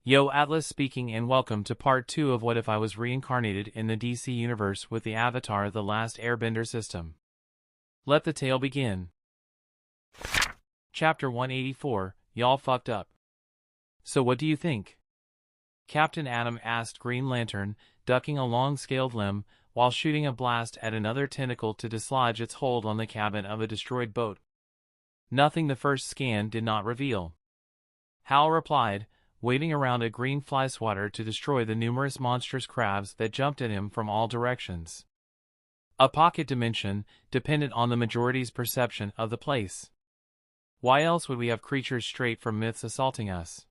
Yo, Atlas speaking, and welcome to part 2 of What If I Was Reincarnated in the DC Universe with the Avatar The Last Airbender system. Let the tale begin. Chapter 184, Y'all fucked up. So what do you think? Captain Atom asked Green Lantern, ducking a long scaled limb, while shooting a blast at another tentacle to dislodge its hold on the cabin of a destroyed boat. Nothing the first scan did not reveal. Hal replied, waving around a green fly swatter to destroy the numerous monstrous crabs that jumped at him from all directions. A pocket dimension, dependent on the majority's perception of the place. Why else would we have creatures straight from myths assaulting us?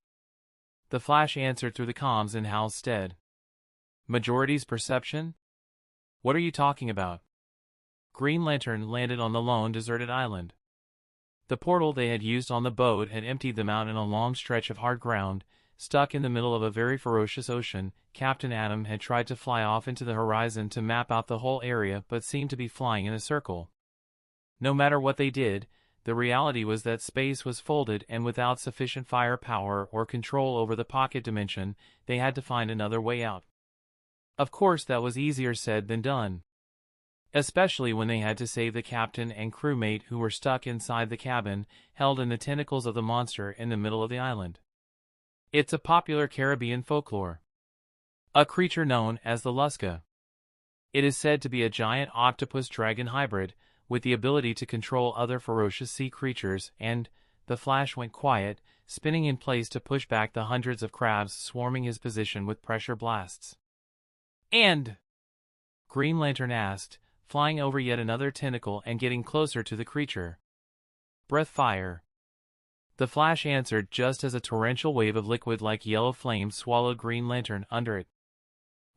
The Flash answered through the comms in Hal's stead. Majority's perception? What are you talking about? Green Lantern landed on the lone deserted island. The portal they had used on the boat had emptied them out in a long stretch of hard ground. Stuck in the middle of a very ferocious ocean, Captain Atom had tried to fly off into the horizon to map out the whole area but seemed to be flying in a circle. No matter what they did, the reality was that space was folded, and without sufficient firepower or control over the pocket dimension, they had to find another way out. Of course, that was easier said than done. Especially when they had to save the captain and crewmate who were stuck inside the cabin, held in the tentacles of the monster in the middle of the island. It's a popular Caribbean folklore. A creature known as the Lusca. It is said to be a giant octopus-dragon hybrid, with the ability to control other ferocious sea creatures, and the Flash went quiet, spinning in place to push back the hundreds of crabs swarming his position with pressure blasts. And? Green Lantern asked, flying over yet another tentacle and getting closer to the creature. Breath fire. The Flash answered just as a torrential wave of liquid-like yellow flame swallowed Green Lantern under it.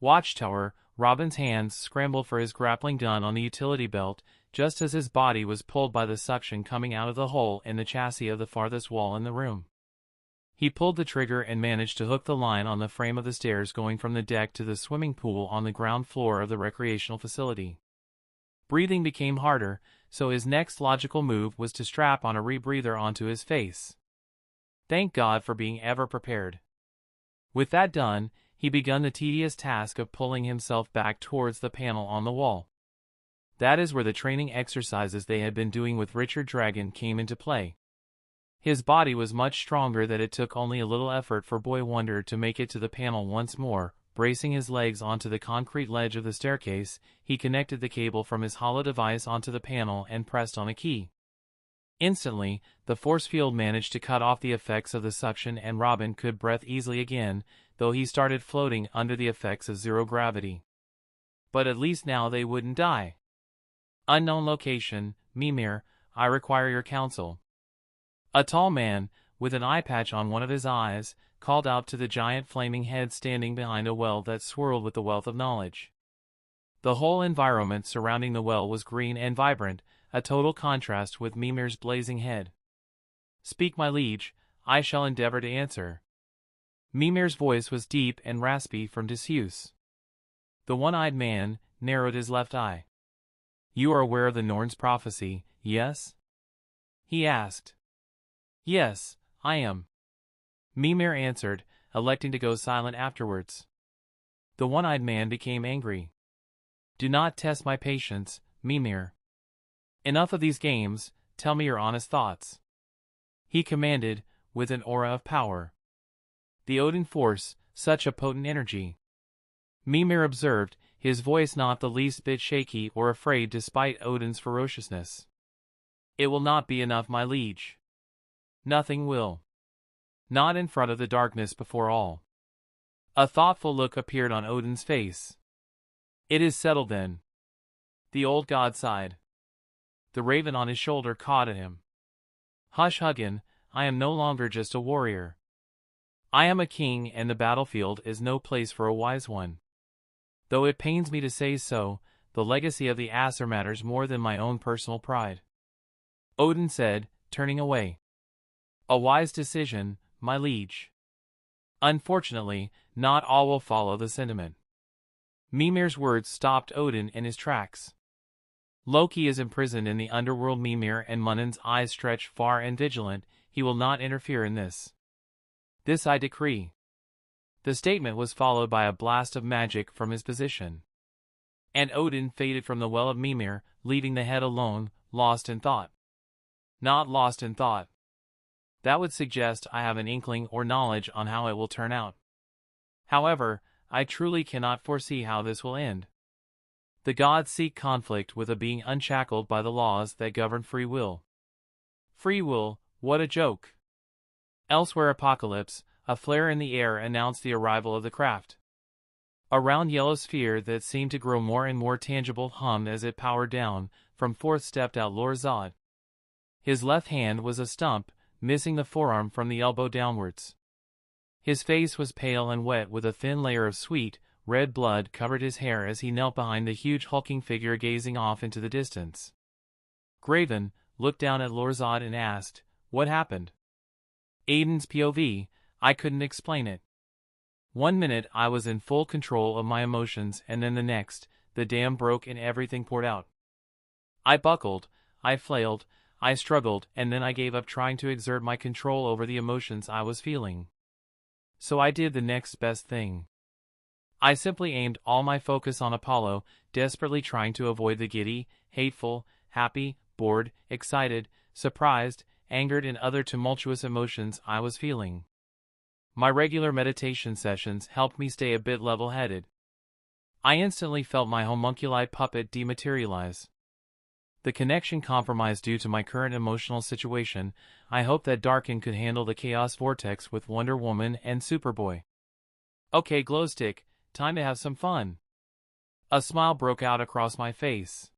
Watchtower, Robin's hands scrambled for his grappling gun on the utility belt, just as his body was pulled by the suction coming out of the hole in the chassis of the farthest wall in the room. He pulled the trigger and managed to hook the line on the frame of the stairs going from the deck to the swimming pool on the ground floor of the recreational facility. Breathing became harder, so his next logical move was to strap on a rebreather onto his face. Thank God for being ever prepared. With that done, he began the tedious task of pulling himself back towards the panel on the wall. That is where the training exercises they had been doing with Richard Dragon came into play. His body was much stronger that it took only a little effort for Boy Wonder to make it to the panel once more. Bracing his legs onto the concrete ledge of the staircase, he connected the cable from his hollow device onto the panel and pressed on a key. Instantly, the force field managed to cut off the effects of the suction, and Robin could breathe easily again, though he started floating under the effects of zero gravity. But at least now they wouldn't die. Unknown location, Mimir, I require your counsel. A tall man, with an eye patch on one of his eyes, called out to the giant flaming head standing behind a well that swirled with the wealth of knowledge. The whole environment surrounding the well was green and vibrant, a total contrast with Mimir's blazing head. Speak, my liege, I shall endeavor to answer. Mimir's voice was deep and raspy from disuse. The one-eyed man narrowed his left eye. You are aware of the Norn's prophecy, yes? He asked. Yes, I am. Mimir answered, electing to go silent afterwards. The one-eyed man became angry. Do not test my patience, Mimir. Enough of these games, tell me your honest thoughts. He commanded, with an aura of power. The Odin force, such a potent energy. Mimir observed, his voice not the least bit shaky or afraid despite Odin's ferociousness. It will not be enough, my liege. Nothing will. Not in front of the darkness before all. A thoughtful look appeared on Odin's face. It is settled then. The old god sighed. The raven on his shoulder cawed at him. Hush, Hugin, I am no longer just a warrior. I am a king, and the battlefield is no place for a wise one. Though it pains me to say so, the legacy of the Aesir matters more than my own personal pride. Odin said, turning away. A wise decision, my liege. Unfortunately, not all will follow the sentiment. Mimir's words stopped Odin in his tracks. Loki is imprisoned in the underworld. Mimir and Munin's eyes stretch far and vigilant. He will not interfere in this. This I decree. The statement was followed by a blast of magic from his position. And Odin faded from the well of Mimir, leaving the head alone, lost in thought. Not lost in thought. That would suggest I have an inkling or knowledge on how it will turn out. However, I truly cannot foresee how this will end. The gods seek conflict with a being unshackled by the laws that govern free will. Free will, what a joke. Elsewhere Apocalypse, a flare in the air announced the arrival of the craft. A round yellow sphere that seemed to grow more and more tangible hummed as it powered down. From forth stepped out Lord Zod. His left hand was a stump, missing the forearm from the elbow downwards. His face was pale and wet with a thin layer of sweet, red blood covered his hair as he knelt behind the huge hulking figure gazing off into the distance. Graven looked down at Lord Zod and asked, "What happened?" Aiden's POV, I couldn't explain it. 1 minute I was in full control of my emotions and then the next, the dam broke and everything poured out. I buckled, I flailed, I struggled, and then I gave up trying to exert my control over the emotions I was feeling. So I did the next best thing. I simply aimed all my focus on Apollo, desperately trying to avoid the giddy, hateful, happy, bored, excited, surprised, angered and other tumultuous emotions I was feeling. My regular meditation sessions helped me stay a bit level-headed. I instantly felt my homunculi puppet dematerialize. The connection compromised due to my current emotional situation. I hope that Darkin could handle the chaos vortex with Wonder Woman and Superboy. Okay, Glowstick, time to have some fun. A smile broke out across my face.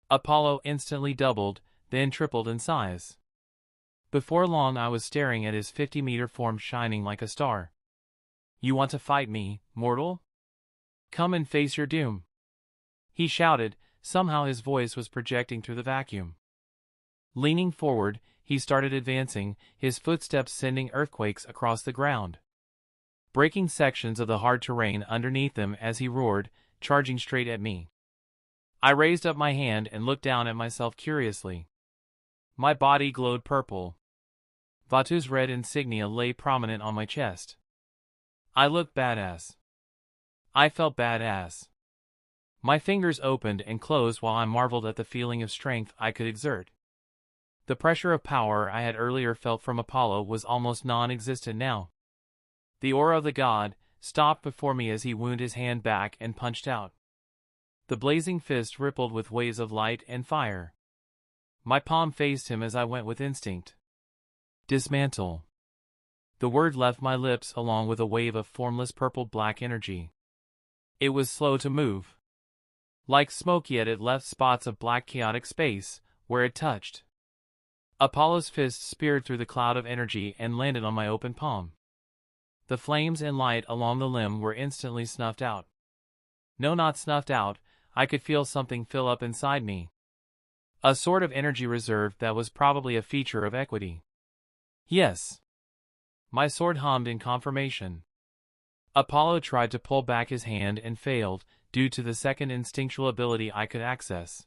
Apollo instantly doubled, then tripled in size. Before long I was staring at his 50-meter form shining like a star. "You want to fight me, mortal? Come and face your doom," he shouted. Somehow his voice was projecting through the vacuum. Leaning forward, he started advancing, his footsteps sending earthquakes across the ground, breaking sections of the hard terrain underneath them as he roared, charging straight at me. I raised up my hand and looked down at myself curiously. My body glowed purple. Vatu's red insignia lay prominent on my chest. I looked badass. I felt badass. My fingers opened and closed while I marveled at the feeling of strength I could exert. The pressure of power I had earlier felt from Apollo was almost non-existent now. The aura of the god stopped before me as he wound his hand back and punched out. The blazing fist rippled with waves of light and fire. My palm faced him as I went with instinct. Dismantle. The word left my lips along with a wave of formless purple-black energy. It was slow to move. Like smoke, yet it left spots of black chaotic space where it touched. Apollo's fist speared through the cloud of energy and landed on my open palm. The flames and light along the limb were instantly snuffed out. No, not snuffed out, I could feel something fill up inside me. A sort of energy reserve that was probably a feature of equity. Yes. My sword hummed in confirmation. Apollo tried to pull back his hand and failed, due to the second instinctual ability I could access.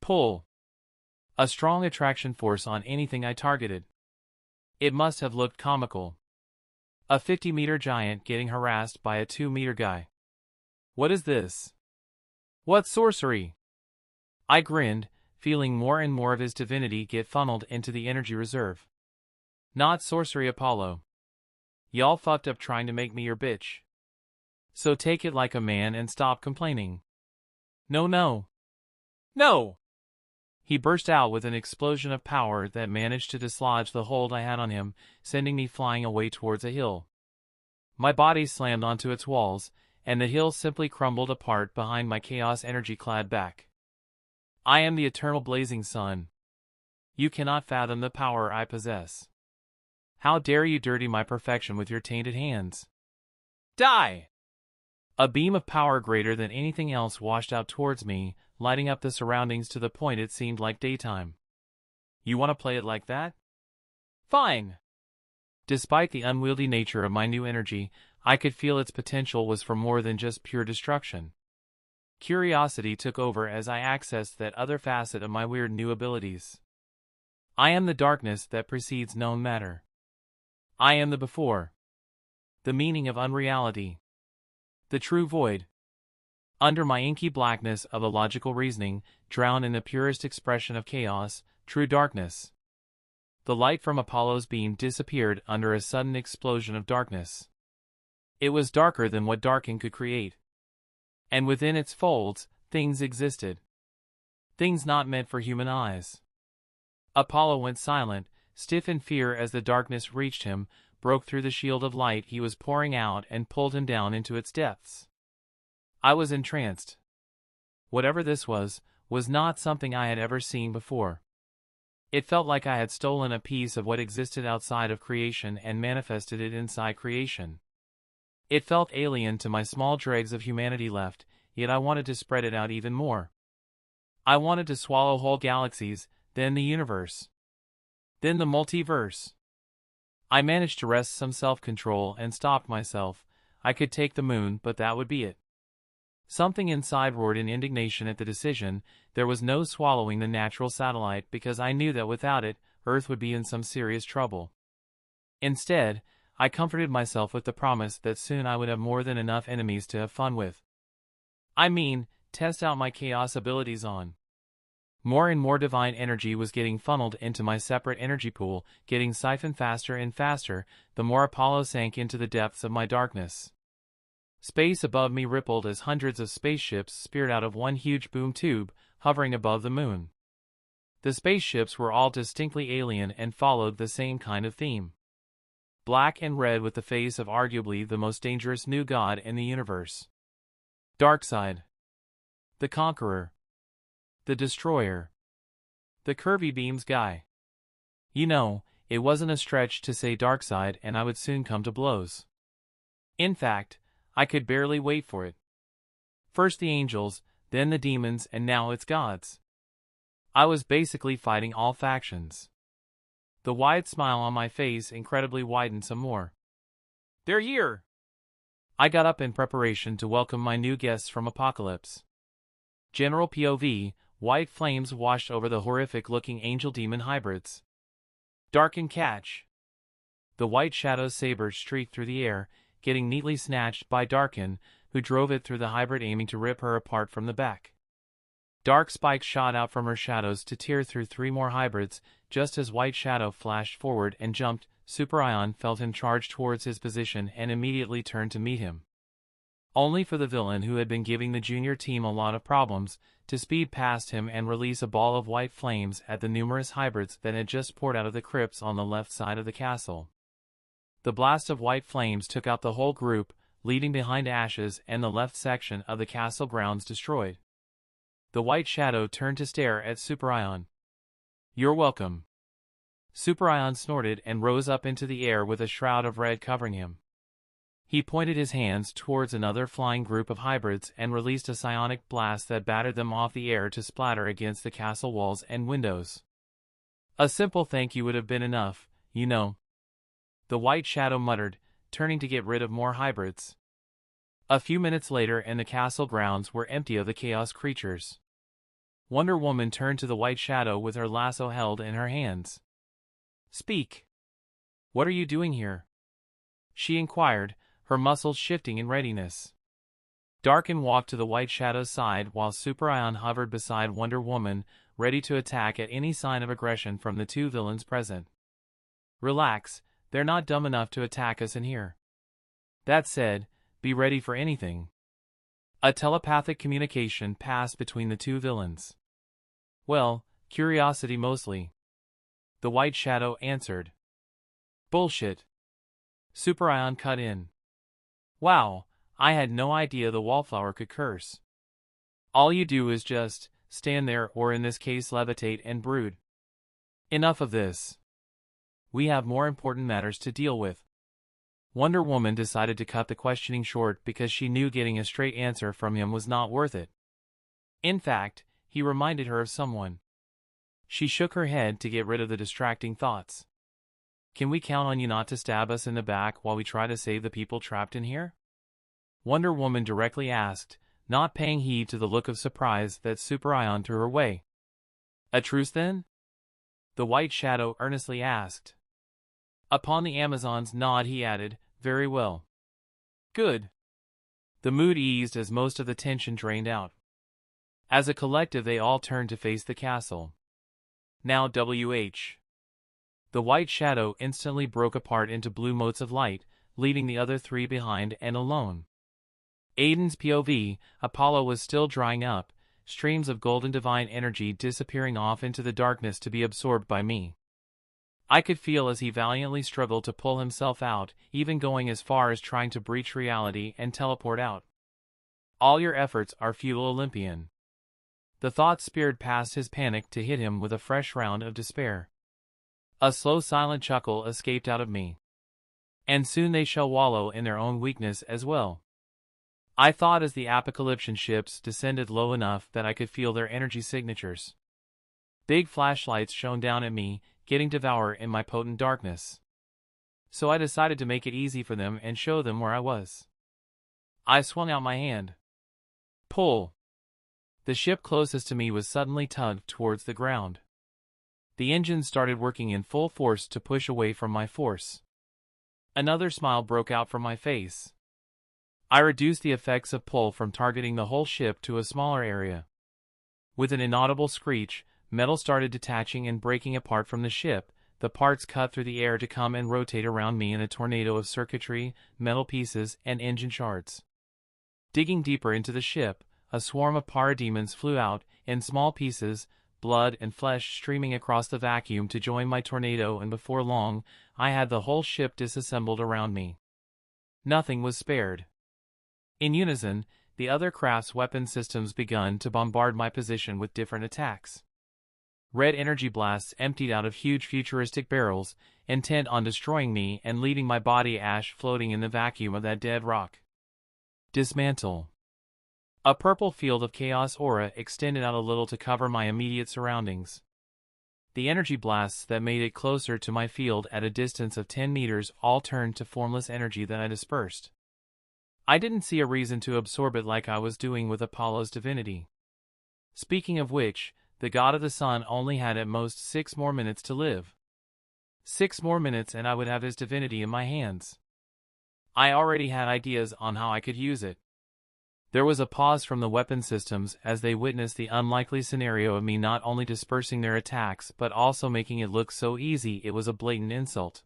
Pull. A strong attraction force on anything I targeted. It must have looked comical. A 50-meter giant getting harassed by a 2-meter guy. What is this? What sorcery? I grinned, feeling more and more of his divinity get funneled into the energy reserve. Not sorcery, Apollo. Y'all fucked up trying to make me your bitch. So take it like a man and stop complaining. No, no. No! He burst out with an explosion of power that managed to dislodge the hold I had on him, sending me flying away towards a hill. My body slammed onto its walls, and the hill simply crumbled apart behind my chaos energy-clad back. I am the eternal blazing sun. You cannot fathom the power I possess. How dare you dirty my perfection with your tainted hands? Die! A beam of power greater than anything else washed out towards me, lighting up the surroundings to the point it seemed like daytime. You want to play it like that? Fine! Despite the unwieldy nature of my new energy, I could feel its potential was for more than just pure destruction. Curiosity took over as I accessed that other facet of my weird new abilities. I am the darkness that precedes known matter. I am the before. The meaning of unreality. The true void. Under my inky blackness of illogical reasoning, drowned in the purest expression of chaos, true darkness. The light from Apollo's beam disappeared under a sudden explosion of darkness. It was darker than what darking could create. And within its folds, things existed. Things not meant for human eyes. Apollo went silent, stiff in fear as the darkness reached him, broke through the shield of light he was pouring out and pulled him down into its depths. I was entranced. Whatever this was not something I had ever seen before. It felt like I had stolen a piece of what existed outside of creation and manifested it inside creation. It felt alien to my small dregs of humanity left, yet I wanted to spread it out even more. I wanted to swallow whole galaxies, then the universe. Then the multiverse. I managed to wrest some self-control and stopped myself. I could take the moon, but that would be it. Something inside roared in indignation at the decision. There was no swallowing the natural satellite because I knew that without it, Earth would be in some serious trouble. Instead, I comforted myself with the promise that soon I would have more than enough enemies to have fun with. I mean, test out my chaos abilities on. More and more divine energy was getting funneled into my separate energy pool, getting siphoned faster and faster, the more Apollo sank into the depths of my darkness. Space above me rippled as hundreds of spaceships speared out of one huge boom tube, hovering above the moon. The spaceships were all distinctly alien and followed the same kind of theme. Black and red with the face of arguably the most dangerous new god in the universe. Darkseid. The Conqueror. The Destroyer. The curvy beams guy. You know, it wasn't a stretch to say Darkseid and I would soon come to blows. In fact, I could barely wait for it. First the angels, then the demons, and now it's gods. I was basically fighting all factions. The wide smile on my face incredibly widened some more. They're here! I got up in preparation to welcome my new guests from Apocalypse. General POV, white flames washed over the horrific-looking angel-demon hybrids. Dark and catch. The white shadow's saber streaked through the air, getting neatly snatched by Darkin, who drove it through the hybrid aiming to rip her apart from the back. Dark spikes shot out from her shadows to tear through three more hybrids, just as White Shadow flashed forward and jumped. Super Ion felt him charge towards his position and immediately turned to meet him. Only for the villain who had been giving the junior team a lot of problems, to speed past him and release a ball of white flames at the numerous hybrids that had just poured out of the crypts on the left side of the castle. The blast of white flames took out the whole group, leaving behind ashes and the left section of the castle grounds destroyed. The White Shadow turned to stare at Super Ion. "You're welcome." Super Ion snorted and rose up into the air with a shroud of red covering him. He pointed his hands towards another flying group of hybrids and released a psionic blast that battered them off the air to splatter against the castle walls and windows. A simple thank you would have been enough, you know. The White Shadow muttered, turning to get rid of more hybrids. A few minutes later and the castle grounds were empty of the chaos creatures. Wonder Woman turned to the White Shadow with her lasso held in her hands. "Speak. What are you doing here?" she inquired, her muscles shifting in readiness. Darkin walked to the White Shadow's side while Super Ion hovered beside Wonder Woman, ready to attack at any sign of aggression from the two villains present. "Relax, they're not dumb enough to attack us in here. That said, be ready for anything." A telepathic communication passed between the two villains. "Well, curiosity mostly," the White Shadow answered. "Bullshit." Super Ion cut in. "Wow, I had no idea the wallflower could curse. All you do is just stand there, or in this case levitate and brood. Enough of this. We have more important matters to deal with." Wonder Woman decided to cut the questioning short because she knew getting a straight answer from him was not worth it. In fact, he reminded her of someone. She shook her head to get rid of the distracting thoughts. "Can we count on you not to stab us in the back while we try to save the people trapped in here?" Wonder Woman directly asked, not paying heed to the look of surprise that Super Ion threw her way. "A truce then?" the White Shadow earnestly asked. Upon the Amazon's nod he added, "Very well. Good. The mood eased as most of the tension drained out. As a collective they all turned to face the castle. Now WH. The white shadow instantly broke apart into blue motes of light, leaving the other three behind and alone. Aiden's POV, Apollo was still drying up, streams of golden divine energy disappearing off into the darkness to be absorbed by me. I could feel as he valiantly struggled to pull himself out, even going as far as trying to breach reality and teleport out. All your efforts are futile, Olympian. The thought speared past his panic to hit him with a fresh round of despair. A slow silent chuckle escaped out of me. And soon they shall wallow in their own weakness as well. I thought as the apocalyptic ships descended low enough that I could feel their energy signatures. Big flashlights shone down at me, getting devoured in my potent darkness. So I decided to make it easy for them and show them where I was. I swung out my hand. Pull. The ship closest to me was suddenly tugged towards the ground. The engines started working in full force to push away from my force. Another smile broke out from my face. I reduced the effects of pull from targeting the whole ship to a smaller area. With an inaudible screech, metal started detaching and breaking apart from the ship, the parts cut through the air to come and rotate around me in a tornado of circuitry, metal pieces, and engine shards. Digging deeper into the ship, a swarm of parademons flew out, in small pieces, blood and flesh streaming across the vacuum to join my tornado, and before long, I had the whole ship disassembled around me. Nothing was spared. In unison, the other craft's weapon systems begun to bombard my position with different attacks. Red energy blasts emptied out of huge futuristic barrels, intent on destroying me and leaving my body ash floating in the vacuum of that dead rock. Dismantle. A purple field of chaos aura extended out a little to cover my immediate surroundings. The energy blasts that made it closer to my field at a distance of 10 meters all turned to formless energy that I dispersed. I didn't see a reason to absorb it like I was doing with Apollo's divinity. Speaking of which, the god of the sun only had at most 6 more minutes to live. 6 more minutes and I would have his divinity in my hands. I already had ideas on how I could use it. There was a pause from the weapon systems as they witnessed the unlikely scenario of me not only dispersing their attacks but also making it look so easy it was a blatant insult.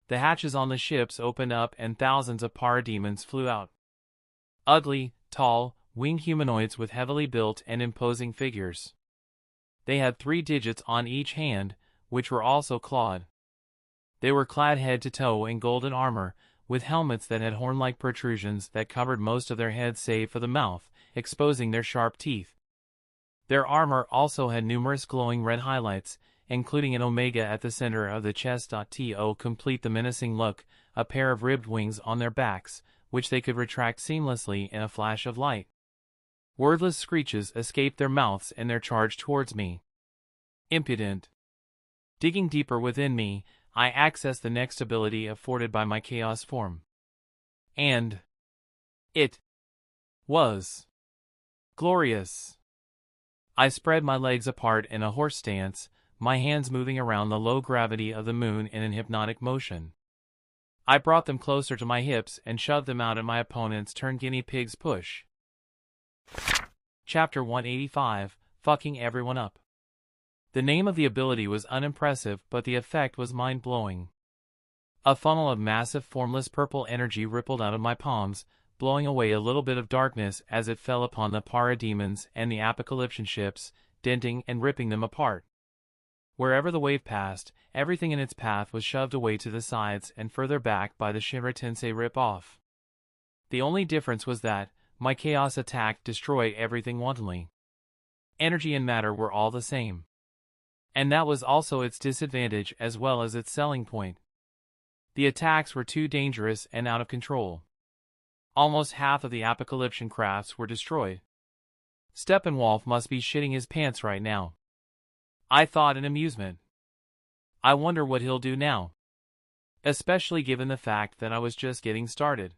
The hatches on the ships opened up and thousands of parademons flew out. Ugly, tall, winged humanoids with heavily built and imposing figures. They had 3 digits on each hand, which were also clawed. They were clad head to toe in golden armor, with helmets that had horn-like protrusions that covered most of their heads save for the mouth, exposing their sharp teeth. Their armor also had numerous glowing red highlights, including an omega at the center of the chest. To complete the menacing look, a pair of ribbed wings on their backs, which they could retract seamlessly in a flash of light. Wordless screeches escaped their mouths in their charge towards me. Impudent. Digging deeper within me, I accessed the next ability afforded by my chaos form. And it was glorious. I spread my legs apart in a horse stance, my hands moving around the low gravity of the moon in an hypnotic motion. I brought them closer to my hips and shoved them out at my opponent's turn guinea pig's push. Chapter 185, Fucking Everyone Up. The name of the ability was unimpressive, but the effect was mind-blowing. A funnel of massive formless purple energy rippled out of my palms, blowing away a little bit of darkness as it fell upon the parademons and the apocalyptic ships, denting and ripping them apart. Wherever the wave passed, everything in its path was shoved away to the sides and further back by the Shimmer Tensei rip-off. The only difference was that my chaos attack destroyed everything wantonly. Energy and matter were all the same. And that was also its disadvantage as well as its selling point. The attacks were too dangerous and out of control. Almost half of the apocalyptic crafts were destroyed. Steppenwolf must be shitting his pants right now. I thought in amusement. I wonder what he'll do now. Especially given the fact that I was just getting started.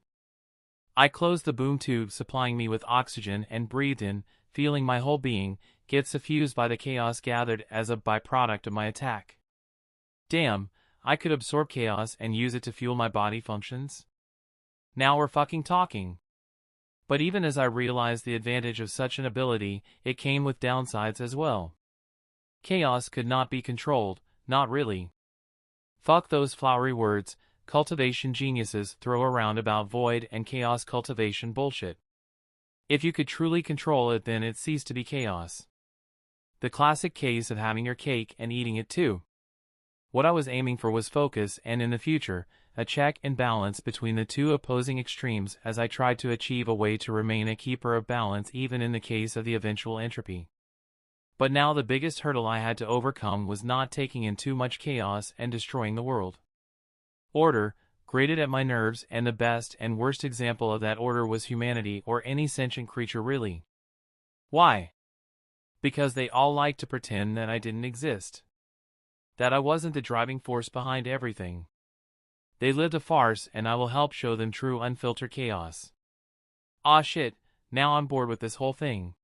I closed the boom tube supplying me with oxygen and breathed in, feeling my whole being get suffused by the chaos gathered as a byproduct of my attack. Damn, I could absorb chaos and use it to fuel my body functions. Now we're fucking talking. But even as I realized the advantage of such an ability, it came with downsides as well. Chaos could not be controlled, not really. Fuck those flowery words cultivation geniuses throw around about void and chaos cultivation bullshit. If you could truly control it, then it ceased to be chaos. The classic case of having your cake and eating it too. What I was aiming for was focus and, in the future, a check and balance between the two opposing extremes as I tried to achieve a way to remain a keeper of balance even in the case of the eventual entropy. But now the biggest hurdle I had to overcome was not taking in too much chaos and destroying the world. Order grated at my nerves, and the best and worst example of that order was humanity, or any sentient creature really. Why? Because they all liked to pretend that I didn't exist. That I wasn't the driving force behind everything. They lived a farce, and I will help show them true unfiltered chaos. Ah shit, now I'm bored with this whole thing.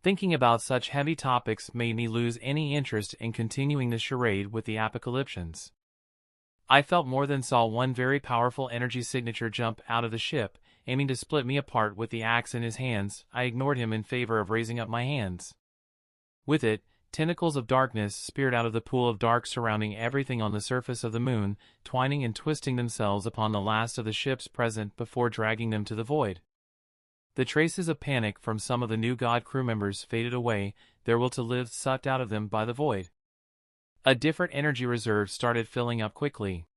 Thinking about such heavy topics made me lose any interest in continuing the charade with the apocalyptians. I felt more than saw one very powerful energy signature jump out of the ship, aiming to split me apart with the axe in his hands. I ignored him in favor of raising up my hands. With it, tentacles of darkness speared out of the pool of dark surrounding everything on the surface of the moon, twining and twisting themselves upon the last of the ships present before dragging them to the void. The traces of panic from some of the new god crew members faded away, their will to live sucked out of them by the void. A different energy reserve started filling up quickly.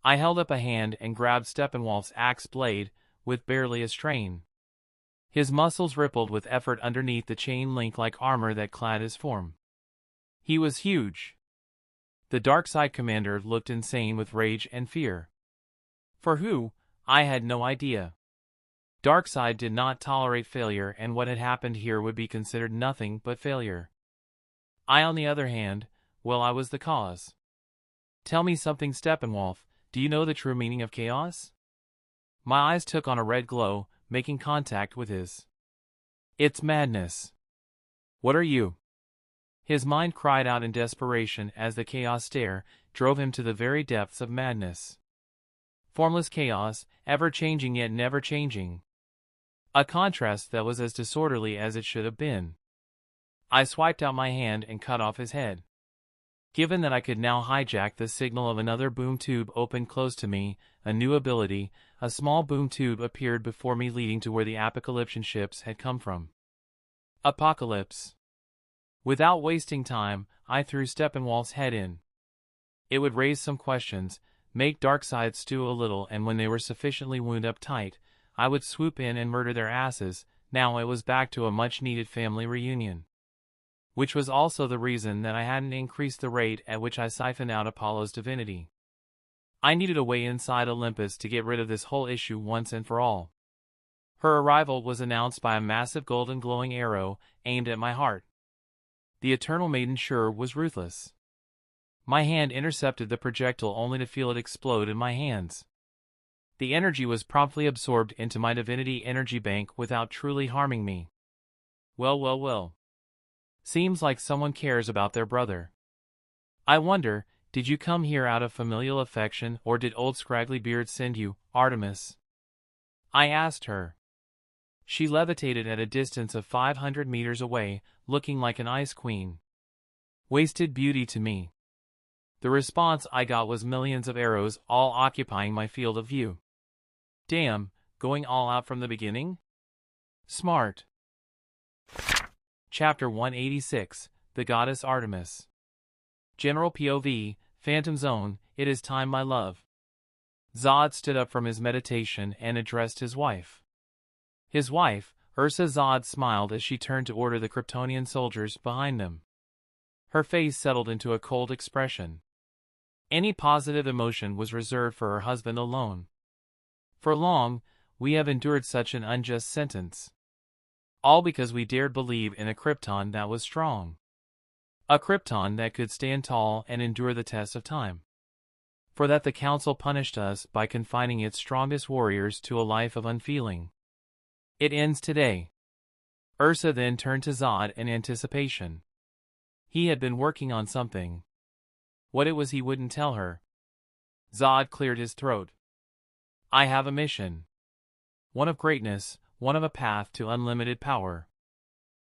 I held up a hand and grabbed Steppenwolf's axe blade, with barely a strain. His muscles rippled with effort underneath the chain-link-like armor that clad his form. He was huge. The Darkside commander looked insane with rage and fear. For who? I had no idea. Darkside did not tolerate failure, and what had happened here would be considered nothing but failure. I, on the other hand, well, I was the cause. Tell me something, Steppenwolf. Do you know the true meaning of chaos? My eyes took on a red glow, making contact with his. It's madness. What are you? His mind cried out in desperation as the chaos stare drove him to the very depths of madness. Formless chaos, ever-changing yet never-changing. A contrast that was as disorderly as it should have been. I swiped out my hand and cut off his head. Given that I could now hijack the signal of another boom tube open close to me, a new ability, a small boom tube appeared before me leading to where the apocalyptian ships had come from. Apocalypse. Without wasting time, I threw Steppenwolf's head in. It would raise some questions, make Darkside stew a little, and when they were sufficiently wound up tight, I would swoop in and murder their asses. Now it was back to a much-needed family reunion. Which was also the reason that I hadn't increased the rate at which I siphoned out Apollo's divinity. I needed a way inside Olympus to get rid of this whole issue once and for all. Her arrival was announced by a massive golden glowing arrow aimed at my heart. The Eternal Maiden sure was ruthless. My hand intercepted the projectile only to feel it explode in my hands. The energy was promptly absorbed into my divinity energy bank without truly harming me. Well. Seems like someone cares about their brother. I wonder, did you come here out of familial affection, or did old Scraggly Beard send you, Artemis? I asked her. She levitated at a distance of 500 meters away, looking like an ice queen. Wasted beauty to me. The response I got was millions of arrows, all occupying my field of view. Damn, going all out from the beginning? Smart. Chapter 186, The Goddess Artemis. General POV, Phantom Zone, it is time, my love. Zod stood up from his meditation and addressed his wife. His wife, Ursa Zod, smiled as she turned to order the Kryptonian soldiers behind them. Her face settled into a cold expression. Any positive emotion was reserved for her husband alone. For long, we have endured such an unjust sentence. All because we dared believe in a Krypton that was strong. A Krypton that could stand tall and endure the test of time. For that the Council punished us by confining its strongest warriors to a life of unfeeling. It ends today. Ursa then turned to Zod in anticipation. He had been working on something. What it was he wouldn't tell her. Zod cleared his throat. I have a mission. One of greatness, one of a path to unlimited power.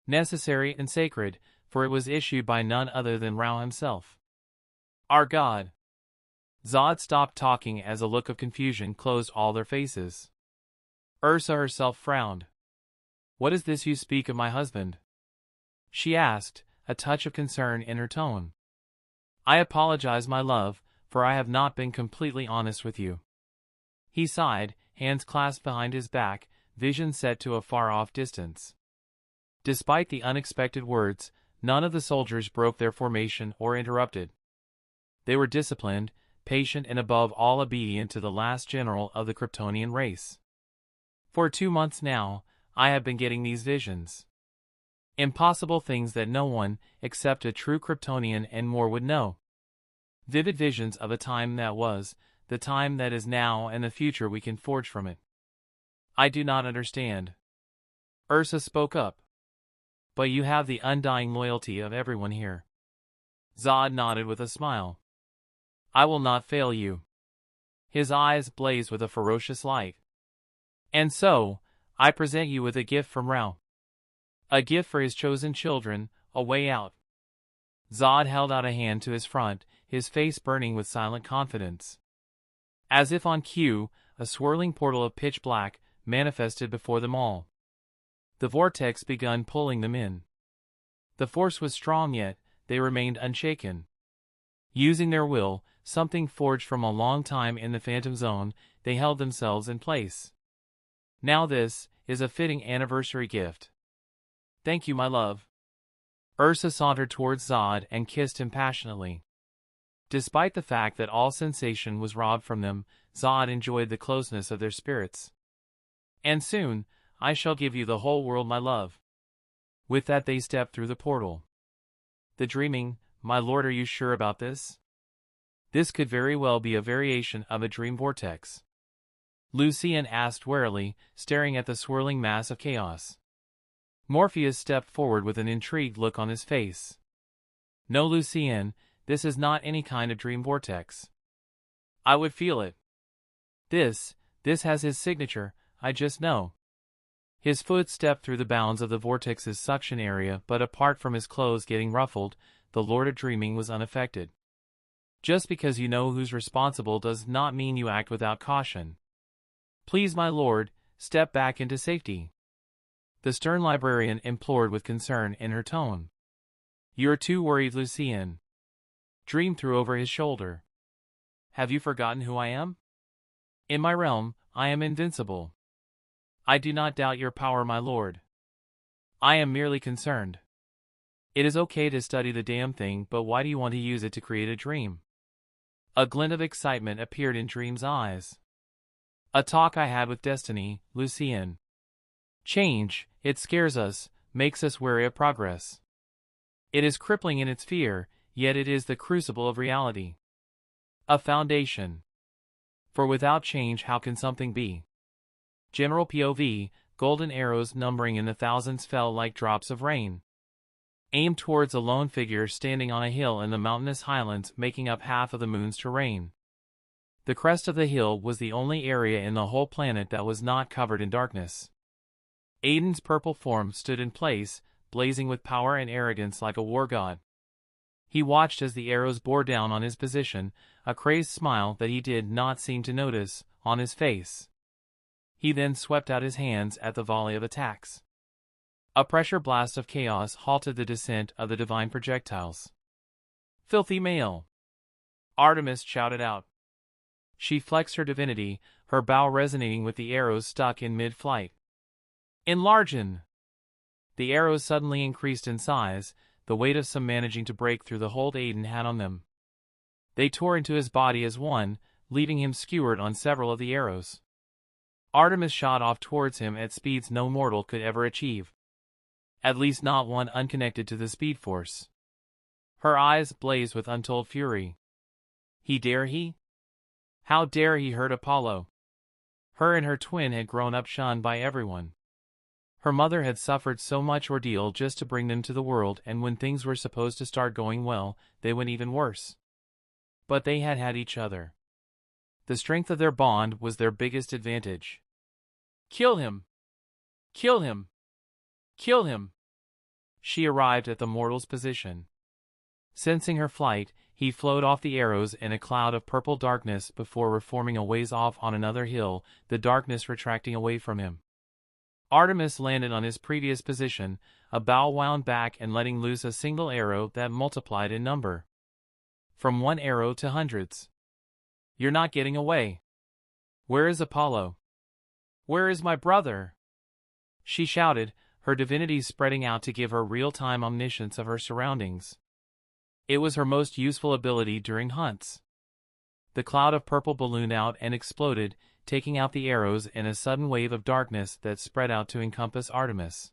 Necessary and sacred, for it was issued by none other than Ra himself. Our God. Zod stopped talking as a look of confusion closed all their faces. Ursa herself frowned. What is this you speak of my husband? She asked, a touch of concern in her tone. I apologize, my love, for I have not been completely honest with you. He sighed, hands clasped behind his back, vision set to a far-off distance. Despite the unexpected words, none of the soldiers broke their formation or interrupted. They were disciplined, patient and above all obedient to the last general of the Kryptonian race. For 2 months now, I have been getting these visions. Impossible things that no one, except a true Kryptonian and more would know. Vivid visions of a time that was, the time that is now and the future we can forge from it. I do not understand. Ursa spoke up. But you have the undying loyalty of everyone here. Zod nodded with a smile. I will not fail you. His eyes blazed with a ferocious light. And so, I present you with a gift from Ra. A gift for his chosen children, a way out. Zod held out a hand to his front, his face burning with silent confidence. As if on cue, a swirling portal of pitch black manifested before them all. The vortex begun pulling them in. The force was strong yet, they remained unshaken. Using their will, something forged from a long time in the Phantom Zone, they held themselves in place. Now this is a fitting anniversary gift. Thank you, my love. Ursa sauntered towards Zod and kissed him passionately. Despite the fact that all sensation was robbed from them, Zod enjoyed the closeness of their spirits. And soon, I shall give you the whole world, my love. With that they stepped through the portal. The dreaming, my lord, are you sure about this? This could very well be a variation of a dream vortex. Lucian asked warily, staring at the swirling mass of chaos. Morpheus stepped forward with an intrigued look on his face. No, Lucian, this is not any kind of dream vortex. I would feel it. This has his signature, I just know. His foot stepped through the bounds of the vortex's suction area, but apart from his clothes getting ruffled, the Lord of Dreaming was unaffected. Just because you know who's responsible does not mean you act without caution. Please, my lord, step back into safety. The stern librarian implored with concern in her tone. You're too worried, Lucian. Dream threw over his shoulder. Have you forgotten who I am? In my realm, I am invincible. I do not doubt your power, my lord. I am merely concerned. It is okay to study the damn thing, but why do you want to use it to create a dream? A glint of excitement appeared in Dream's eyes. A talk I had with Destiny, Lucian. Change, it scares us, makes us wary of progress. It is crippling in its fear, yet it is the crucible of reality. A foundation. For without change how can something be? General POV, golden arrows numbering in the thousands fell like drops of rain. Aimed towards a lone figure standing on a hill in the mountainous highlands making up half of the moon's terrain. The crest of the hill was the only area in the whole planet that was not covered in darkness. Aiden's purple form stood in place, blazing with power and arrogance like a war god. He watched as the arrows bore down on his position, a crazed smile that he did not seem to notice, on his face. He then swept out his hands at the volley of attacks. A pressure blast of chaos halted the descent of the divine projectiles. Filthy male! Artemis shouted out. She flexed her divinity, her bow resonating with the arrows stuck in mid-flight. Enlargen! The arrows suddenly increased in size, the weight of some managing to break through the hold Aiden had on them. They tore into his body as one, leaving him skewered on several of the arrows. Artemis shot off towards him at speeds no mortal could ever achieve. At least not one unconnected to the Speed Force. Her eyes blazed with untold fury. He? How dare he hurt Apollo? Her and her twin had grown up shunned by everyone. Her mother had suffered so much ordeal just to bring them to the world, and when things were supposed to start going well, they went even worse. But they had had each other. The strength of their bond was their biggest advantage. Kill him! Kill him! Kill him! She arrived at the mortal's position. Sensing her flight, he flowed off the arrows in a cloud of purple darkness before reforming a ways off on another hill, the darkness retracting away from him. Artemis landed on his previous position, a bow wound back and letting loose a single arrow that multiplied in number. From one arrow to hundreds. You're not getting away. Where is Apollo? Where is my brother? She shouted, her divinity spreading out to give her real-time omniscience of her surroundings. It was her most useful ability during hunts. The cloud of purple ballooned out and exploded, taking out the arrows in a sudden wave of darkness that spread out to encompass Artemis.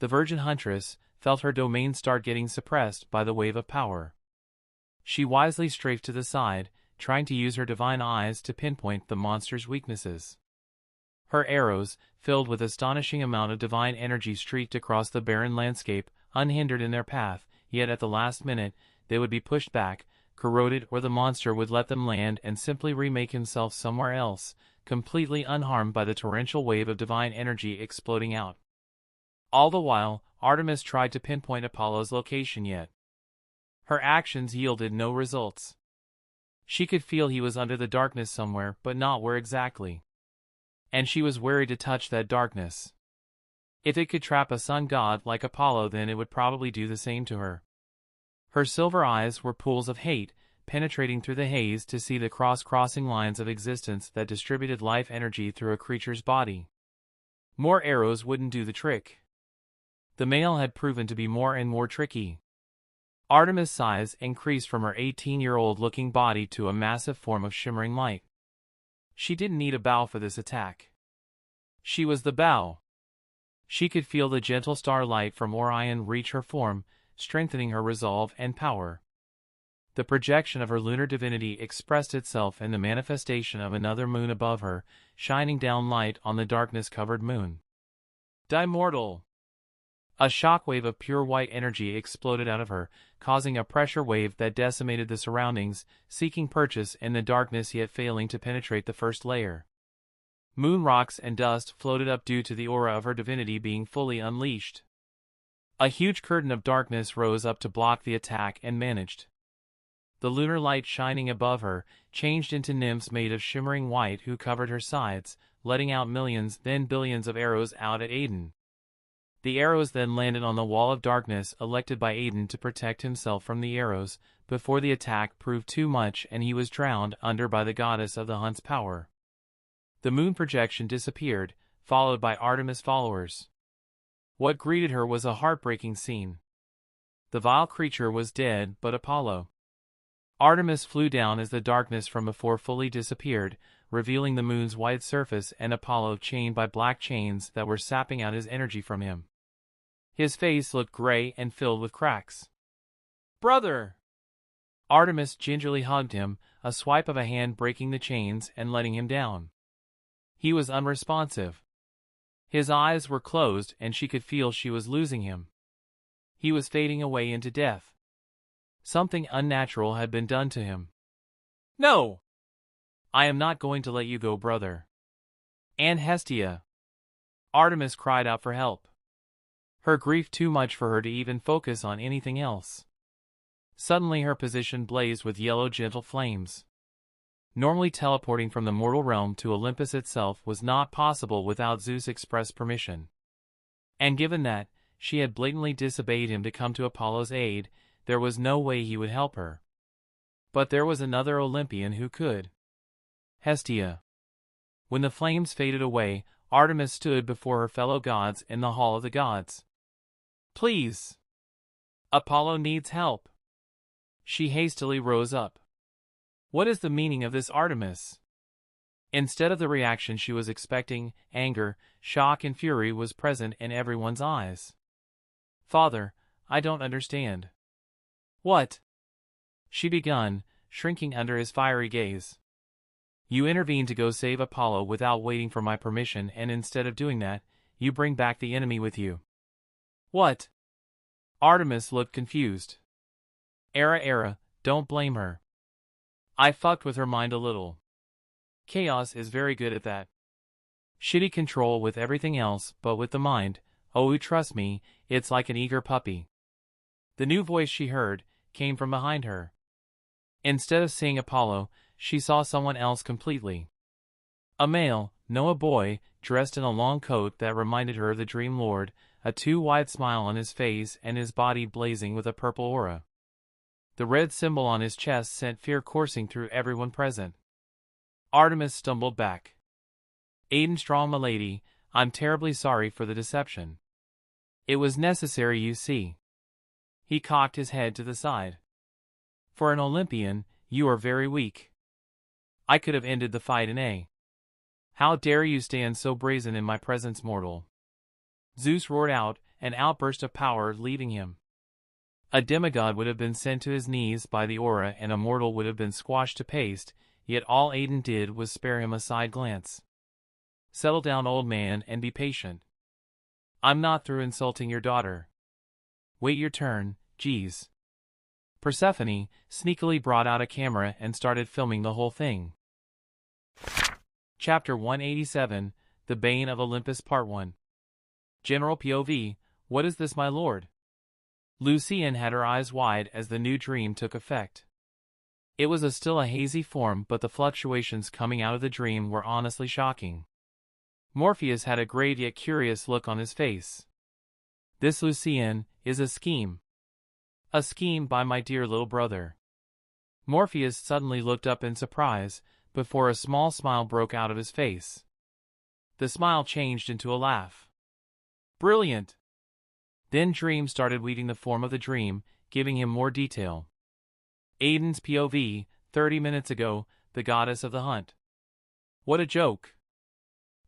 The virgin huntress felt her domain start getting suppressed by the wave of power. She wisely strafed to the side, trying to use her divine eyes to pinpoint the monster's weaknesses. Her arrows, filled with astonishing amount of divine energy, streaked across the barren landscape, unhindered in their path, yet at the last minute, they would be pushed back, corroded, or the monster would let them land and simply remake himself somewhere else, completely unharmed by the torrential wave of divine energy exploding out. All the while, Artemis tried to pinpoint Apollo's location, yet her actions yielded no results. She could feel he was under the darkness somewhere, but not where exactly. And she was wary to touch that darkness. If it could trap a sun god like Apollo, then it would probably do the same to her. Her silver eyes were pools of hate, penetrating through the haze to see the crossing lines of existence that distributed life energy through a creature's body. More arrows wouldn't do the trick. The male had proven to be more and more tricky. Artemis' size increased from her 18-year-old looking body to a massive form of shimmering light. She didn't need a bow for this attack. She was the bow. She could feel the gentle starlight from Orion reach her form, strengthening her resolve and power. The projection of her lunar divinity expressed itself in the manifestation of another moon above her, shining down light on the darkness-covered moon. Die mortal! A shockwave of pure white energy exploded out of her, causing a pressure wave that decimated the surroundings, seeking purchase in the darkness yet failing to penetrate the first layer. Moon rocks and dust floated up due to the aura of her divinity being fully unleashed. A huge curtain of darkness rose up to block the attack and managed. The lunar light shining above her changed into nymphs made of shimmering white who covered her sides, letting out millions, then billions of arrows out at Aiden. The arrows then landed on the wall of darkness elected by Aiden to protect himself from the arrows, before the attack proved too much and he was drowned under by the goddess of the hunt's power. The moon projection disappeared, followed by Artemis' followers. What greeted her was a heartbreaking scene. The vile creature was dead, but Apollo. Artemis flew down as the darkness from before fully disappeared, revealing the moon's white surface and Apollo chained by black chains that were sapping out his energy from him. His face looked gray and filled with cracks. "Brother!" Artemis gingerly hugged him, a swipe of a hand breaking the chains and letting him down. He was unresponsive. His eyes were closed and she could feel she was losing him. He was fading away into death. Something unnatural had been done to him. "No! I am not going to let you go, brother." "And Hestia!" Artemis cried out for help. Her grief too much for her to even focus on anything else. Suddenly her position blazed with yellow gentle flames. Normally teleporting from the mortal realm to Olympus itself was not possible without Zeus' express permission. And given that she had blatantly disobeyed him to come to Apollo's aid, there was no way he would help her. But there was another Olympian who could. Hestia. When the flames faded away, Artemis stood before her fellow gods in the Hall of the Gods. "Please! Apollo needs help." She hastily rose up. What is the meaning of this, Artemis? Instead of the reaction she was expecting, anger, shock and fury was present in everyone's eyes. "Father, I don't understand." "What?" she begun, shrinking under his fiery gaze. "You intervened to go save Apollo without waiting for my permission, and instead of doing that, you bring back the enemy with you." "What?" Artemis looked confused. Era, don't blame her. I fucked with her mind a little. Chaos is very good at that. Shitty control with everything else, but with the mind, oh trust me, it's like an eager puppy. The new voice she heard came from behind her. Instead of seeing Apollo, she saw someone else completely. A male, no a boy, dressed in a long coat that reminded her of the Dream Lord, a too-wide smile on his face and his body blazing with a purple aura. The red symbol on his chest sent fear coursing through everyone present. Artemis stumbled back. Aden Strong, milady, I'm terribly sorry for the deception. It was necessary, you see. He cocked his head to the side. For an Olympian, you are very weak. I could have ended the fight in a. How dare you stand so brazen in my presence, mortal? Zeus roared out, an outburst of power leaving him. A demigod would have been sent to his knees by the aura and a mortal would have been squashed to paste, yet all Aiden did was spare him a side glance. Settle down, old man, and be patient. I'm not through insulting your daughter. Wait your turn, geez. Persephone sneakily brought out a camera and started filming the whole thing. Chapter 187, The Bane of Olympus Part 1. General POV, what is this, my lord? Lucienne had her eyes wide as the new dream took effect. It was still a hazy form, but the fluctuations coming out of the dream were honestly shocking. Morpheus had a grave yet curious look on his face. This, Lucienne, is a scheme. A scheme by my dear little brother. Morpheus suddenly looked up in surprise, before a small smile broke out of his face. The smile changed into a laugh. Brilliant! Then Dream started weaving the form of the dream, giving him more detail. Aiden's POV, 30 minutes ago, the goddess of the hunt. What a joke!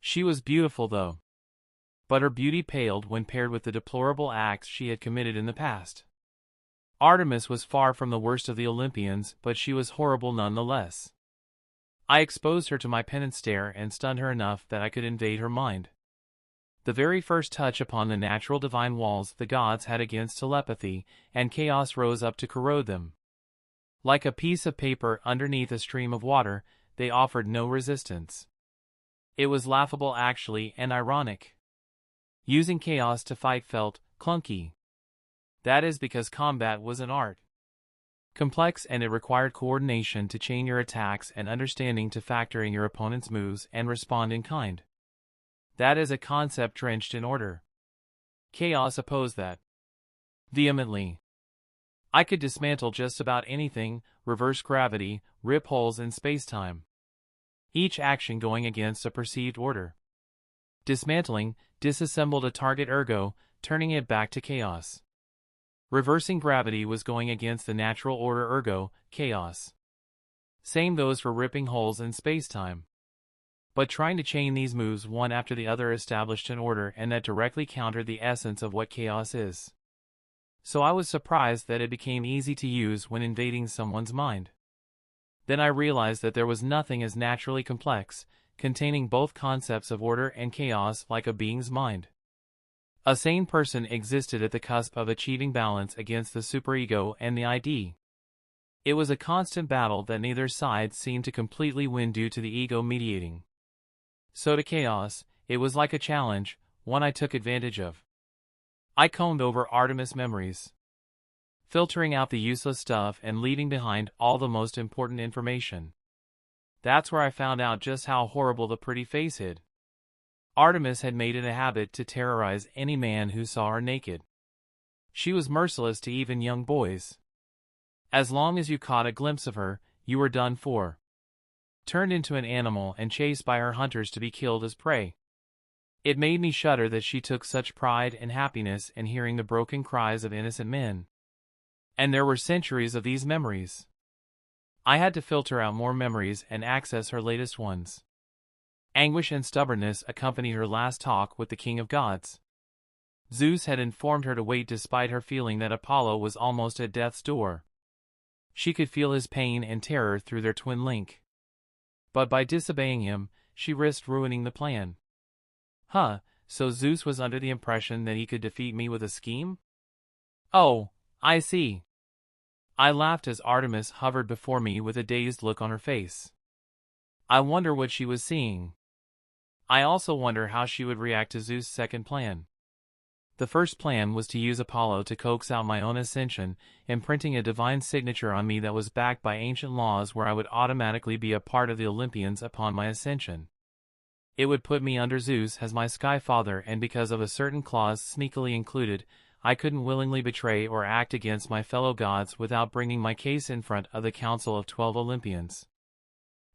She was beautiful though. But her beauty paled when paired with the deplorable acts she had committed in the past. Artemis was far from the worst of the Olympians, but she was horrible nonetheless. I exposed her to my penance stare and stunned her enough that I could invade her mind. The very first touch upon the natural divine walls the gods had against telepathy, and chaos rose up to corrode them. Like a piece of paper underneath a stream of water, they offered no resistance. It was laughable actually, and ironic. Using chaos to fight felt clunky. That is because combat was an art. Complex, and it required coordination to chain your attacks and understanding to factor in your opponent's moves and respond in kind. That is a concept drenched in order. Chaos opposed that vehemently. I could dismantle just about anything, reverse gravity, rip holes in space-time. Each action going against a perceived order. Dismantling, disassembled a target, ergo, turning it back to chaos. Reversing gravity was going against the natural order, ergo, chaos. Same goes for ripping holes in space-time. But trying to chain these moves one after the other established an order, and that directly countered the essence of what chaos is. So I was surprised that it became easy to use when invading someone's mind. Then I realized that there was nothing as naturally complex, containing both concepts of order and chaos, like a being's mind. A sane person existed at the cusp of achieving balance against the superego and the ID. It was a constant battle that neither side seemed to completely win due to the ego mediating. So to chaos, it was like a challenge, one I took advantage of. I combed over Artemis memories, filtering out the useless stuff and leaving behind all the most important information. That's where I found out just how horrible the pretty face hid. Artemis had made it a habit to terrorize any man who saw her naked. She was merciless to even young boys. As long as you caught a glimpse of her, you were done for. Turned into an animal and chased by her hunters to be killed as prey. It made me shudder that she took such pride and happiness in hearing the broken cries of innocent men. And there were centuries of these memories. I had to filter out more memories and access her latest ones. Anguish and stubbornness accompanied her last talk with the king of gods. Zeus had informed her to wait despite her feeling that Apollo was almost at death's door. She could feel his pain and terror through their twin link. But by disobeying him, she risked ruining the plan. So Zeus was under the impression that he could defeat me with a scheme? Oh, I see. I laughed as Artemis hovered before me with a dazed look on her face. I wonder what she was seeing. I also wonder how she would react to Zeus' second plan. The first plan was to use Apollo to coax out my own ascension, imprinting a divine signature on me that was backed by ancient laws where I would automatically be a part of the Olympians upon my ascension. It would put me under Zeus as my sky father, and because of a certain clause sneakily included, I couldn't willingly betray or act against my fellow gods without bringing my case in front of the Council of 12 Olympians.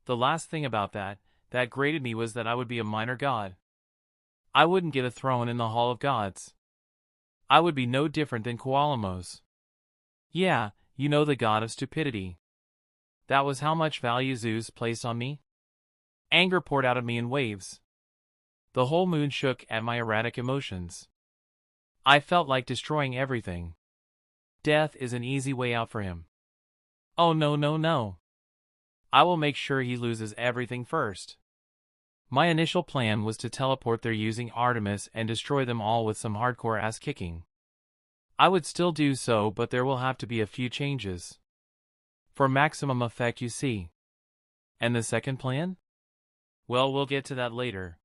The last thing about that grated me was that I would be a minor god. I wouldn't get a throne in the Hall of Gods. I would be no different than Koalamos. Yeah, you know, the god of stupidity. That was how much value Zeus placed on me. Anger poured out of me in waves. The whole moon shook at my erratic emotions. I felt like destroying everything. Death is an easy way out for him. Oh no no no. I will make sure he loses everything first. My initial plan was to teleport there using Artemis and destroy them all with some hardcore ass kicking. I would still do so, but there will have to be a few changes. For maximum effect, you see. And the second plan? Well, we'll get to that later.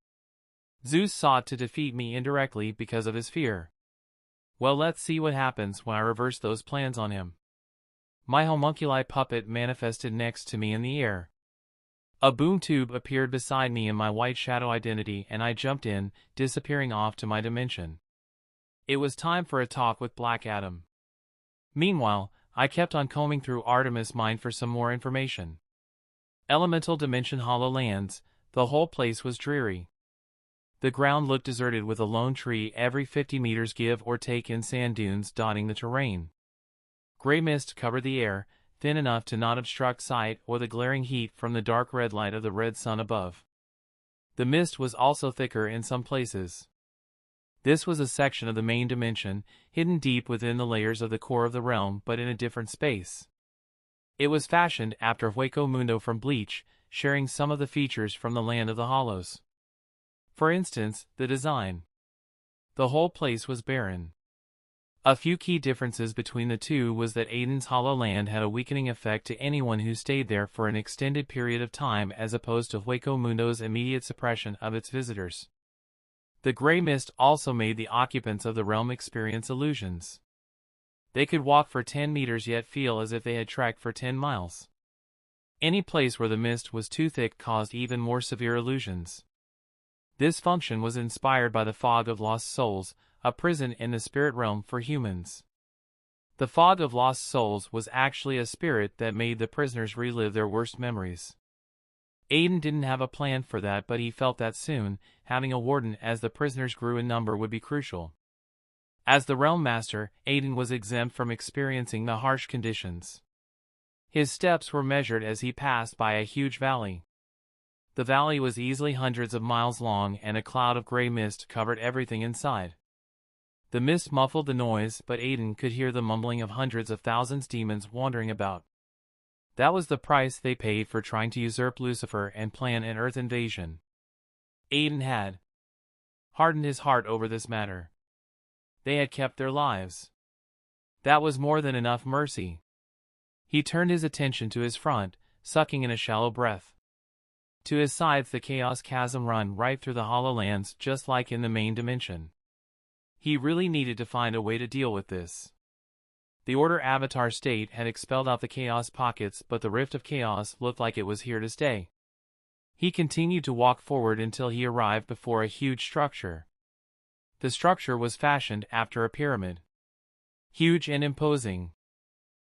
Zeus sought to defeat me indirectly because of his fear. Well, let's see what happens when I reverse those plans on him. My homunculi puppet manifested next to me in the air. A boom tube appeared beside me in my white shadow identity, and I jumped in, disappearing off to my dimension. It was time for a talk with Black Adam. Meanwhile, I kept on combing through Artemis' mind for some more information. Elemental dimension hollow lands, the whole place was dreary. The ground looked deserted with a lone tree every 50 meters give or take in sand dunes dotting the terrain. Gray mist covered the air, thin enough to not obstruct sight or the glaring heat from the dark red light of the red sun above. The mist was also thicker in some places. This was a section of the main dimension, hidden deep within the layers of the core of the realm, but in a different space. It was fashioned after Hueco Mundo from Bleach, sharing some of the features from the land of the hollows. For instance, the design. The whole place was barren. A few key differences between the two was that Aiden's hollow land had a weakening effect to anyone who stayed there for an extended period of time, as opposed to Hueco Mundo's immediate suppression of its visitors. The gray mist also made the occupants of the realm experience illusions. They could walk for 10 meters yet feel as if they had trekked for 10 miles. Any place where the mist was too thick caused even more severe illusions. This function was inspired by the Fog of Lost Souls, a prison in the spirit realm for humans. The Fog of Lost Souls was actually a spirit that made the prisoners relive their worst memories. Aiden didn't have a plan for that, but he felt that soon, having a warden as the prisoners grew in number would be crucial. As the realm master, Aiden was exempt from experiencing the harsh conditions. His steps were measured as he passed by a huge valley. The valley was easily hundreds of miles long, and a cloud of gray mist covered everything inside. The mist muffled the noise, but Aiden could hear the mumbling of hundreds of thousands demons wandering about. That was the price they paid for trying to usurp Lucifer and plan an Earth invasion. Aiden had hardened his heart over this matter. They had kept their lives. That was more than enough mercy. He turned his attention to his front, sucking in a shallow breath. To his sides the Chaos Chasm run right through the hollow lands, just like in the main dimension. He really needed to find a way to deal with this. The Order Avatar state had expelled out the Chaos pockets, but the Rift of Chaos looked like it was here to stay. He continued to walk forward until he arrived before a huge structure. The structure was fashioned after a pyramid. Huge and imposing.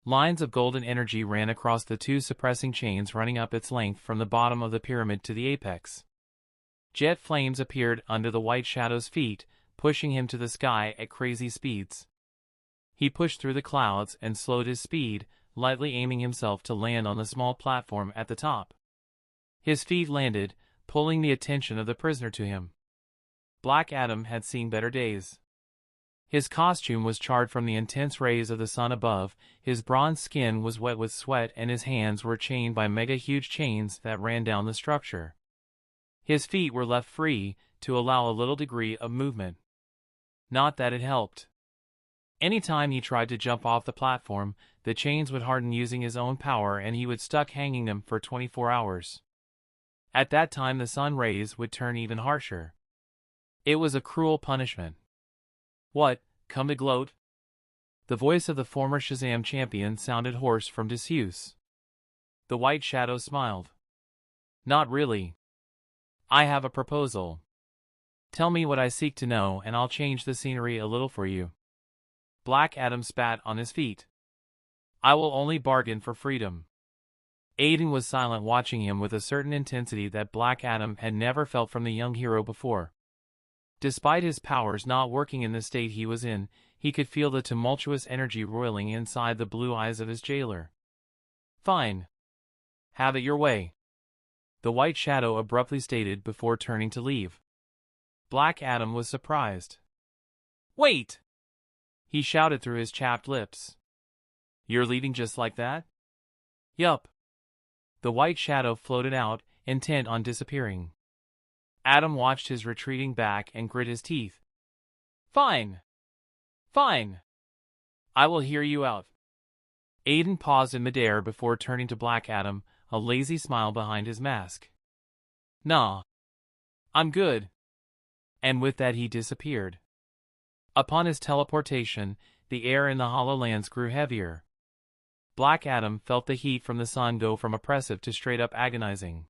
Lines of golden energy ran across the two suppressing chains running up its length from the bottom of the pyramid to the apex. Jet flames appeared under the white shadow's feet, pushing him to the sky at crazy speeds. He pushed through the clouds and slowed his speed, lightly aiming himself to land on the small platform at the top. His feet landed, pulling the attention of the prisoner to him. Black Adam had seen better days. His costume was charred from the intense rays of the sun above, his bronze skin was wet with sweat, and his hands were chained by mega-huge chains that ran down the structure. His feet were left free, to allow a little degree of movement. Not that it helped. Anytime he tried to jump off the platform, the chains would harden using his own power and he would stuck hanging them for 24 hours. At that time the sun rays would turn even harsher. It was a cruel punishment. What, come to gloat? The voice of the former Shazam champion sounded hoarse from disuse. The White Shadow smiled. Not really. I have a proposal. Tell me what I seek to know and I'll change the scenery a little for you. Black Adam spat on his feet. I will only bargain for freedom. Aiden was silent, watching him with a certain intensity that Black Adam had never felt from the young hero before. Despite his powers not working in the state he was in, he could feel the tumultuous energy roiling inside the blue eyes of his jailer. Fine. Have it your way. The White Shadow abruptly stated before turning to leave. Black Adam was surprised. Wait! He shouted through his chapped lips. You're leaving just like that? Yup. The White Shadow floated out, intent on disappearing. Adam watched his retreating back and grit his teeth. Fine. Fine. I will hear you out. Aiden paused in midair before turning to Black Adam, a lazy smile behind his mask. Nah. I'm good. And with that he disappeared. Upon his teleportation, the air in the HoloLands grew heavier. Black Adam felt the heat from the sun go from oppressive to straight-up agonizing.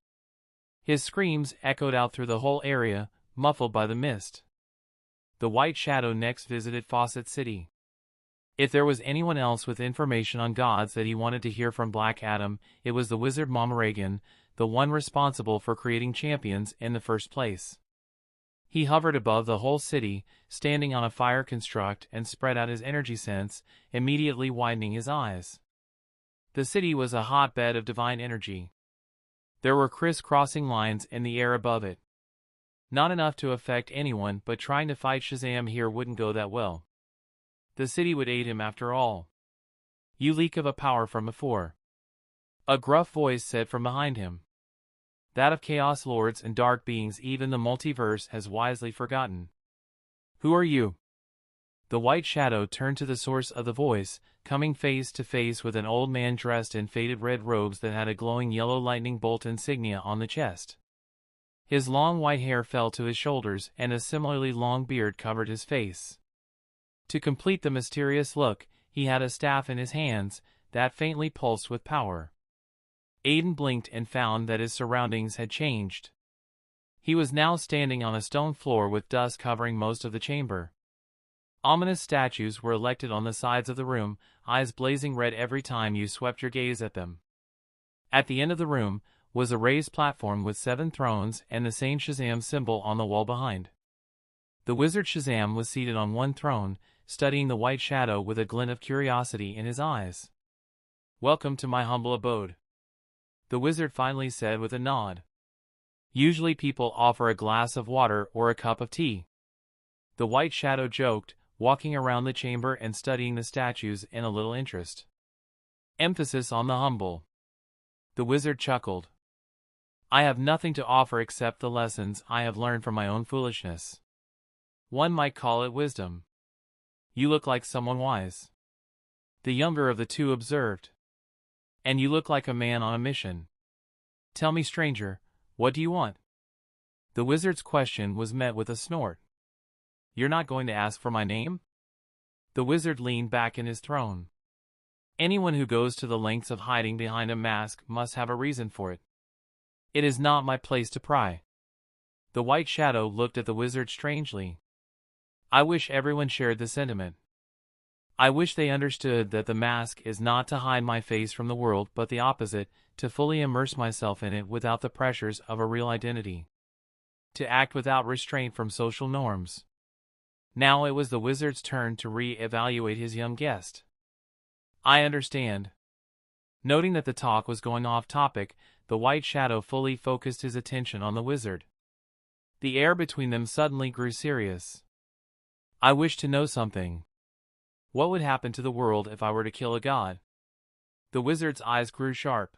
His screams echoed out through the whole area, muffled by the mist. The White Shadow next visited Fawcett City. If there was anyone else with information on gods that he wanted to hear from Black Adam, it was the wizard Momaragan, the one responsible for creating champions in the first place. He hovered above the whole city, standing on a fire construct, and spread out his energy sense, immediately widening his eyes. The city was a hotbed of divine energy. There were criss-crossing lines in the air above it. Not enough to affect anyone, but trying to fight Shazam here wouldn't go that well. The city would aid him after all. You leak of a power from before. A gruff voice said from behind him. That of chaos lords and dark beings even the multiverse has wisely forgotten. Who are you? The White Shadow turned to the source of the voice, coming face to face with an old man dressed in faded red robes that had a glowing yellow lightning bolt insignia on the chest. His long white hair fell to his shoulders and a similarly long beard covered his face. To complete the mysterious look, he had a staff in his hands that faintly pulsed with power. Aiden blinked and found that his surroundings had changed. He was now standing on a stone floor with dust covering most of the chamber. Ominous statues were erected on the sides of the room, eyes blazing red every time you swept your gaze at them. At the end of the room was a raised platform with 7 thrones and the same Shazam symbol on the wall behind. The wizard Shazam was seated on one throne, studying the White Shadow with a glint of curiosity in his eyes. Welcome to my humble abode, the wizard finally said with a nod. Usually people offer a glass of water or a cup of tea. The White Shadow joked, walking around the chamber and studying the statues in a little interest. Emphasis on the humble. The wizard chuckled. I have nothing to offer except the lessons I have learned from my own foolishness. One might call it wisdom. You look like someone wise. The younger of the two observed. And you look like a man on a mission. Tell me, stranger, what do you want? The wizard's question was met with a snort. You're not going to ask for my name? The wizard leaned back in his throne. Anyone who goes to the lengths of hiding behind a mask must have a reason for it. It is not my place to pry. The White Shadow looked at the wizard strangely. I wish everyone shared the sentiment. I wish they understood that the mask is not to hide my face from the world but the opposite, to fully immerse myself in it without the pressures of a real identity. To act without restraint from social norms. Now it was the wizard's turn to re-evaluate his young guest. I understand. Noting that the talk was going off topic, the White Shadow fully focused his attention on the wizard. The air between them suddenly grew serious. I wish to know something. What would happen to the world if I were to kill a god? The wizard's eyes grew sharp.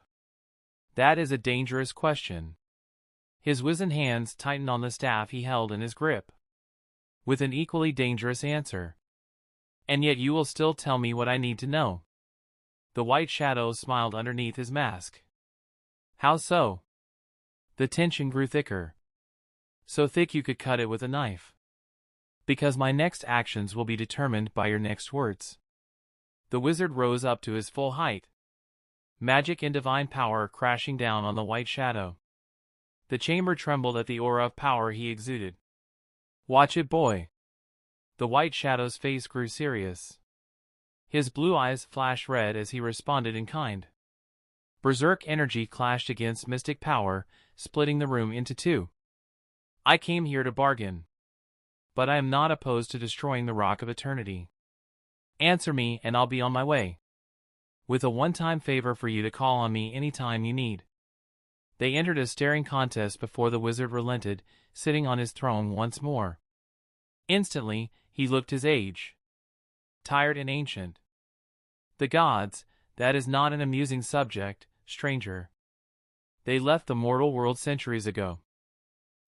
That is a dangerous question. His wizened hands tightened on the staff he held in his grip. With an equally dangerous answer. And yet you will still tell me what I need to know. The White Shadow smiled underneath his mask. How so? The tension grew thicker. So thick you could cut it with a knife. Because my next actions will be determined by your next words. The wizard rose up to his full height. Magic and divine power crashing down on the white shadow. The chamber trembled at the aura of power he exuded. Watch it, boy. The white shadow's face grew serious. His blue eyes flashed red as he responded in kind. Berserk energy clashed against mystic power, splitting the room into two. I came here to bargain. But I am not opposed to destroying the Rock of Eternity. Answer me and I'll be on my way. With a one-time favor for you to call on me anytime you need. They entered a staring contest before the wizard relented, sitting on his throne once more. Instantly, he looked his age. Tired and ancient. The gods, that is not an amusing subject, stranger. They left the mortal world centuries ago.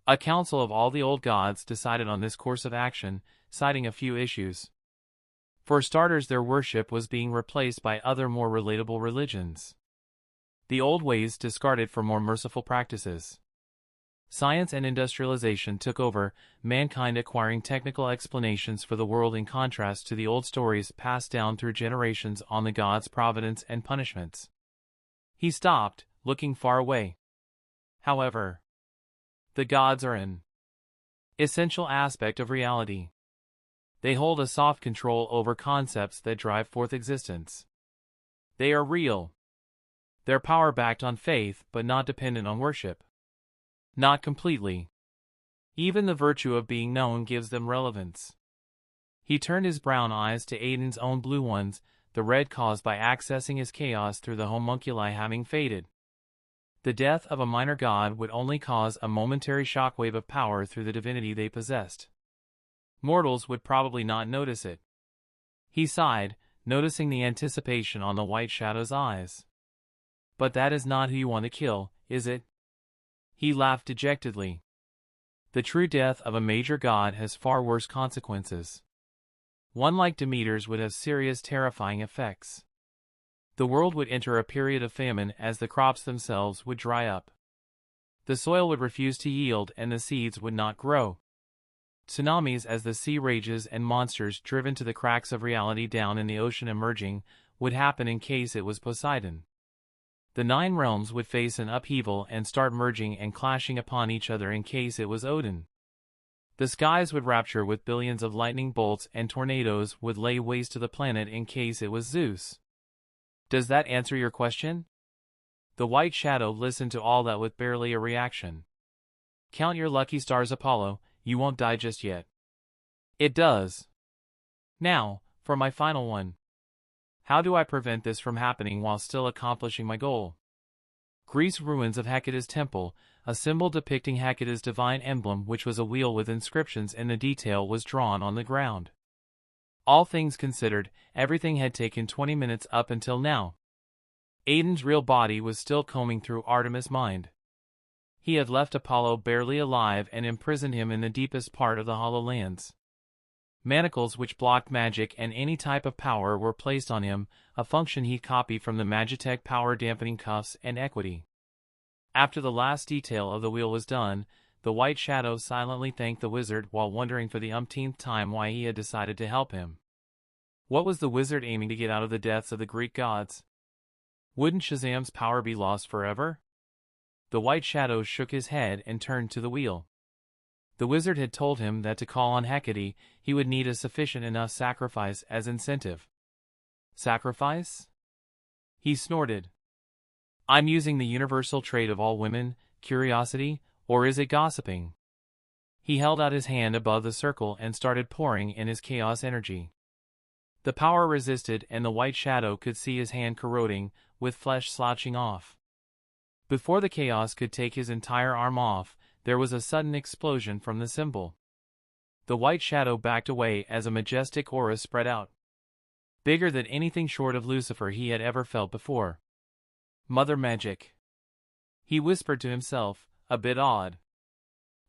A council of all the old gods decided on this course of action, citing a few issues. For starters, their worship was being replaced by other more relatable religions. The old ways discarded for more merciful practices. Science and industrialization took over, mankind acquiring technical explanations for the world in contrast to the old stories passed down through generations on the gods' providence and punishments. He stopped, looking far away. However, the gods are an essential aspect of reality. They hold a soft control over concepts that drive forth existence. They are real. Their power backed on faith but not dependent on worship. Not completely. Even the virtue of being known gives them relevance. He turned his brown eyes to Aiden's own blue ones, the red caused by accessing his chaos through the homunculi having faded. The death of a minor god would only cause a momentary shockwave of power through the divinity they possessed. Mortals would probably not notice it. He sighed, noticing the anticipation on the white shadow's eyes. But that is not who you want to kill, is it? He laughed dejectedly. The true death of a major god has far worse consequences. One like Demeter's would have serious, terrifying effects. The world would enter a period of famine as the crops themselves would dry up. The soil would refuse to yield and the seeds would not grow. Tsunamis as the sea rages and monsters driven to the cracks of reality down in the ocean emerging would happen in case it was Poseidon. The 9 realms would face an upheaval and start merging and clashing upon each other in case it was Odin. The skies would rapture with billions of lightning bolts and tornadoes would lay waste to the planet in case it was Zeus. Does that answer your question? The white shadow listened to all that with barely a reaction. Count your lucky stars, Apollo, you won't die just yet. It does. Now, for my final one. How do I prevent this from happening while still accomplishing my goal? Greece ruins of Hecate's temple, a symbol depicting Hecate's divine emblem which was a wheel with inscriptions in the detail was drawn on the ground. All things considered, everything had taken 20 minutes up until now. Aiden's real body was still combing through Artemis' mind. He had left Apollo barely alive and imprisoned him in the deepest part of the Hollow Lands. Manacles which blocked magic and any type of power were placed on him, a function he'd copied from the Magitech power-dampening cuffs and equity. After the last detail of the wheel was done, the white shadow silently thanked the wizard while wondering for the umpteenth time why he had decided to help him. What was the wizard aiming to get out of the deaths of the Greek gods? Wouldn't Shazam's power be lost forever? The white shadow shook his head and turned to the wheel. The wizard had told him that to call on Hecate, he would need a sufficient enough sacrifice as incentive. Sacrifice? He snorted. I'm using the universal trait of all women, curiosity, or is it gossiping? He held out his hand above the circle and started pouring in his chaos energy. The power resisted and the white shadow could see his hand corroding, with flesh slouching off. Before the chaos could take his entire arm off, there was a sudden explosion from the symbol. The white shadow backed away as a majestic aura spread out. Bigger than anything short of Lucifer he had ever felt before. Mother magic. He whispered to himself, a bit awed.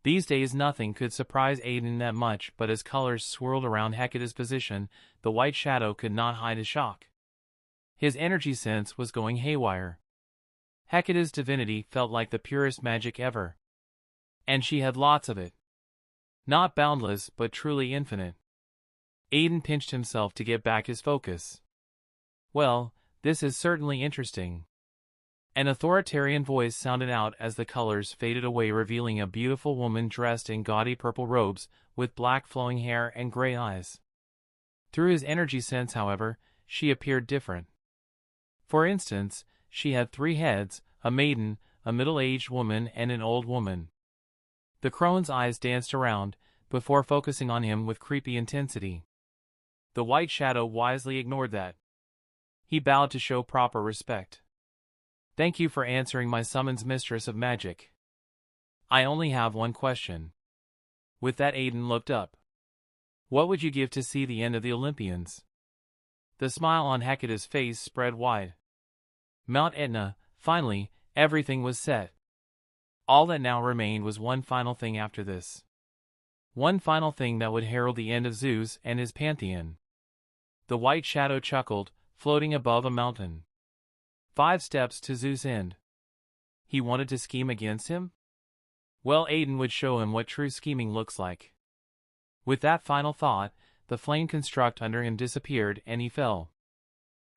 These days nothing could surprise Aiden that much, but as colors swirled around Hecate's position, the white shadow could not hide his shock. His energy sense was going haywire. Hecate's divinity felt like the purest magic ever. And she had lots of it. Not boundless, but truly infinite. Aiden pinched himself to get back his focus. Well, this is certainly interesting. An authoritarian voice sounded out as the colors faded away, revealing a beautiful woman dressed in gaudy purple robes, with black flowing hair and gray eyes. Through his energy sense, however, she appeared different. For instance, she had 3 heads, a maiden, a middle-aged woman, and an old woman. The crone's eyes danced around, before focusing on him with creepy intensity. The white shadow wisely ignored that. He bowed to show proper respect. "Thank you for answering my summons, Mistress of Magic. I only have one question." With that, Aiden looked up. "What would you give to see the end of the Olympians?" The smile on Hecate's face spread wide. Mount Etna, finally, everything was set. All that now remained was one final thing after this. One final thing that would herald the end of Zeus and his pantheon. The white shadow chuckled, floating above a mountain. 5 steps to Zeus' end. He wanted to scheme against him? Well, Aiden would show him what true scheming looks like. With that final thought, the flame construct under him disappeared and he fell.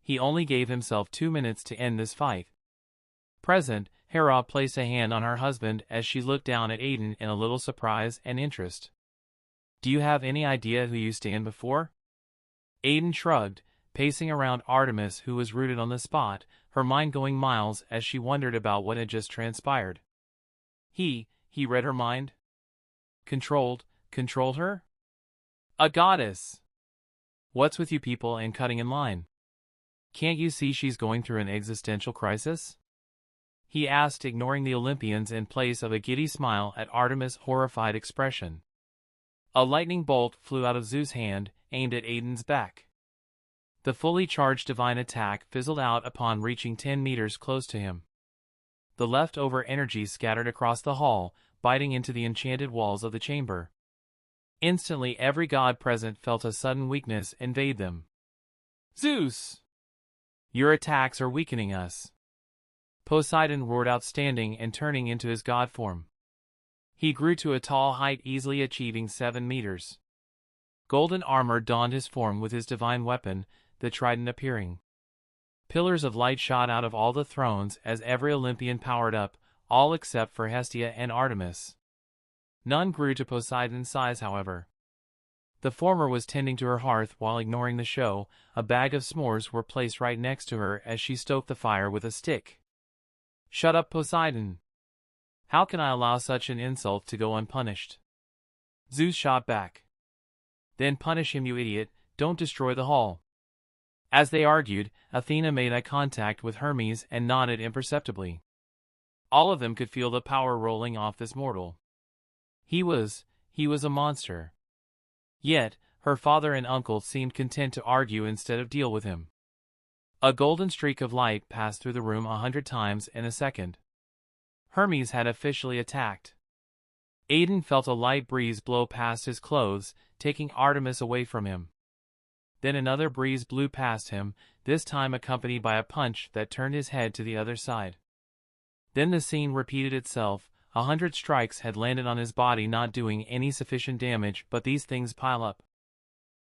He only gave himself 2 minutes to end this fight. Present, Hera placed a hand on her husband as she looked down at Aiden in a little surprise and interest. "Do you have any idea who you stand before?" Aiden shrugged, pacing around Artemis, who was rooted on the spot, her mind going miles as she wondered about what had just transpired. He read her mind? Controlled her? A goddess! What's with you people and cutting in line? Can't you see she's going through an existential crisis? He asked, ignoring the Olympians in place of a giddy smile at Artemis' horrified expression. A lightning bolt flew out of Zeus' hand, aimed at Aiden's back. The fully charged divine attack fizzled out upon reaching 10 meters close to him. The leftover energy scattered across the hall, biting into the enchanted walls of the chamber. Instantly, every god present felt a sudden weakness invade them. "Zeus! Your attacks are weakening us." Poseidon roared out, standing and turning into his god form. He grew to a tall height, easily achieving 7 meters. Golden armor donned his form with his divine weapon, the trident appearing. Pillars of light shot out of all the thrones as every Olympian powered up, all except for Hestia and Artemis. None grew to Poseidon's size, however. The former was tending to her hearth while ignoring the show. A bag of s'mores were placed right next to her as she stoked the fire with a stick. "Shut up, Poseidon! How can I allow such an insult to go unpunished?" Zeus shot back. "Then punish him, you idiot, don't destroy the hall." As they argued, Athena made eye contact with Hermes and nodded imperceptibly. All of them could feel the power rolling off this mortal. He was a monster. Yet, her father and uncle seemed content to argue instead of deal with him. A golden streak of light passed through the room 100 times in a second. Hermes had officially attacked. Aiden felt a light breeze blow past his clothes, taking Artemis away from him. Then another breeze blew past him, this time accompanied by a punch that turned his head to the other side. Then the scene repeated itself. 100 strikes had landed on his body, not doing any sufficient damage, but these things pile up.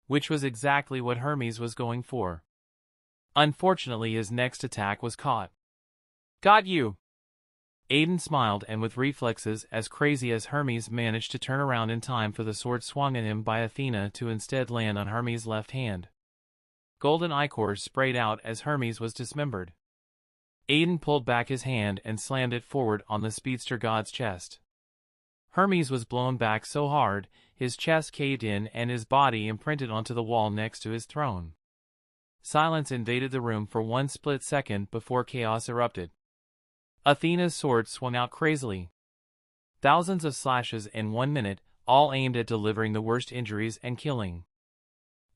Which was exactly what Hermes was going for. Unfortunately, his next attack was caught. "Got you!" Aiden smiled, and with reflexes as crazy as Hermes, managed to turn around in time for the sword swung at him by Athena to instead land on Hermes' left hand. Golden ichors sprayed out as Hermes was dismembered. Aiden pulled back his hand and slammed it forward on the speedster god's chest. Hermes was blown back so hard, his chest caved in and his body imprinted onto the wall next to his throne. Silence invaded the room for one split second before chaos erupted. Athena's sword swung out crazily. Thousands of slashes in 1 minute, all aimed at delivering the worst injuries and killing.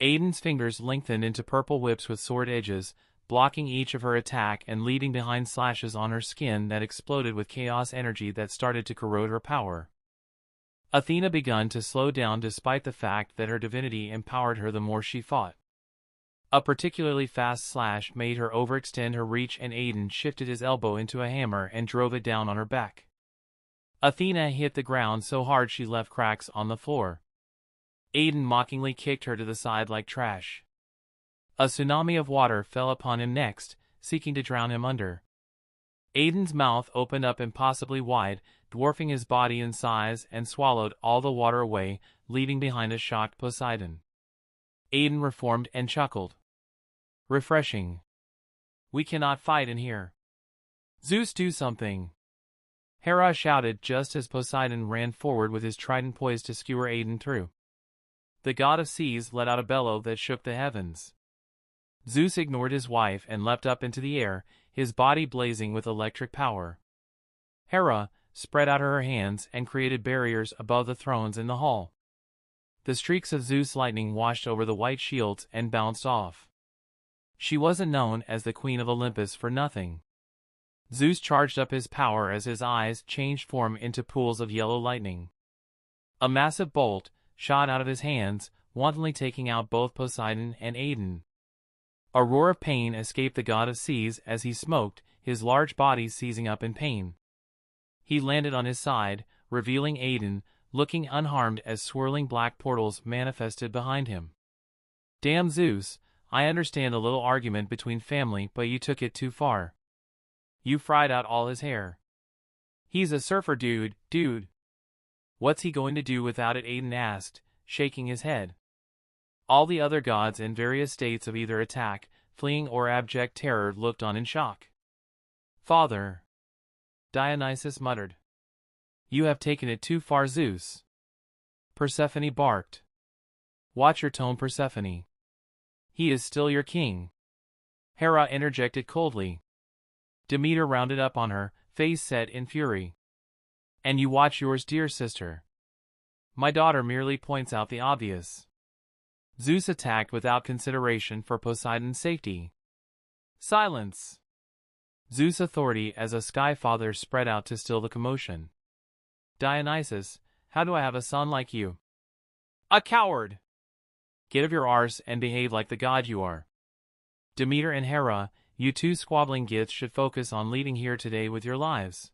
Aiden's fingers lengthened into purple whips with sword edges, blocking each of her attack and leaving behind slashes on her skin that exploded with chaos energy that started to corrode her power. Athena began to slow down despite the fact that her divinity empowered her the more she fought. A particularly fast slash made her overextend her reach, and Aiden shifted his elbow into a hammer and drove it down on her back. Athena hit the ground so hard she left cracks on the floor. Aiden mockingly kicked her to the side like trash. A tsunami of water fell upon him next, seeking to drown him under. Aiden's mouth opened up impossibly wide, dwarfing his body in size, and swallowed all the water away, leaving behind a shocked Poseidon. Aiden reformed and chuckled. Refreshing. We cannot fight in here. Zeus, do something. Hera shouted just as Poseidon ran forward with his trident poised to skewer Aiden through. The god of seas let out a bellow that shook the heavens. Zeus ignored his wife and leapt up into the air, his body blazing with electric power. Hera spread out her hands and created barriers above the thrones in the hall. The streaks of Zeus lightning washed over the white shields and bounced off. She wasn't known as the Queen of Olympus for nothing. Zeus charged up his power as his eyes changed form into pools of yellow lightning. A massive bolt shot out of his hands, wantonly taking out both Poseidon and Aiden. A roar of pain escaped the god of seas as he smoked, his large body seizing up in pain. He landed on his side, revealing Aiden, looking unharmed as swirling black portals manifested behind him. Damn Zeus, I understand a little argument between family, but you took it too far. You fried out all his hair. He's a surfer dude. What's he going to do without it? Aiden asked, shaking his head. All the other gods in various states of either attack, fleeing or abject terror looked on in shock. Father, Dionysus muttered. You have taken it too far, Zeus. Persephone barked. Watch your tone, Persephone. He is still your king. Hera interjected coldly. Demeter rounded up on her, face set in fury. And you watch yours, dear sister. My daughter merely points out the obvious. Zeus attacked without consideration for Poseidon's safety. Silence! Zeus' authority as a sky father spread out to still the commotion. Dionysus, how do I have a son like you? A coward! Get of your arse and behave like the god you are. Demeter and Hera, you two squabbling gits should focus on leading here today with your lives.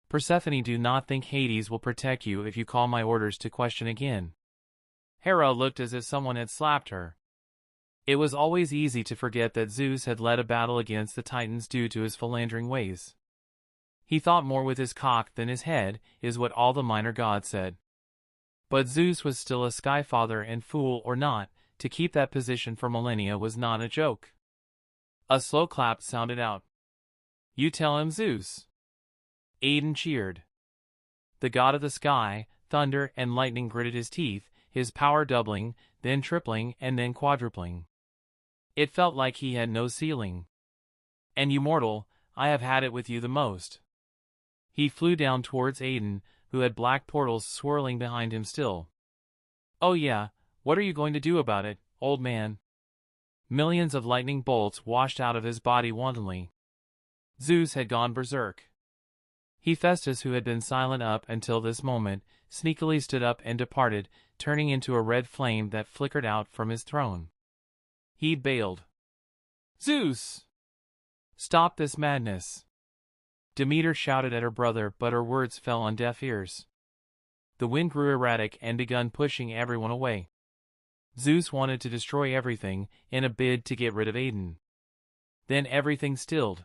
Persephone, do not think Hades will protect you if you call my orders to question again. Hera looked as if someone had slapped her. It was always easy to forget that Zeus had led a battle against the Titans due to his philandering ways. He thought more with his cock than his head, is what all the minor gods said. But Zeus was still a sky father, and fool or not, to keep that position for millennia was not a joke. A slow clap sounded out. You tell him, Zeus. Aiden cheered. The god of the sky, thunder and lightning gritted his teeth, his power doubling, then tripling, and then quadrupling. It felt like he had no ceiling. And you mortal, I have had it with you the most. He flew down towards Aiden, who had black portals swirling behind him still. Oh yeah, what are you going to do about it, old man? Millions of lightning bolts washed out of his body wantonly. Zeus had gone berserk. Hephaestus, who had been silent up until this moment, sneakily stood up and departed, turning into a red flame that flickered out from his throne. He bailed. Zeus! Stop this madness! Demeter shouted at her brother, but her words fell on deaf ears. The wind grew erratic and began pushing everyone away. Zeus wanted to destroy everything, in a bid to get rid of Aiden. Then everything stilled.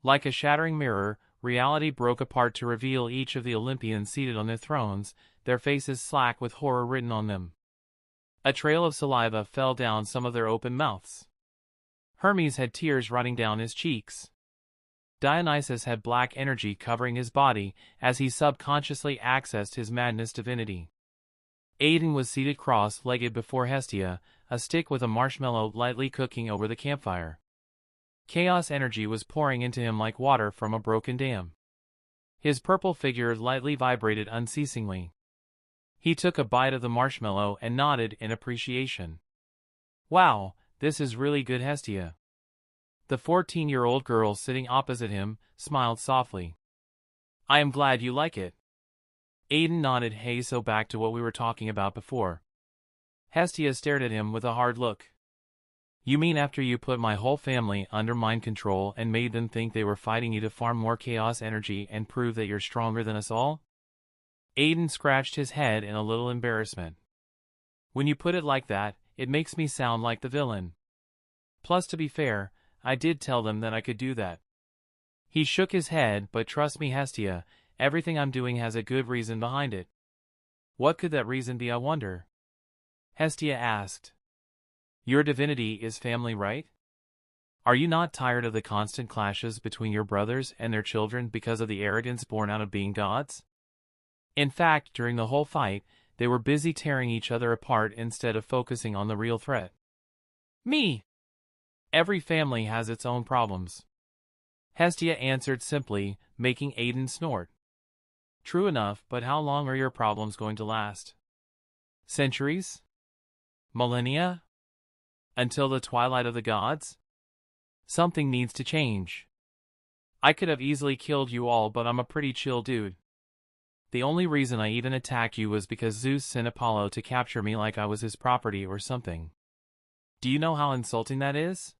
Like a shattering mirror, reality broke apart to reveal each of the Olympians seated on their thrones, their faces slack with horror written on them. A trail of saliva fell down some of their open mouths. Hermes had tears running down his cheeks. Dionysus had black energy covering his body as he subconsciously accessed his madness divinity. Aiden was seated cross-legged before Hestia, a stick with a marshmallow lightly cooking over the campfire. Chaos energy was pouring into him like water from a broken dam. His purple figure lightly vibrated unceasingly. He took a bite of the marshmallow and nodded in appreciation. Wow, this is really good, Hestia. The 14-year-old girl sitting opposite him smiled softly. I am glad you like it. Aiden nodded. Hey, so back to what we were talking about before. Hestia stared at him with a hard look. You mean after you put my whole family under mind control and made them think they were fighting you to farm more chaos energy and prove that you're stronger than us all? Aiden scratched his head in a little embarrassment. When you put it like that, it makes me sound like the villain. Plus, to be fair, I did tell them that I could do that. He shook his head, but trust me, Hestia, everything I'm doing has a good reason behind it. What could that reason be, I wonder? Hestia asked. Your divinity is family, right? Are you not tired of the constant clashes between your brothers and their children because of the arrogance born out of being gods? In fact, during the whole fight, they were busy tearing each other apart instead of focusing on the real threat. Me! Every family has its own problems. Hestia answered simply, making Aiden snort. True enough, but how long are your problems going to last? Centuries? Millennia? Until the twilight of the gods? Something needs to change. I could have easily killed you all, but I'm a pretty chill dude. The only reason I even attacked you was because Zeus sent Apollo to capture me like I was his property or something. Do you know how insulting that is?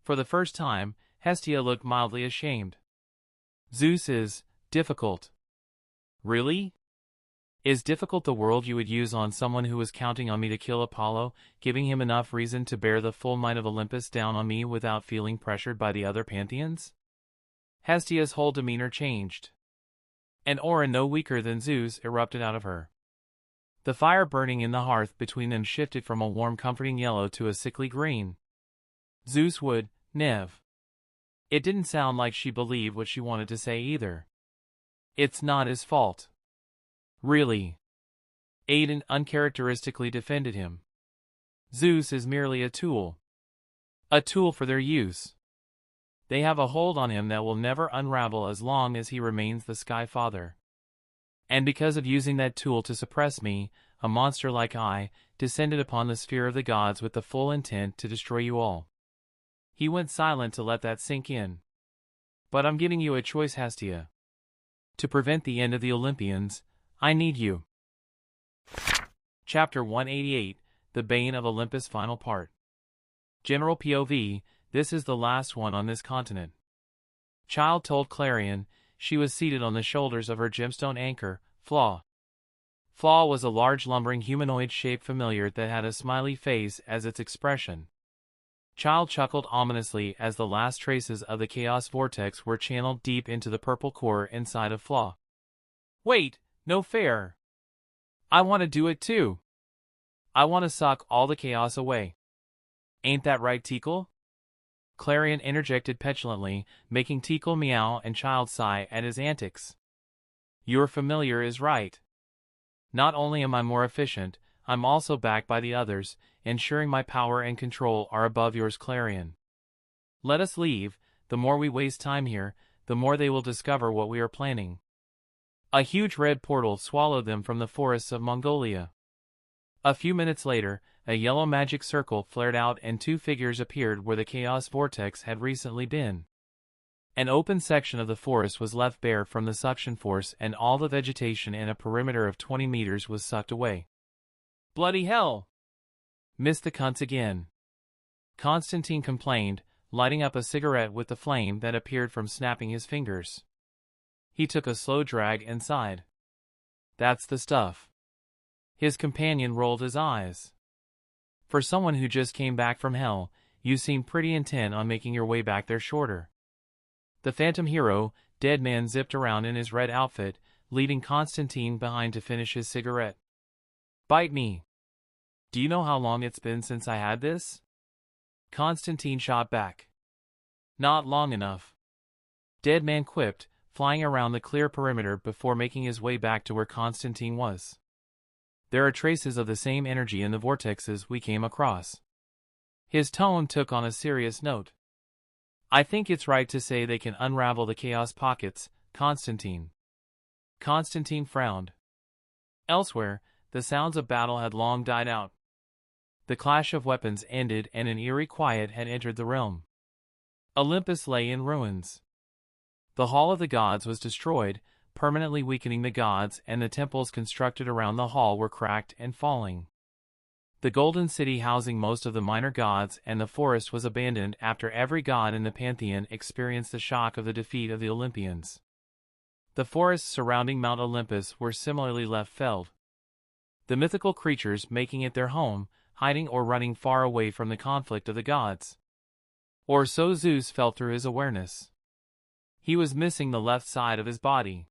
For the first time, Hestia looked mildly ashamed. Zeus is difficult. Really? Is difficult the word you would use on someone who was counting on me to kill Apollo, giving him enough reason to bear the full might of Olympus down on me without feeling pressured by the other pantheons? Hestia's whole demeanor changed. An aura no weaker than Zeus erupted out of her. The fire burning in the hearth between them shifted from a warm comforting yellow to a sickly green. Zeus would, nev. It didn't sound like she believed what she wanted to say either. It's not his fault. Really? Aiden uncharacteristically defended him. Zeus is merely a tool. A tool for their use. They have a hold on him that will never unravel as long as he remains the Sky Father. And because of using that tool to suppress me, a monster like I descended upon the sphere of the gods with the full intent to destroy you all. He went silent to let that sink in. But I'm giving you a choice, Hestia. To prevent the end of the Olympians, I need you. Chapter 188, The Bane of Olympus, Final Part. General POV, this is the last one on this continent. Child told Clarion she was seated on the shoulders of her gemstone anchor, Flaw. Flaw was a large lumbering humanoid-shaped familiar that had a smiley face as its expression. Child chuckled ominously as the last traces of the chaos vortex were channeled deep into the purple core inside of Flaw. Wait! No fair. I want to do it too. I want to suck all the chaos away. Ain't that right, Tickle? Clarion interjected petulantly, making Tickle meow and Child sigh at his antics. Your familiar is right. Not only am I more efficient, I'm also backed by the others, ensuring my power and control are above yours, Clarion. Let us leave. The more we waste time here, the more they will discover what we are planning. A huge red portal swallowed them from the forests of Mongolia. A few minutes later, a yellow magic circle flared out and two figures appeared where the chaos vortex had recently been. An open section of the forest was left bare from the suction force and all the vegetation in a perimeter of 20 meters was sucked away. Bloody hell! Missed the cunts again. Constantine complained, lighting up a cigarette with the flame that appeared from snapping his fingers. He took a slow drag and sighed. That's the stuff. His companion rolled his eyes. For someone who just came back from hell, you seem pretty intent on making your way back there shorter. The phantom hero, Dead Man, zipped around in his red outfit, leaving Constantine behind to finish his cigarette. Bite me. Do you know how long it's been since I had this? Constantine shot back. Not long enough. Dead Man quipped, flying around the clear perimeter before making his way back to where Constantine was. There are traces of the same energy in the vortexes we came across. His tone took on a serious note. I think it's right to say they can unravel the chaos pockets, Constantine. Constantine frowned. Elsewhere, the sounds of battle had long died out. The clash of weapons ended and an eerie quiet had entered the realm. Olympus lay in ruins. The Hall of the Gods was destroyed, permanently weakening the gods, and the temples constructed around the hall were cracked and falling. The golden city housing most of the minor gods and the forest was abandoned after every god in the pantheon experienced the shock of the defeat of the Olympians. The forests surrounding Mount Olympus were similarly left felled. The mythical creatures making it their home, hiding or running far away from the conflict of the gods. Or so Zeus felt through his awareness. He was missing the left side of his body.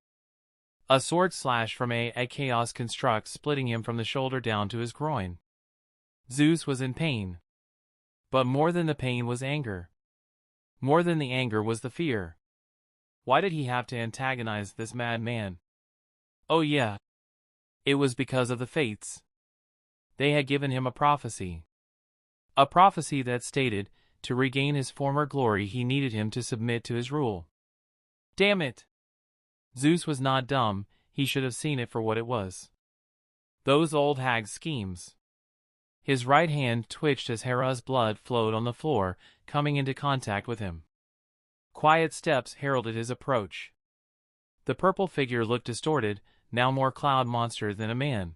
A sword slash from a chaos construct splitting him from the shoulder down to his groin. Zeus was in pain. But more than the pain was anger. More than the anger was the fear. Why did he have to antagonize this madman? Oh yeah. It was because of the fates. They had given him a prophecy. A prophecy that stated, to regain his former glory he needed him to submit to his rule. Damn it! Zeus was not dumb, he should have seen it for what it was. Those old hag's schemes. His right hand twitched as Hera's blood flowed on the floor, coming into contact with him. Quiet steps heralded his approach. The purple figure looked distorted, now more cloud monster than a man.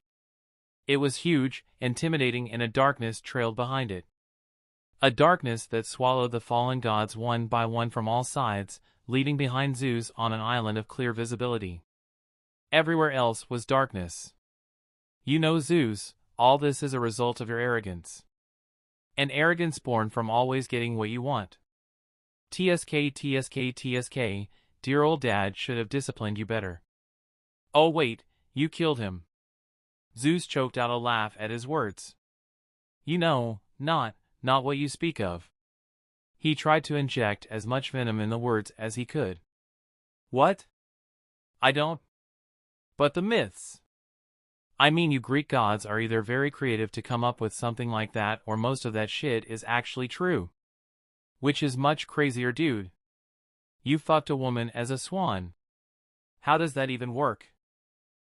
It was huge, intimidating, and a darkness trailed behind it. A darkness that swallowed the fallen gods one by one from all sides, leaving behind Zeus on an island of clear visibility. Everywhere else was darkness. You know, Zeus, all this is a result of your arrogance. An arrogance born from always getting what you want. TSK, dear old dad should have disciplined you better. Oh wait, you killed him. Zeus choked out a laugh at his words. You know, not what you speak of. He tried to inject as much venom in the words as he could. What? I don't. But the myths. I mean, you Greek gods are either very creative to come up with something like that or most of that shit is actually true. Which is much crazier, dude. You fucked a woman as a swan. How does that even work?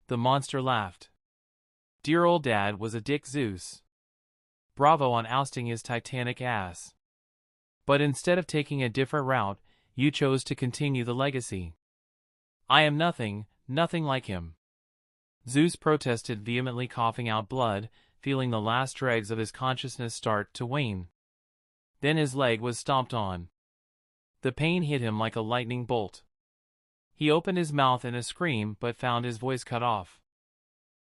The monster laughed. Dear old dad was a dick, Zeus. Bravo on ousting his titanic ass. But instead of taking a different route, you chose to continue the legacy. I am nothing like him. Zeus protested vehemently, coughing out blood, feeling the last dregs of his consciousness start to wane. Then his leg was stomped on. The pain hit him like a lightning bolt. He opened his mouth in a scream but found his voice cut off.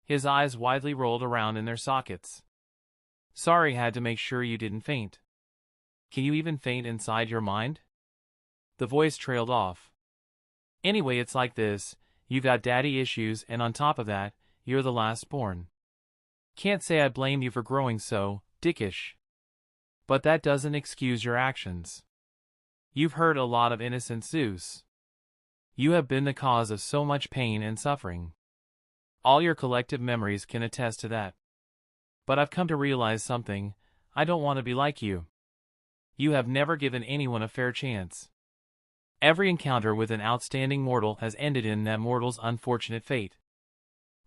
His eyes widely rolled around in their sockets. Sorry, had to make sure you didn't faint. Can you even faint inside your mind? The voice trailed off. Anyway, it's like this. You've got daddy issues, and on top of that, you're the last born. Can't say I blame you for growing so dickish. But that doesn't excuse your actions. You've hurt a lot of innocent Zeus. You have been the cause of so much pain and suffering. All your collective memories can attest to that. But I've come to realize something. I don't want to be like you. You have never given anyone a fair chance. Every encounter with an outstanding mortal has ended in that mortal's unfortunate fate.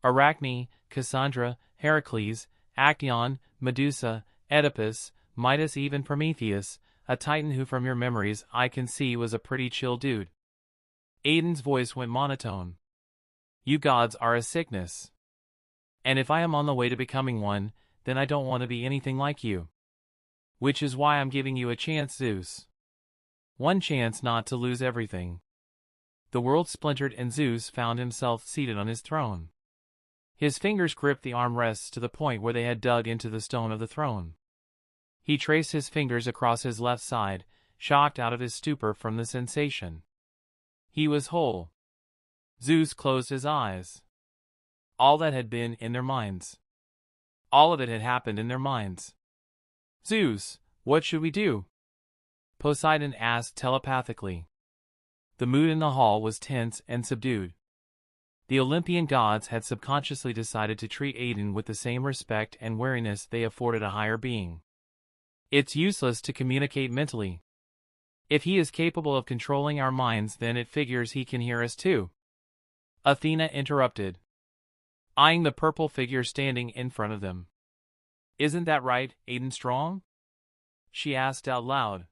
Arachne, Cassandra, Heracles, Actaeon, Medusa, Oedipus, Midas, even Prometheus, a titan who from your memories I can see was a pretty chill dude. Aiden's voice went monotone. You gods are a sickness. And if I am on the way to becoming one, then I don't want to be anything like you. Which is why I'm giving you a chance, Zeus. One chance not to lose everything. The world splintered and Zeus found himself seated on his throne. His fingers gripped the armrests to the point where they had dug into the stone of the throne. He traced his fingers across his left side, shocked out of his stupor from the sensation. He was whole. Zeus closed his eyes. All that had been in their minds. All of it had happened in their minds. Zeus, what should we do? Poseidon asked telepathically. The mood in the hall was tense and subdued. The Olympian gods had subconsciously decided to treat Aiden with the same respect and wariness they afforded a higher being. It's useless to communicate mentally. If he is capable of controlling our minds, then it figures he can hear us too. Athena interrupted, eyeing the purple figure standing in front of them. Isn't that right, Aden Strong? She asked out loud.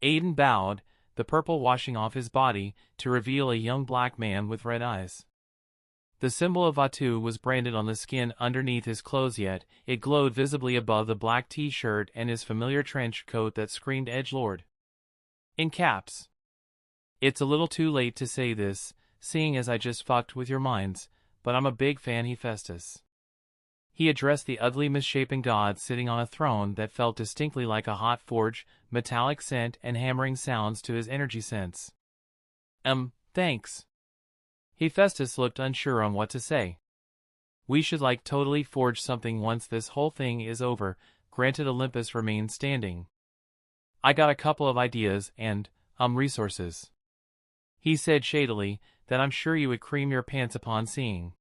Aiden bowed, the purple washing off his body, to reveal a young black man with red eyes. The symbol of Vatu was branded on the skin underneath his clothes, yet it glowed visibly above the black t-shirt and his familiar trench coat that screamed edgelord. In caps. It's a little too late to say this, seeing as I just fucked with your minds, but I'm a big fan, Hephaestus. He addressed the ugly misshapen god sitting on a throne that felt distinctly like a hot forge, metallic scent and hammering sounds to his energy sense. Thanks. Hephaestus looked unsure on what to say. We should totally forge something once this whole thing is over, granted Olympus remains standing. I got a couple of ideas and, resources. He said shadily, that I'm sure you would cream your pants upon seeing.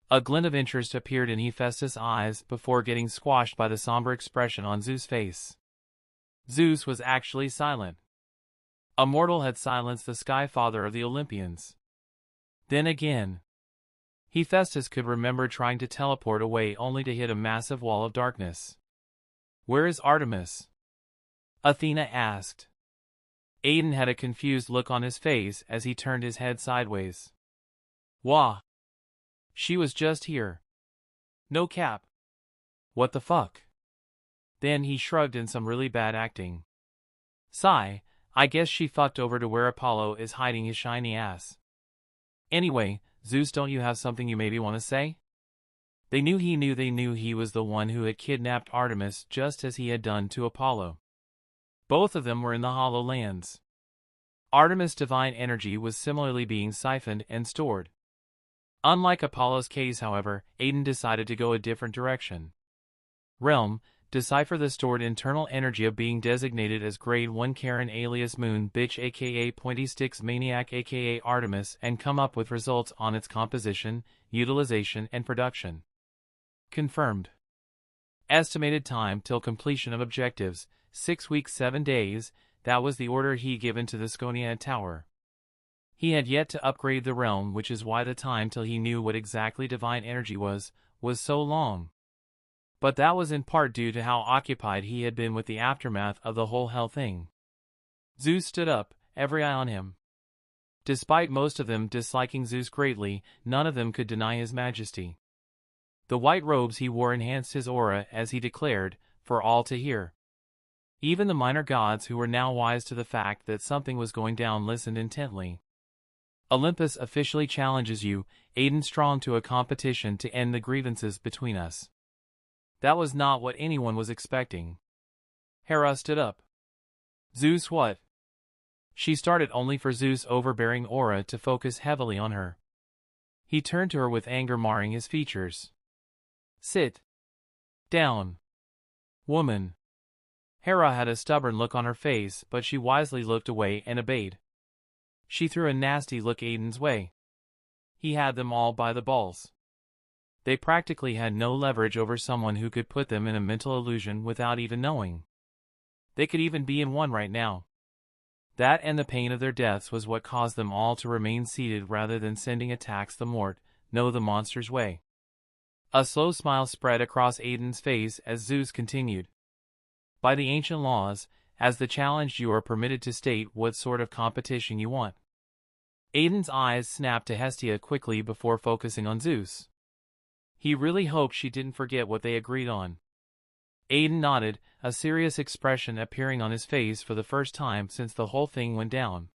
A glint of interest appeared in Hephaestus' eyes before getting squashed by the somber expression on Zeus' face. Zeus was actually silent. A mortal had silenced the sky father of the Olympians. Then again, Hephaestus could remember trying to teleport away only to hit a massive wall of darkness. Where is Artemis? Athena asked. Aiden had a confused look on his face as he turned his head sideways. Wah! She was just here. No cap. What the fuck? Then he shrugged in some really bad acting. Sigh, I guess she fucked over to where Apollo is hiding his shiny ass. Anyway, Zeus, don't you have something you maybe want to say? They knew he was the one who had kidnapped Artemis just as he had done to Apollo. Both of them were in the Hollow Lands. Artemis' divine energy was similarly being siphoned and stored. Unlike Apollo's case, however, Aiden decided to go a different direction. Realm, decipher the stored internal energy of being designated as Grade 1 Karen alias Moon Bitch aka Pointy Sticks Maniac aka Artemis and come up with results on its composition, utilization and production. Confirmed. Estimated time till completion of objectives, 6 weeks 7 days, that was the order he given to the Sconia Tower. He had yet to upgrade the realm, which is why the time till he knew what exactly divine energy was so long. But that was in part due to how occupied he had been with the aftermath of the whole hell thing. Zeus stood up, every eye on him. Despite most of them disliking Zeus greatly, none of them could deny his majesty. The white robes he wore enhanced his aura, as he declared, for all to hear. Even the minor gods, who were now wise to the fact that something was going down, listened intently. Olympus officially challenges you, Aden Strong, to a competition to end the grievances between us. That was not what anyone was expecting. Hera stood up. Zeus, what? She started, only for Zeus' overbearing aura to focus heavily on her. He turned to her with anger marring his features. Sit down, woman. Hera had a stubborn look on her face, but she wisely looked away and obeyed. She threw a nasty look Aiden's way. He had them all by the balls. They practically had no leverage over someone who could put them in a mental illusion without even knowing. They could even be in one right now. That and the pain of their deaths was what caused them all to remain seated rather than sending attacks the monster's way. A slow smile spread across Aiden's face as Zeus continued. By the ancient laws, as the challenged, you are permitted to state what sort of competition you want. Aiden's eyes snapped to Hestia quickly before focusing on Zeus. He really hoped she didn't forget what they agreed on. Aiden nodded, a serious expression appearing on his face for the first time since the whole thing went down.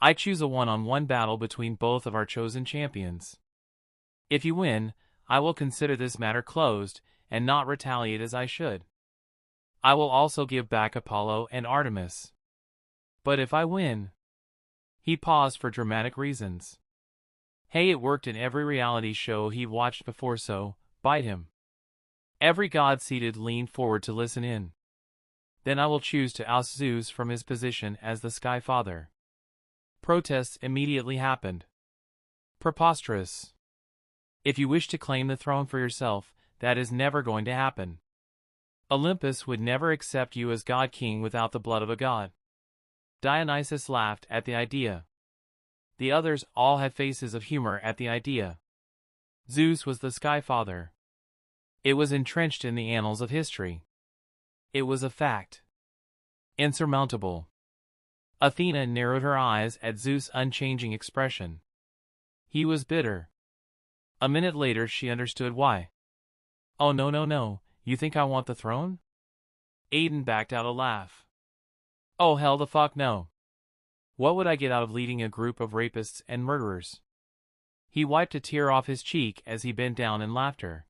I choose a one-on-one battle between both of our chosen champions. If you win, I will consider this matter closed, and not retaliate as I should. I will also give back Apollo and Artemis. But if I win... He paused for dramatic reasons. Hey, it worked in every reality show he watched before, so, bite him. Every god seated leaned forward to listen in. Then I will choose to oust Zeus from his position as the Sky Father. Protests immediately happened. Preposterous. If you wish to claim the throne for yourself, that is never going to happen. Olympus would never accept you as God King without the blood of a god. Dionysus laughed at the idea. The others all had faces of humor at the idea. Zeus was the Sky Father. It was entrenched in the annals of history. It was a fact. Insurmountable. Athena narrowed her eyes at Zeus' unchanging expression. He was bitter. A minute later she understood why. "Oh no no no, you think I want the throne?" Aiden backed out a laugh. "Oh hell the fuck no. What would I get out of leading a group of rapists and murderers?" He wiped a tear off his cheek as he bent down in laughter.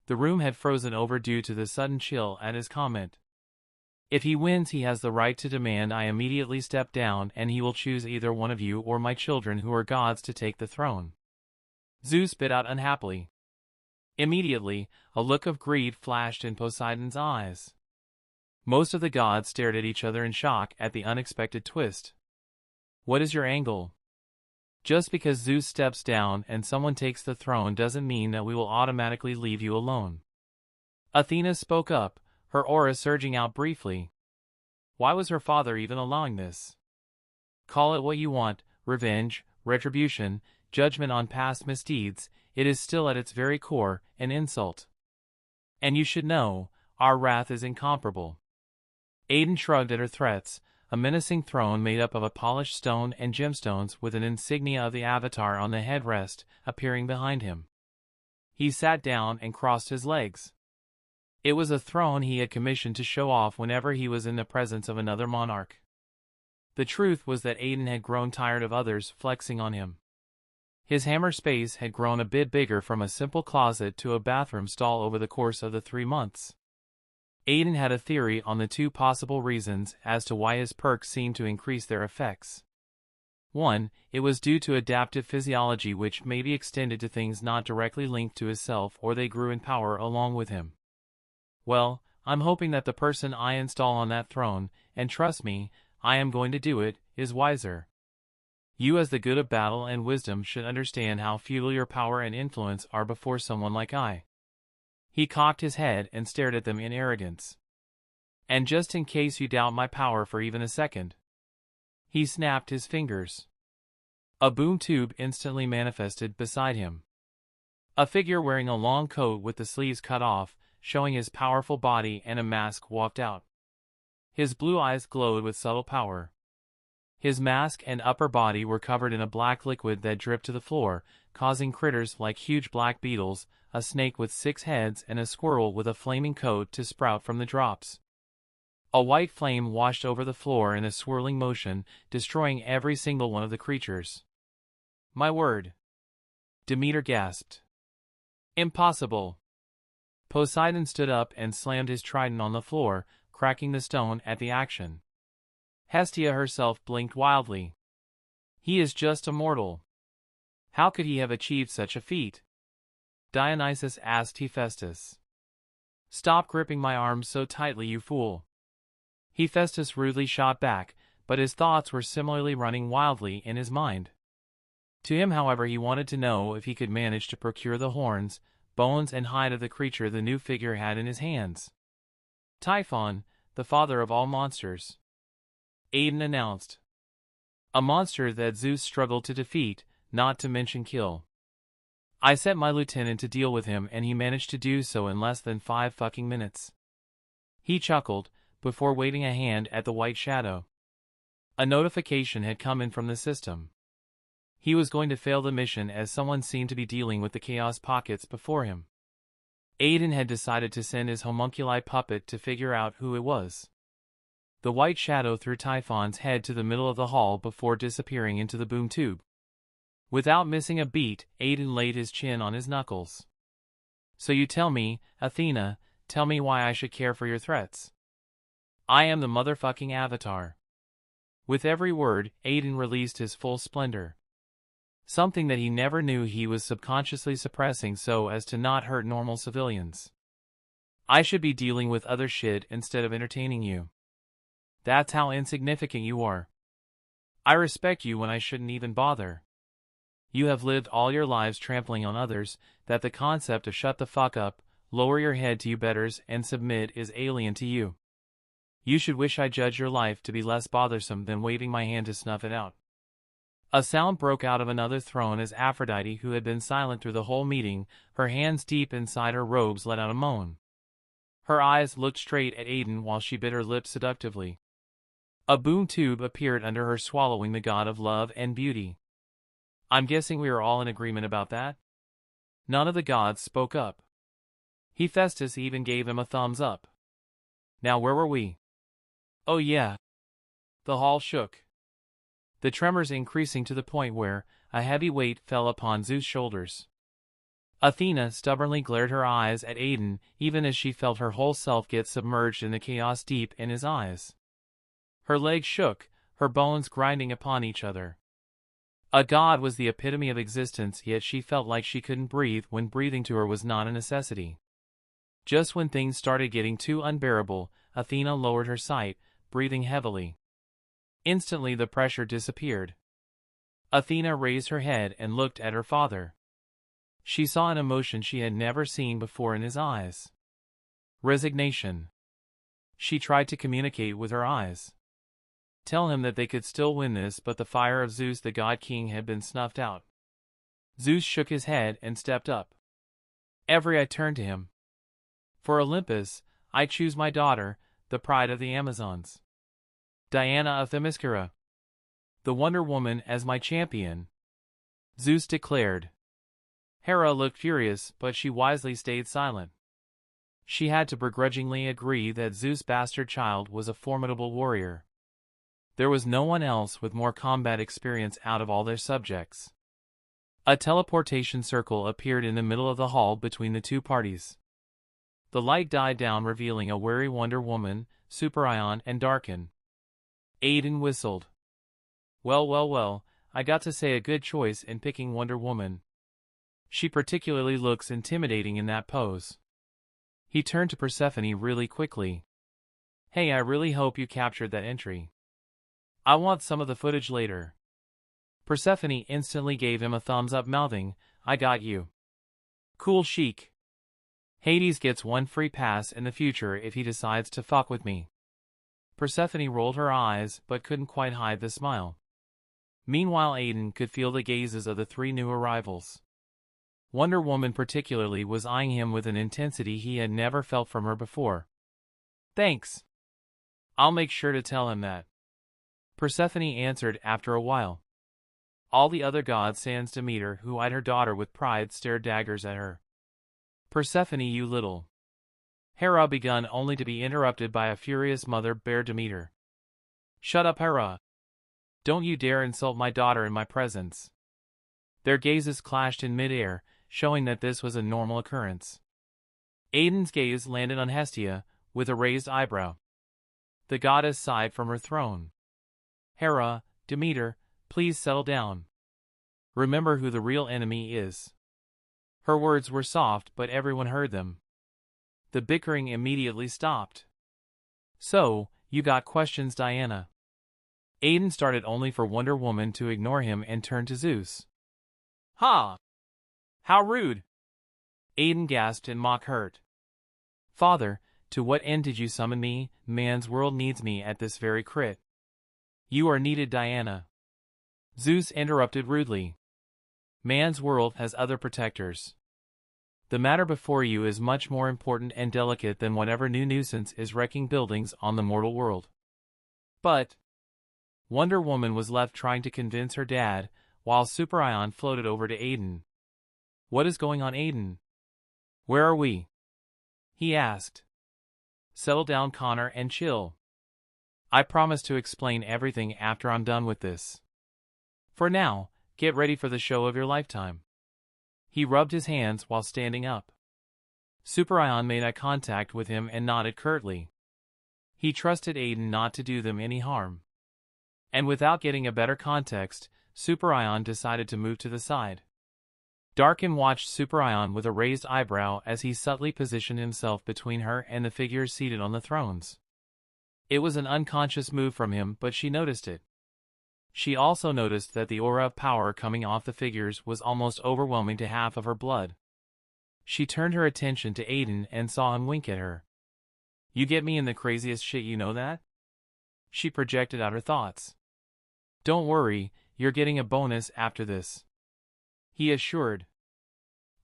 The room had frozen over due to the sudden chill at his comment. "If he wins he has the right to demand I immediately step down, and he will choose either one of you or my children who are gods to take the throne." Zeus bit out unhappily. Immediately, a look of greed flashed in Poseidon's eyes. Most of the gods stared at each other in shock at the unexpected twist. "What is your angle? Just because Zeus steps down and someone takes the throne doesn't mean that we will automatically leave you alone." Athena spoke up, her aura surging out briefly. Why was her father even allowing this? Call it what you want, revenge, retribution, judgment on past misdeeds, it is still at its very core an insult. And you should know, our wrath is incomparable. Aiden shrugged at her threats, a menacing throne made up of a polished stone and gemstones with an insignia of the Avatar on the headrest appearing behind him. He sat down and crossed his legs. It was a throne he had commissioned to show off whenever he was in the presence of another monarch. The truth was that Aiden had grown tired of others flexing on him. His hammer space had grown a bit bigger from a simple closet to a bathroom stall over the course of the 3 months. Aiden had a theory on the 2 possible reasons as to why his perks seemed to increase their effects. 1. It was due to adaptive physiology, which may be extended to things not directly linked to his self, or they grew in power along with him. Well, I'm hoping that the person I install on that throne, and trust me, I am going to do it, is wiser. You as the good of battle and wisdom should understand how futile your power and influence are before someone like I. He cocked his head and stared at them in arrogance. And just in case you doubt my power for even a second. He snapped his fingers. A boom tube instantly manifested beside him. A figure wearing a long coat with the sleeves cut off, showing his powerful body and a mask, walked out. His blue eyes glowed with subtle power. His mask and upper body were covered in a black liquid that dripped to the floor, causing critters like huge black beetles, a snake with 6 heads and a squirrel with a flaming coat to sprout from the drops. A white flame washed over the floor in a swirling motion, destroying every single one of the creatures. My word! Demeter gasped. Impossible! Poseidon stood up and slammed his trident on the floor, cracking the stone at the action. Hestia herself blinked wildly. He is just a mortal. How could he have achieved such a feat? Dionysus asked Hephaestus. Stop gripping my arms so tightly, you fool. Hephaestus rudely shot back, but his thoughts were similarly running wildly in his mind. To him, however, he wanted to know if he could manage to procure the horns, bones and hide of the creature the new figure had in his hands. Typhon, the father of all monsters, Aiden announced. A monster that Zeus struggled to defeat, not to mention kill. I sent my lieutenant to deal with him and he managed to do so in less than 5 fucking minutes. He chuckled, before waving a hand at the white shadow. A notification had come in from the system. He was going to fail the mission as someone seemed to be dealing with the chaos pockets before him. Aiden had decided to send his homunculi puppet to figure out who it was. The white shadow threw Typhon's head to the middle of the hall before disappearing into the boom tube. Without missing a beat, Aiden laid his chin on his knuckles. So you tell me, Athena, tell me why I should care for your threats. I am the motherfucking Avatar. With every word, Aiden released his full splendor. Something that he never knew he was subconsciously suppressing so as to not hurt normal civilians. I should be dealing with other shit instead of entertaining you. That's how insignificant you are. I respect you when I shouldn't even bother. You have lived all your lives trampling on others, that the concept of shut the fuck up, lower your head to you betters and submit is alien to you. You should wish I judged your life to be less bothersome than waving my hand to snuff it out. A sound broke out of another throne as Aphrodite, who had been silent through the whole meeting, her hands deep inside her robes, let out a moan. Her eyes looked straight at Aiden while she bit her lips seductively. A boom tube appeared under her, swallowing the god of love and beauty. I'm guessing we are all in agreement about that? None of the gods spoke up. Hephaestus even gave him a thumbs up. Now where were we? Oh yeah. The hall shook, the tremors increasing to the point where a heavy weight fell upon Zeus' shoulders. Athena stubbornly glared her eyes at Aiden, even as she felt her whole self get submerged in the chaos deep in his eyes. Her legs shook, her bones grinding upon each other. A god was the epitome of existence, yet she felt like she couldn't breathe when breathing to her was not a necessity. Just when things started getting too unbearable, Athena lowered her sight, breathing heavily. Instantly the pressure disappeared. Athena raised her head and looked at her father. She saw an emotion she had never seen before in his eyes. Resignation. She tried to communicate with her eyes. Tell him that they could still win this, but the fire of Zeus the God King had been snuffed out. Zeus shook his head and stepped up. I turned to him. For Olympus, I choose my daughter, the pride of the Amazons. Diana of Themyscira, the Wonder Woman, as my champion, Zeus declared. Hera looked furious, but she wisely stayed silent. She had to begrudgingly agree that Zeus' bastard child was a formidable warrior. There was no one else with more combat experience out of all their subjects. A teleportation circle appeared in the middle of the hall between the two parties. The light died down, revealing a weary Wonder Woman, Superion, and Darkin. Aiden whistled. Well, I got to say a good choice in picking Wonder Woman. She particularly looks intimidating in that pose. He turned to Persephone really quickly. Hey, I really hope you captured that entry. I want some of the footage later. Persephone instantly gave him a thumbs up, mouthing, I got you. Cool chic. Hades gets one free pass in the future if he decides to fuck with me. Persephone rolled her eyes but couldn't quite hide the smile. Meanwhile, Aiden could feel the gazes of the three new arrivals. Wonder Woman particularly was eyeing him with an intensity he had never felt from her before. Thanks. I'll make sure to tell him that. Persephone answered after a while. All the other gods sans Demeter, who eyed her daughter with pride, stared daggers at her. Persephone, you little. Hera begun, only to be interrupted by a furious mother bear Demeter. Shut up, Hera. Don't you dare insult my daughter in my presence. Their gazes clashed in midair, showing that this was a normal occurrence. Aiden's gaze landed on Hestia, with a raised eyebrow. The goddess sighed from her throne. Hera, Demeter, please settle down. Remember who the real enemy is. Her words were soft, but everyone heard them. The bickering immediately stopped. So, you got questions, Diana? Aiden started, only for Wonder Woman to ignore him and turn to Zeus. Ha! How rude! Aiden gasped in mock hurt. Father, to what end did you summon me? Man's world needs me at this very crit. You are needed, Diana. Zeus interrupted rudely. Man's world has other protectors. The matter before you is much more important and delicate than whatever new nuisance is wrecking buildings on the mortal world. But Wonder Woman was left trying to convince her dad, while Superion floated over to Aiden. What is going on, Aiden? Where are we? He asked. Settle down, Connor, and chill. I promise to explain everything after I'm done with this. For now, get ready for the show of your lifetime. He rubbed his hands while standing up. Superion made eye contact with him and nodded curtly. He trusted Aiden not to do them any harm. And without getting a better context, Superion decided to move to the side. Darkin watched Superion with a raised eyebrow as he subtly positioned himself between her and the figures seated on the thrones. It was an unconscious move from him, but she noticed it. She also noticed that the aura of power coming off the figures was almost overwhelming to half of her blood. She turned her attention to Aiden and saw him wink at her. You get me in the craziest shit, you know that? She projected out her thoughts. Don't worry, you're getting a bonus after this, he assured.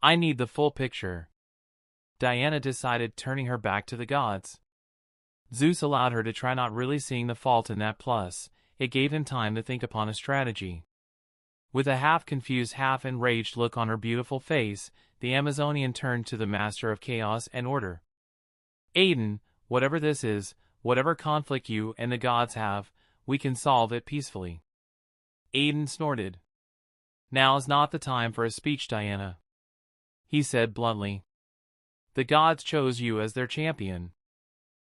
I need the full picture. Diana decided, turning her back to the gods. Zeus allowed her to try, not really seeing the fault in that, plus it gave him time to think upon a strategy. With a half-confused, half-enraged look on her beautiful face, the Amazonian turned to the master of chaos and order. Aiden, whatever this is, whatever conflict you and the gods have, we can solve it peacefully. Aiden snorted. Now's not the time for a speech, Diana, he said bluntly. The gods chose you as their champion.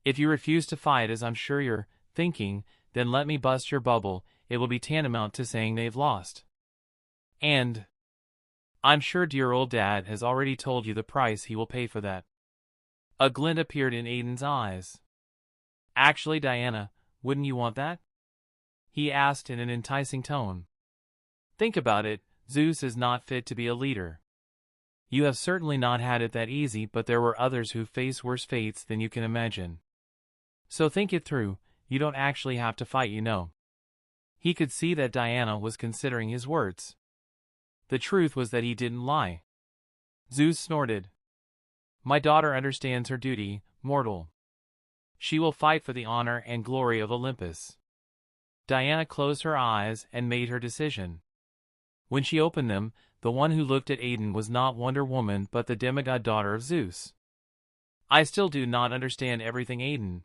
If you refuse to fight, as I'm sure you're thinking, then let me bust your bubble. It will be tantamount to saying they've lost. And I'm sure dear old dad has already told you the price he will pay for that. A glint appeared in Aiden's eyes. Actually, Diana, wouldn't you want that? He asked in an enticing tone. Think about it, Zeus is not fit to be a leader. You have certainly not had it that easy, but there were others who faced worse fates than you can imagine. So think it through, you don't actually have to fight, you know. He could see that Diana was considering his words. The truth was that he didn't lie. Zeus snorted. My daughter understands her duty, mortal. She will fight for the honor and glory of Olympus. Diana closed her eyes and made her decision. When she opened them, the one who looked at Aiden was not Wonder Woman but the demigod daughter of Zeus. I still do not understand everything, Aiden.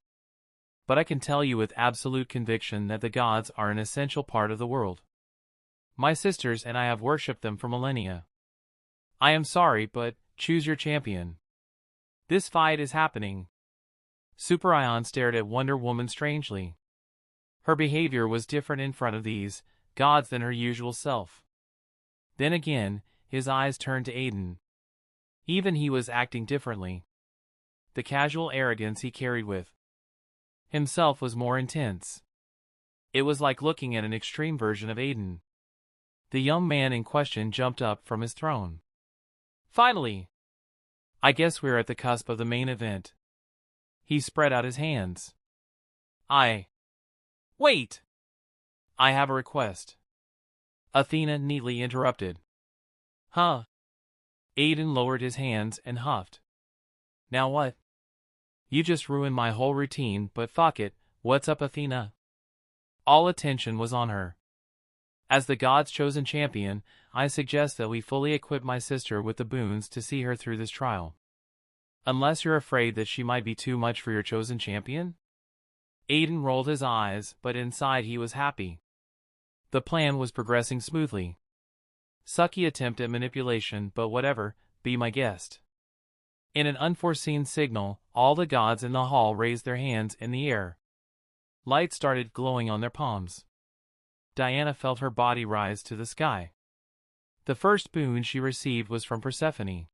But I can tell you with absolute conviction that the gods are an essential part of the world. My sisters and I have worshipped them for millennia. I am sorry, but choose your champion. This fight is happening. Superion stared at Wonder Woman strangely. Her behavior was different in front of these gods than her usual self. Then again, his eyes turned to Aiden. Even he was acting differently. The casual arrogance he carried with himself was more intense. It was like looking at an extreme version of Aiden. The young man in question jumped up from his throne. Finally! I guess we're at the cusp of the main event. He spread out his hands. Wait! I have a request. Athena neatly interrupted. Huh? Aiden lowered his hands and huffed. Now what? You just ruined my whole routine, but fuck it, what's up, Athena? All attention was on her. As the gods' chosen champion, I suggest that we fully equip my sister with the boons to see her through this trial. Unless you're afraid that she might be too much for your chosen champion? Aiden rolled his eyes, but inside he was happy. The plan was progressing smoothly. Sucky attempt at manipulation, but whatever, be my guest. In an unforeseen signal, all the gods in the hall raised their hands in the air. Light started glowing on their palms. Diana felt her body rise to the sky. The first boon she received was from Persephone.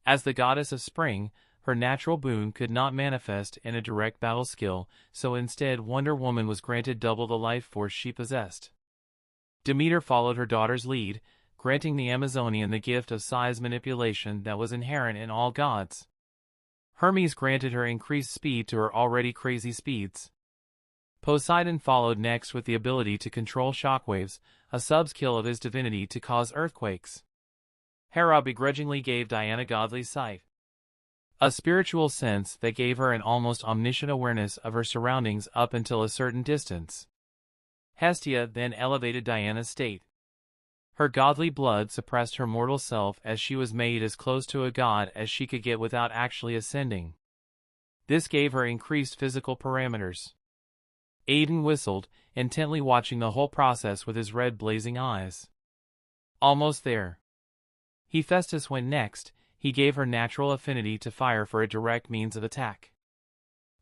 As the goddess of spring, her natural boon could not manifest in a direct battle skill, so instead Wonder Woman was granted double the life force she possessed. Demeter followed her daughter's lead, granting the Amazonian the gift of size manipulation that was inherent in all gods. Hermes granted her increased speed to her already crazy speeds. Poseidon followed next with the ability to control shockwaves, a sub-skill of his divinity to cause earthquakes. Hera begrudgingly gave Diana godly sight, a spiritual sense that gave her an almost omniscient awareness of her surroundings up until a certain distance. Hestia then elevated Diana's state. Her godly blood suppressed her mortal self as she was made as close to a god as she could get without actually ascending. This gave her increased physical parameters. Aiden whistled, intently watching the whole process with his red blazing eyes. Almost there. Hephaestus went next. He gave her natural affinity to fire for a direct means of attack.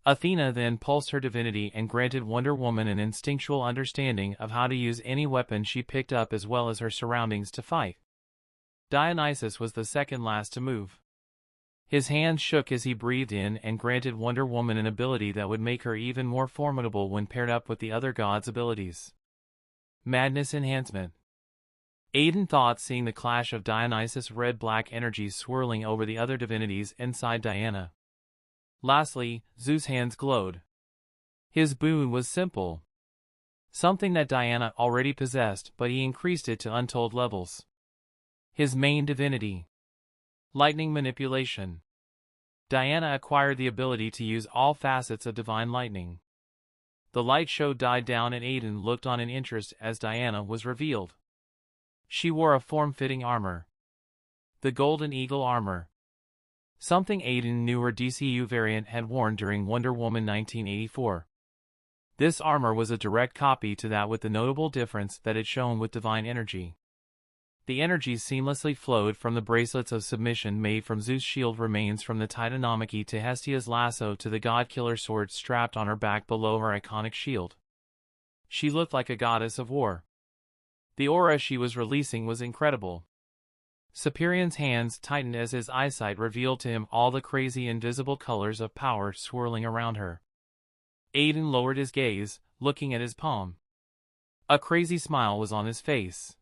Athena then pulsed her divinity and granted Wonder Woman an instinctual understanding of how to use any weapon she picked up as well as her surroundings to fight. Dionysus was the second last to move. His hands shook as he breathed in and granted Wonder Woman an ability that would make her even more formidable when paired up with the other gods' abilities. Madness enhancement. Aiden thought seeing the clash of Dionysus' red-black energies swirling over the other divinities inside Diana. Lastly, Zeus' hands glowed. His boon was simple. Something that Diana already possessed, but he increased it to untold levels. His main divinity. Lightning manipulation. Diana acquired the ability to use all facets of divine lightning. The light show died down and Aiden looked on in interest as Diana was revealed. She wore a form-fitting armor. The Golden Eagle armor. Something Aiden knew her DCU variant had worn during Wonder Woman 1984. This armor was a direct copy to that, with the notable difference that it shone with divine energy. The energy seamlessly flowed from the bracelets of submission made from Zeus' shield remains from the Titanomachy to Hestia's lasso to the god-killer sword strapped on her back below her iconic shield. She looked like a goddess of war. The aura she was releasing was incredible. Superion's hands tightened as his eyesight revealed to him all the crazy invisible colors of power swirling around her. Aiden lowered his gaze, looking at his palm. A crazy smile was on his face.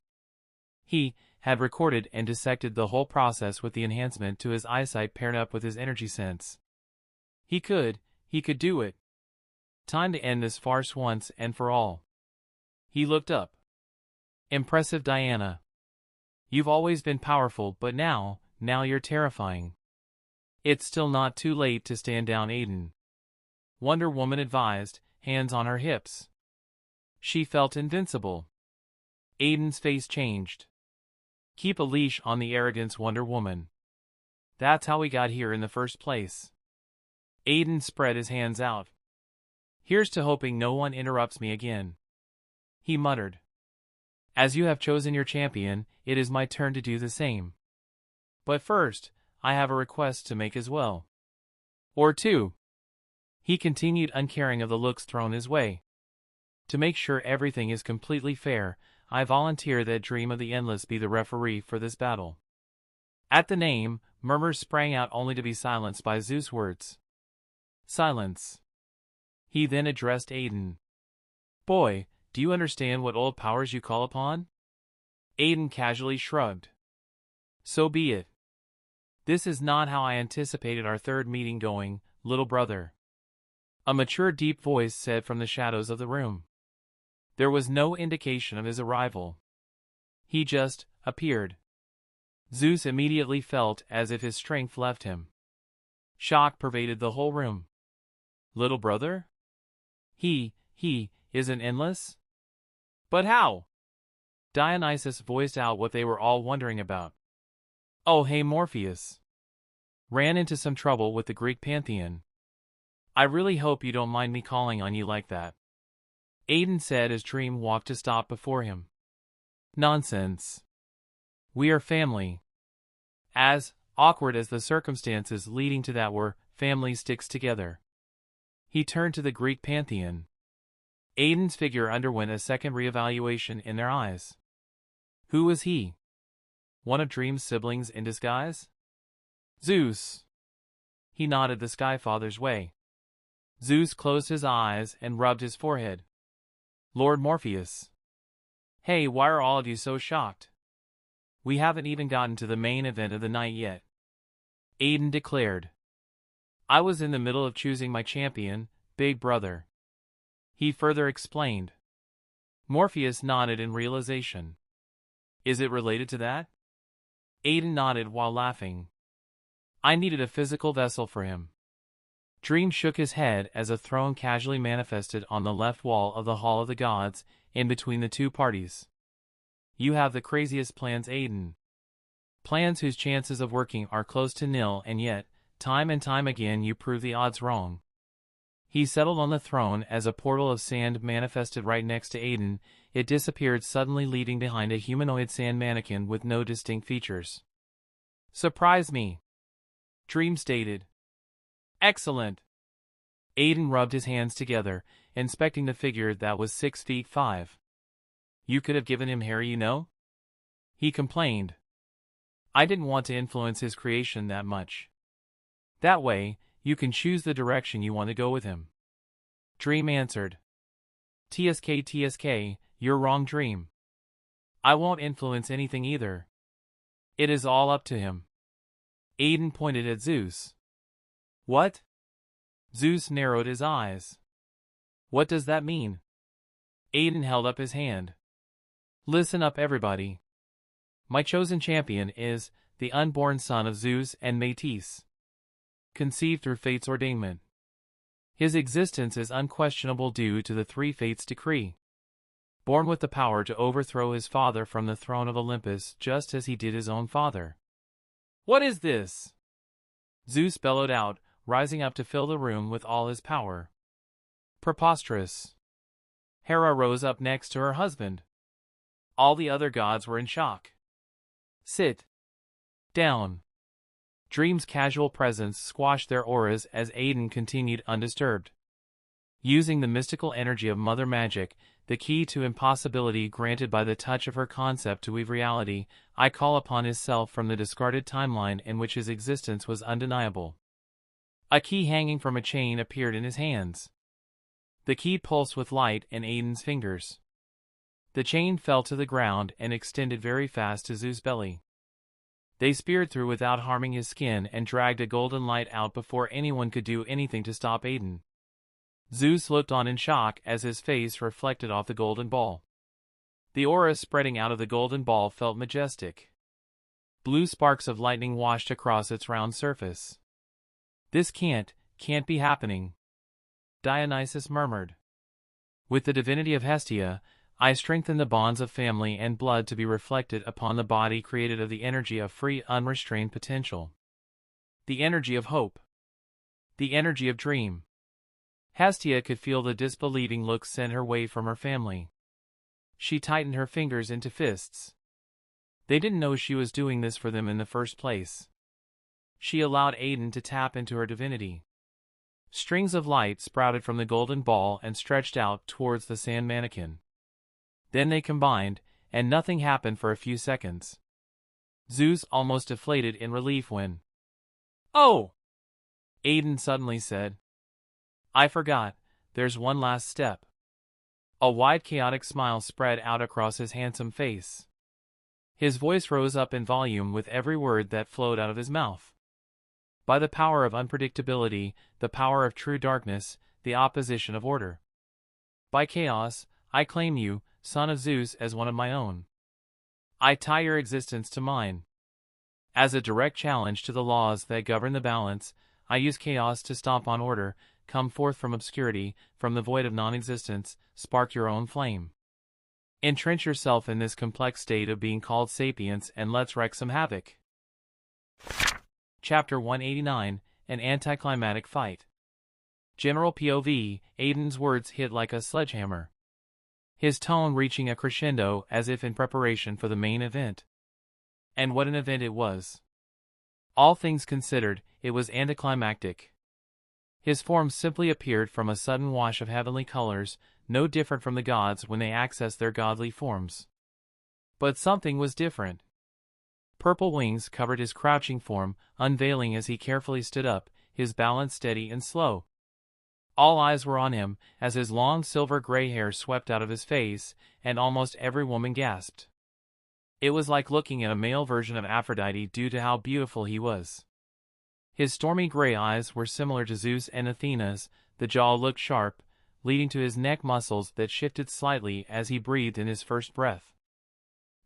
He had recorded and dissected the whole process with the enhancement to his eyesight paired up with his energy sense. He could do it. Time to end this farce once and for all. He looked up. Impressive, Diana. You've always been powerful, but now you're terrifying. It's still not too late to stand down, Aiden. Wonder Woman advised, hands on her hips. She felt invincible. Aiden's face changed. Keep a leash on the arrogance, Wonder Woman. That's how we got here in the first place. Aiden spread his hands out. Here's to hoping no one interrupts me again. He muttered. As you have chosen your champion, it is my turn to do the same. But first, I have a request to make as well. Or two. He continued, uncaring of the looks thrown his way. To make sure everything is completely fair, I volunteer that Dream of the Endless be the referee for this battle. At the name, murmurs sprang out only to be silenced by Zeus' words. Silence. He then addressed Aiden. Boy, do you understand what old powers you call upon? Aiden casually shrugged. So be it. This is not how I anticipated our third meeting going, little brother. A mature, deep voice said from the shadows of the room. There was no indication of his arrival. He just appeared. Zeus immediately felt as if his strength left him. Shock pervaded the whole room. Little brother? He isn't endless? But how? Dionysus voiced out what they were all wondering about. Oh hey, Morpheus. Ran into some trouble with the Greek pantheon. I really hope you don't mind me calling on you like that. Aiden said as Dream walked to stop before him. Nonsense. We are family. As awkward as the circumstances leading to that were, family sticks together. He turned to the Greek pantheon. Aiden's figure underwent a second reevaluation in their eyes. Who was he? One of Dream's siblings in disguise? Zeus. He nodded the Skyfather's way. Zeus closed his eyes and rubbed his forehead. Lord Morpheus. Hey, why are all of you so shocked? We haven't even gotten to the main event of the night yet. Aiden declared. I was in the middle of choosing my champion, Big Brother. He further explained. Morpheus nodded in realization. Is it related to that? Aiden nodded while laughing. I needed a physical vessel for him. Dream shook his head as a throne casually manifested on the left wall of the Hall of the Gods, in between the two parties. You have the craziest plans, Aiden. Plans whose chances of working are close to nil, and yet, time and time again you prove the odds wrong. He settled on the throne as a portal of sand manifested right next to Aiden. It disappeared suddenly, leaving behind a humanoid sand mannequin with no distinct features. Surprise me, Dream stated. Excellent. Aiden rubbed his hands together, inspecting the figure that was 6'5". You could have given him hair, you know? He complained. I didn't want to influence his creation that much. That way, you can choose the direction you want to go with him. Dream answered. TSK, you're wrong, Dream. I won't influence anything either. It is all up to him. Aiden pointed at Zeus. What? Zeus narrowed his eyes. What does that mean? Aiden held up his hand. Listen up, everybody. My chosen champion is the unborn son of Zeus and Métis, conceived through fate's ordainment. His existence is unquestionable due to the three fates' decree. Born with the power to overthrow his father from the throne of Olympus just as he did his own father. What is this? Zeus bellowed out, rising up to fill the room with all his power. Preposterous. Hera rose up next to her husband. All the other gods were in shock. Sit down. Dream's casual presence squashed their auras as Aiden continued undisturbed. Using the mystical energy of mother magic, the key to impossibility granted by the touch of her concept to weave reality, I call upon his self from the discarded timeline in which his existence was undeniable. A key hanging from a chain appeared in his hands. The key pulsed with light in Aiden's fingers. The chain fell to the ground and extended very fast to Zeus' belly. They speared through without harming his skin and dragged a golden light out before anyone could do anything to stop Aiden. Zeus looked on in shock as his face reflected off the golden ball. The aura spreading out of the golden ball felt majestic. Blue sparks of lightning washed across its round surface. This can't be happening, Dionysus murmured. With the divinity of Hestia, I strengthen the bonds of family and blood to be reflected upon the body created of the energy of free, unrestrained potential. The energy of hope. The energy of dream. Hestia could feel the disbelieving look sent her way from her family. She tightened her fingers into fists. They didn't know she was doing this for them in the first place. She allowed Aiden to tap into her divinity. Strings of light sprouted from the golden ball and stretched out towards the sand mannequin. Then they combined, and nothing happened for a few seconds. Zeus almost deflated in relief when, "Oh!" Aiden suddenly said. "I forgot, there's one last step." A wide chaotic smile spread out across his handsome face. His voice rose up in volume with every word that flowed out of his mouth. By the power of unpredictability, the power of true darkness, the opposition of order. By chaos, I claim you, son of Zeus, as one of my own. I tie your existence to mine. As a direct challenge to the laws that govern the balance, I use chaos to stomp on order. Come forth from obscurity, from the void of non-existence, spark your own flame. Entrench yourself in this complex state of being called sapience and let's wreak some havoc. Chapter 189, An Anticlimactic Fight. General POV, Aiden's words hit like a sledgehammer. His tone reaching a crescendo as if in preparation for the main event. And what an event it was. All things considered, it was anticlimactic. His form simply appeared from a sudden wash of heavenly colors, no different from the gods when they access their godly forms. But something was different. Purple wings covered his crouching form, unveiling as he carefully stood up, his balance steady and slow. All eyes were on him, as his long silver gray hair swept out of his face, and almost every woman gasped. It was like looking at a male version of Aphrodite due to how beautiful he was. His stormy gray eyes were similar to Zeus and Athena's, the jaw looked sharp, leading to his neck muscles that shifted slightly as he breathed in his first breath.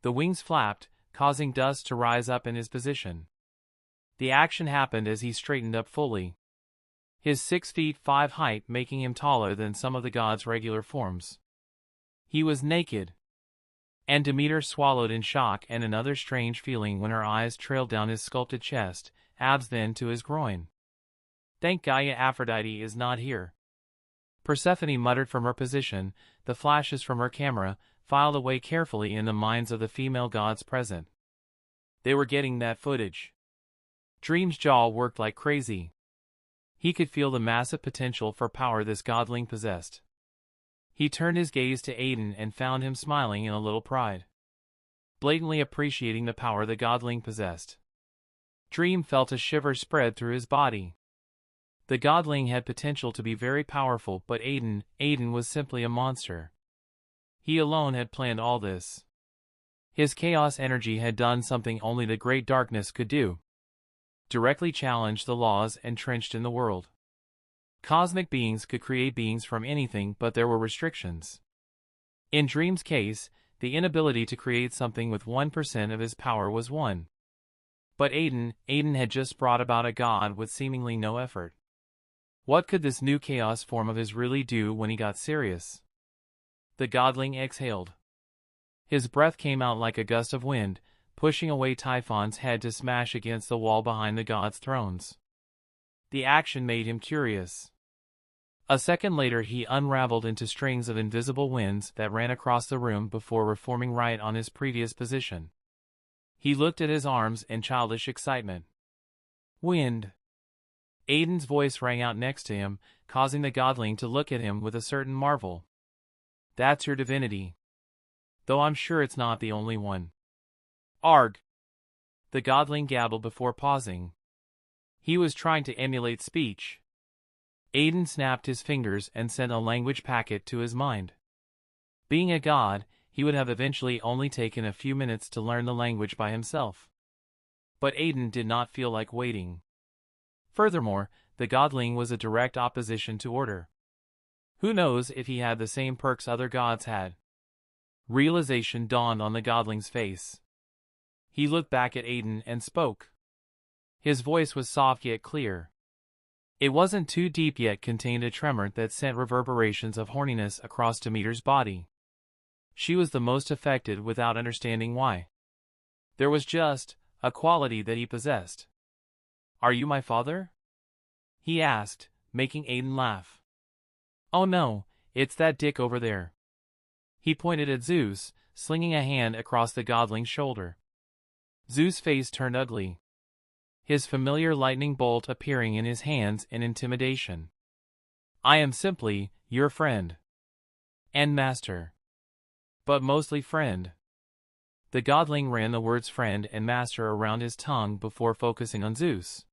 The wings flapped, causing dust to rise up in his position. The action happened as he straightened up fully. His 6'5" height making him taller than some of the gods' regular forms. He was naked. And Demeter swallowed in shock and another strange feeling when her eyes trailed down his sculpted chest, abs then to his groin. Thank Gaia Aphrodite is not here. Persephone muttered from her position, the flashes from her camera, filed away carefully in the minds of the female gods present. They were getting that footage. Dream's jaw worked like crazy. He could feel the massive potential for power this godling possessed. He turned his gaze to Aiden and found him smiling in a little pride. Blatantly appreciating the power the godling possessed. Dream felt a shiver spread through his body. The godling had potential to be very powerful, but Aiden was simply a monster. He alone had planned all this. His chaos energy had done something only the great darkness could do. Directly challenged the laws entrenched in the world. Cosmic beings could create beings from anything, but there were restrictions. In Dream's case, the inability to create something with 1% of his power was one. But Aiden had just brought about a god with seemingly no effort. What could this new chaos form of his really do when he got serious? The godling exhaled. His breath came out like a gust of wind, pushing away Typhon's head to smash against the wall behind the gods' thrones. The action made him curious. A second later he unraveled into strings of invisible winds that ran across the room before reforming right on his previous position. He looked at his arms in childish excitement. Wind. Aiden's voice rang out next to him, causing the godling to look at him with a certain marvel. That's your divinity. Though I'm sure it's not the only one. Arg. The godling gabbled before pausing. He was trying to emulate speech. Aiden snapped his fingers and sent a language packet to his mind. Being a god, he would have eventually only taken a few minutes to learn the language by himself. But Aiden did not feel like waiting. Furthermore, the godling was a direct opposition to order. Who knows if he had the same perks other gods had? Realization dawned on the godling's face. He looked back at Aiden and spoke. His voice was soft yet clear. It wasn't too deep yet contained a tremor that sent reverberations of horniness across Demeter's body. She was the most affected without understanding why. There was just a quality that he possessed. Are you my father? He asked, making Aiden laugh. Oh no, it's that dick over there. He pointed at Zeus, slinging a hand across the godling's shoulder. Zeus' face turned ugly. His familiar lightning bolt appearing in his hands in intimidation. I am simply your friend. And master. But mostly friend. The godling ran the words friend and master around his tongue before focusing on Zeus.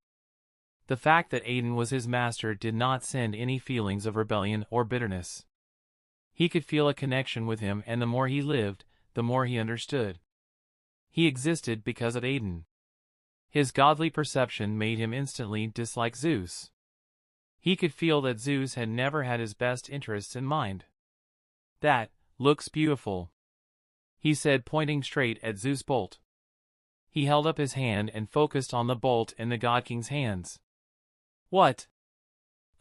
The fact that Aiden was his master did not send any feelings of rebellion or bitterness. He could feel a connection with him, and the more he lived, the more he understood. He existed because of Aiden. His godly perception made him instantly dislike Zeus. He could feel that Zeus had never had his best interests in mind. That looks beautiful, he said, pointing straight at Zeus' bolt. He held up his hand and focused on the bolt in the God King's hands. What?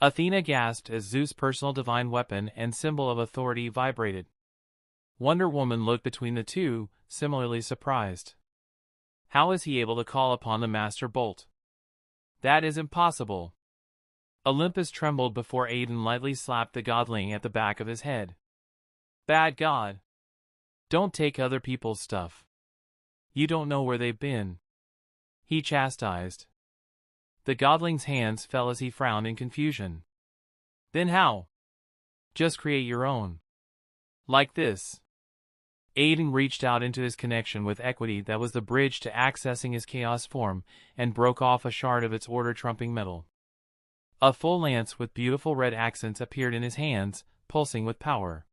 Athena gasped as Zeus' personal divine weapon and symbol of authority vibrated. Wonder Woman looked between the two, similarly surprised. How is he able to call upon the master bolt? That is impossible. Olympus trembled before Aiden lightly slapped the godling at the back of his head. Bad god. Don't take other people's stuff. You don't know where they've been. He chastised. The godling's hands fell as he frowned in confusion. Then how? Just create your own. Like this. Aiden reached out into his connection with equity that was the bridge to accessing his chaos form, and broke off a shard of its order-trumping metal. A full lance with beautiful red accents appeared in his hands, pulsing with power.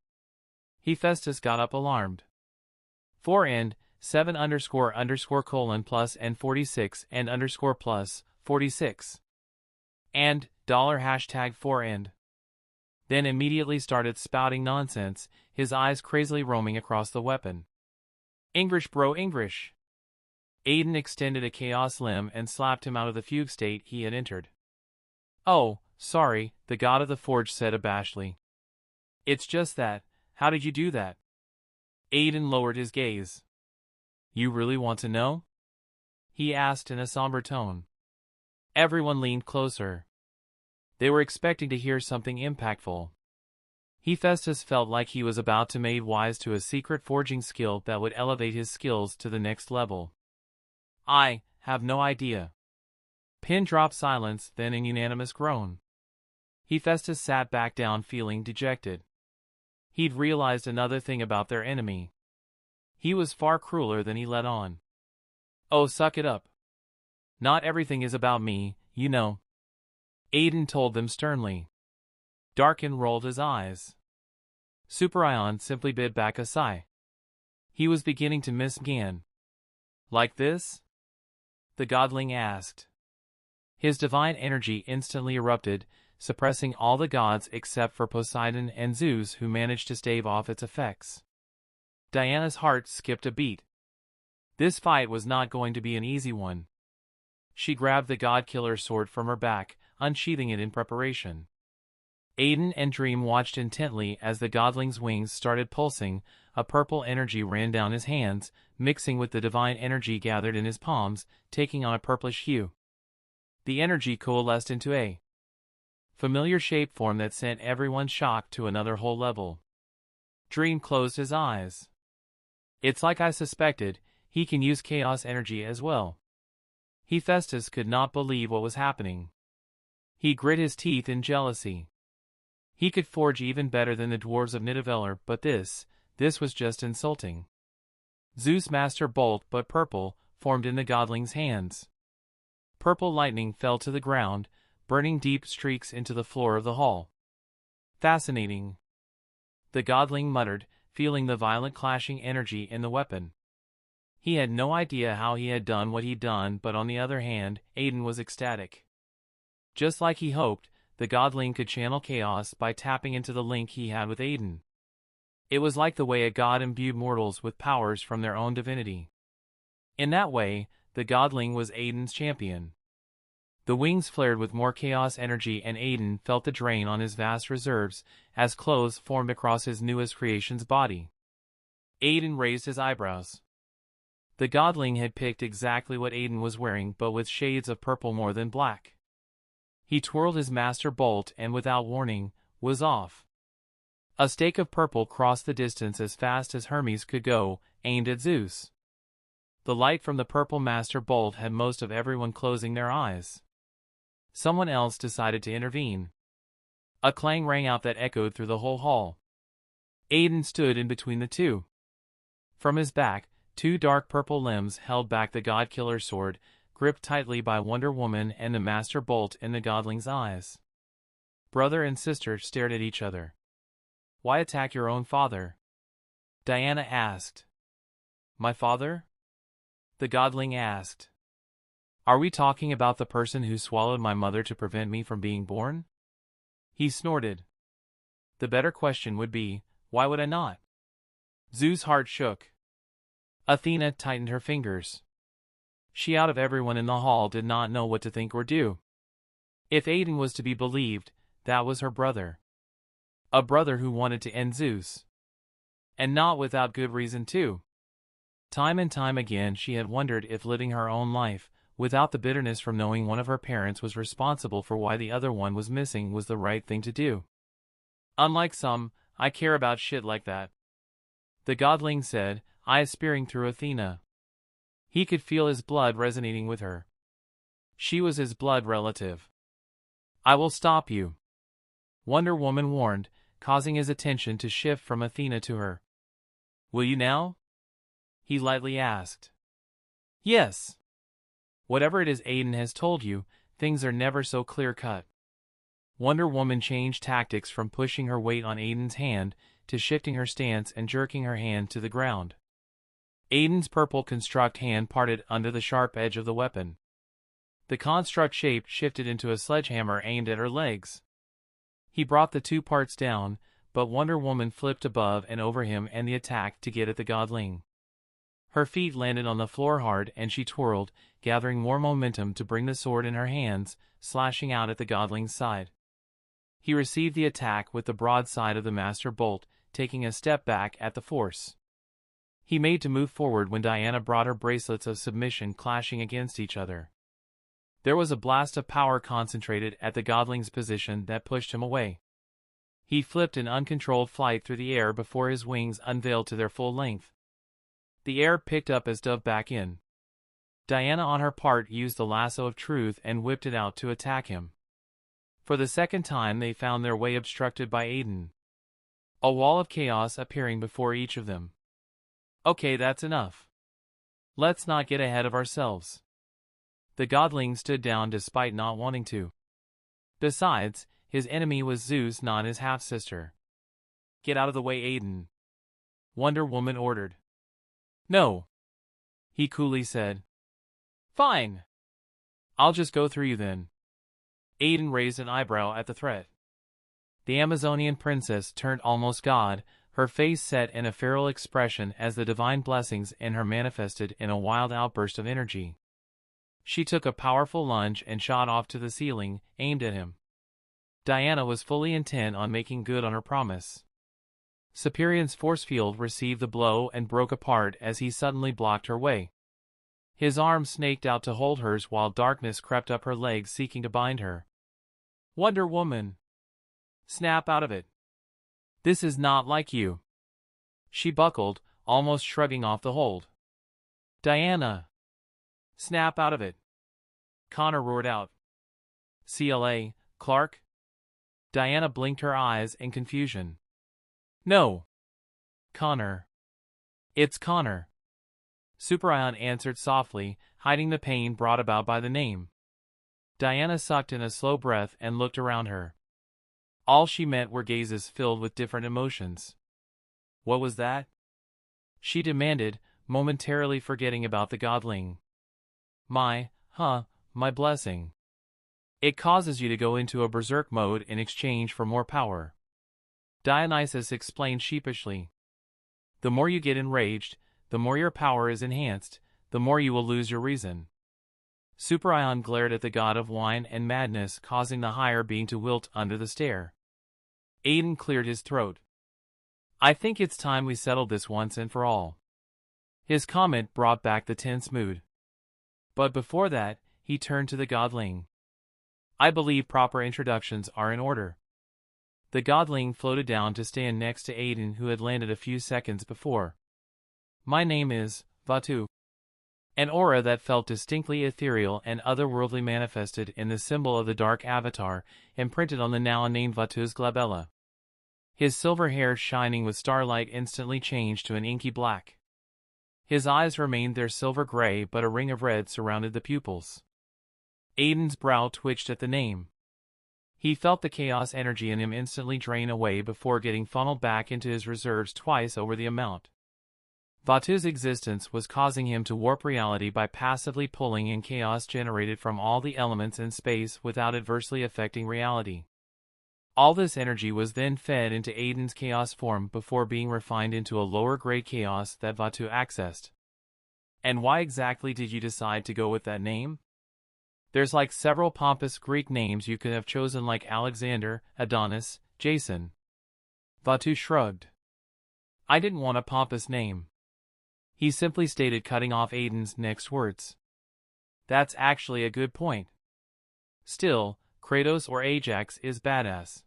Hephaestus got up alarmed. 4 7 _ plus and 46 and _ +46. And $#4 Then immediately started spouting nonsense, his eyes crazily roaming across the weapon. English bro, English. Aiden extended a chaos limb and slapped him out of the fugue state he had entered. Oh, sorry, the god of the forge said abashedly. It's just that, how did you do that? Aiden lowered his gaze. You really want to know? He asked in a somber tone. Everyone leaned closer. They were expecting to hear something impactful. Hephaestus felt like he was about to be made wise to a secret forging skill that would elevate his skills to the next level. I have no idea. Pin dropped silence, then an unanimous groan. Hephaestus sat back down feeling dejected. He'd realized another thing about their enemy. He was far crueler than he let on. Oh, suck it up. Not everything is about me, you know. Aiden told them sternly. Darkin rolled his eyes. Superion simply bid back a sigh. He was beginning to miss Gan. Like this? The godling asked. His divine energy instantly erupted, suppressing all the gods except for Poseidon and Zeus, who managed to stave off its effects. Diana's heart skipped a beat. This fight was not going to be an easy one. She grabbed the god-killer's sword from her back, unsheathing it in preparation. Aiden and Dream watched intently as the godling's wings started pulsing. A purple energy ran down his hands, mixing with the divine energy gathered in his palms, taking on a purplish hue. The energy coalesced into a familiar shapeform that sent everyone shocked to another whole level. Dream closed his eyes. It's like I suspected, he can use chaos energy as well. Hephaestus could not believe what was happening. He grit his teeth in jealousy. He could forge even better than the dwarves of Nidavellir, but this was just insulting. Zeus' master bolt, but purple, formed in the godling's hands. Purple lightning fell to the ground, burning deep streaks into the floor of the hall. Fascinating. The godling muttered, feeling the violent clashing energy in the weapon. He had no idea how he had done what he'd done, but on the other hand, Aiden was ecstatic. Just like he hoped, the godling could channel chaos by tapping into the link he had with Aiden. It was like the way a god imbued mortals with powers from their own divinity. In that way, the godling was Aiden's champion. The wings flared with more chaos energy and Aiden felt the drain on his vast reserves as clothes formed across his newest creation's body. Aiden raised his eyebrows. The godling had picked exactly what Aiden was wearing, but with shades of purple more than black. He twirled his master bolt and without warning, was off. A stake of purple crossed the distance as fast as Hermes could go, aimed at Zeus. The light from the purple master bolt had most of everyone closing their eyes. Someone else decided to intervene. A clang rang out that echoed through the whole hall. Aiden stood in between the two. From his back, two dark purple limbs held back the god-killer's sword, gripped tightly by Wonder Woman and the master bolt in the godling's eyes. Brother and sister stared at each other. "Why attack your own father?" Diana asked. "My father?" the godling asked. "Are we talking about the person who swallowed my mother to prevent me from being born?" He snorted. "The better question would be, why would I not?" Zeus' heart shook. Athena tightened her fingers. She out of everyone in the hall did not know what to think or do. If Aiden was to be believed, that was her brother. A brother who wanted to end Zeus. And not without good reason too. Time and time again she had wondered if living her own life, without the bitterness from knowing one of her parents was responsible for why the other one was missing, was the right thing to do. "Unlike some, I care about shit like that," the godling said, eyes peering through Athena. He could feel his blood resonating with her. She was his blood relative. "I will stop you," Wonder Woman warned, causing his attention to shift from Athena to her. "Will you now?" he lightly asked. "Yes. Whatever it is Aiden has told you, things are never so clear-cut." Wonder Woman changed tactics from pushing her weight on Aiden's hand to shifting her stance and jerking her hand to the ground. Aiden's purple construct hand parted under the sharp edge of the weapon. The construct shape shifted into a sledgehammer aimed at her legs. He brought the two parts down, but Wonder Woman flipped above and over him and the attack to get at the godling. Her feet landed on the floor hard and she twirled, gathering more momentum to bring the sword in her hands, slashing out at the godling's side. He received the attack with the broadside of the master bolt, taking a step back at the force. He made to move forward when Diana brought her bracelets of submission clashing against each other. There was a blast of power concentrated at the godling's position that pushed him away. He flipped in uncontrolled flight through the air before his wings unveiled to their full length. The air picked up as dove back in. Diana on her part used the lasso of truth and whipped it out to attack him. For the second time they found their way obstructed by Aiden. A wall of chaos appearing before each of them. "Okay, that's enough. Let's not get ahead of ourselves." The godling stood down despite not wanting to. Besides, his enemy was Zeus, not his half-sister. "Get out of the way, Aiden," Wonder Woman ordered. "No," he coolly said. "Fine. I'll just go through you then." Aiden raised an eyebrow at the threat. The Amazonian princess turned almost god, her face set in a feral expression as the divine blessings in her manifested in a wild outburst of energy. She took a powerful lunge and shot off to the ceiling, aimed at him. Diana was fully intent on making good on her promise. Superion's force field received the blow and broke apart as he suddenly blocked her way. His arm snaked out to hold hers while darkness crept up her legs seeking to bind her. Wonder Woman! Snap out of it. This is not like you. She buckled, almost shrugging off the hold. Diana! Snap out of it. Connor roared out. CLA, Clark? Diana blinked her eyes in confusion. No. Connor. It's Connor. Superion answered softly, hiding the pain brought about by the name. Diana sucked in a slow breath and looked around her. All she met were gazes filled with different emotions. What was that? She demanded, momentarily forgetting about the godling. My blessing. It causes you to go into a berserk mode in exchange for more power. Dionysus explained sheepishly. The more you get enraged, the more your power is enhanced, the more you will lose your reason. Superion glared at the god of wine and madness, causing the higher being to wilt under the stare. Aiden cleared his throat. I think it's time we settled this once and for all. His comment brought back the tense mood. But before that, he turned to the godling. I believe proper introductions are in order. The godling floated down to stand next to Aiden, who had landed a few seconds before. My name is Vatu. An aura that felt distinctly ethereal and otherworldly manifested in the symbol of the dark avatar, imprinted on the now unnamed Vatu's glabella. His silver hair shining with starlight instantly changed to an inky black. His eyes remained their silver gray, but a ring of red surrounded the pupils. Aiden's brow twitched at the name. He felt the chaos energy in him instantly drain away before getting funneled back into his reserves twice over the amount. Vatu's existence was causing him to warp reality by passively pulling in chaos generated from all the elements in space without adversely affecting reality. All this energy was then fed into Aiden's chaos form before being refined into a lower-grade chaos that Vatu accessed. And why exactly did you decide to go with that name? There's like several pompous Greek names you could have chosen, like Alexander, Adonis, Jason. Vatu shrugged. I didn't want a pompous name. He simply stated, cutting off Aiden's next words. That's actually a good point. Still, Kratos or Ajax is badass.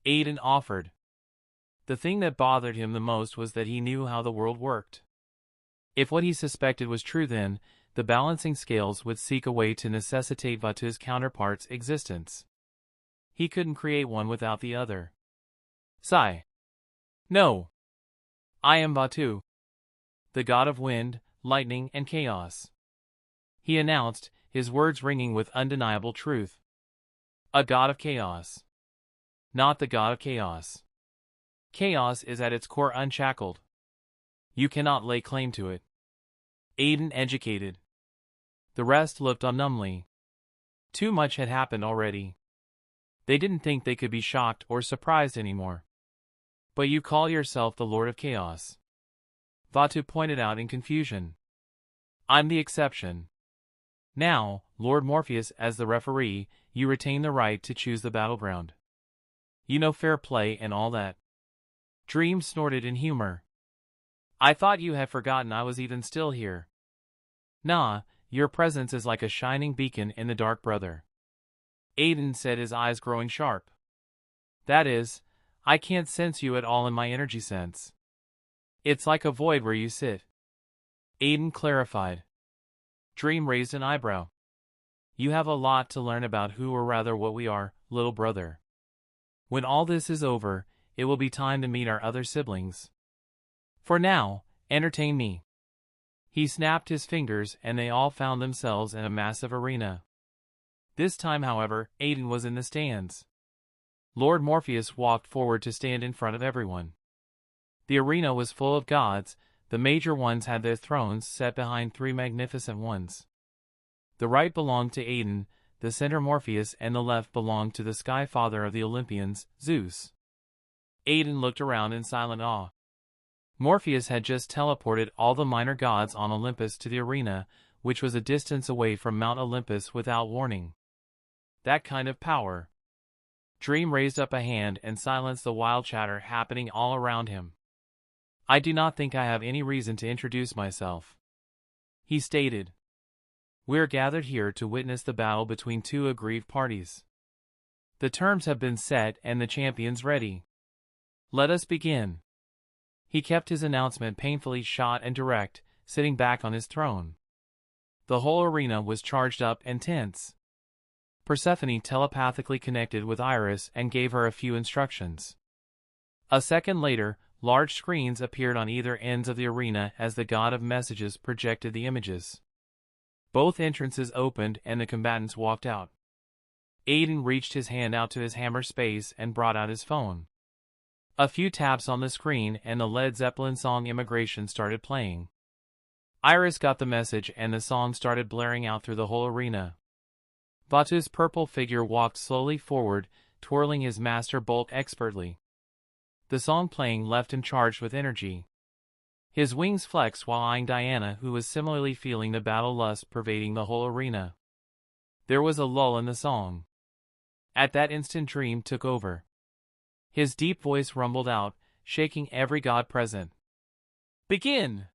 Aiden offered. The thing that bothered him the most was that he knew how the world worked. If what he suspected was true, then the balancing scales would seek a way to necessitate Vatu's counterpart's existence. He couldn't create one without the other. Sigh. No. I am Vatu, the god of wind, lightning, and chaos. He announced, his words ringing with undeniable truth. A god of chaos. Not the god of chaos. Chaos is at its core unshackled. You cannot lay claim to it. Aiden educated. The rest looked on numbly. Too much had happened already. They didn't think they could be shocked or surprised anymore. But you call yourself the Lord of Chaos. Vatu pointed out in confusion. I'm the exception. Now, Lord Morpheus, as the referee, you retain the right to choose the battleground. You know, fair play and all that. Dream snorted in humor. I thought you had forgotten I was even still here. Nah, your presence is like a shining beacon in the dark, brother. Aiden said, his eyes growing sharp. That is, I can't sense you at all in my energy sense. It's like a void where you sit. Aiden clarified. Dream raised an eyebrow. You have a lot to learn about who, or rather what we are, little brother. When all this is over, it will be time to meet our other siblings. For now, entertain me. He snapped his fingers and they all found themselves in a massive arena. This time, however, Aiden was in the stands. Lord Morpheus walked forward to stand in front of everyone. The arena was full of gods. The major ones had their thrones set behind three magnificent ones. The right belonged to Aiden, the center Morpheus, and the left belonged to the sky father of the Olympians, Zeus. Aiden looked around in silent awe. Morpheus had just teleported all the minor gods on Olympus to the arena, which was a distance away from Mount Olympus, without warning. That kind of power. Dream raised up a hand and silenced the wild chatter happening all around him. "I do not think I have any reason to introduce myself," he stated. "We're gathered here to witness the battle between two aggrieved parties. The terms have been set and the champions ready. Let us begin." He kept his announcement painfully short and direct, sitting back on his throne. The whole arena was charged up and tense. Persephone telepathically connected with Iris and gave her a few instructions. A second later, large screens appeared on either ends of the arena as the god of messages projected the images. Both entrances opened and the combatants walked out. Aiden reached his hand out to his hammer space and brought out his phone. A few taps on the screen and the Led Zeppelin song Immigration started playing. Iris got the message and the song started blaring out through the whole arena. Vatu's purple figure walked slowly forward, twirling his master bolt expertly. The song playing left him charged with energy. His wings flexed while eyeing Diana, who was similarly feeling the battle lust pervading the whole arena. There was a lull in the song. At that instant Dream took over. His deep voice rumbled out, shaking every god present. "Begin!"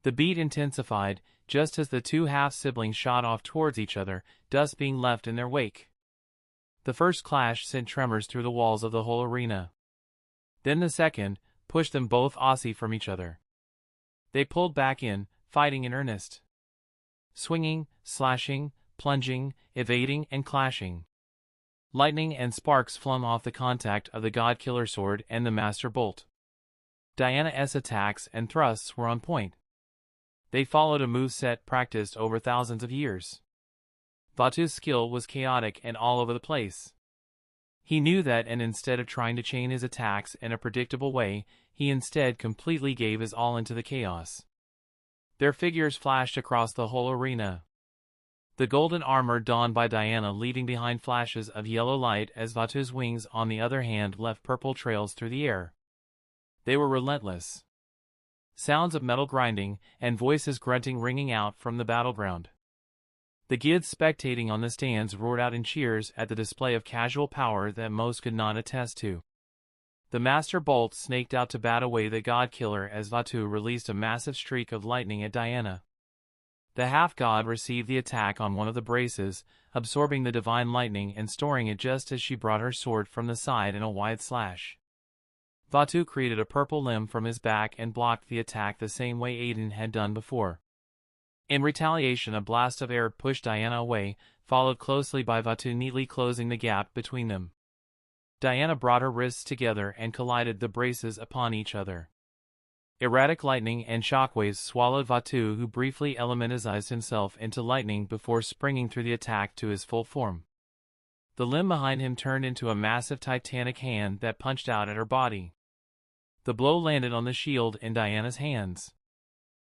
The beat intensified, just as the two half-siblings shot off towards each other, dust being left in their wake. The first clash sent tremors through the walls of the whole arena. Then the second pushed them both Aussie from each other. They pulled back in, fighting in earnest. Swinging, slashing, plunging, evading and clashing. Lightning and sparks flung off the contact of the God-Killer sword and the Master Bolt. Diana's attacks and thrusts were on point. They followed a moveset practiced over thousands of years. Vatu's skill was chaotic and all over the place. He knew that, and instead of trying to chain his attacks in a predictable way, he instead completely gave his all into the chaos. Their figures flashed across the whole arena. The golden armor donned by Diana leaving behind flashes of yellow light as Vatu's wings on the other hand left purple trails through the air. They were relentless. Sounds of metal grinding and voices grunting ringing out from the battleground. The kids spectating on the stands roared out in cheers at the display of casual power that most could not attest to. The Master Bolt snaked out to bat away the God-Killer as Vatu released a massive streak of lightning at Diana. The half-god received the attack on one of the braces, absorbing the divine lightning and storing it just as she brought her sword from the side in a wide slash. Vatu created a purple limb from his back and blocked the attack the same way Aiden had done before. In retaliation, a blast of air pushed Diana away, followed closely by Vatu neatly closing the gap between them. Diana brought her wrists together and collided the braces upon each other. Erratic lightning and shockwaves swallowed Vatu, who briefly elementized himself into lightning before springing through the attack to his full form. The limb behind him turned into a massive titanic hand that punched out at her body. The blow landed on the shield in Diana's hands,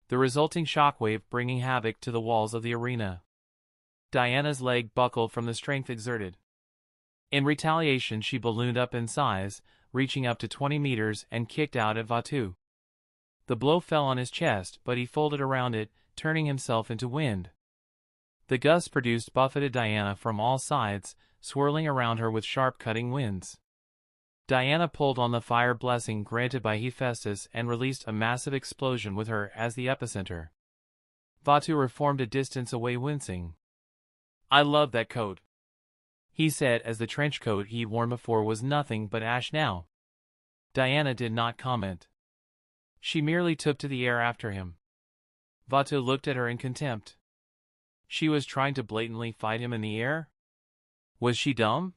the resulting shockwave bringing havoc to the walls of the arena. Diana's leg buckled from the strength exerted. In retaliation, she ballooned up in size, reaching up to 20 meters and kicked out at Vatu. The blow fell on his chest, but he folded around it, turning himself into wind. The gust produced buffeted Diana from all sides, swirling around her with sharp cutting winds. Diana pulled on the fire blessing granted by Hephaestus and released a massive explosion with her as the epicenter. Vatu reformed a distance away, wincing. "I love that coat," he said as the trench coat he'd worn before was nothing but ash now. Diana did not comment. She merely took to the air after him. Vatu looked at her in contempt. She was trying to blatantly fight him in the air? Was she dumb?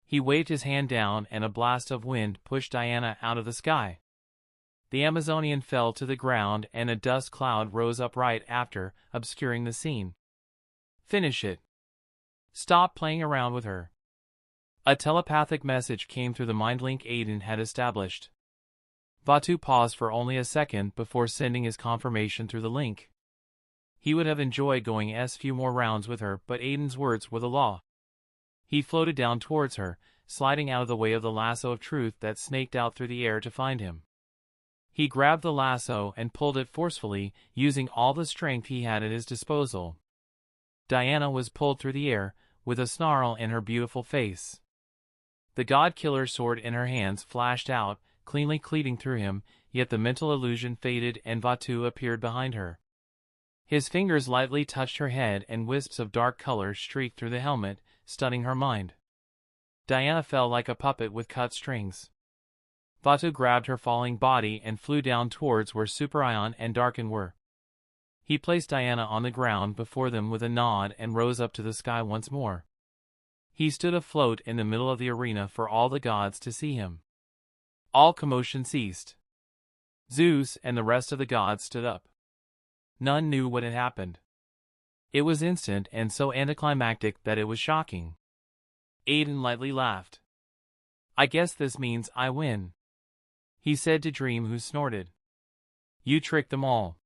He waved his hand down and a blast of wind pushed Diana out of the sky. The Amazonian fell to the ground and a dust cloud rose up right after, obscuring the scene. "Finish it. Stop playing around with her." A telepathic message came through the mind link Aiden had established. Vatu paused for only a second before sending his confirmation through the link. He would have enjoyed going a few more rounds with her, but Aiden's words were the law. He floated down towards her, sliding out of the way of the lasso of truth that snaked out through the air to find him. He grabbed the lasso and pulled it forcefully, using all the strength he had at his disposal. Diana was pulled through the air, with a snarl in her beautiful face. The god-killer's sword in her hands flashed out, cleanly cleaving through him, yet the mental illusion faded and Vatu appeared behind her. His fingers lightly touched her head and wisps of dark color streaked through the helmet, stunning her mind. Diana fell like a puppet with cut strings. Vatu grabbed her falling body and flew down towards where Superion and Darkin were. He placed Diana on the ground before them with a nod and rose up to the sky once more. He stood afloat in the middle of the arena for all the gods to see him. All commotion ceased. Zeus and the rest of the gods stood up. None knew what had happened. It was instant and so anticlimactic that it was shocking. Aiden lightly laughed. "I guess this means I win," he said to Dream, who snorted. "You tricked them all.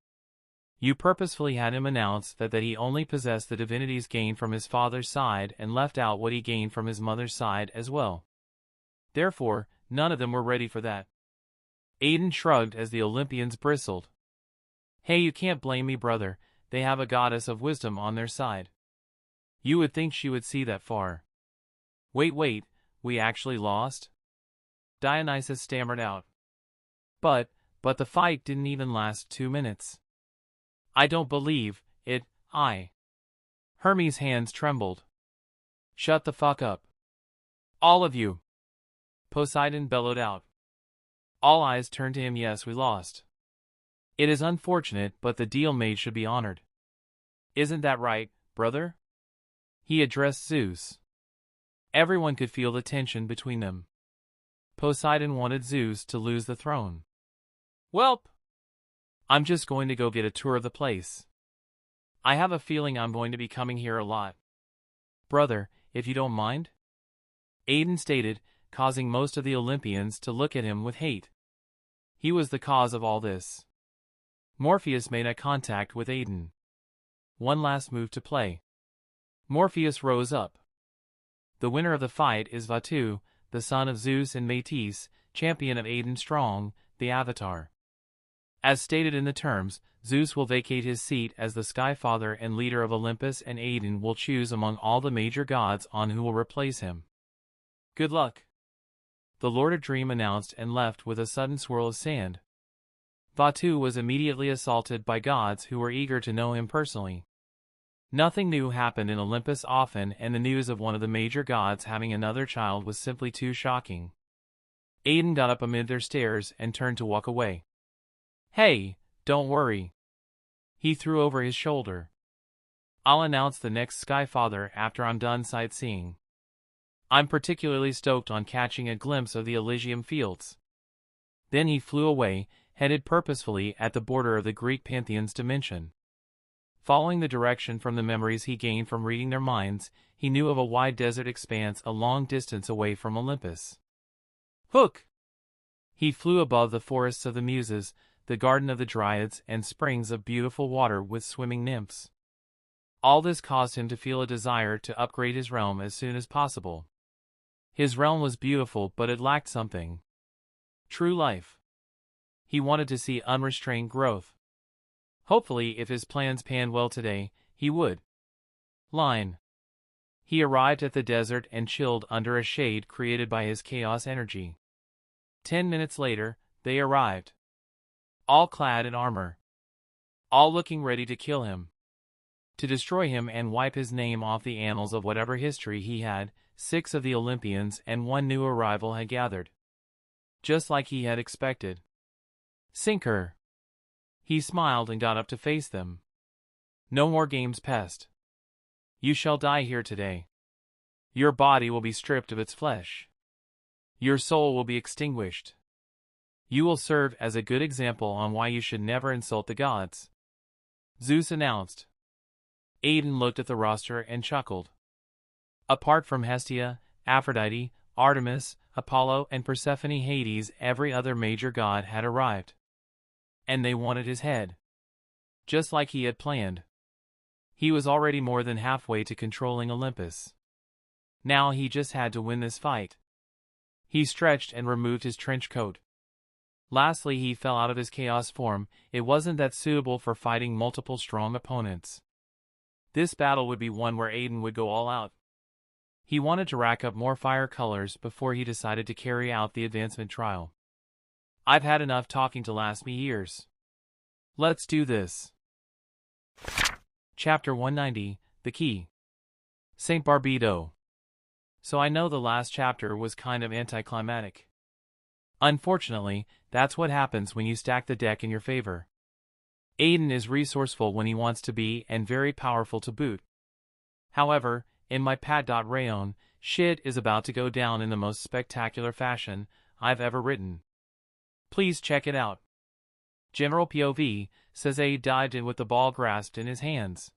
You purposefully had him announce that he only possessed the divinities gained from his father's side and left out what he gained from his mother's side as well. Therefore, none of them were ready for that." Aiden shrugged as the Olympians bristled. "Hey, you can't blame me, brother. They have a goddess of wisdom on their side. You would think she would see that far." Wait, we actually lost?" Dionysus stammered out. But the fight didn't even last 2 minutes. "I don't believe it, Hermes' hands trembled. "Shut the fuck up. All of you," Poseidon bellowed out. All eyes turned to him. "Yes, we lost. It is unfortunate, but the deal made should be honored. Isn't that right, brother?" He addressed Zeus. Everyone could feel the tension between them. Poseidon wanted Zeus to lose the throne. "Welp, I'm just going to go get a tour of the place. I have a feeling I'm going to be coming here a lot. Brother, if you don't mind?" Aiden stated, causing most of the Olympians to look at him with hate. He was the cause of all this. Morpheus made eye contact with Aiden. One last move to play. Morpheus rose up. "The winner of the fight is Vatu, the son of Zeus and Metis, champion of Aden Strong, the Avatar. As stated in the terms, Zeus will vacate his seat as the Sky Father and leader of Olympus, and Aiden will choose among all the major gods on who will replace him. Good luck," the Lord of Dream announced and left with a sudden swirl of sand. Vatu was immediately assaulted by gods who were eager to know him personally. Nothing new happened in Olympus often, and the news of one of the major gods having another child was simply too shocking. Aiden got up amid their stares and turned to walk away. "Hey, don't worry," he threw over his shoulder. "I'll announce the next Sky Father after I'm done sightseeing. I'm particularly stoked on catching a glimpse of the Elysium fields." Then he flew away, headed purposefully at the border of the Greek pantheon's dimension. Following the direction from the memories he gained from reading their minds, he knew of a wide desert expanse a long distance away from Olympus. Hook! He flew above the forests of the Muses, the garden of the Dryads, and springs of beautiful water with swimming nymphs. All this caused him to feel a desire to upgrade his realm as soon as possible. His realm was beautiful, but it lacked something. True life. He wanted to see unrestrained growth. Hopefully, if his plans panned well today, he would. He arrived at the desert and chilled under a shade created by his chaos energy. 10 minutes later, they arrived. All clad in armor. All looking ready to kill him. To destroy him and wipe his name off the annals of whatever history he had. 6 of the Olympians and 1 new arrival had gathered. Just like he had expected. Sinker. He smiled and got up to face them. "No more games, pest. You shall die here today. Your body will be stripped of its flesh. Your soul will be extinguished. You will serve as a good example on why you should never insult the gods," Zeus announced. Aiden looked at the roster and chuckled. Apart from Hestia, Aphrodite, Artemis, Apollo, and Persephone, Hades, every other major god had arrived. And they wanted his head. Just like he had planned. He was already more than halfway to controlling Olympus. Now he just had to win this fight. He stretched and removed his trench coat. Lastly, he fell out of his chaos form. It wasn't that suitable for fighting multiple strong opponents. This battle would be one where Aiden would go all out. He wanted to rack up more fire colors before he decided to carry out the advancement trial. I've had enough talking to last me years. Let's do this. Chapter 190, The Key. St. Barbido. So I know the last chapter was kind of anticlimactic. Unfortunately, that's what happens when you stack the deck in your favor. Aiden is resourceful when he wants to be and very powerful to boot. However, in my Pat.Rayon, shit is about to go down in the most spectacular fashion I've ever written. Please check it out. General POV says Aiden dived in with the ball grasped in his hands.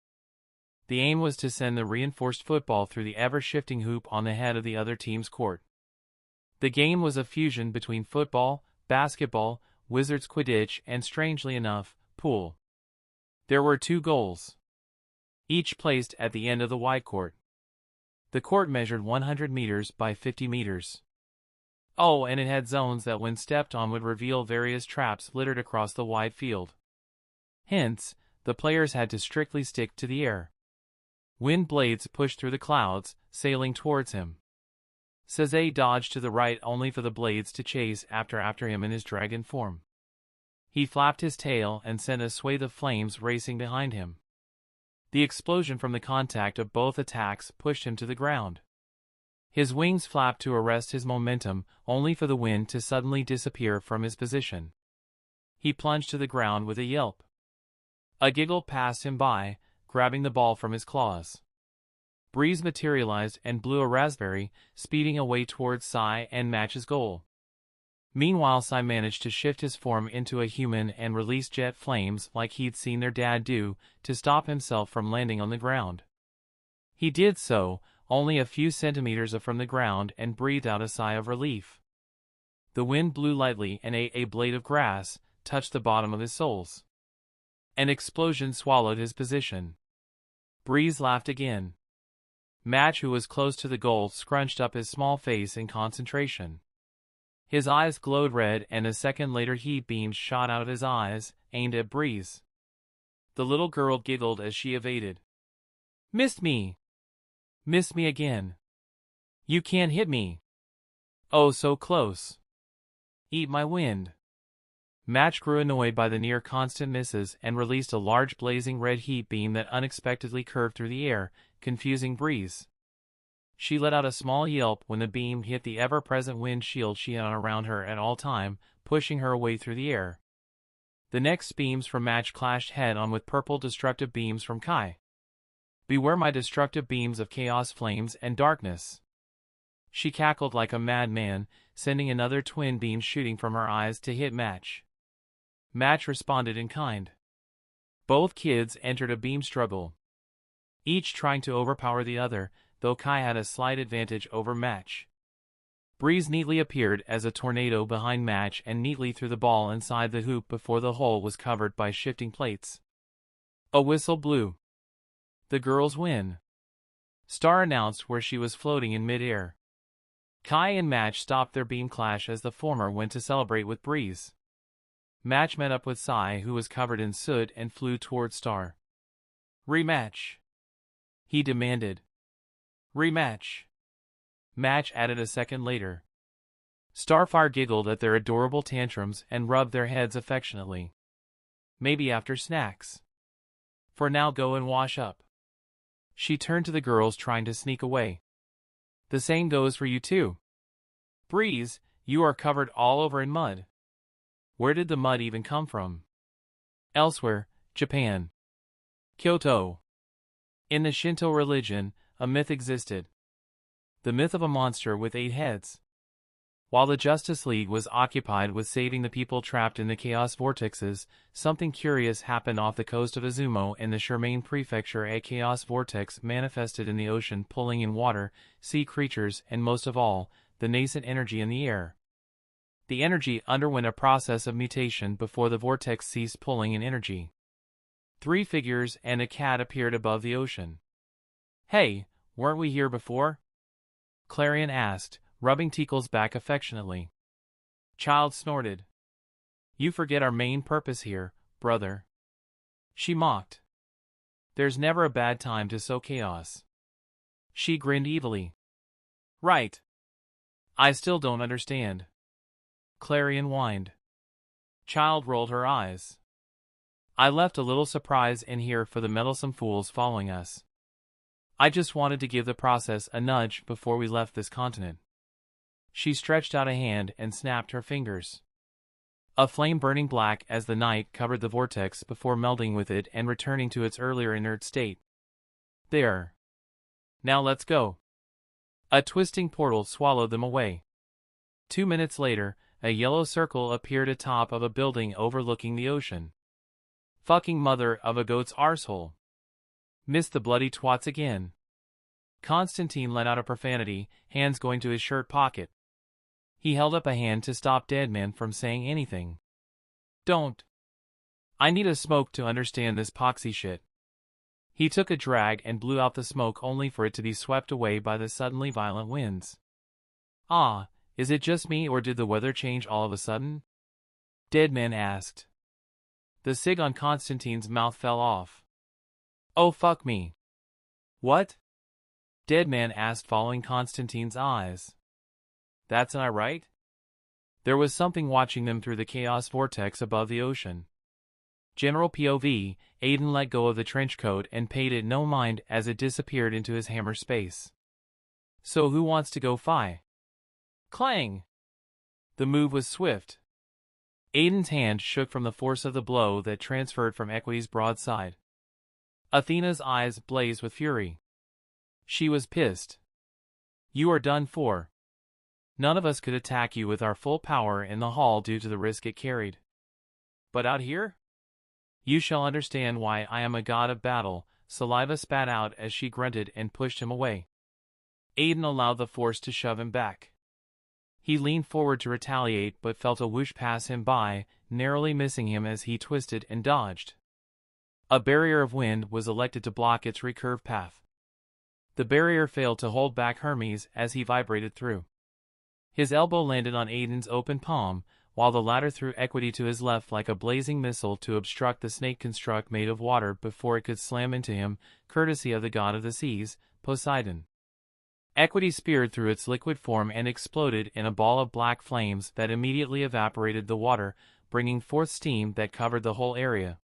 The aim was to send the reinforced football through the ever-shifting hoop on the head of the other team's court. The game was a fusion between football, basketball, Wizards Quidditch, and strangely enough, pool. There were 2 goals, each placed at the end of the wide court. The court measured 100 meters by 50 meters. Oh, and it had zones that when stepped on would reveal various traps littered across the wide field. Hence, the players had to strictly stick to the air. Wind blades pushed through the clouds, sailing towards him. Saze dodged to the right only for the blades to chase after him in his dragon form. He flapped his tail and sent a swathe of flames racing behind him. The explosion from the contact of both attacks pushed him to the ground. His wings flapped to arrest his momentum, only for the wind to suddenly disappear from his position. He plunged to the ground with a yelp. A giggle passed him by, grabbing the ball from his claws. Breeze materialized and blew a raspberry, speeding away towards Sai and Match's goal. Meanwhile, Sai managed to shift his form into a human and release jet flames like he'd seen their dad do, to stop himself from landing on the ground. He did so, only a few centimeters from the ground, and breathed out a sigh of relief. The wind blew lightly and a blade of grass touched the bottom of his soles. An explosion swallowed his position. Breeze laughed again. Match, who was close to the goal, scrunched up his small face in concentration. His eyes glowed red, and a second later heat beams shot out of his eyes, aimed at Breeze. The little girl giggled as she evaded. "Missed me! Missed me again! You can't hit me! Oh, so close! Eat my wind!" Match grew annoyed by the near constant misses and released a large blazing red heat beam that unexpectedly curved through the air, confusing Breeze. She let out a small yelp when the beam hit the ever-present wind shield she had on around her at all time, pushing her away through the air. The next beams from Match clashed head-on with purple destructive beams from Kai. "Beware my destructive beams of chaos, flames, and darkness." She cackled like a madman, sending another twin beam shooting from her eyes to hit Match. Match responded in kind. Both kids entered a beam struggle, each trying to overpower the other, though Kai had a slight advantage over Match. Breeze neatly appeared as a tornado behind Match and neatly threw the ball inside the hoop before the hole was covered by shifting plates. A whistle blew. "The girls win," Star announced where she was floating in mid-air. Kai and Match stopped their beam clash as the former went to celebrate with Breeze. Match met up with Sai, who was covered in soot, and flew toward Star. "Rematch," he demanded. "Rematch," Match added a second later. Starfire giggled at their adorable tantrums and rubbed their heads affectionately. "Maybe after snacks. For now, go and wash up." She turned to the girls, trying to sneak away. "The same goes for you too. Breeze, you are covered all over in mud." Where did the mud even come from? Elsewhere, Japan. Kyoto. In the Shinto religion, a myth existed. The myth of a monster with 8 heads. While the Justice League was occupied with saving the people trapped in the chaos vortexes, something curious happened off the coast of Izumo in the Shermaine Prefecture. A chaos vortex manifested in the ocean, pulling in water, sea creatures, and most of all, the nascent energy in the air. The energy underwent a process of mutation before the vortex ceased pulling in energy. 3 figures and a cat appeared above the ocean. "Hey, weren't we here before?" Clarion asked, rubbing Tickle's back affectionately. Child snorted. "You forget our main purpose here, brother," she mocked. "There's never a bad time to sow chaos." She grinned evilly. Right. I still don't understand. Clarion whined. Child rolled her eyes. I left a little surprise in here for the meddlesome fools following us. I just wanted to give the process a nudge before we left this continent. She stretched out a hand and snapped her fingers. A flame burning black as the night covered the vortex before melding with it and returning to its earlier inert state. There. Now let's go. A twisting portal swallowed them away. 2 minutes later, a yellow circle appeared atop of a building overlooking the ocean. Fucking mother of a goat's arsehole. Missed the bloody twats again. Constantine let out a profanity, hands going to his shirt pocket. He held up a hand to stop Deadman from saying anything. Don't. I need a smoke to understand this poxy shit. He took a drag and blew out the smoke only for it to be swept away by the suddenly violent winds. Ah, is it just me or did the weather change all of a sudden? Deadman asked. The cig on Constantine's mouth fell off. Oh fuck me. What? Deadman asked, following Constantine's eyes. That's not right? There was something watching them through the chaos vortex above the ocean. General POV, Aiden let go of the trench coat and paid it no mind as it disappeared into his hammer space. So who wants to go fi? Clang! The move was swift. Aiden's hand shook from the force of the blow that transferred from Equity's broadside. Athena's eyes blazed with fury. She was pissed. You are done for. None of us could attack you with our full power in the hall due to the risk it carried. But out here? You shall understand why I am a god of battle, saliva spat out as she grunted and pushed him away. Aiden allowed the force to shove him back. He leaned forward to retaliate but felt a whoosh pass him by, narrowly missing him as he twisted and dodged. A barrier of wind was elected to block its recurved path. The barrier failed to hold back Hermes as he vibrated through. His elbow landed on Aiden's open palm, while the latter threw Equity to his left like a blazing missile to obstruct the snake construct made of water before it could slam into him, courtesy of the god of the seas, Poseidon. Equity speared through its liquid form and exploded in a ball of black flames that immediately evaporated the water, bringing forth steam that covered the whole area.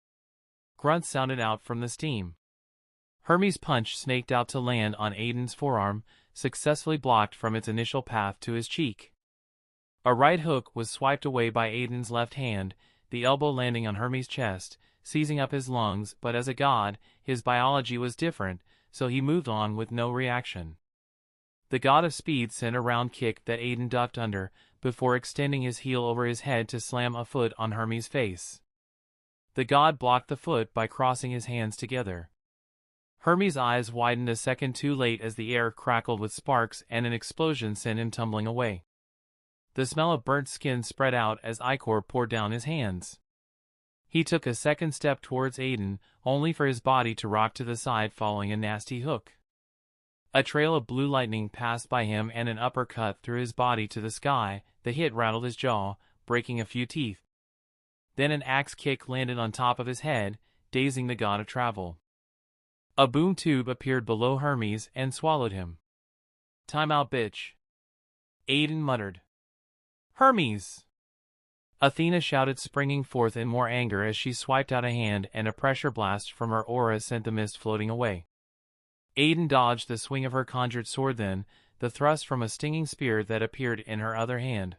Grunts sounded out from the steam. Hermes' punch snaked out to land on Aiden's forearm, successfully blocked from its initial path to his cheek. A right hook was swiped away by Aiden's left hand, the elbow landing on Hermes' chest, seizing up his lungs, but as a god, his biology was different, so he moved on with no reaction. The god of speed sent a round kick that Aiden ducked under, before extending his heel over his head to slam a foot on Hermes' face. The god blocked the foot by crossing his hands together. Hermes' eyes widened a second too late as the air crackled with sparks and an explosion sent him tumbling away. The smell of burnt skin spread out as ichor poured down his hands. He took a second step towards Aiden, only for his body to rock to the side following a nasty hook. A trail of blue lightning passed by him and an uppercut through his body to the sky. The hit rattled his jaw, breaking a few teeth. Then an axe kick landed on top of his head, dazing the god of travel. A boom tube appeared below Hermes and swallowed him. Time out, bitch. Aiden muttered. Hermes! Athena shouted, springing forth in more anger as she swiped out a hand and a pressure blast from her aura sent the mist floating away. Aiden dodged the swing of her conjured sword, then the thrust from a stinging spear that appeared in her other hand.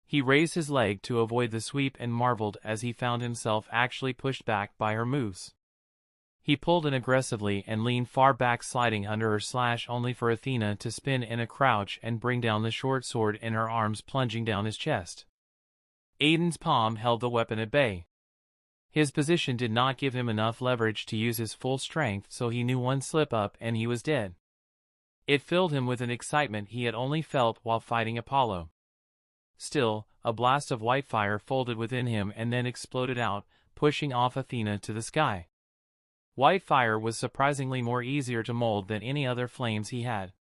He raised his leg to avoid the sweep and marveled as he found himself actually pushed back by her moves. He pulled in aggressively and leaned far back, sliding under her slash only for Athena to spin in a crouch and bring down the short sword in her arms, plunging down his chest. Aiden's palm held the weapon at bay. His position did not give him enough leverage to use his full strength, so he knew one slip up and he was dead. It filled him with an excitement he had only felt while fighting Apollo. Still, a blast of white fire folded within him and then exploded out, pushing off Athena to the sky. White fire was surprisingly more easier to mold than any other flames he had.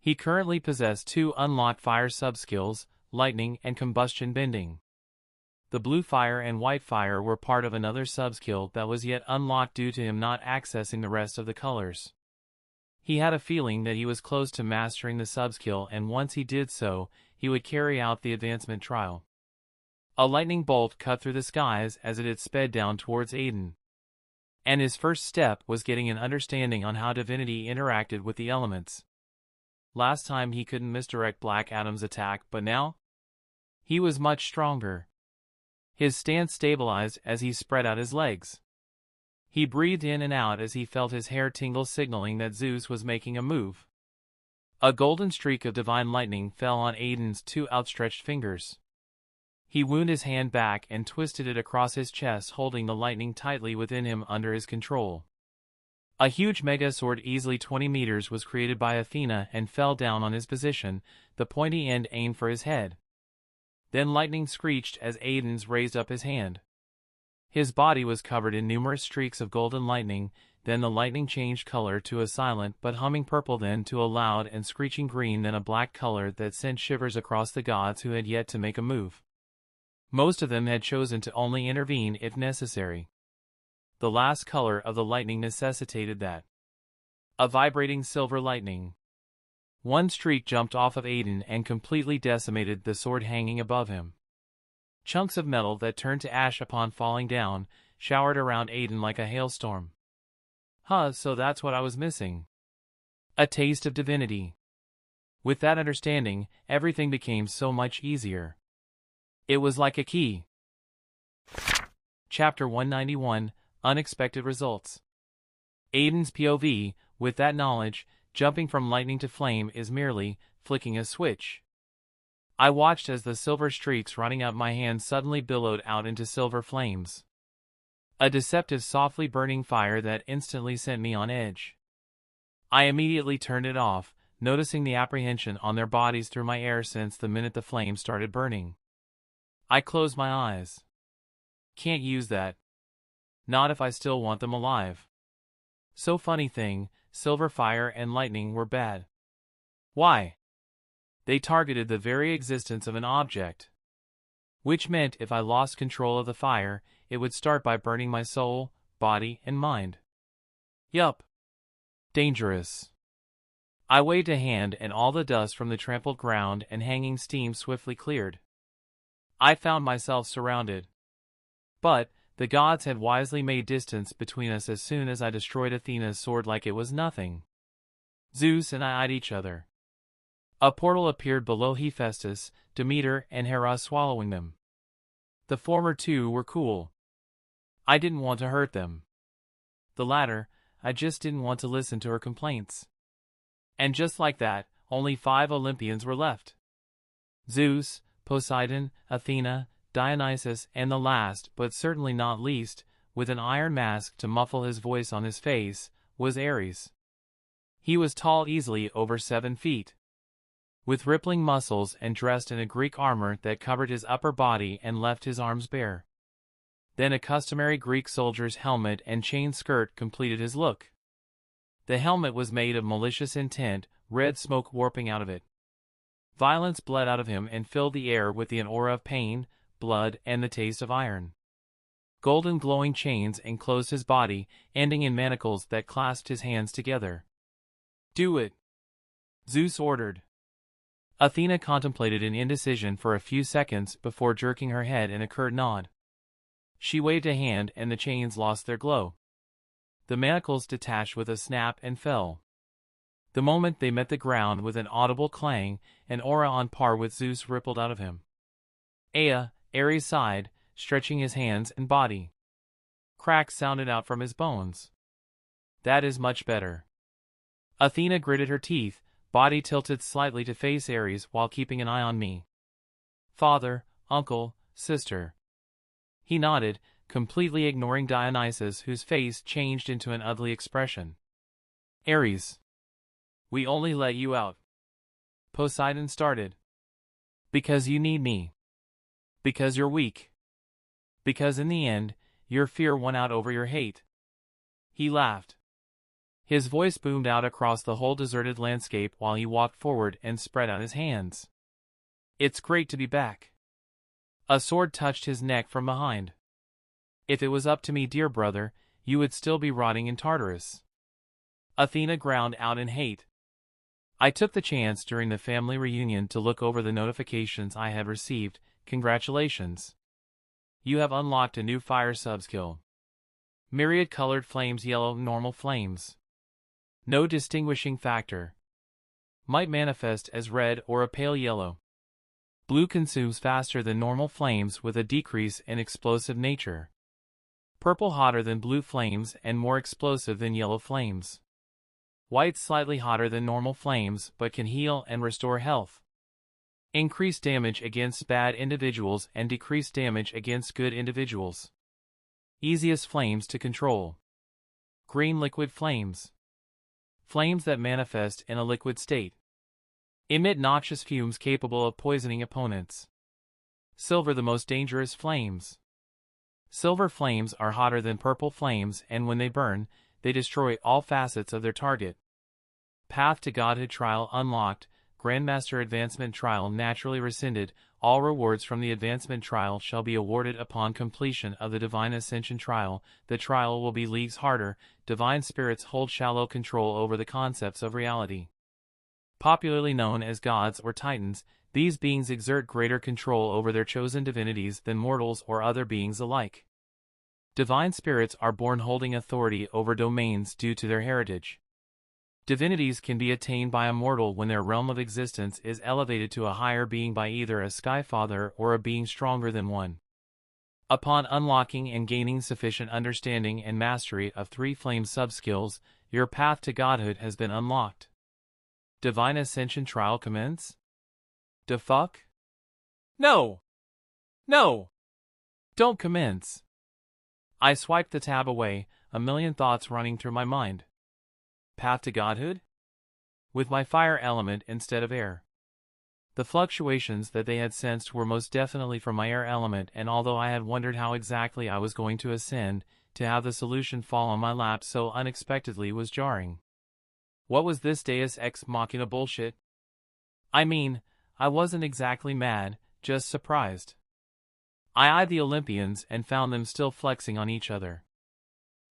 He currently possessed two unlocked fire subskills, lightning and combustion bending. The blue fire and white fire were part of another subskill that was yet unlocked due to him not accessing the rest of the colors. He had a feeling that he was close to mastering the subskill, and once he did so, he would carry out the advancement trial. A lightning bolt cut through the skies as it had sped down towards Aiden. And his first step was getting an understanding on how divinity interacted with the elements. Last time he couldn't misdirect Black Adam's attack, but now? He was much stronger. His stance stabilized as he spread out his legs. He breathed in and out as he felt his hair tingle, signaling that Zeus was making a move. A golden streak of divine lightning fell on Aiden's two outstretched fingers. He wound his hand back and twisted it across his chest, holding the lightning tightly within him under his control. A huge mega sword easily 20 meters was created by Athena and fell down on his position, the pointy end aimed for his head. Then lightning screeched as Aiden's raised up his hand. His body was covered in numerous streaks of golden lightning, then the lightning changed color to a silent but humming purple, then to a loud and screeching green, then a black color that sent shivers across the gods who had yet to make a move. Most of them had chosen to only intervene if necessary. The last color of the lightning necessitated that. A vibrating silver lightning. One streak jumped off of Aiden and completely decimated the sword hanging above him. Chunks of metal that turned to ash upon falling down showered around Aiden like a hailstorm. So that's what I was missing. A taste of divinity. With that understanding, everything became so much easier. It was like a key. Chapter 191, Unexpected Results. Aiden's POV, with that knowledge, jumping from lightning to flame is merely flicking a switch. I watched as the silver streaks running up my hand suddenly billowed out into silver flames. A deceptive, softly burning fire that instantly sent me on edge. I immediately turned it off, noticing the apprehension on their bodies through my air sense the minute the flame started burning. I closed my eyes. Can't use that. Not if I still want them alive. So funny thing, silver fire and lightning were bad. Why? They targeted the very existence of an object. Which meant if I lost control of the fire, it would start by burning my soul, body, and mind. Yup. Dangerous. I waved a hand and all the dust from the trampled ground and hanging steam swiftly cleared. I found myself surrounded. But the gods had wisely made distance between us as soon as I destroyed Athena's sword like it was nothing. Zeus and I eyed each other. A portal appeared below Hephaestus, Demeter, and Hera, swallowing them. The former two were cool. I didn't want to hurt them. The latter, I just didn't want to listen to her complaints. And just like that, only 5 Olympians were left. Zeus, Poseidon, Athena, Dionysus, and the last, but certainly not least, with an iron mask to muffle his voice on his face, was Aries. He was tall, easily over 7 feet. With rippling muscles and dressed in a Greek armor that covered his upper body and left his arms bare. Then a customary Greek soldier's helmet and chain skirt completed his look. The helmet was made of malicious intent, red smoke warping out of it. Violence bled out of him and filled the air with an aura of pain, blood, and the taste of iron. Golden glowing chains enclosed his body, ending in manacles that clasped his hands together. "Do it," Zeus ordered. Athena contemplated in indecision for a few seconds before jerking her head in a curt nod. She waved a hand and the chains lost their glow. The manacles detached with a snap and fell. The moment they met the ground with an audible clang, an aura on par with Zeus rippled out of him. Aries sighed, stretching his hands and body. Cracks sounded out from his bones. That is much better. Athena gritted her teeth, body tilted slightly to face Aries while keeping an eye on me. "Father, uncle, sister." He nodded, completely ignoring Dionysus, whose face changed into an ugly expression. "Aries. We only let you out." Poseidon started. "Because you need me. Because you're weak. Because in the end, your fear won out over your hate." He laughed. His voice boomed out across the whole deserted landscape while he walked forward and spread out his hands. "It's great to be back." A sword touched his neck from behind. "If it was up to me, dear brother, you would still be rotting in Tartarus." Athena ground out in hate. I took the chance during the family reunion to look over the notifications I had received. Congratulations. You have unlocked a new fire subskill. Myriad colored flames, yellow, normal flames. No distinguishing factor. Might manifest as red or a pale yellow. Blue consumes faster than normal flames with a decrease in explosive nature. Purple hotter than blue flames and more explosive than yellow flames. White slightly hotter than normal flames but can heal and restore health. Increase damage against bad individuals and decrease damage against good individuals. Easiest flames to control. Green liquid flames. Flames that manifest in a liquid state. Emit noxious fumes capable of poisoning opponents. Silver, the most dangerous flames. Silver flames are hotter than purple flames, and when they burn, they destroy all facets of their target. Path to Godhood trial unlocked. Grandmaster advancement trial naturally rescinded. All rewards from the advancement trial shall be awarded upon completion of the divine ascension trial. The trial will be leagues harder. Divine spirits hold shallow control over the concepts of reality. Popularly known as gods or titans, these beings exert greater control over their chosen divinities than mortals or other beings alike. Divine spirits are born holding authority over domains due to their heritage. Divinities can be attained by a mortal when their realm of existence is elevated to a higher being by either a sky father or a being stronger than one. Upon unlocking and gaining sufficient understanding and mastery of 3 flame subskills, your path to godhood has been unlocked. Divine Ascension trial commence? Da fuck? No! No! Don't commence. I swiped the tab away, a million thoughts running through my mind. Path to godhood? With my fire element instead of air. The fluctuations that they had sensed were most definitely from my air element, and although I had wondered how exactly I was going to ascend, to have the solution fall on my lap so unexpectedly was jarring. What was this Deus Ex Machina bullshit? I mean, I wasn't exactly mad, just surprised. I eyed the Olympians and found them still flexing on each other.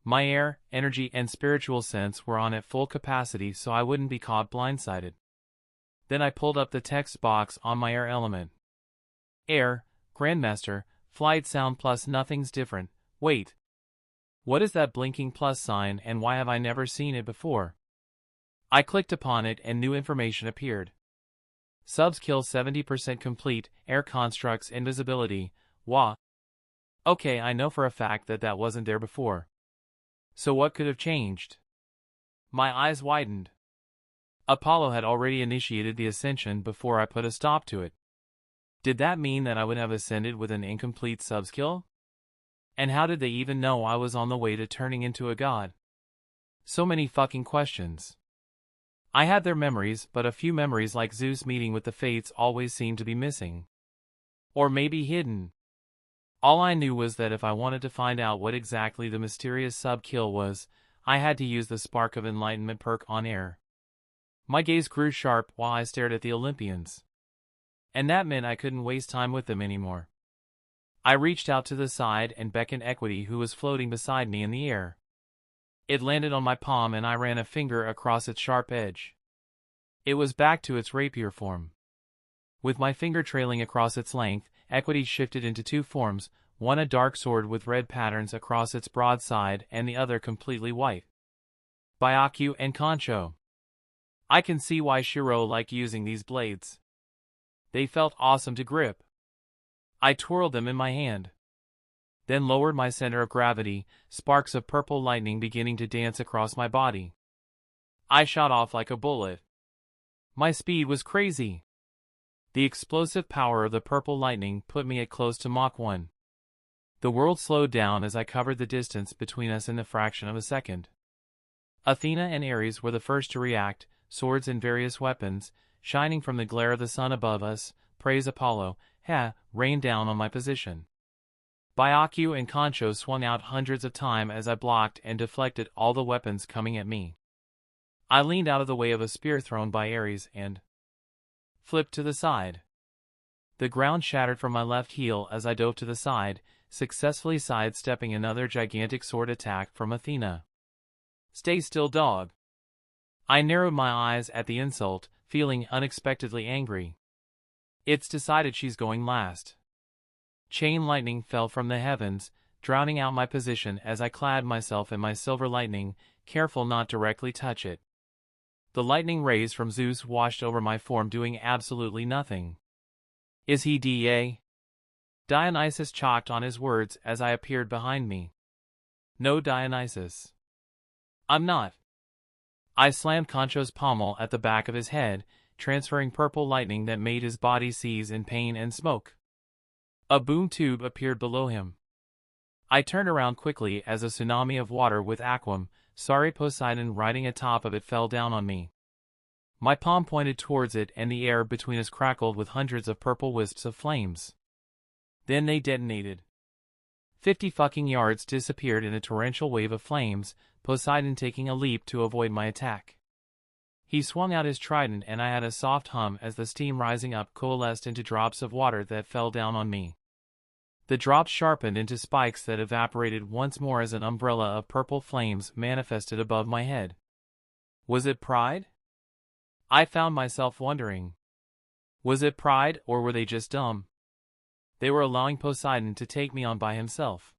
My air, energy, and spiritual sense were on at full capacity so I wouldn't be caught blindsided. Then I pulled up the text box on my air element. Air, Grandmaster, flight sound plus nothing's different. Wait. What is that blinking plus sign and why have I never seen it before? I clicked upon it and new information appeared. Subskill 70% complete, air constructs invisibility, wah. Okay, I know for a fact that that wasn't there before. So what could have changed? My eyes widened. Apollo had already initiated the ascension before I put a stop to it. Did that mean that I would have ascended with an incomplete subskill? And how did they even know I was on the way to turning into a god? So many fucking questions. I had their memories, but a few memories like Zeus meeting with the Fates always seemed to be missing. Or maybe hidden. All I knew was that if I wanted to find out what exactly the mysterious sub-kill was, I had to use the Spark of Enlightenment perk on air. My gaze grew sharp while I stared at the Olympians. And that meant I couldn't waste time with them anymore. I reached out to the side and beckoned Equity, who was floating beside me in the air. It landed on my palm and I ran a finger across its sharp edge. It was back to its rapier form. With my finger trailing across its length, Equity shifted into 2 forms, one a dark sword with red patterns across its broad side and the other completely white. Byaku and Concho. I can see why Shiro liked using these blades. They felt awesome to grip. I twirled them in my hand. Then lowered my center of gravity, sparks of purple lightning beginning to dance across my body. I shot off like a bullet. My speed was crazy. The explosive power of the purple lightning put me at close to Mach 1. The world slowed down as I covered the distance between us in the fraction of a second. Athena and Aries were the first to react, swords and various weapons, shining from the glare of the sun above us, praise Apollo, rained down on my position. Byaku and Concho swung out hundreds of times as I blocked and deflected all the weapons coming at me. I leaned out of the way of a spear thrown by Aries and flipped to the side. The ground shattered from my left heel as I dove to the side, successfully sidestepping another gigantic sword attack from Athena. Stay still, dog. I narrowed my eyes at the insult, feeling unexpectedly angry. It's decided she's going last. Chain lightning fell from the heavens, drowning out my position as I clad myself in my silver lightning, careful not directly touch it. The lightning rays from Zeus washed over my form, doing absolutely nothing. Is he DA? Dionysus chalked on his words as I appeared behind me. No, Dionysus. I'm not. I slammed Concho's pommel at the back of his head, transferring purple lightning that made his body seize in pain and smoke. A boom tube appeared below him. I turned around quickly as a tsunami of water with Aquam, sorry Poseidon riding atop of it, fell down on me. My palm pointed towards it and the air between us crackled with hundreds of purple wisps of flames. Then they detonated. 50 fucking yards disappeared in a torrential wave of flames, Poseidon taking a leap to avoid my attack. He swung out his trident and I had a soft hum as the steam rising up coalesced into drops of water that fell down on me. The drops sharpened into spikes that evaporated once more as an umbrella of purple flames manifested above my head. Was it pride? I found myself wondering. Was it pride, or were they just dumb? They were allowing Poseidon to take me on by himself.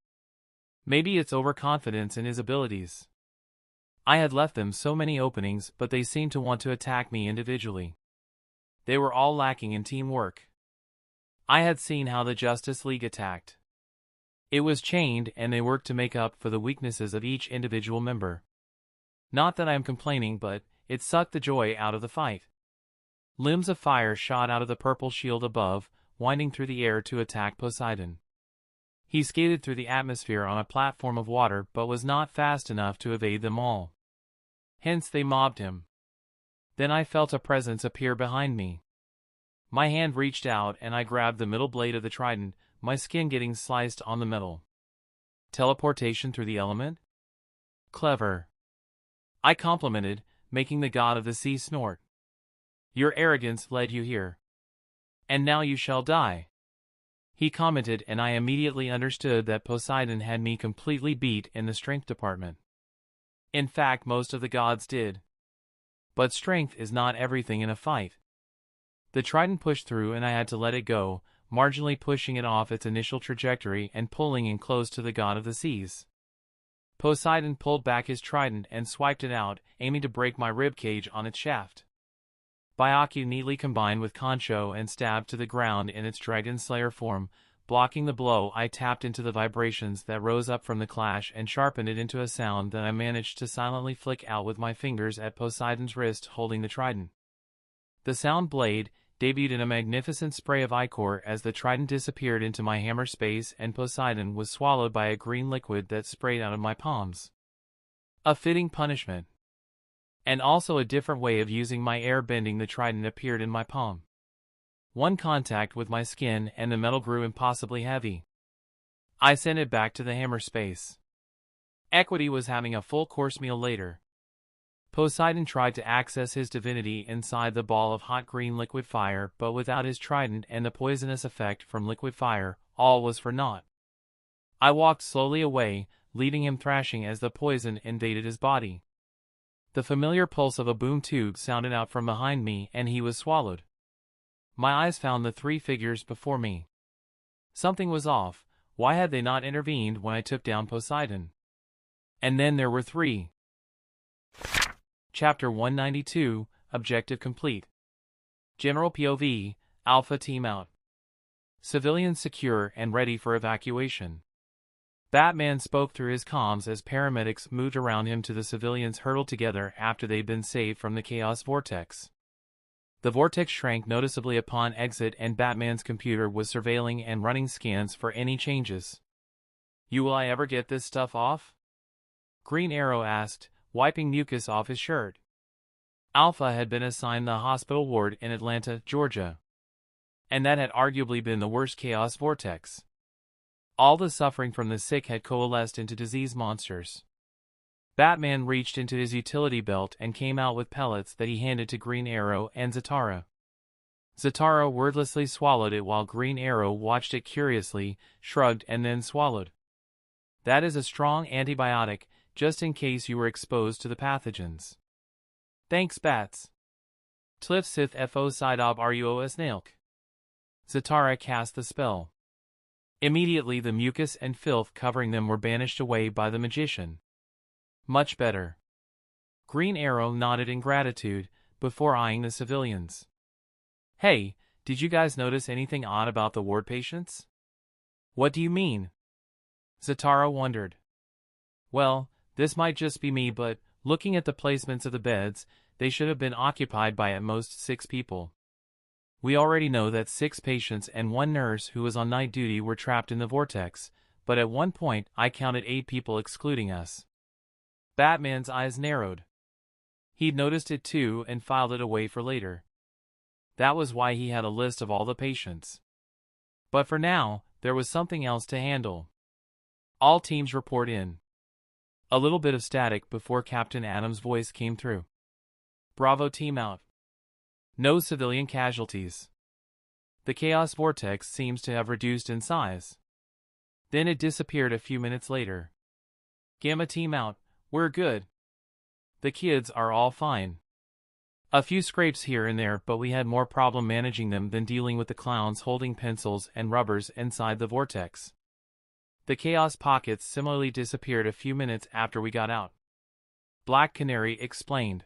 Maybe it's overconfidence in his abilities. I had left them so many openings, but they seemed to want to attack me individually. They were all lacking in teamwork. I had seen how the Justice League attacked. It was chained and they worked to make up for the weaknesses of each individual member. Not that I am complaining, but it sucked the joy out of the fight. Limbs of fire shot out of the purple shield above, winding through the air to attack Poseidon. He skated through the atmosphere on a platform of water but was not fast enough to evade them all. Hence they mobbed him. Then I felt a presence appear behind me. My hand reached out and I grabbed the middle blade of the trident, my skin getting sliced on the metal. Teleportation through the element? Clever. I complimented, making the god of the sea snort. Your arrogance led you here. And now you shall die. He commented and I immediately understood that Poseidon had me completely beat in the strength department. In fact, most of the gods did. But strength is not everything in a fight. The trident pushed through and I had to let it go, marginally pushing it off its initial trajectory and pulling in close to the god of the seas. Poseidon pulled back his trident and swiped it out, aiming to break my rib cage on its shaft. Byaku neatly combined with Concho and stabbed to the ground in its dragon slayer form. Blocking the blow, I tapped into the vibrations that rose up from the clash and sharpened it into a sound that I managed to silently flick out with my fingers at Poseidon's wrist holding the trident. The sound blade debuted in a magnificent spray of ichor as the trident disappeared into my hammer space and Poseidon was swallowed by a green liquid that sprayed out of my palms. A fitting punishment. And also a different way of using my air bending the trident appeared in my palm. One contact with my skin and the metal grew impossibly heavy. I sent it back to the hammer space. Equity was having a full course meal later. Poseidon tried to access his divinity inside the ball of hot green liquid fire, but without his trident and the poisonous effect from liquid fire, all was for naught. I walked slowly away, leaving him thrashing as the poison invaded his body. The familiar pulse of a boom tube sounded out from behind me and he was swallowed. My eyes found the three figures before me. Something was off. Why had they not intervened when I took down Poseidon? And then there were three. Chapter 192, Objective Complete. General POV, Alpha Team out. Civilians secure and ready for evacuation. Batman spoke through his comms as paramedics moved around him to the civilians huddled together after they'd been saved from the chaos vortex. The vortex shrank noticeably upon exit and Batman's computer was surveilling and running scans for any changes. Will I ever get this stuff off? Green Arrow asked, wiping mucus off his shirt. Alpha had been assigned the hospital ward in Atlanta, Georgia. And that had arguably been the worst chaos vortex. All the suffering from the sick had coalesced into disease monsters. Batman reached into his utility belt and came out with pellets that he handed to Green Arrow and Zatara. Zatara wordlessly swallowed it while Green Arrow watched it curiously, shrugged and then swallowed. That is a strong antibiotic, just in case you were exposed to the pathogens. Thanks bats. Tlif sith fo sidob ruos nailk. Zatara cast the spell. Immediately the mucus and filth covering them were banished away by the magician. Much better. Green Arrow nodded in gratitude, before eyeing the civilians. Hey, did you guys notice anything odd about the ward patients? What do you mean? Zatara wondered. Well, this might just be me, but looking at the placements of the beds, they should have been occupied by at most 6 people. We already know that 6 patients and 1 nurse who was on night duty were trapped in the vortex, but at one point I counted 8 people excluding us. Batman's eyes narrowed. He'd noticed it too and filed it away for later. That was why he had a list of all the patients. But for now, there was something else to handle. All teams report in. A little bit of static before Captain Adam's voice came through. Bravo team out. No civilian casualties. The chaos vortex seems to have reduced in size. Then it disappeared a few minutes later. Gamma team out, we're good. The kids are all fine. A few scrapes here and there, but we had more problem managing them than dealing with the clowns holding pencils and rubbers inside the vortex. The chaos pockets similarly disappeared a few minutes after we got out. Black Canary explained.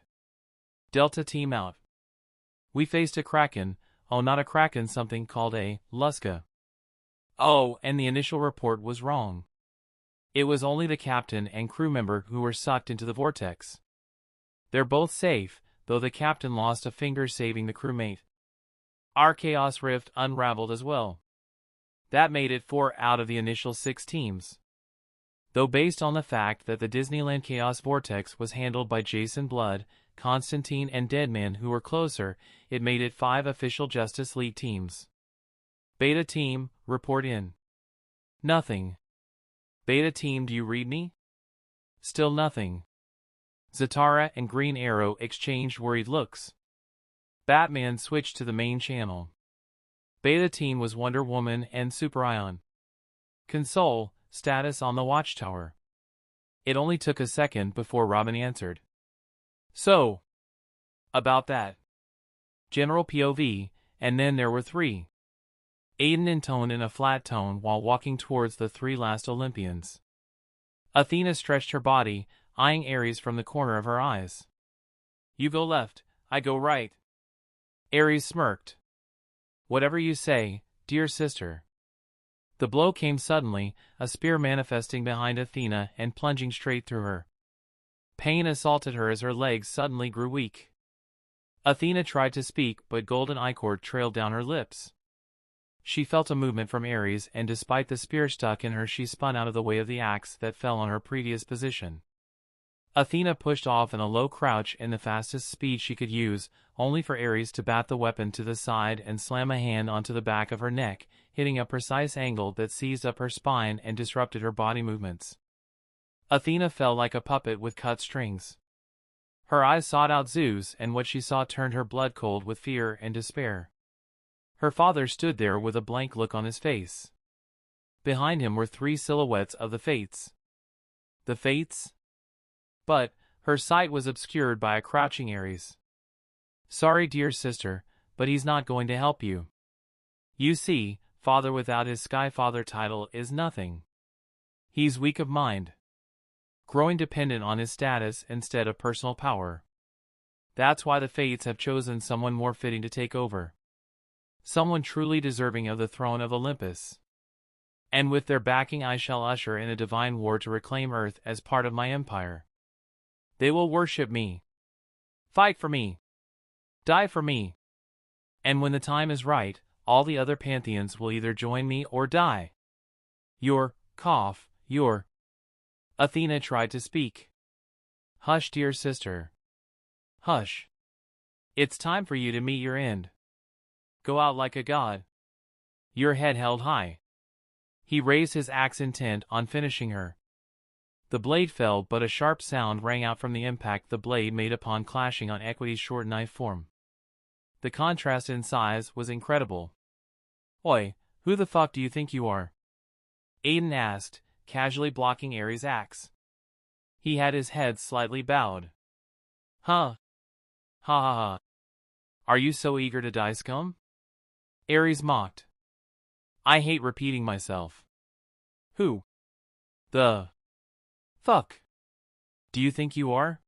Delta team out. We faced a kraken, oh not a kraken, something called a Luska. Oh, and the initial report was wrong. It was only the captain and crew member who were sucked into the vortex. They're both safe, though the captain lost a finger saving the crewmate. Our chaos rift unraveled as well. That made it 4 out of the initial 6 teams. Though based on the fact that the Disneyland Chaos Vortex was handled by Jason Blood, Constantine and Deadman who were closer, it made it 5 official Justice League teams. Beta team, report in. Nothing. Beta team, do you read me? Still nothing. Zatara and Green Arrow exchanged worried looks. Batman switched to the main channel. Beta team was Wonder Woman and Superion. Console, status on the Watchtower. It only took a second before Robin answered. So, about that. General POV, and then there were 3. Aiden intoned in a flat tone while walking towards the 3 last Olympians. Athena stretched her body, eyeing Aries from the corner of her eyes. You go left, I go right. Aries smirked. Whatever you say, dear sister. The blow came suddenly, a spear manifesting behind Athena and plunging straight through her. Pain assaulted her as her legs suddenly grew weak. Athena tried to speak, but golden ichor trailed down her lips. She felt a movement from Aries, and despite the spear stuck in her, she spun out of the way of the axe that fell on her previous position. Athena pushed off in a low crouch in the fastest speed she could use, only for Aries to bat the weapon to the side and slam a hand onto the back of her neck, hitting a precise angle that seized up her spine and disrupted her body movements. Athena fell like a puppet with cut strings. Her eyes sought out Zeus, and what she saw turned her blood cold with fear and despair. Her father stood there with a blank look on his face. Behind him were 3 silhouettes of the Fates. The Fates? But her sight was obscured by a crouching Aries. Sorry, dear sister, but he's not going to help you. You see, father without his Skyfather title is nothing. He's weak of mind, growing dependent on his status instead of personal power. That's why the Fates have chosen someone more fitting to take over. Someone truly deserving of the throne of Olympus. And with their backing, I shall usher in a divine war to reclaim Earth as part of my empire. They will worship me, fight for me, die for me. And when the time is right, all the other pantheons will either join me or die. Your Athena tried to speak. Hush, dear sister. Hush. It's time for you to meet your end. Go out like a god. Your head held high. He raised his axe intent on finishing her. The blade fell, but a sharp sound rang out from the impact the blade made upon clashing on Equity's short knife form. The contrast in size was incredible. Oi, who the fuck do you think you are? Aiden asked, casually blocking Aries' axe. He had his head slightly bowed. Huh? Ha ha ha. Are you so eager to die, scum? Aries mocked. I hate repeating myself. Who the fuck do you think you are?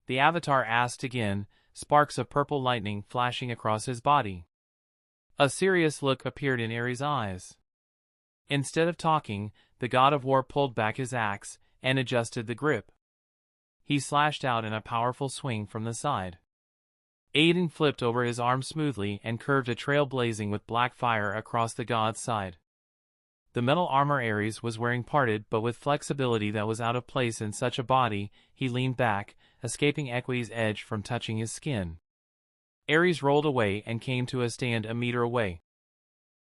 The Avatar asked again, sparks of purple lightning flashing across his body. A serious look appeared in Ares' eyes. Instead of talking, the god of war pulled back his axe and adjusted the grip. He slashed out in a powerful swing from the side. Aiden flipped over his arm smoothly and curved a trail blazing with black fire across the god's side. The metal armor Ares was wearing parted but with flexibility that was out of place in such a body. He leaned back, escaping Equity's edge from touching his skin. Ares rolled away and came to a stand a meter away.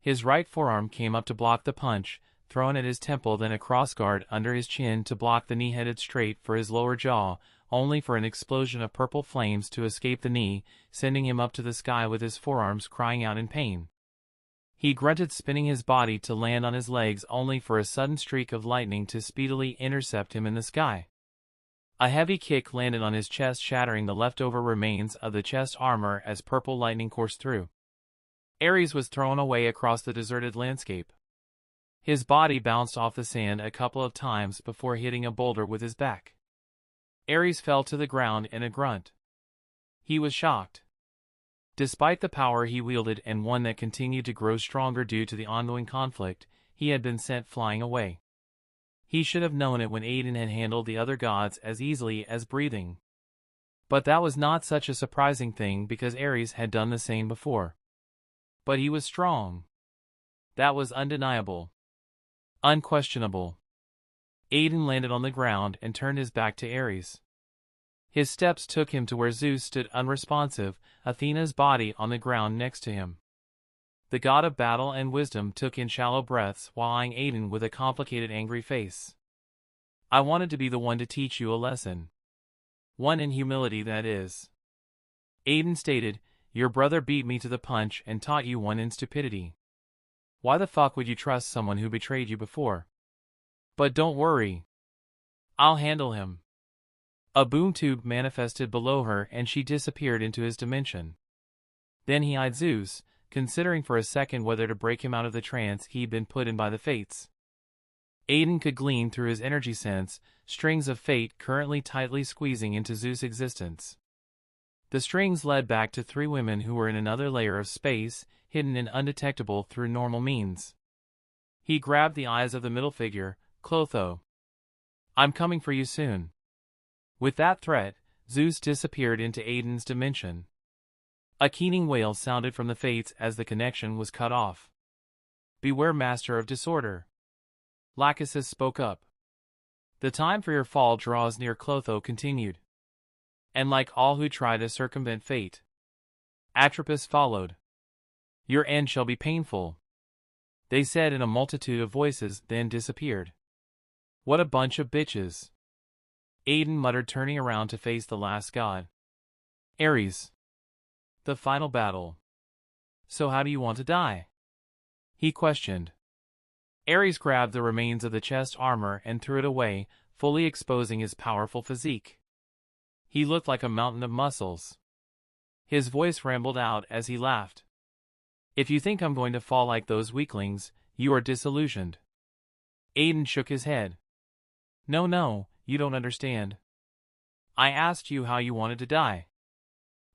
His right forearm came up to block the punch, thrown at his temple, then a crossguard under his chin to block the knee, headed straight for his lower jaw, only for an explosion of purple flames to escape the knee, sending him up to the sky with his forearms crying out in pain. He grunted, spinning his body to land on his legs, only for a sudden streak of lightning to speedily intercept him in the sky. A heavy kick landed on his chest, shattering the leftover remains of the chest armor as purple lightning coursed through. Ares was thrown away across the deserted landscape. His body bounced off the sand a couple of times before hitting a boulder with his back. Ares fell to the ground in a grunt. He was shocked. Despite the power he wielded, and one that continued to grow stronger due to the ongoing conflict, he had been sent flying away. He should have known it when Aiden had handled the other gods as easily as breathing. But that was not such a surprising thing, because Ares had done the same before. But he was strong. That was undeniable. Unquestionable. Aiden landed on the ground and turned his back to Ares. His steps took him to where Zeus stood unresponsive, Athena's body on the ground next to him. The god of battle and wisdom took in shallow breaths while eyeing Aiden with a complicated, angry face. I wanted to be the one to teach you a lesson. One in humility, that is. Aiden stated, your brother beat me to the punch and taught you one in stupidity. Why the fuck would you trust someone who betrayed you before? But don't worry. I'll handle him. A boom tube manifested below her and she disappeared into his dimension. Then he eyed Zeus, considering for a second whether to break him out of the trance he'd been put in by the fates. Aiden could glean through his energy sense strings of fate currently tightly squeezing into Zeus' existence. The strings led back to three women who were in another layer of space, hidden and undetectable through normal means. He grabbed the eyes of the middle figure, Clotho. I'm coming for you soon. With that threat, Zeus disappeared into Aiden's dimension. A keening wail sounded from the fates as the connection was cut off. Beware, master of disorder. Lachesis spoke up. The time for your fall draws near, Clotho continued. And like all who try to circumvent fate, Atropos followed. Your end shall be painful, they said in a multitude of voices, then disappeared. What a bunch of bitches. Aiden muttered, turning around to face the last god. Ares. The final battle. So how do you want to die? He questioned. Ares grabbed the remains of the chest armor and threw it away, fully exposing his powerful physique. He looked like a mountain of muscles. His voice rambled out as he laughed. If you think I'm going to fall like those weaklings, you are disillusioned. Aiden shook his head. No, you don't understand. I asked you how you wanted to die.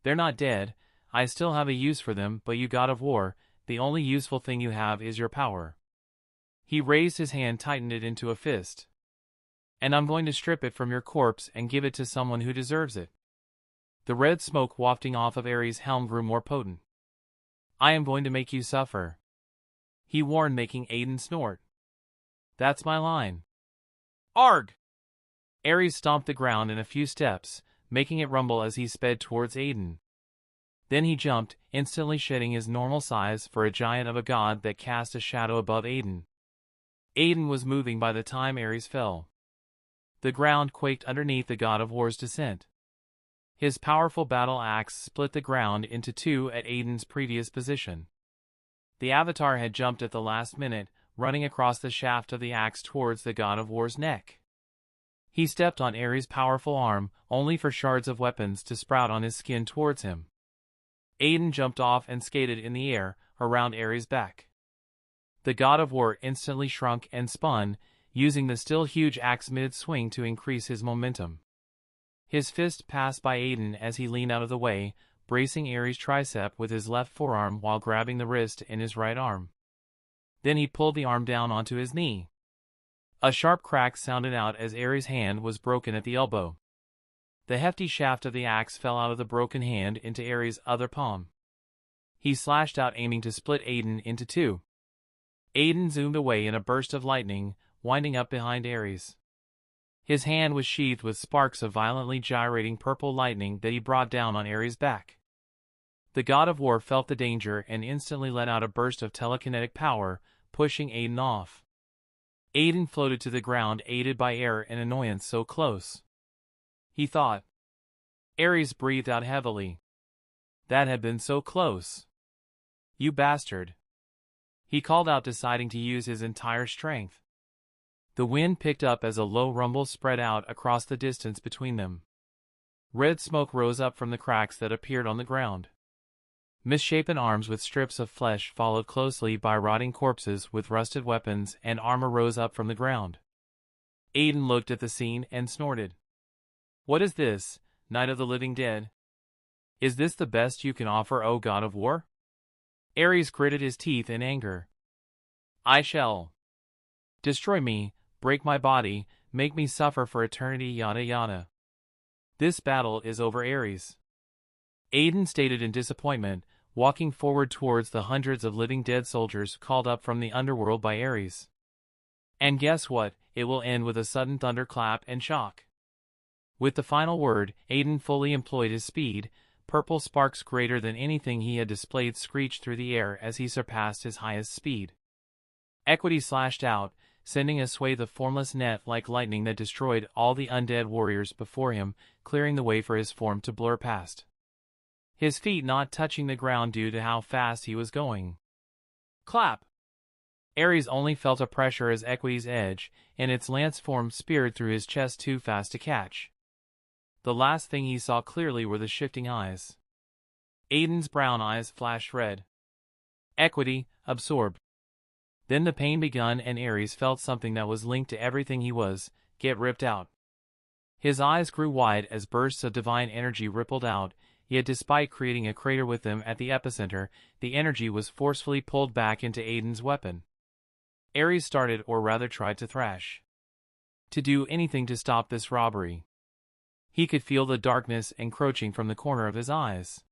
They're not dead, I still have a use for them, but you god of war, the only useful thing you have is your power. He raised his hand, tightened it into a fist. And I'm going to strip it from your corpse and give it to someone who deserves it. The red smoke wafting off of Ares' helm grew more potent. I am going to make you suffer, he warned, making Aiden snort. That's my line. Arg! Ares stomped the ground in a few steps, making it rumble as he sped towards Aiden. Then he jumped, instantly shedding his normal size for a giant of a god that cast a shadow above Aiden. Aiden was moving by the time Ares fell. The ground quaked underneath the god of war's descent. His powerful battle axe split the ground into two at Aiden's previous position. The Avatar had jumped at the last minute, running across the shaft of the axe towards the god of war's neck. He stepped on Ares' powerful arm, only for shards of weapons to sprout on his skin towards him. Aiden jumped off and skated in the air, around Ares' back. The god of war instantly shrunk and spun, using the still huge axe mid-swing to increase his momentum. His fist passed by Aiden as he leaned out of the way, bracing Ares' tricep with his left forearm while grabbing the wrist in his right arm. Then he pulled the arm down onto his knee. A sharp crack sounded out as Ares' hand was broken at the elbow. The hefty shaft of the axe fell out of the broken hand into Ares' other palm. He slashed out, aiming to split Aiden into two. Aiden zoomed away in a burst of lightning, winding up behind Ares. His hand was sheathed with sparks of violently gyrating purple lightning that he brought down on Ares' back. The god of war felt the danger and instantly let out a burst of telekinetic power, pushing Aiden off. Aiden floated to the ground, aided by air and annoyance so close. He thought. Ares breathed out heavily. That had been so close. You bastard. He called out, deciding to use his entire strength. The wind picked up as a low rumble spread out across the distance between them. Red smoke rose up from the cracks that appeared on the ground. Misshapen arms with strips of flesh followed closely by rotting corpses with rusted weapons and armor rose up from the ground. Aiden looked at the scene and snorted. What is this, Night of the Living Dead? Is this the best you can offer, O god of war? Ares gritted his teeth in anger. I shall. Destroy me, break my body, make me suffer for eternity, yada yada. This battle is over, Ares. Aiden stated in disappointment, walking forward towards the hundreds of living dead soldiers called up from the underworld by Ares. And guess what, it will end with a sudden thunderclap and shock. With the final word, Aiden fully employed his speed. Purple sparks greater than anything he had displayed screeched through the air as he surpassed his highest speed. Equity slashed out, sending a swathe of formless net like lightning that destroyed all the undead warriors before him, clearing the way for his form to blur past. His feet not touching the ground due to how fast he was going. Clap! Ares only felt a pressure as Equity's edge and its lance form speared through his chest too fast to catch. The last thing he saw clearly were the shifting eyes. Aiden's brown eyes flashed red. Equity, absorbed. Then the pain begun and Ares felt something that was linked to everything he was, get ripped out. His eyes grew wide as bursts of divine energy rippled out, yet despite creating a crater with them at the epicenter, the energy was forcefully pulled back into Aiden's weapon. Ares started, or rather tried to thrash. To do anything to stop this robbery. He could feel the darkness encroaching from the corner of his eyes.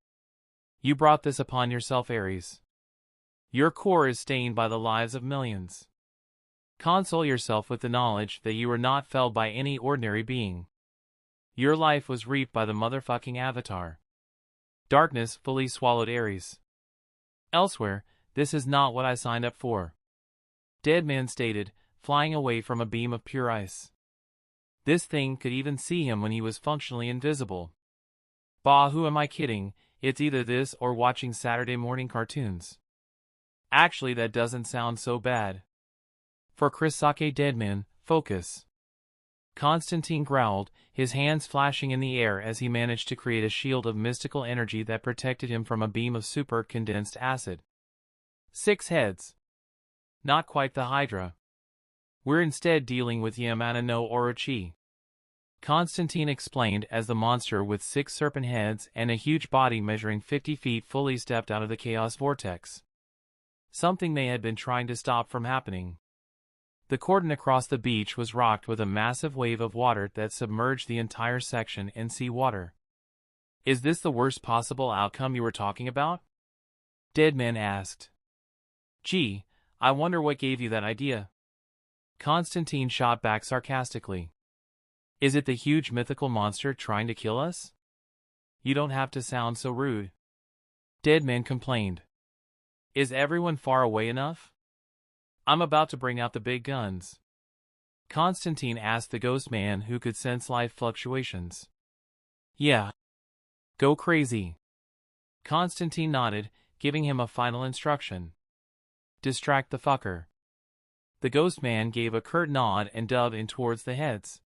You brought this upon yourself, Ares. Your core is stained by the lives of millions. Console yourself with the knowledge that you were not felled by any ordinary being. Your life was reaped by the motherfucking Avatar. Darkness fully swallowed Ares. Elsewhere, this is not what I signed up for. Deadman stated, flying away from a beam of pure ice. This thing could even see him when he was functionally invisible. Bah, who am I kidding? It's either this or watching Saturday morning cartoons. Actually, that doesn't sound so bad. For Chrisake Deadman, focus. Constantine growled, his hands flashing in the air as he managed to create a shield of mystical energy that protected him from a beam of super condensed acid. 6 heads. Not quite the Hydra. We're instead dealing with Yamana no Orochi. Constantine explained as the monster with 6 serpent heads and a huge body measuring 50 feet fully stepped out of the chaos vortex. Something they had been trying to stop from happening. The cordon across the beach was rocked with a massive wave of water that submerged the entire section in sea water. Is this the worst possible outcome you were talking about? Deadman asked. Gee, I wonder what gave you that idea. Constantine shot back sarcastically. Is it the huge mythical monster trying to kill us? You don't have to sound so rude. Deadman complained. Is everyone far away enough? I'm about to bring out the big guns. Constantine asked the ghost man who could sense life fluctuations. Yeah. Go crazy. Constantine nodded, giving him a final instruction. Distract the fucker. The ghost man gave a curt nod and dove in towards the heads.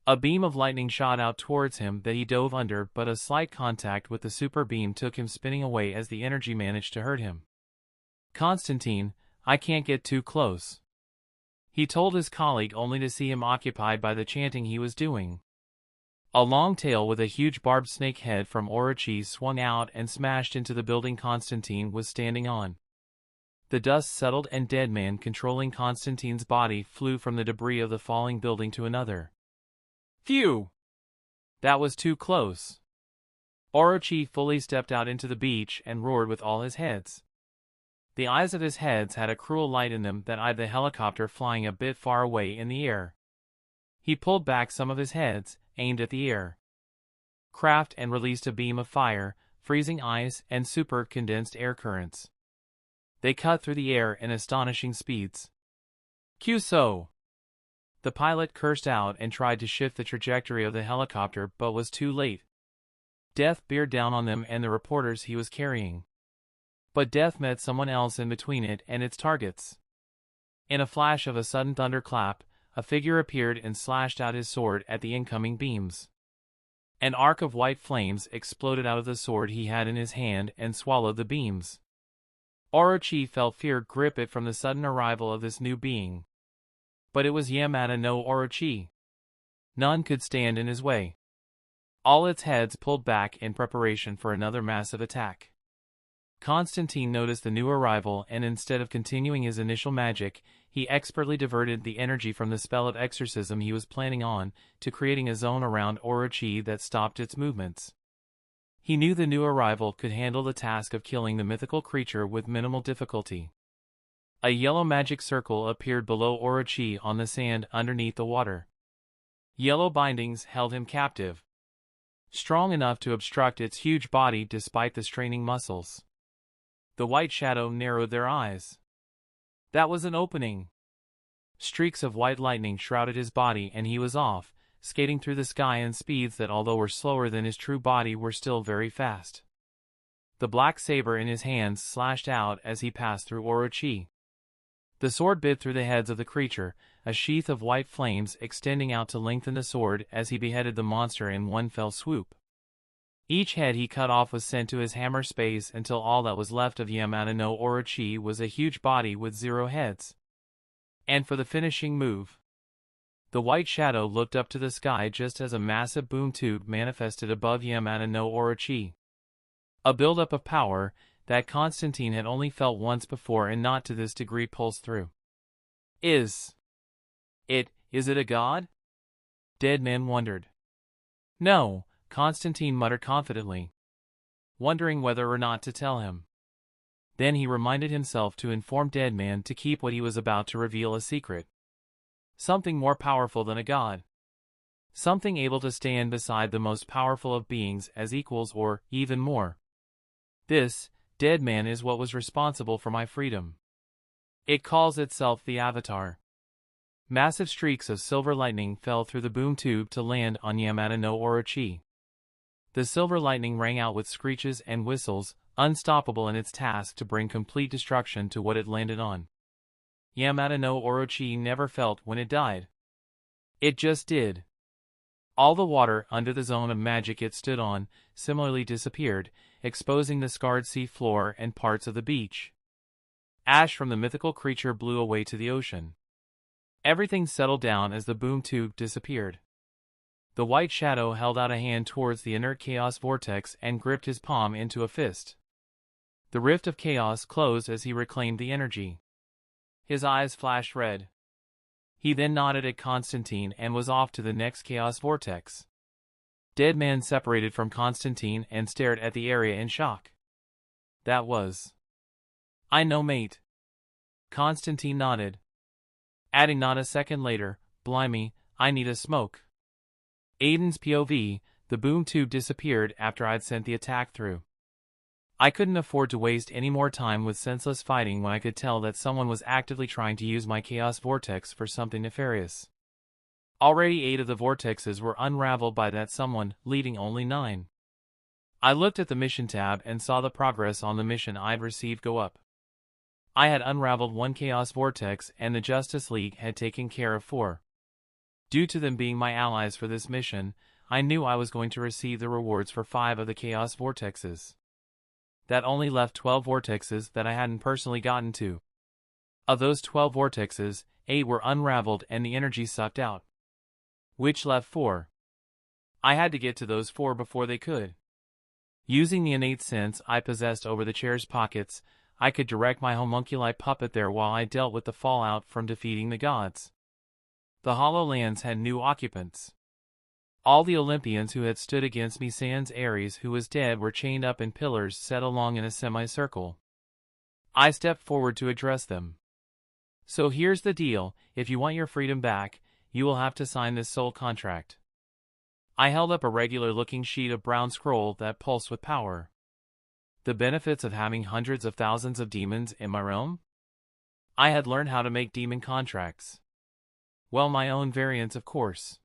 A beam of lightning shot out towards him that he dove under, but a slight contact with the super beam took him spinning away as the energy managed to hurt him. "Constantine, I can't get too close," he told his colleague, only to see him occupied by the chanting he was doing. A long tail with a huge barbed snake head from Orochi swung out and smashed into the building Constantine was standing on. The dust settled and Deadman controlling Constantine's body flew from the debris of the falling building to another. Phew! That was too close. Orochi fully stepped out into the beach and roared with all his heads. The eyes of his heads had a cruel light in them that eyed the helicopter flying a bit far away in the air. He pulled back some of his heads, aimed at the air craft and released a beam of fire, freezing ice, and super condensed air currents. They cut through the air in astonishing speeds. "Q-so!" The pilot cursed out and tried to shift the trajectory of the helicopter but was too late. Death beared down on them and the reporters he was carrying. But death met someone else in between it and its targets. In a flash of a sudden thunderclap, a figure appeared and slashed out his sword at the incoming beams. An arc of white flames exploded out of the sword he had in his hand and swallowed the beams. Orochi felt fear grip it from the sudden arrival of this new being. But it was Yamada no Orochi. None could stand in his way. All its heads pulled back in preparation for another massive attack. Constantine noticed the new arrival and instead of continuing his initial magic, he expertly diverted the energy from the spell of exorcism he was planning on to creating a zone around Orochi that stopped its movements. He knew the new arrival could handle the task of killing the mythical creature with minimal difficulty. A yellow magic circle appeared below Orochi on the sand underneath the water. Yellow bindings held him captive, strong enough to obstruct its huge body despite the straining muscles. The white shadow narrowed their eyes. That was an opening. Streaks of white lightning shrouded his body and he was off, skating through the sky in speeds that although were slower than his true body were still very fast. The black saber in his hands slashed out as he passed through Orochi. The sword bit through the heads of the creature, a sheath of white flames extending out to lengthen the sword as he beheaded the monster in one fell swoop. Each head he cut off was sent to his hammer space until all that was left of Yamada no Orochi was a huge body with 0 heads. And for the finishing move, the white shadow looked up to the sky just as a massive boom tube manifested above Yamada no Orochi. A buildup of power that Constantine had only felt once before and not to this degree pulsed through. Is it a god? Deadman wondered. No, Constantine muttered confidently, wondering whether or not to tell him. Then he reminded himself to inform Deadman to keep what he was about to reveal a secret. Something more powerful than a god. Something able to stand beside the most powerful of beings as equals or, even more. This, Deadman, is what was responsible for my freedom. It calls itself the Avatar. Massive streaks of silver lightning fell through the boom tube to land on Yamada no Orochi. The silver lightning rang out with screeches and whistles, unstoppable in its task to bring complete destruction to what it landed on. Yamada no Orochi never felt when it died. It just did. All the water under the zone of magic it stood on similarly disappeared, exposing the scarred sea floor and parts of the beach. Ash from the mythical creature blew away to the ocean. Everything settled down as the boom tube disappeared. The white shadow held out a hand towards the inert chaos vortex and gripped his palm into a fist. The rift of chaos closed as he reclaimed the energy. His eyes flashed red. He then nodded at Constantine and was off to the next chaos vortex. Deadman separated from Constantine and stared at the area in shock. That was... I know, mate. Constantine nodded, adding not a second later, blimey, I need a smoke. Aiden's POV, the boom tube disappeared after I'd sent the attack through. I couldn't afford to waste any more time with senseless fighting when I could tell that someone was actively trying to use my chaos vortex for something nefarious. Already 8 of the vortexes were unraveled by that someone, leaving only 9. I looked at the mission tab and saw the progress on the mission I'd received go up. I had unraveled 1 chaos vortex and the Justice League had taken care of 4. Due to them being my allies for this mission, I knew I was going to receive the rewards for 5 of the Chaos Vortexes. That only left 12 vortexes that I hadn't personally gotten to. Of those 12 vortexes, 8 were unraveled and the energy sucked out. Which left 4. I had to get to those 4 before they could. Using the innate sense I possessed over the chair's pockets, I could direct my homunculi puppet there while I dealt with the fallout from defeating the gods. The Hollow Lands had new occupants. All the Olympians who had stood against me sans Aries who was dead were chained up in pillars set along in a semicircle. I stepped forward to address them. So here's the deal, if you want your freedom back, you will have to sign this soul contract. I held up a regular-looking sheet of brown scroll that pulsed with power. The benefits of having hundreds of thousands of demons in my realm? I had learned how to make demon contracts. Well, my own variants, of course.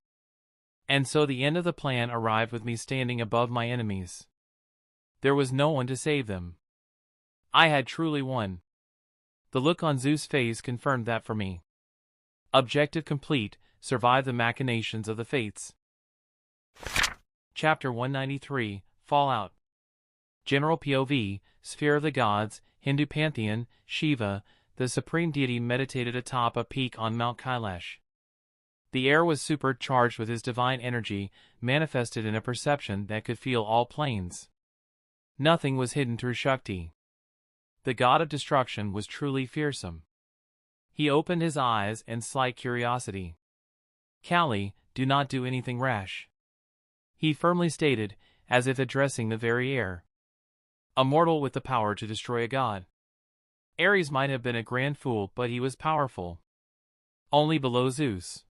And so the end of the plan arrived with me standing above my enemies. There was no one to save them. I had truly won. The look on Zeus' face confirmed that for me. Objective complete, survive the machinations of the fates. Chapter 193, Fallout. General POV, Sphere of the Gods, Hindu Pantheon, Shiva, the supreme deity meditated atop a peak on Mount Kailash. The air was supercharged with his divine energy, manifested in a perception that could feel all planes. Nothing was hidden through Shakti. The god of destruction was truly fearsome. He opened his eyes in slight curiosity. Kali, do not do anything rash. He firmly stated, as if addressing the very air. A mortal with the power to destroy a god. Aries might have been a grand fool, but he was powerful. Only below Zeus.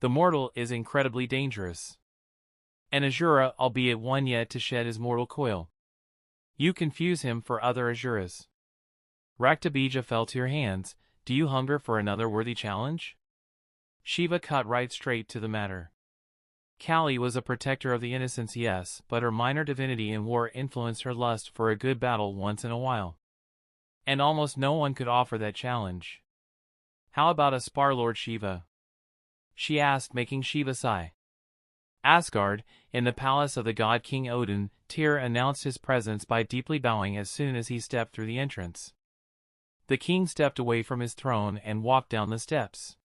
The mortal is incredibly dangerous. An Asura, albeit one yet to shed his mortal coil. You confuse him for other Asuras. Raktabija fell to your hands. Do you hunger for another worthy challenge? Shiva cut right straight to the matter. Kali was a protector of the innocents, yes, but her minor divinity in war influenced her lust for a good battle once in a while. And almost no one could offer that challenge. How about a spar, Lord Shiva? She asked, making Shiva sigh. Asgard, in the palace of the god King Odin, Tyr announced his presence by deeply bowing as soon as he stepped through the entrance. The king stepped away from his throne and walked down the steps.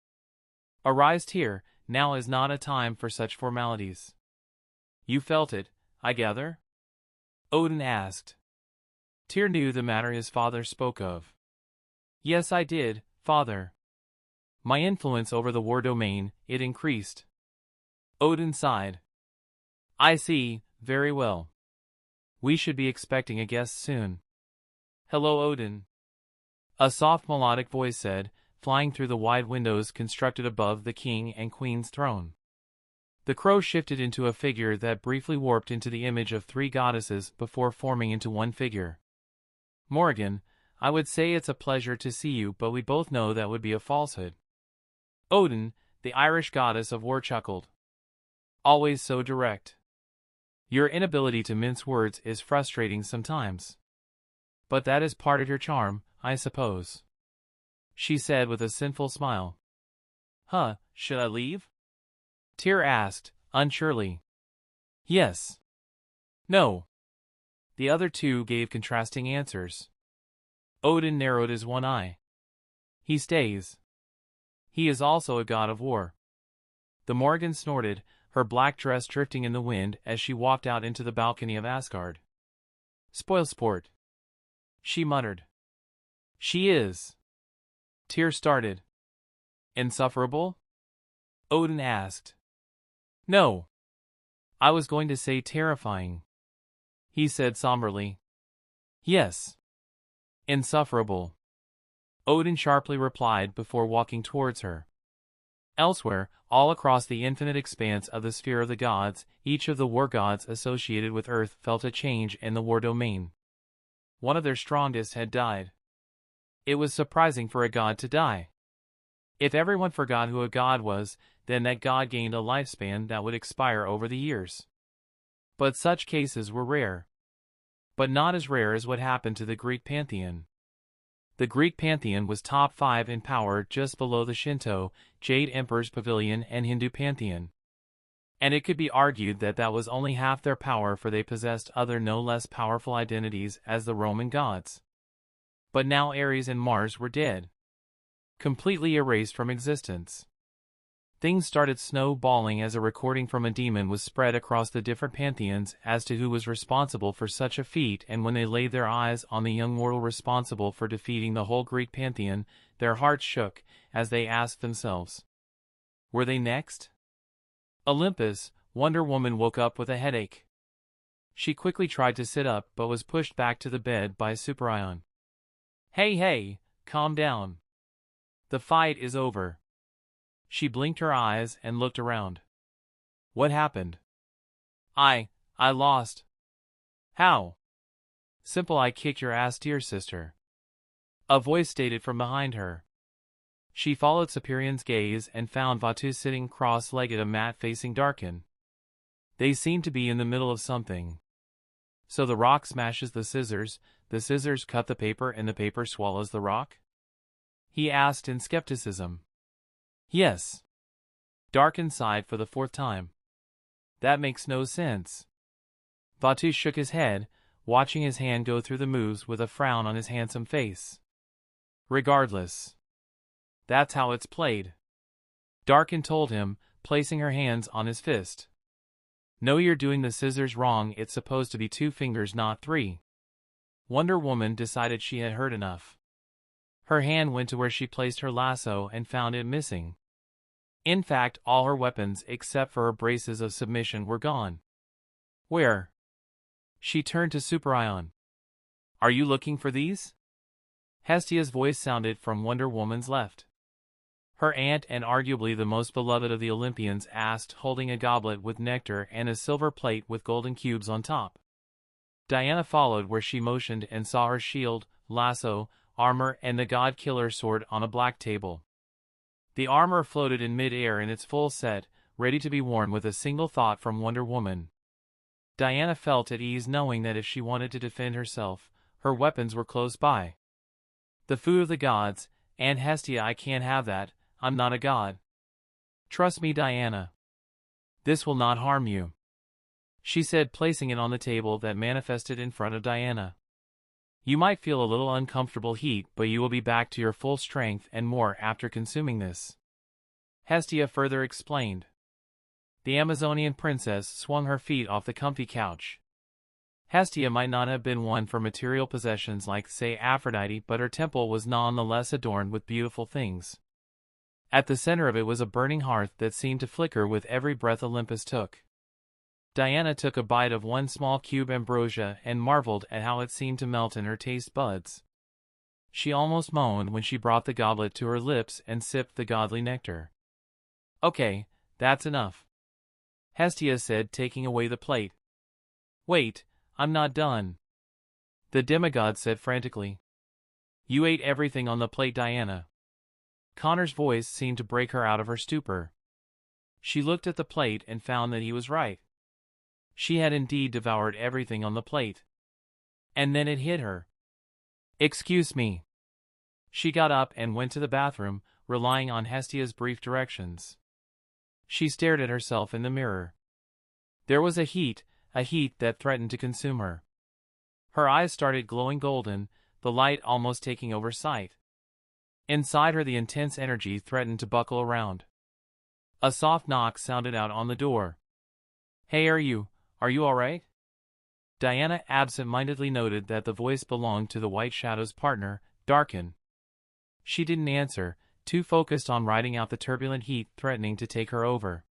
Arise, Tyr, now is not a time for such formalities. You felt it, I gather? Odin asked. Tyr knew the matter his father spoke of. Yes, I did, father. My influence over the war domain, it increased. Odin sighed. I see, very well. We should be expecting a guest soon. Hello, Odin. A soft melodic voice said, flying through the wide windows constructed above the king and queen's throne. The crow shifted into a figure that briefly warped into the image of 3 goddesses before forming into one figure. Morrigan, I would say it's a pleasure to see you, but we both know that would be a falsehood. Odin, the Irish goddess of war, chuckled. Always so direct. Your inability to mince words is frustrating sometimes. But that is part of your charm, I suppose. She said with a sinful smile. Huh, should I leave? Tyr asked, unsurely. Yes. No. The other 2 gave contrasting answers. Odin narrowed his one eye. He stays. He is also a god of war. The Morrigan snorted, her black dress drifting in the wind as she walked out into the balcony of Asgard. Spoil sport. She muttered. She is. Tyr started. Insufferable? Odin asked. No. I was going to say terrifying. He said somberly. Yes. Insufferable. Odin sharply replied before walking towards her. Elsewhere, all across the infinite expanse of the sphere of the gods, each of the war gods associated with Earth felt a change in the war domain. One of their strongest had died. It was surprising for a god to die. If everyone forgot who a god was, then that god gained a lifespan that would expire over the years. But such cases were rare. But not as rare as what happened to the Greek pantheon. The Greek pantheon was top 5 in power, just below the Shinto, Jade Emperor's Pavilion and Hindu pantheon. And it could be argued that that was only half their power, for they possessed other no less powerful identities as the Roman gods. But now Aries and Mars were dead. Completely erased from existence. Things started snowballing as a recording from a demon was spread across the different pantheons as to who was responsible for such a feat, and when they laid their eyes on the young mortal responsible for defeating the whole Greek pantheon, their hearts shook as they asked themselves, were they next? Olympus, Wonder Woman woke up with a headache. She quickly tried to sit up but was pushed back to the bed by Supervillain. Hey, calm down. The fight is over. She blinked her eyes and looked around. What happened? I lost. How? Simple, I kicked your ass, dear sister. A voice stated from behind her. She followed Supervillain's gaze and found Vatu sitting cross-legged, a mat facing Darkin. They seemed to be in the middle of something. So the rock smashes the scissors cut the paper, and the paper swallows the rock? He asked in skepticism. Yes. Darkin sighed for the 4th time. That makes no sense. Vatu shook his head, watching his hand go through the moves with a frown on his handsome face. Regardless. That's how it's played. Darkin told him, placing her hands on his fist. No, you're doing the scissors wrong, it's supposed to be 2 fingers, not 3. Wonder Woman decided she had heard enough. Her hand went to where she placed her lasso and found it missing. In fact, all her weapons except for her braces of submission were gone. Where? She turned to Supervillain. Are you looking for these? Hestia's voice sounded from Wonder Woman's left. Her aunt, and arguably the most beloved of the Olympians, asked, holding a goblet with nectar and a silver plate with golden cubes on top. Diana followed where she motioned and saw her shield, lasso, armor, and the god-killer sword on a black table. The armor floated in mid-air in its full set, ready to be worn with a single thought from Wonder Woman. Diana felt at ease knowing that if she wanted to defend herself, her weapons were close by. The food of the gods, and Hestia, I can't have that, I'm not a god. Trust me, Diana. This will not harm you, she said, placing it on the table that manifested in front of Diana. You might feel a little uncomfortable heat, but you will be back to your full strength and more after consuming this. Hestia further explained. The Amazonian princess swung her feet off the comfy couch. Hestia might not have been one for material possessions like, say, Aphrodite, but her temple was none the less adorned with beautiful things. At the center of it was a burning hearth that seemed to flicker with every breath Olympus took. Diana took a bite of one small cube ambrosia and marveled at how it seemed to melt in her taste buds. She almost moaned when she brought the goblet to her lips and sipped the godly nectar. Okay, that's enough, Hestia said, taking away the plate. Wait, I'm not done, the demigod said frantically. You ate everything on the plate, Diana. Connor's voice seemed to break her out of her stupor. She looked at the plate and found that he was right. She had indeed devoured everything on the plate. And then it hit her. Excuse me. She got up and went to the bathroom, relying on Hestia's brief directions. She stared at herself in the mirror. There was a heat that threatened to consume her. Her eyes started glowing golden, the light almost taking over sight. Inside her the intense energy threatened to buckle around. A soft knock sounded out on the door. Hey, are you alright? Diana absent-mindedly noted that the voice belonged to the White Shadow's partner, Darkin. She didn't answer, too focused on riding out the turbulent heat threatening to take her over.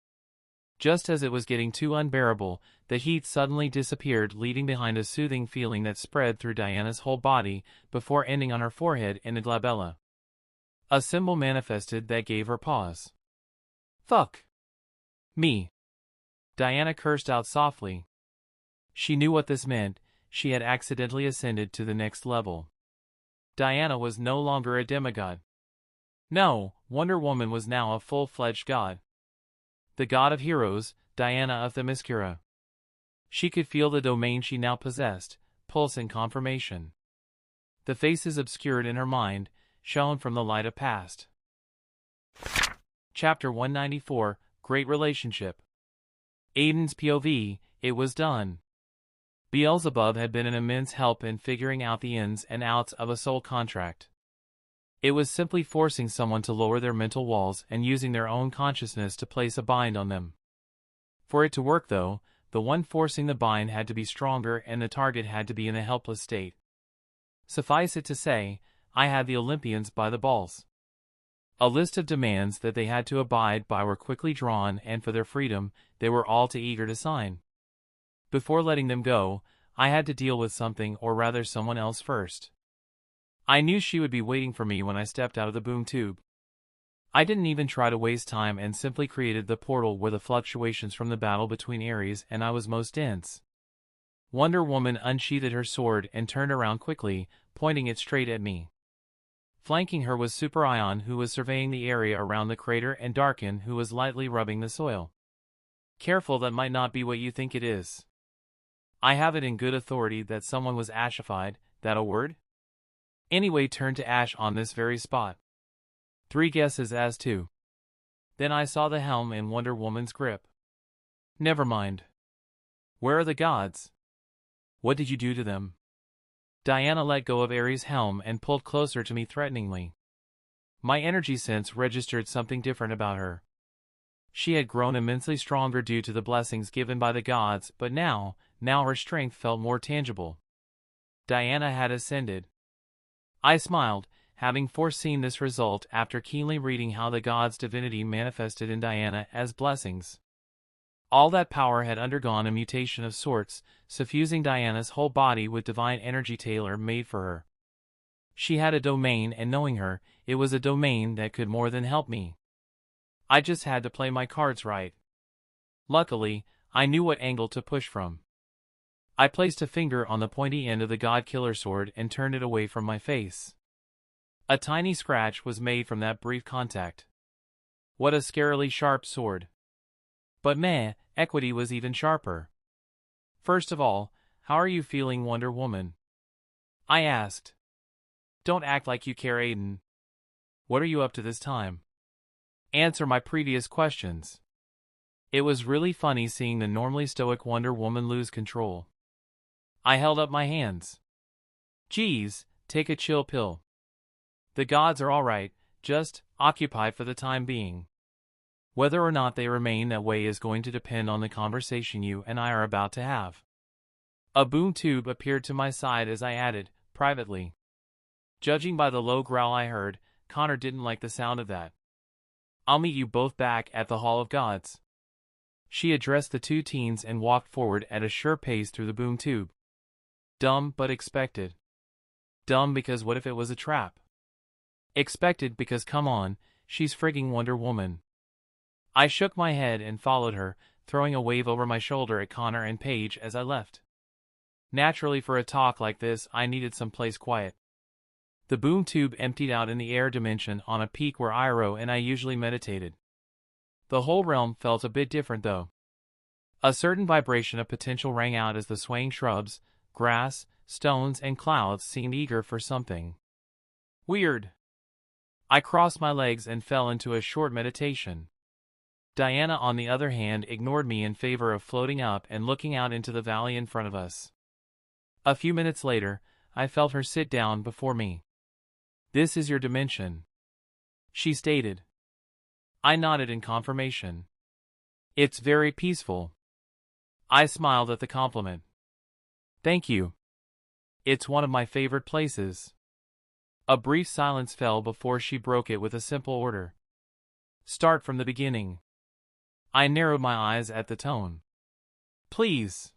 Just as it was getting too unbearable, the heat suddenly disappeared, leaving behind a soothing feeling that spread through Diana's whole body, before ending on her forehead in a glabella. A symbol manifested that gave her pause. Fuck me, Diana cursed out softly. She knew what this meant. She had accidentally ascended to the next level. Diana was no longer a demigod. No, Wonder Woman was now a full-fledged god. The god of heroes, Diana of Themyscira. She could feel the domain she now possessed, pulse in confirmation. The faces obscured in her mind shone from the light of past. Chapter 194, Great Relationship. Aiden's POV, it was done. Beelzebub had been an immense help in figuring out the ins and outs of a soul contract. It was simply forcing someone to lower their mental walls and using their own consciousness to place a bind on them. For it to work though, the one forcing the bind had to be stronger and the target had to be in a helpless state. Suffice it to say, I had the Olympians by the balls. A list of demands that they had to abide by were quickly drawn, and for their freedom, they were all too eager to sign. Before letting them go, I had to deal with something, or rather someone else first. I knew she would be waiting for me when I stepped out of the boom tube. I didn't even try to waste time and simply created the portal where the fluctuations from the battle between Aries and I was most dense. Wonder Woman unsheathed her sword and turned around quickly, pointing it straight at me. Flanking her was Superion, who was surveying the area around the crater, and Darkin, who was lightly rubbing the soil. Careful, that might not be what you think it is. I have it in good authority that someone was ashified. That a word? Anyway, turned to ash on this very spot. 3 guesses as to. Then I saw the helm in Wonder Woman's grip. Never mind. Where are the gods? What did you do to them? Diana let go of Aries' helm and pulled closer to me threateningly. My energy sense registered something different about her. She had grown immensely stronger due to the blessings given by the gods, but now her strength felt more tangible. Diana had ascended. I smiled, having foreseen this result after keenly reading how the gods' divinity manifested in Diana as blessings. All that power had undergone a mutation of sorts, suffusing Diana's whole body with divine energy tailor-made for her. She had a domain, and knowing her, it was a domain that could more than help me. I just had to play my cards right. Luckily, I knew what angle to push from. I placed a finger on the pointy end of the God-Killer sword and turned it away from my face. A tiny scratch was made from that brief contact. What a scarily sharp sword. But meh, equity was even sharper. First of all, how are you feeling, Wonder Woman? I asked. Don't act like you care, Aiden. What are you up to this time? Answer my previous questions. It was really funny seeing the normally stoic Wonder Woman lose control. I held up my hands. Geez, take a chill pill. The gods are alright, just occupied for the time being. Whether or not they remain that way is going to depend on the conversation you and I are about to have. A boom tube appeared to my side as I added, privately. Judging by the low growl I heard, Connor didn't like the sound of that. I'll meet you both back at the Hall of Gods. She addressed the 2 teens and walked forward at a sure pace through the boom tube. Dumb but expected. Dumb because what if it was a trap? Expected because come on, she's frigging Wonder Woman. I shook my head and followed her, throwing a wave over my shoulder at Connor and Paige as I left. Naturally, for a talk like this, I needed some place quiet. The boom tube emptied out in the air dimension on a peak where Iroh and I usually meditated. The whole realm felt a bit different though. A certain vibration of potential rang out as the swaying shrubs, grass, stones, and clouds seemed eager for something. Weird. I crossed my legs and fell into a short meditation. Diana, on the other hand, ignored me in favor of floating up and looking out into the valley in front of us. A few minutes later, I felt her sit down before me. This is your dimension, she stated. I nodded in confirmation. It's very peaceful. I smiled at the compliment. Thank you. It's one of my favorite places. A brief silence fell before she broke it with a simple order. Start from the beginning. I narrowed my eyes at the tone. Please.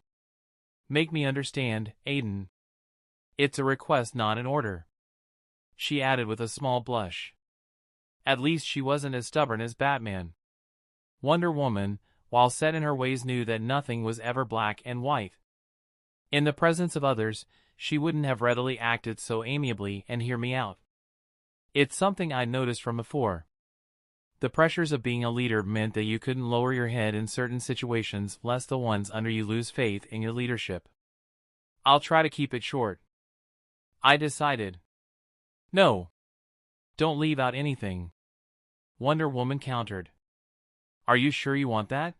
Make me understand, Aiden. It's a request, not an order. She added with a small blush. At least she wasn't as stubborn as Batman. Wonder Woman, while set in her ways, knew that nothing was ever black and white. In the presence of others, she wouldn't have readily acted so amiably and hear me out. It's something I'd noticed from before. The pressures of being a leader meant that you couldn't lower your head in certain situations lest the ones under you lose faith in your leadership. I'll try to keep it short. I decided. No. Don't leave out anything. Wonder Woman countered. Are you sure you want that?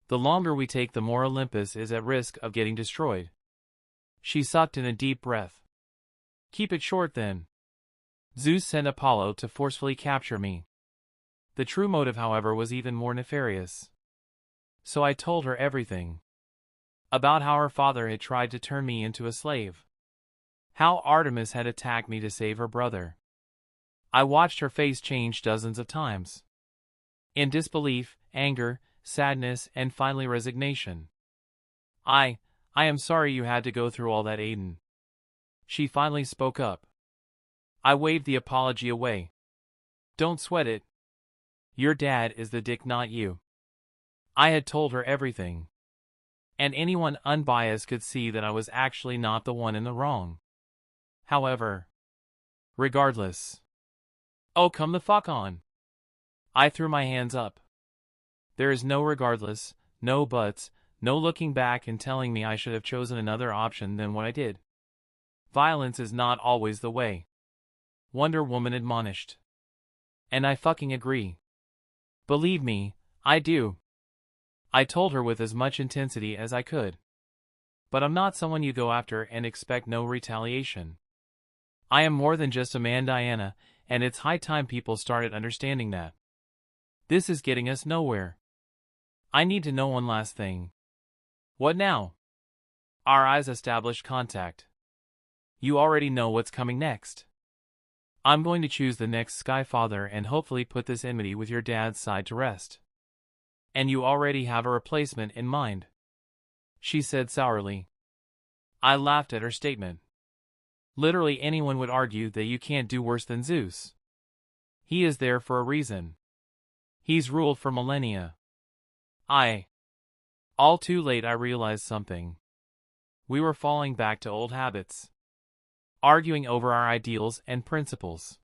The longer we take, the more Olympus is at risk of getting destroyed. She sucked in a deep breath. Keep it short then. Zeus sent Apollo to forcefully capture me. The true motive, however, was even more nefarious. So I told her everything. About how her father had tried to turn me into a slave. How Artemis had attacked me to save her brother. I watched her face change dozens of times. In disbelief, anger, sadness, and finally resignation. I am sorry you had to go through all that, Aiden. She finally spoke up. I waved the apology away. Don't sweat it. Your dad is the dick, not you. I had told her everything. And anyone unbiased could see that I was actually not the one in the wrong. However, regardless. Oh, come the fuck on. I threw my hands up. There is no regardless, no buts, no looking back and telling me I should have chosen another option than what I did. Violence is not always the way. Wonder Woman admonished. And I fucking agree. Believe me, I do. I told her with as much intensity as I could. But I'm not someone you go after and expect no retaliation. I am more than just a man, Diana, and it's high time people started understanding that. This is getting us nowhere. I need to know one last thing. What now? Our eyes established contact. You already know what's coming next. I'm going to choose the next Skyfather and hopefully put this enmity with your dad's side to rest. And you already have a replacement in mind, she said sourly. I laughed at her statement. Literally anyone would argue that you can't do worse than Zeus. He is there for a reason. He's ruled for millennia. All too late I realized something. We were falling back to old habits. Arguing over our ideals and principles.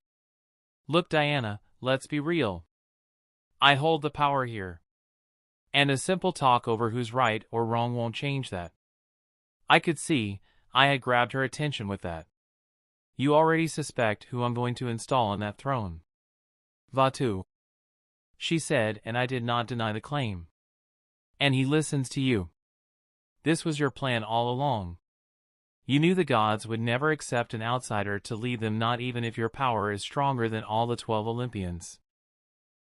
Look, Diana, let's be real. I hold the power here. And a simple talk over who's right or wrong won't change that. I could see, I had grabbed her attention with that. You already suspect who I'm going to install on that throne. Vatu. She said, and I did not deny the claim. And he listens to you. This was your plan all along. You knew the gods would never accept an outsider to lead them, not even if your power is stronger than all the 12 Olympians.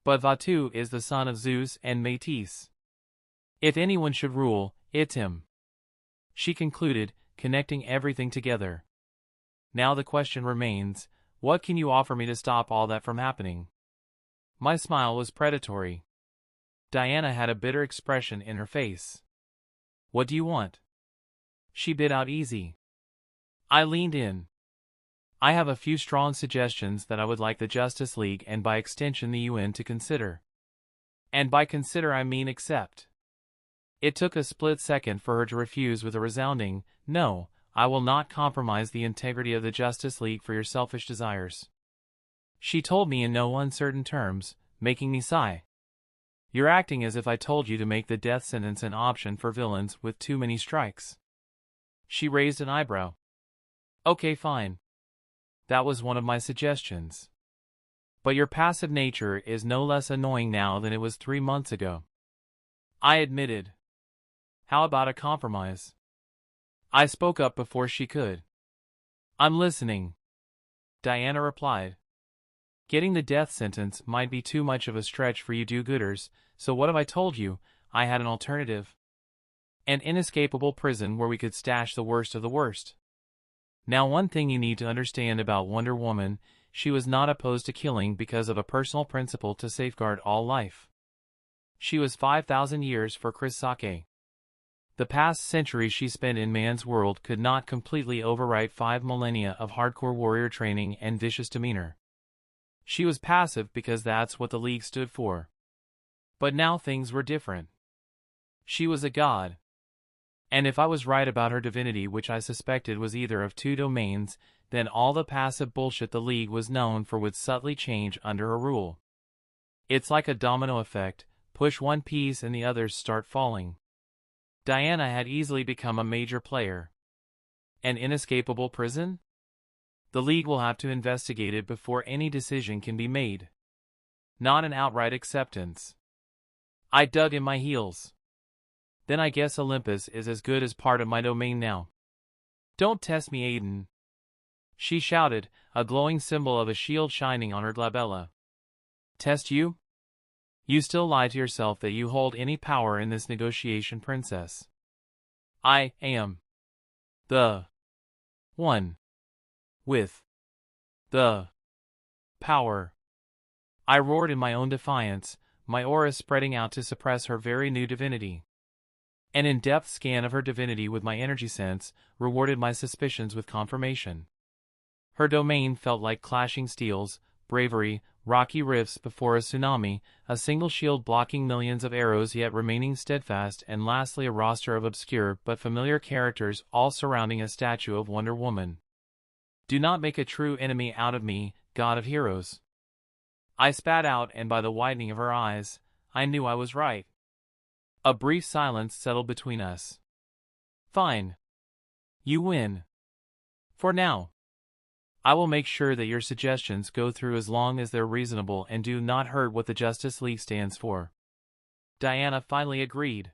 But Vatu is the son of Zeus and Métis. If anyone should rule, it's him. She concluded, connecting everything together. Now the question remains, what can you offer me to stop all that from happening? My smile was predatory. Diana had a bitter expression in her face. What do you want? She bit out easy. I leaned in. I have a few strong suggestions that I would like the Justice League and by extension the UN to consider. And by consider I mean accept. It took a split second for her to refuse with a resounding, no, I will not compromise the integrity of the Justice League for your selfish desires. She told me in no uncertain terms, making me sigh. You're acting as if I told you to make the death sentence an option for villains with too many strikes. She raised an eyebrow. Okay, fine. That was one of my suggestions. But your passive nature is no less annoying now than it was 3 months ago. I admitted. How about a compromise? I spoke up before she could. I'm listening. Diana replied. Getting the death sentence might be too much of a stretch for you do-gooders, so what if I told you I had an alternative? An inescapable prison where we could stash the worst of the worst. Now, one thing you need to understand about Wonder Woman, she was not opposed to killing because of a personal principle to safeguard all life. She was 5,000 years for Chris Sake. The past century she spent in man's world could not completely overwrite 5 millennia of hardcore warrior training and vicious demeanor. She was passive because that's what the League stood for. But now things were different. She was a god. And if I was right about her divinity, which I suspected was either of 2 domains, then all the passive bullshit the League was known for would subtly change under her rule. It's like a domino effect, push one piece and the others start falling. Diana had easily become a major player. An inescapable prison? The League will have to investigate it before any decision can be made. Not an outright acceptance. I dug in my heels. Then I guess Olympus is as good as part of my domain now. Don't test me, Aiden, she shouted, a glowing symbol of a shield shining on her glabella. Test you? You still lie to yourself that you hold any power in this negotiation, princess. I am the one with the power. I roared in my own defiance, my aura spreading out to suppress her very new divinity. An in-depth scan of her divinity with my energy sense rewarded my suspicions with confirmation. Her domain felt like clashing steels, bravery, rocky rifts before a tsunami, a single shield blocking millions of arrows yet remaining steadfast, and lastly a roster of obscure but familiar characters all surrounding a statue of Wonder Woman. Do not make a true enemy out of me, god of heroes. I spat out, and by the widening of her eyes, I knew I was right. A brief silence settled between us. Fine. You win. For now. I will make sure that your suggestions go through as long as they're reasonable and do not hurt what the Justice League stands for. Diana finally agreed.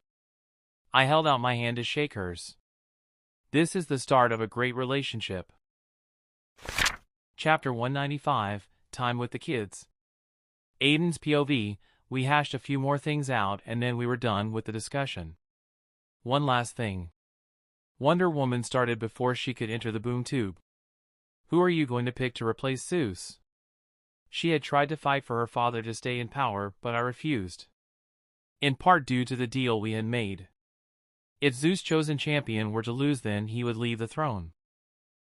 I held out my hand to shake hers. This is the start of a great relationship. Chapter 195, Time with the Kids. Aiden's POV, we hashed a few more things out and then we were done with the discussion. One last thing. Wonder Woman started before she could enter the boom tube. Who are you going to pick to replace Zeus? She had tried to fight for her father to stay in power, but I refused. In part due to the deal we had made. If Zeus' chosen champion were to lose, then he would leave the throne.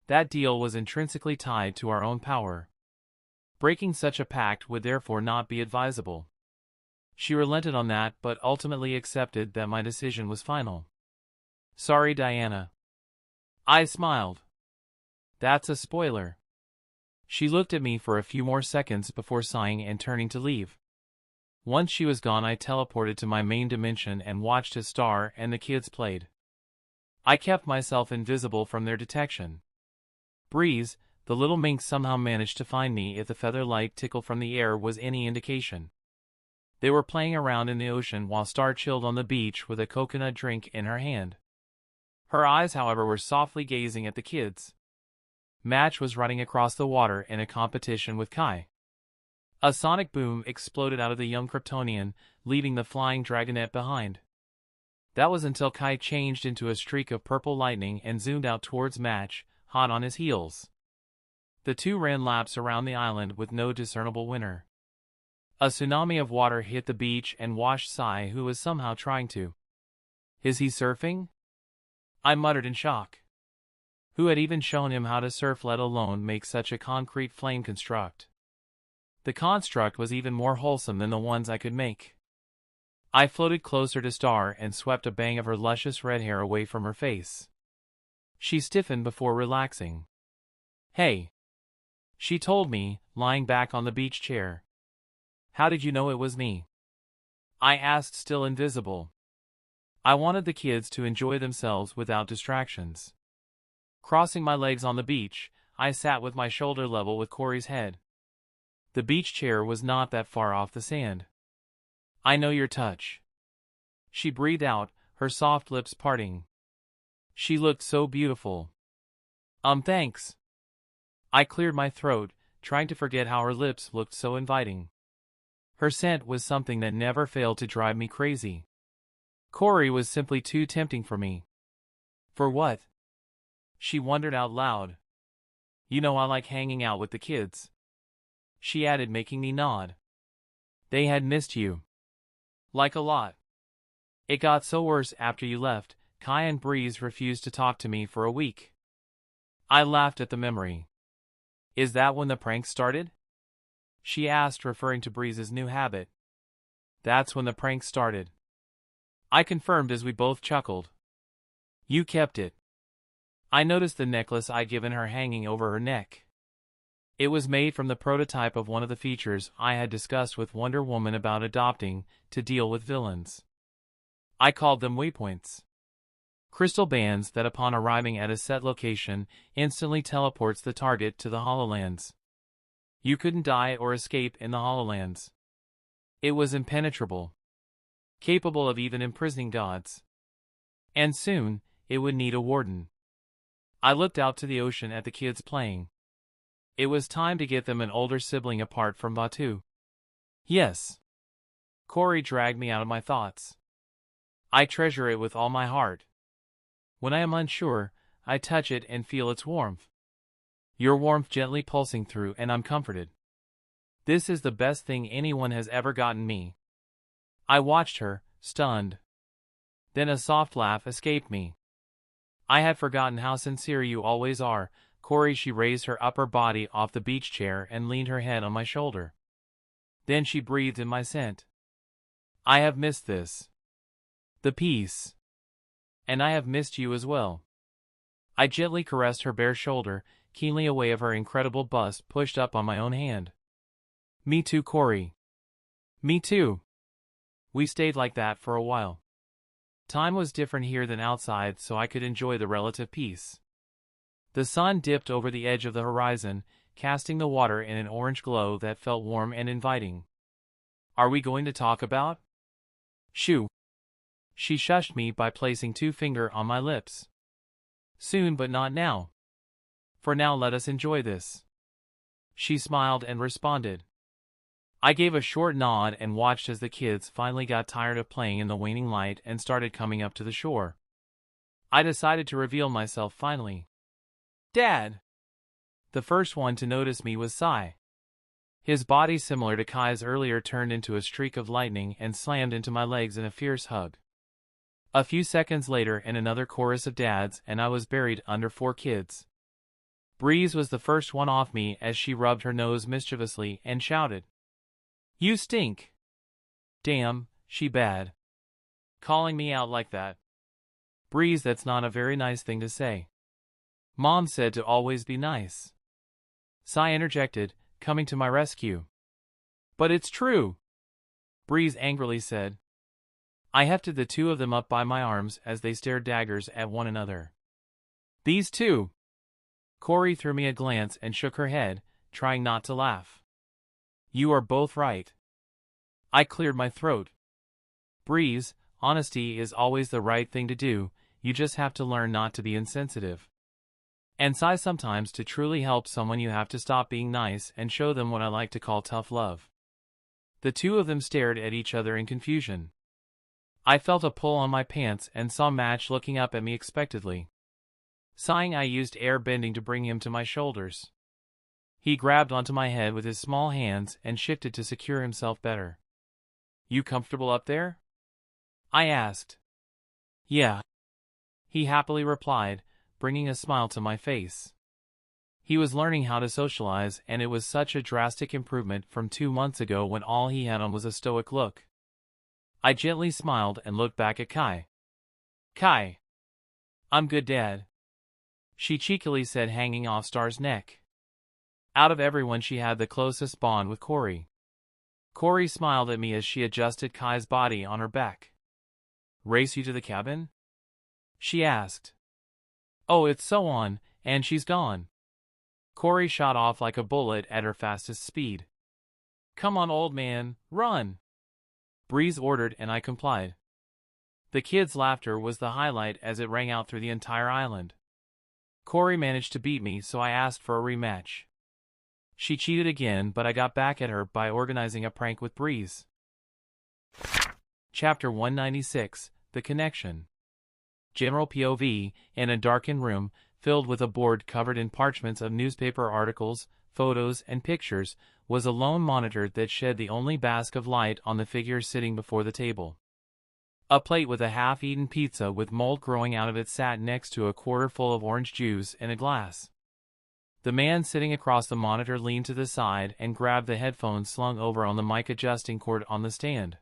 That deal was intrinsically tied to our own power. Breaking such a pact would therefore not be advisable. She relented on that, but ultimately accepted that my decision was final. Sorry, Diana. I smiled. That's a spoiler. She looked at me for a few more seconds before sighing and turning to leave. Once she was gone, I teleported to my main dimension and watched as Star and the kids played. I kept myself invisible from their detection. Breeze, the little minx, somehow managed to find me if the feather-like tickle from the air was any indication. They were playing around in the ocean while Star chilled on the beach with a coconut drink in her hand. Her eyes, however, were softly gazing at the kids. Match was running across the water in a competition with Kai. A sonic boom exploded out of the young Kryptonian, leaving the flying dragonette behind. That was until Kai changed into a streak of purple lightning and zoomed out towards Match, hot on his heels. The two ran laps around the island with no discernible winner. A tsunami of water hit the beach and washed Sai, who was somehow trying to. Is he surfing? I muttered in shock. Who had even shown him how to surf, let alone make such a concrete flame construct? The construct was even more wholesome than the ones I could make. I floated closer to Star and swept a bang of her luscious red hair away from her face. She stiffened before relaxing. Hey, she told me, lying back on the beach chair. How did you know it was me? I asked, still invisible. I wanted the kids to enjoy themselves without distractions. Crossing my legs on the beach, I sat with my shoulder level with Corey's head. The beach chair was not that far off the sand. I know your touch. She breathed out, her soft lips parting. She looked so beautiful. Thanks. I cleared my throat, trying to forget how her lips looked so inviting. Her scent was something that never failed to drive me crazy. Corey was simply too tempting for me. For what? She wondered out loud. You know I like hanging out with the kids. She added, making me nod. They had missed you. Like a lot. It got so worse after you left, Kai and Breeze refused to talk to me for a week. I laughed at the memory. Is that when the prank started? She asked, referring to Breeze's new habit. That's when the prank started. I confirmed as we both chuckled. You kept it. I noticed the necklace I'd given her hanging over her neck. It was made from the prototype of one of the features I had discussed with Wonder Woman about adopting to deal with villains. I called them waypoints. Crystal bands that upon arriving at a set location instantly teleports the target to the HoloLands. You couldn't die or escape in the HoloLands. It was impenetrable, capable of even imprisoning gods. And soon, it would need a warden. I looked out to the ocean at the kids playing. It was time to get them an older sibling apart from Vatu. Yes. Corey dragged me out of my thoughts. I treasure it with all my heart. When I am unsure, I touch it and feel its warmth. Your warmth gently pulsing through, and I'm comforted. This is the best thing anyone has ever gotten me. I watched her, stunned. Then a soft laugh escaped me. I had forgotten how sincere you always are, Corey. She raised her upper body off the beach chair and leaned her head on my shoulder. Then she breathed in my scent. I have missed this. The peace. And I have missed you as well. I gently caressed her bare shoulder, keenly aware of her incredible bust pushed up on my own hand. Me too, Corey. Me too. We stayed like that for a while. Time was different here than outside, so I could enjoy the relative peace. The sun dipped over the edge of the horizon, casting the water in an orange glow that felt warm and inviting. Are we going to talk about? Shoo. She shushed me by placing 2 fingers on my lips. Soon, but not now. For now, let us enjoy this. She smiled and responded. I gave a short nod and watched as the kids finally got tired of playing in the waning light and started coming up to the shore. I decided to reveal myself finally. Dad! The first one to notice me was Sai. His body, similar to Kai's earlier, turned into a streak of lightning and slammed into my legs in a fierce hug. A few seconds later, and another chorus of dads, and I was buried under 4 kids. Breeze was the first one off me as she rubbed her nose mischievously and shouted, "You stink!" Damn, she bad. Calling me out like that. Breeze, that's not a very nice thing to say. Mom said to always be nice. Sai interjected, coming to my rescue. But it's true, Breeze angrily said. I hefted the 2 of them up by my arms as they stared daggers at one another. These 2. Corey threw me a glance and shook her head, trying not to laugh. You are both right. I cleared my throat. Breeze, honesty is always the right thing to do, you just have to learn not to be insensitive. And Sai, sometimes to truly help someone you have to stop being nice and show them what I like to call tough love. The 2 of them stared at each other in confusion. I felt a pull on my pants and saw Match looking up at me expectantly. Sighing, I used airbending to bring him to my shoulders. He grabbed onto my head with his small hands and shifted to secure himself better. You comfortable up there? I asked. Yeah. He happily replied, bringing a smile to my face. He was learning how to socialize, and it was such a drastic improvement from 2 months ago when all he had on was a stoic look. I gently smiled and looked back at Kai. Kai. I'm good, Dad. She cheekily said, hanging off Star's neck. Out of everyone, she had the closest bond with Corey. Corey smiled at me as she adjusted Kai's body on her back. Race you to the cabin? She asked. Oh, it's so on, and she's gone. Corey shot off like a bullet at her fastest speed. Come on, old man, run! Breeze ordered, and I complied. The kids' laughter was the highlight as it rang out through the entire island. Corey managed to beat me, so I asked for a rematch. She cheated again, but I got back at her by organizing a prank with Breeze. Chapter 196, The Connection. General POV, in a darkened room, filled with a board covered in parchments of newspaper articles, photos, and pictures, was a lone monitor that shed the only bask of light on the figure sitting before the table. A plate with a half-eaten pizza with mold growing out of it sat next to a quarter full of orange juice in a glass. The man sitting across the monitor leaned to the side and grabbed the headphones slung over on the mic adjusting cord on the stand.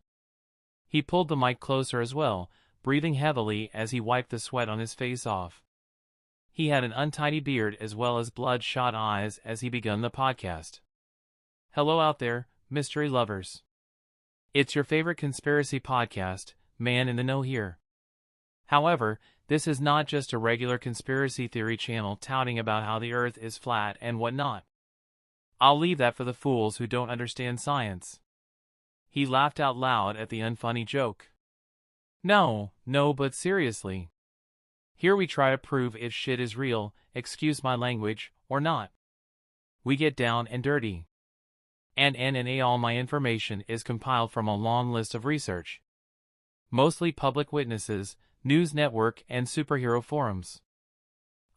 He pulled the mic closer as well, breathing heavily as he wiped the sweat on his face off. He had an untidy beard as well as bloodshot eyes as he began the podcast. Hello out there, mystery lovers. It's your favorite conspiracy podcast, Man in the Know here. However, this is not just a regular conspiracy theory channel touting about how the Earth is flat and whatnot. I'll leave that for the fools who don't understand science. He laughed out loud at the unfunny joke. No, but seriously. Here we try to prove if shit is real, excuse my language, or not. We get down and dirty. And all my information is compiled from a long list of research. Mostly public witnesses, news network, and superhero forums.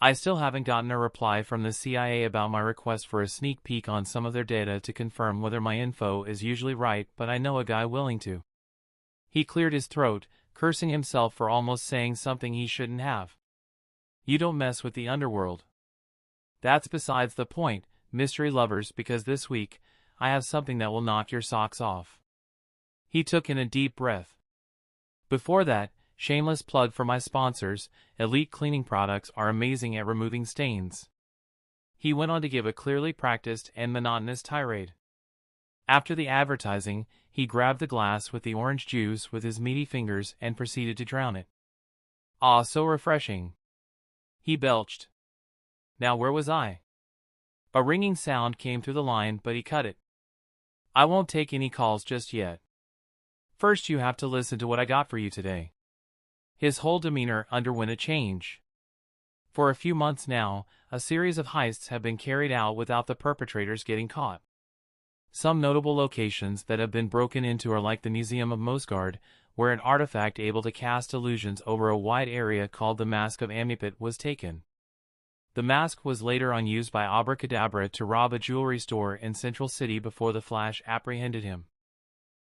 I still haven't gotten a reply from the CIA about my request for a sneak peek on some of their data to confirm whether my info is usually right, but I know a guy willing to. He cleared his throat, cursing himself for almost saying something he shouldn't have. You don't mess with the underworld. That's besides the point, mystery lovers, because this week, I have something that will knock your socks off. He took in a deep breath. Before that, shameless plug for my sponsors, Elite Cleaning Products are amazing at removing stains. He went on to give a clearly practiced and monotonous tirade. After the advertising, he grabbed the glass with the orange juice with his meaty fingers and proceeded to drown it. Ah, so refreshing. He belched. Now where was I? A ringing sound came through the line, but he cut it. I won't take any calls just yet. First you have to listen to what I got for you today. His whole demeanor underwent a change. For a few months now, a series of heists have been carried out without the perpetrators getting caught. Some notable locations that have been broken into are like the Museum of Mosgard, where an artifact able to cast illusions over a wide area called the Mask of Amipet was taken. The mask was later on used by Abracadabra to rob a jewelry store in Central City before the Flash apprehended him.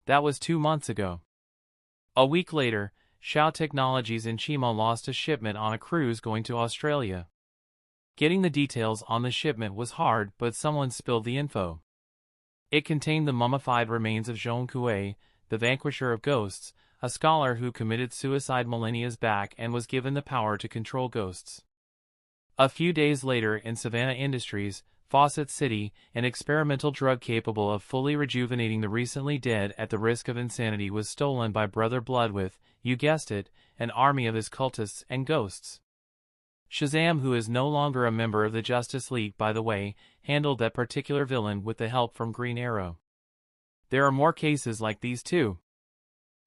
That was 2 months ago. A week later, Shao Technologies in Chima lost a shipment on a cruise going to Australia. Getting the details on the shipment was hard, but someone spilled the info. It contained the mummified remains of Zhong Kuei, the vanquisher of ghosts, a scholar who committed suicide millennia back and was given the power to control ghosts. A few days later in Savannah Industries, Fawcett City, an experimental drug capable of fully rejuvenating the recently dead at the risk of insanity was stolen by Brother Blood with, you guessed it, an army of his cultists and ghosts. Shazam, who is no longer a member of the Justice League by the way, handled that particular villain with the help from Green Arrow. There are more cases like these too.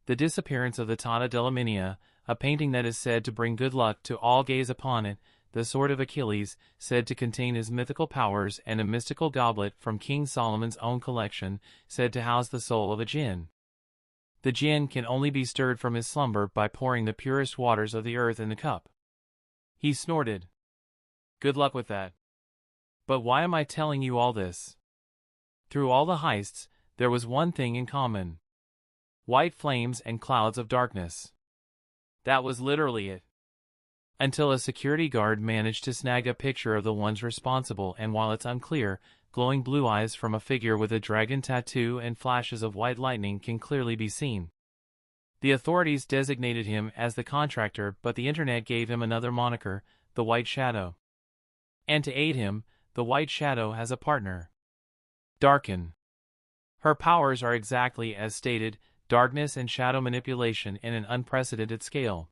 The disappearance of the Tata della Minia, a painting that is said to bring good luck to all gaze upon it, the Sword of Achilles, said to contain his mythical powers, and a mystical goblet from King Solomon's own collection, said to house the soul of a jinn. The jinn can only be stirred from his slumber by pouring the purest waters of the earth in the cup. He snorted. Good luck with that. But why am I telling you all this? Through all the heists, there was one thing in common. White flames and clouds of darkness. That was literally it. Until a security guard managed to snag a picture of the ones responsible, and while it's unclear, glowing blue eyes from a figure with a dragon tattoo and flashes of white lightning can clearly be seen. The authorities designated him as the contractor, but the internet gave him another moniker, the White Shadow. And to aid him, the White Shadow has a partner. Darken. Her powers are exactly as stated, darkness and shadow manipulation in an unprecedented scale.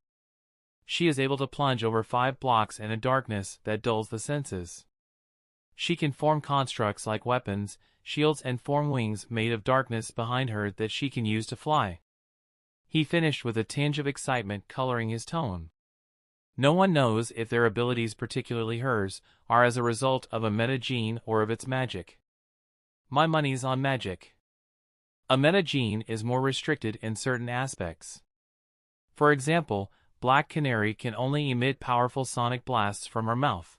She is able to plunge over 5 blocks in a darkness that dulls the senses. She can form constructs like weapons, shields, and form wings made of darkness behind her that she can use to fly. He finished with a tinge of excitement coloring his tone. No one knows if their abilities, particularly hers, are as a result of a meta gene or of its magic. My money's on magic. A meta gene is more restricted in certain aspects. For example, Black Canary can only emit powerful sonic blasts from her mouth.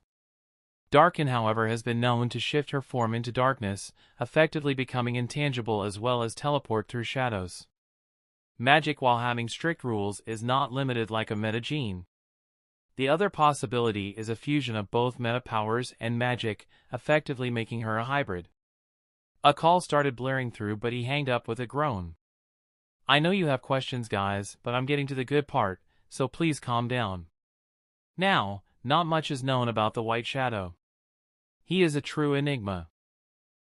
Darken, however, has been known to shift her form into darkness, effectively becoming intangible as well as teleport through shadows. Magic, while having strict rules, is not limited like a meta gene. The other possibility is a fusion of both meta powers and magic, effectively making her a hybrid. A call started blaring through, but he hanged up with a groan. I know you have questions, guys, but I'm getting to the good part, so please calm down. Now, not much is known about the White Shadow. He is a true enigma.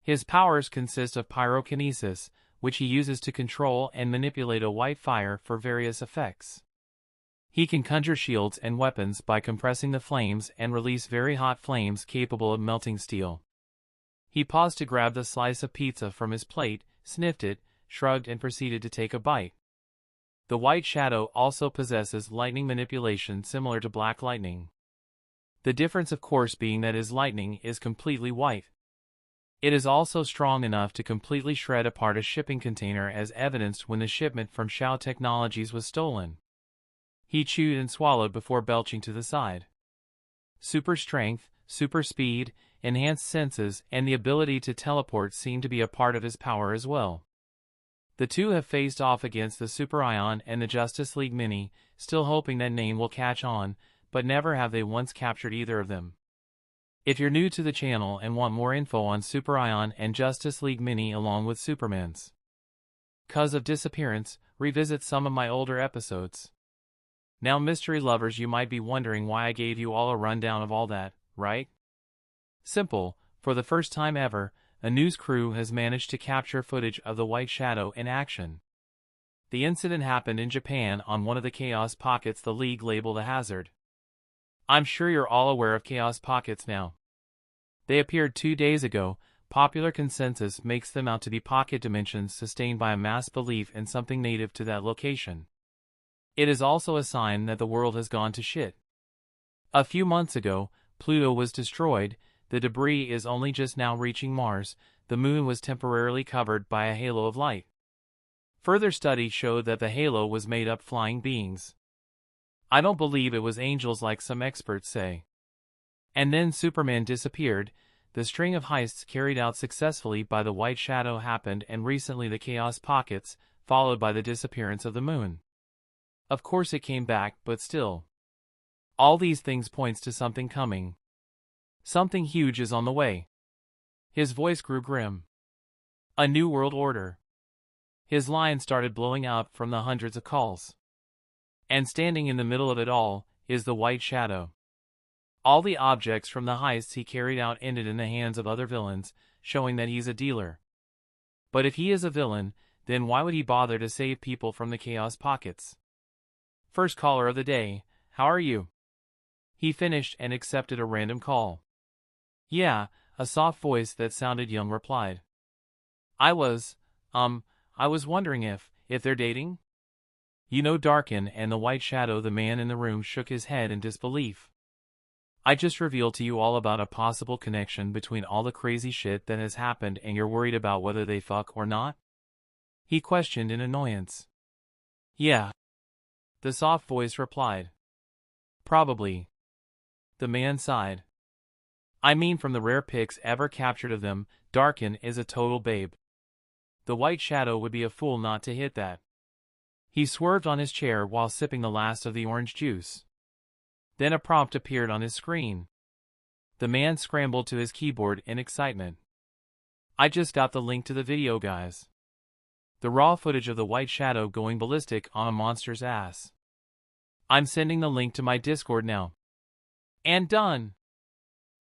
His powers consist of pyrokinesis, which he uses to control and manipulate a white fire for various effects. He can conjure shields and weapons by compressing the flames and release very hot flames capable of melting steel. He paused to grab the slice of pizza from his plate, sniffed it, shrugged and proceeded to take a bite. The White Shadow also possesses lightning manipulation similar to Black Lightning. The difference of course being that his lightning is completely white. It is also strong enough to completely shred apart a shipping container as evidenced when the shipment from Shao Technologies was stolen. He chewed and swallowed before belching to the side. Super strength, super speed, enhanced senses, and the ability to teleport seem to be a part of his power as well. The two have faced off against the Super Ion and the Justice League Mini, still hoping that name will catch on, but never have they once captured either of them. If you're new to the channel and want more info on Super Ion and Justice League Mini along with Superman's cause of disappearance, revisit some of my older episodes. Now mystery lovers, you might be wondering why I gave you all a rundown of all that, right? Simple, for the first time ever, a news crew has managed to capture footage of the White Shadow in action. The incident happened in Japan on one of the Chaos Pockets the League labeled a hazard. I'm sure you're all aware of Chaos Pockets now. They appeared 2 days ago. Popular consensus makes them out to be pocket dimensions sustained by a mass belief in something native to that location. It is also a sign that the world has gone to shit. A few months ago, Pluto was destroyed, the debris is only just now reaching Mars, the moon was temporarily covered by a halo of light. Further study showed that the halo was made up flying beings. I don't believe it was angels like some experts say. And then Superman disappeared. The string of heists carried out successfully by the White Shadow happened, and recently the Chaos Pockets, followed by the disappearance of the moon. Of course it came back, but still. All these things points to something coming. Something huge is on the way. His voice grew grim. A new world order. His line started blowing out from the hundreds of calls. And standing in the middle of it all is the White Shadow. All the objects from the heists he carried out ended in the hands of other villains, showing that he's a dealer. But if he is a villain, then why would he bother to save people from the Chaos Pockets? First caller of the day, how are you? He finished and accepted a random call. Yeah, a soft voice that sounded young replied. I was wondering if they're dating? You know, Darkin and the White Shadow, the man in the room, shook his head in disbelief. I just revealed to you all about a possible connection between all the crazy shit that has happened, and you're worried about whether they fuck or not? He questioned in annoyance. Yeah. The soft voice replied. Probably. The man sighed. I mean, from the rare pics ever captured of them, Darkin is a total babe. The White Shadow would be a fool not to hit that. He swerved on his chair while sipping the last of the orange juice. Then a prompt appeared on his screen. The man scrambled to his keyboard in excitement. I just got the link to the video, guys. The raw footage of the White Shadow going ballistic on a monster's ass. I'm sending the link to my Discord now. And done!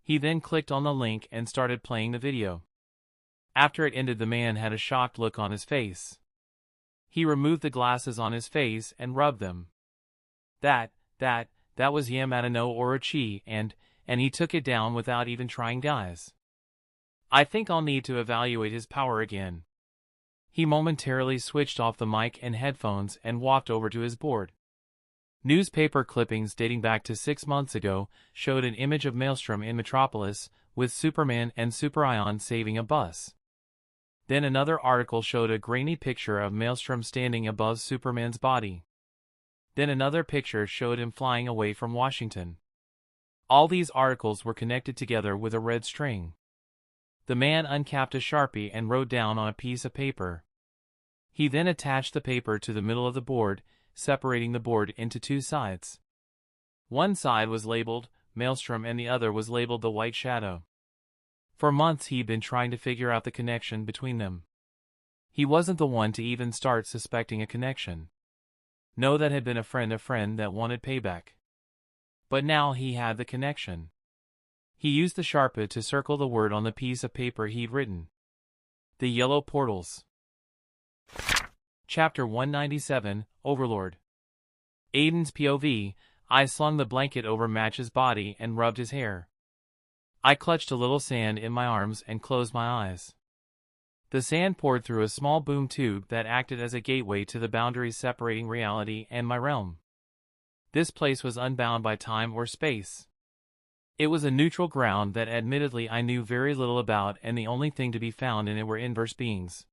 He then clicked on the link and started playing the video. After it ended, the man had a shocked look on his face. He removed the glasses on his face and rubbed them. That was Yamada Orochi, and he took it down without even trying, guys. I think I'll need to evaluate his power again. He momentarily switched off the mic and headphones and walked over to his board. Newspaper clippings dating back to 6 months ago showed an image of Maelstrom in Metropolis, with Superman and Super Ion saving a bus. Then another article showed a grainy picture of Maelstrom standing above Superman's body. Then another picture showed him flying away from Washington. All these articles were connected together with a red string. The man uncapped a Sharpie and wrote down on a piece of paper. He then attached the paper to the middle of the board, separating the board into 2 sides. One side was labeled Maelstrom and the other was labeled the White Shadow. For months he'd been trying to figure out the connection between them. He wasn't the one to even start suspecting a connection. No, that had been a friend that wanted payback. But now he had the connection. He used the Sharpie to circle the word on the piece of paper he'd written. The Yellow Portals. Chapter 197, Overlord. Aiden's POV, I slung the blanket over Match's body and rubbed his hair. I clutched a little sand in my arms and closed my eyes. The sand poured through a small boom tube that acted as a gateway to the boundaries separating reality and my realm. This place was unbound by time or space. It was a neutral ground that admittedly I knew very little about, and the only thing to be found in it were inverse beings.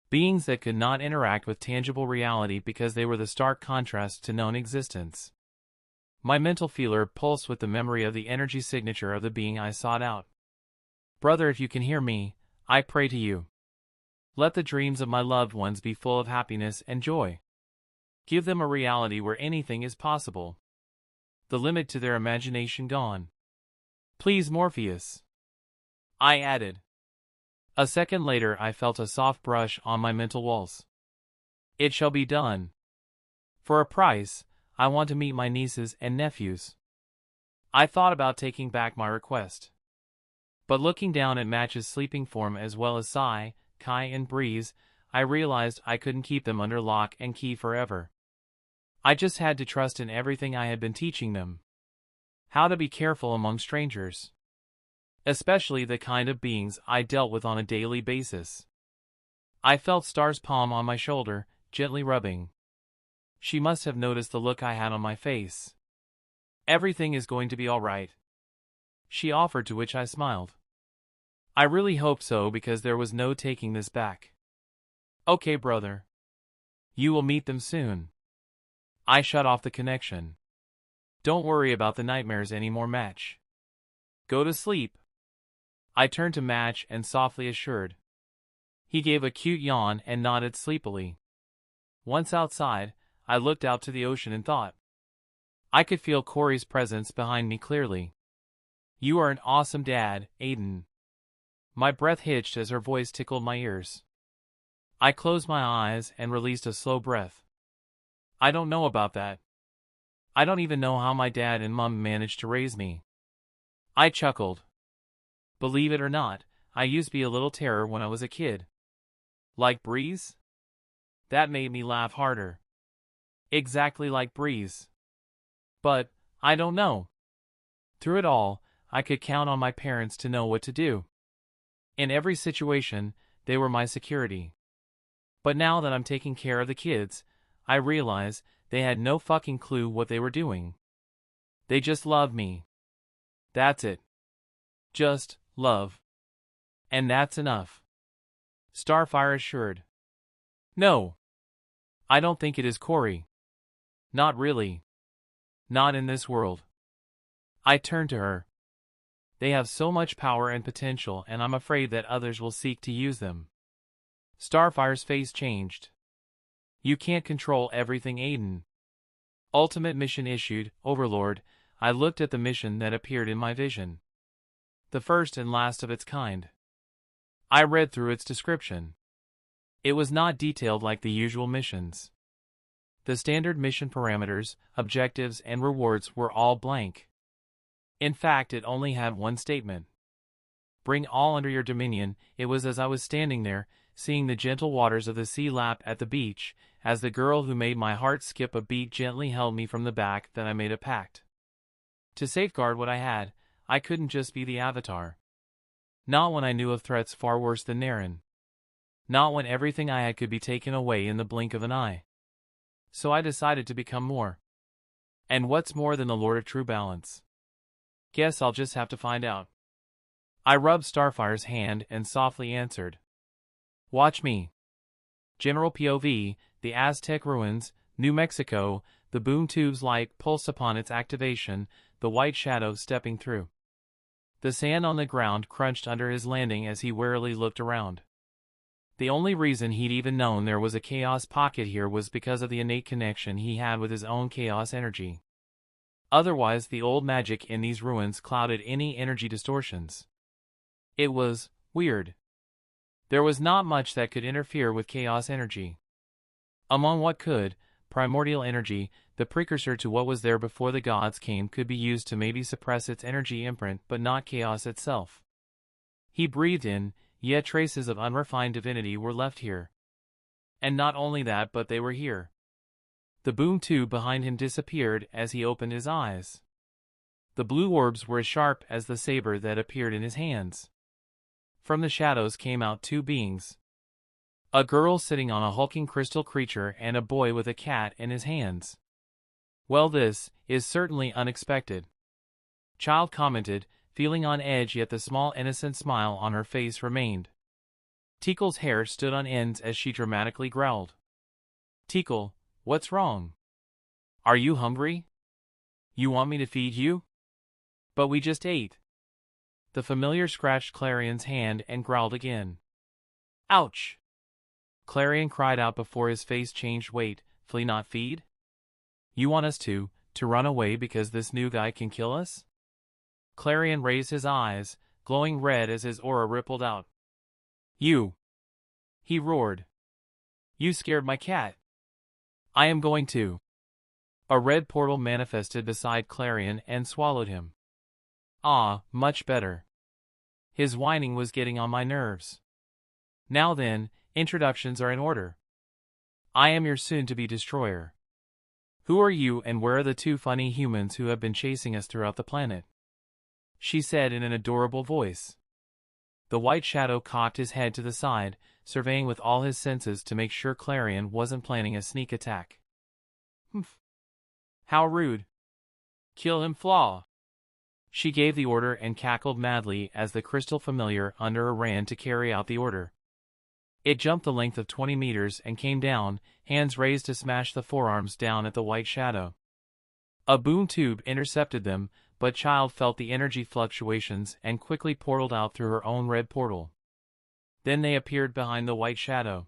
Beings that could not interact with tangible reality because they were the stark contrast to known existence. My mental feeler pulsed with the memory of the energy signature of the being I sought out. Brother, if you can hear me, I pray to you. Let the dreams of my loved ones be full of happiness and joy. Give them a reality where anything is possible. The limit to their imagination gone. Please, Morpheus. I added. A second later I felt a soft brush on my mental walls. It shall be done. For a price, I want to meet my nieces and nephews. I thought about taking back my request. But looking down at Match's sleeping form as well as Sai, Kai and Breeze, I realized I couldn't keep them under lock and key forever. I just had to trust in everything I had been teaching them. How to be careful among strangers. Especially the kind of beings I dealt with on a daily basis. I felt Star's palm on my shoulder, gently rubbing. She must have noticed the look I had on my face. Everything is going to be all right, she offered, to which I smiled. I really hope so, because there was no taking this back. Okay, brother. You will meet them soon. I shut off the connection. Don't worry about the nightmares anymore, Match. Go to sleep. I turned to Match and softly assured. He gave a cute yawn and nodded sleepily. Once outside, I looked out to the ocean and thought. I could feel Corey's presence behind me clearly. You are an awesome dad, Aiden. My breath hitched as her voice tickled my ears. I closed my eyes and released a slow breath. I don't know about that. I don't even know how my dad and mom managed to raise me. I chuckled. Believe it or not, I used to be a little terror when I was a kid. Like Breeze? That made me laugh harder. Exactly like Breeze. But, I don't know. Through it all, I could count on my parents to know what to do. In every situation, they were my security. But now that I'm taking care of the kids, I realize they had no fucking clue what they were doing. They just loved me. That's it. Just love. And that's enough. Starfire assured. No. I don't think it is, Corey. Not really. Not in this world. I turned to her. They have so much power and potential, and I'm afraid that others will seek to use them. Starfire's face changed. You can't control everything, Aiden. Ultimate mission issued, Overlord. I looked at the mission that appeared in my vision. The first and last of its kind. I read through its description. It was not detailed like the usual missions. The standard mission parameters, objectives, and rewards were all blank. In fact, it only had one statement. Bring all under your dominion. It was as I was standing there, seeing the gentle waters of the sea lap at the beach, as the girl who made my heart skip a beat gently held me from the back, that I made a pact. To safeguard what I had, I couldn't just be the Avatar. Not when I knew of threats far worse than Naren. Not when everything I had could be taken away in the blink of an eye. So I decided to become more. And what's more than the Lord of True Balance? Guess I'll just have to find out. I rubbed Starfire's hand and softly answered. Watch me. General POV, the Aztec ruins, New Mexico, the boom tube's light pulsed upon its activation, the white shadow stepping through. The sand on the ground crunched under his landing as he warily looked around. The only reason he'd even known there was a chaos pocket here was because of the innate connection he had with his own chaos energy. Otherwise, the old magic in these ruins clouded any energy distortions. It was weird. There was not much that could interfere with chaos energy. Among what could, primordial energy, the precursor to what was there before the gods came, could be used to maybe suppress its energy imprint, but not chaos itself. He breathed in, yet traces of unrefined divinity were left here. And not only that, but they were here. The boom tube behind him disappeared as he opened his eyes. The blue orbs were as sharp as the saber that appeared in his hands. From the shadows came out two beings. A girl sitting on a hulking crystal creature and a boy with a cat in his hands. "Well, this is certainly unexpected," Child commented, feeling on edge, yet the small innocent smile on her face remained. Tickle's hair stood on ends as she dramatically growled. "Tickle, what's wrong? Are you hungry? You want me to feed you? But we just ate." The familiar scratched Clarion's hand and growled again. "Ouch!" Clarion cried out before his face changed. "Wait, flee not feed? You want us to run away because this new guy can kill us?" Clarion raised his eyes, glowing red as his aura rippled out. "You!" he roared. "You scared my cat. I am going to." A red portal manifested beside Clarion and swallowed him. "Ah, much better." His whining was getting on my nerves. "Now then, introductions are in order. I am your soon-to-be destroyer. Who are you and where are the two funny humans who have been chasing us throughout the planet?" she said in an adorable voice. The white shadow cocked his head to the side, surveying with all his senses to make sure Clarion wasn't planning a sneak attack. "Humph. How rude. Kill him, Flaw." She gave the order and cackled madly as the crystal familiar under her ran to carry out the order. It jumped the length of 20 meters and came down, hands raised to smash the forearms down at the white shadow. A boom tube intercepted them, but Child felt the energy fluctuations and quickly portaled out through her own red portal. Then they appeared behind the white shadow.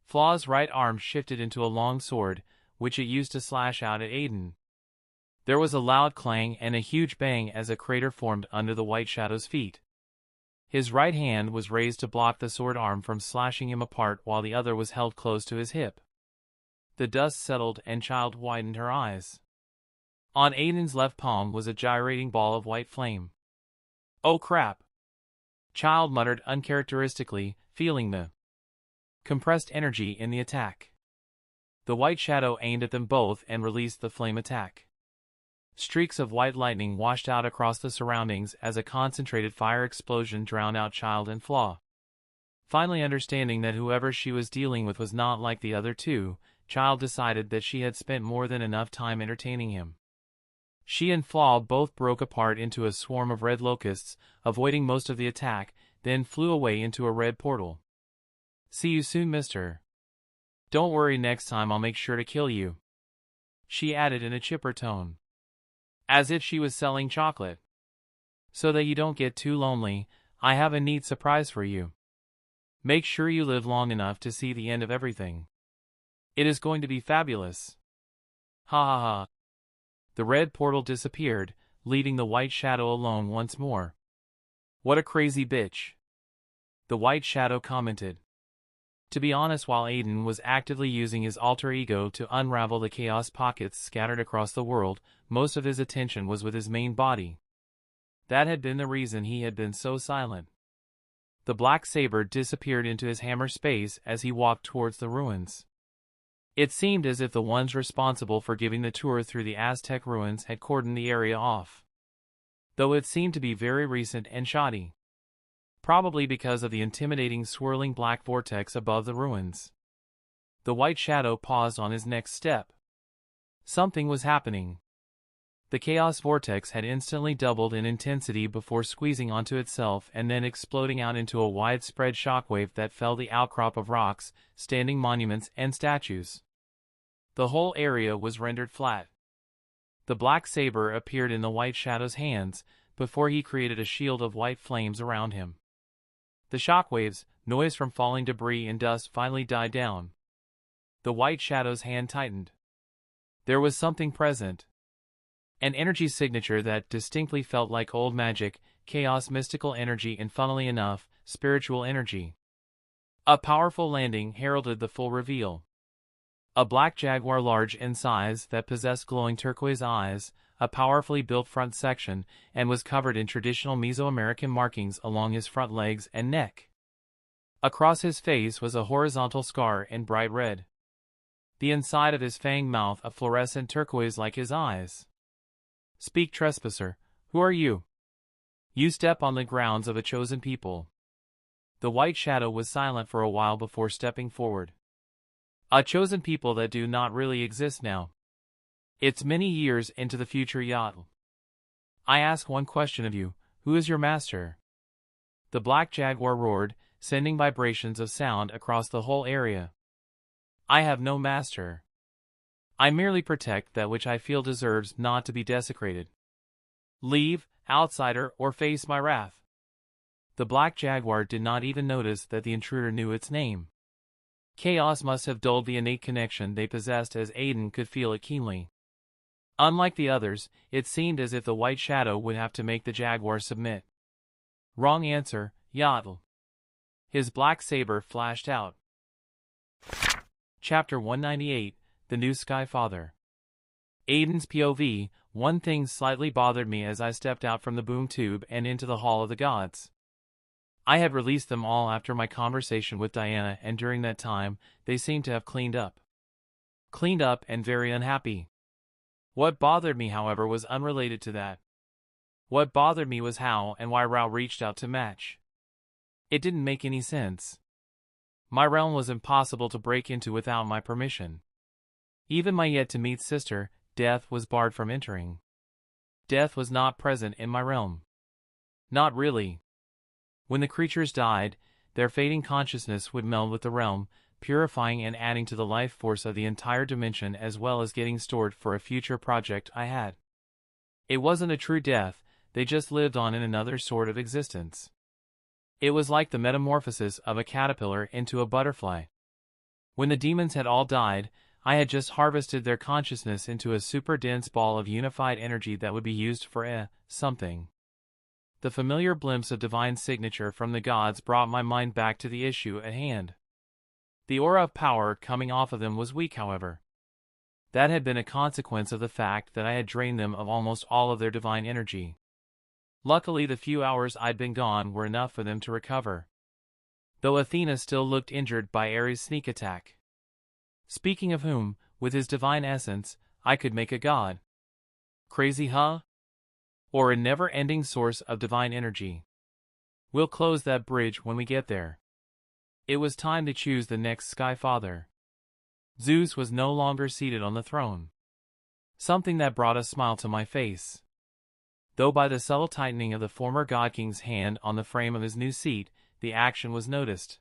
Flaw's right arm shifted into a long sword, which it used to slash out at Aiden. There was a loud clang and a huge bang as a crater formed under the white shadow's feet. His right hand was raised to block the sword arm from slashing him apart while the other was held close to his hip. The dust settled and Child widened her eyes. On Aiden's left palm was a gyrating ball of white flame. "Oh crap!" Child muttered uncharacteristically, feeling the compressed energy in the attack. The white shadow aimed at them both and released the flame attack. Streaks of white lightning washed out across the surroundings as a concentrated fire explosion drowned out Child and Flaw. Finally understanding that whoever she was dealing with was not like the other two, Child decided that she had spent more than enough time entertaining him. She and Flaw both broke apart into a swarm of red locusts, avoiding most of the attack, then flew away into a red portal. "See you soon, mister. Don't worry, next time I'll make sure to kill you," she added in a chipper tone, as if she was selling chocolate. "So that you don't get too lonely, I have a neat surprise for you. Make sure you live long enough to see the end of everything. It is going to be fabulous." Ha ha ha. The red portal disappeared, leaving the white shadow alone once more. "What a crazy bitch," the white shadow commented. To be honest, while Aiden was actively using his alter ego to unravel the chaos pockets scattered across the world, most of his attention was with his main body. That had been the reason he had been so silent. The black saber disappeared into his hammer space as he walked towards the ruins. It seemed as if the ones responsible for giving the tour through the Aztec ruins had cordoned the area off. Though it seemed to be very recent and shoddy. Probably because of the intimidating swirling black vortex above the ruins. The white shadow paused on his next step. Something was happening. The chaos vortex had instantly doubled in intensity before squeezing onto itself and then exploding out into a widespread shockwave that felled the outcrop of rocks, standing monuments, and statues. The whole area was rendered flat. The black saber appeared in the white shadow's hands, before he created a shield of white flames around him. The shockwaves, noise from falling debris and dust finally died down. The white shadow's hand tightened. There was something present. An energy signature that distinctly felt like old magic, chaos, mystical energy, and funnily enough, spiritual energy. A powerful landing heralded the full reveal. A black jaguar large in size that possessed glowing turquoise eyes, a powerfully built front section, and was covered in traditional Mesoamerican markings along his front legs and neck. Across his face was a horizontal scar in bright red. the inside of his fanged mouth a fluorescent turquoise like his eyes. "Speak, trespasser, who are you? You step on the grounds of a chosen people." The white shadow was silent for a while before stepping forward. "A chosen people that do not really exist now. It's many years into the future yet. I ask one question of you, who is your master?" The black jaguar roared, sending vibrations of sound across the whole area. "I have no master. I merely protect that which I feel deserves not to be desecrated. Leave, outsider, or face my wrath." The black jaguar did not even notice that the intruder knew its name. Chaos must have dulled the innate connection they possessed, as Aiden could feel it keenly. Unlike the others, it seemed as if the white shadow would have to make the jaguar submit. "Wrong answer, Yatl." His black saber flashed out. Chapter 198, The New Sky Father. Aiden's POV. One thing slightly bothered me as I stepped out from the boom tube and into the Hall of the Gods. I had released them all after my conversation with Diana, and during that time, they seemed to have cleaned up. Cleaned up and very unhappy. What bothered me, however, was unrelated to that. What bothered me was how and why Rao reached out to match. It didn't make any sense. My realm was impossible to break into without my permission. Even my yet-to-meet sister, Death, was barred from entering. Death was not present in my realm. Not really. When the creatures died, their fading consciousness would meld with the realm, purifying and adding to the life force of the entire dimension, as well as getting stored for a future project I had. It wasn't a true death, they just lived on in another sort of existence. It was like the metamorphosis of a caterpillar into a butterfly. When the demons had all died, I had just harvested their consciousness into a super dense ball of unified energy that would be used for something. The familiar glimpse of divine signature from the gods brought my mind back to the issue at hand. The aura of power coming off of them was weak, however. That had been a consequence of the fact that I had drained them of almost all of their divine energy. Luckily, the few hours I'd been gone were enough for them to recover. Though Athena still looked injured by Aries' sneak attack. Speaking of whom, with his divine essence, I could make a god. Crazy, huh? Or a never-ending source of divine energy. We'll close that bridge when we get there. It was time to choose the next Sky Father. Zeus was no longer seated on the throne. Something that brought a smile to my face. Though by the subtle tightening of the former God King's hand on the frame of his new seat, the action was noticed.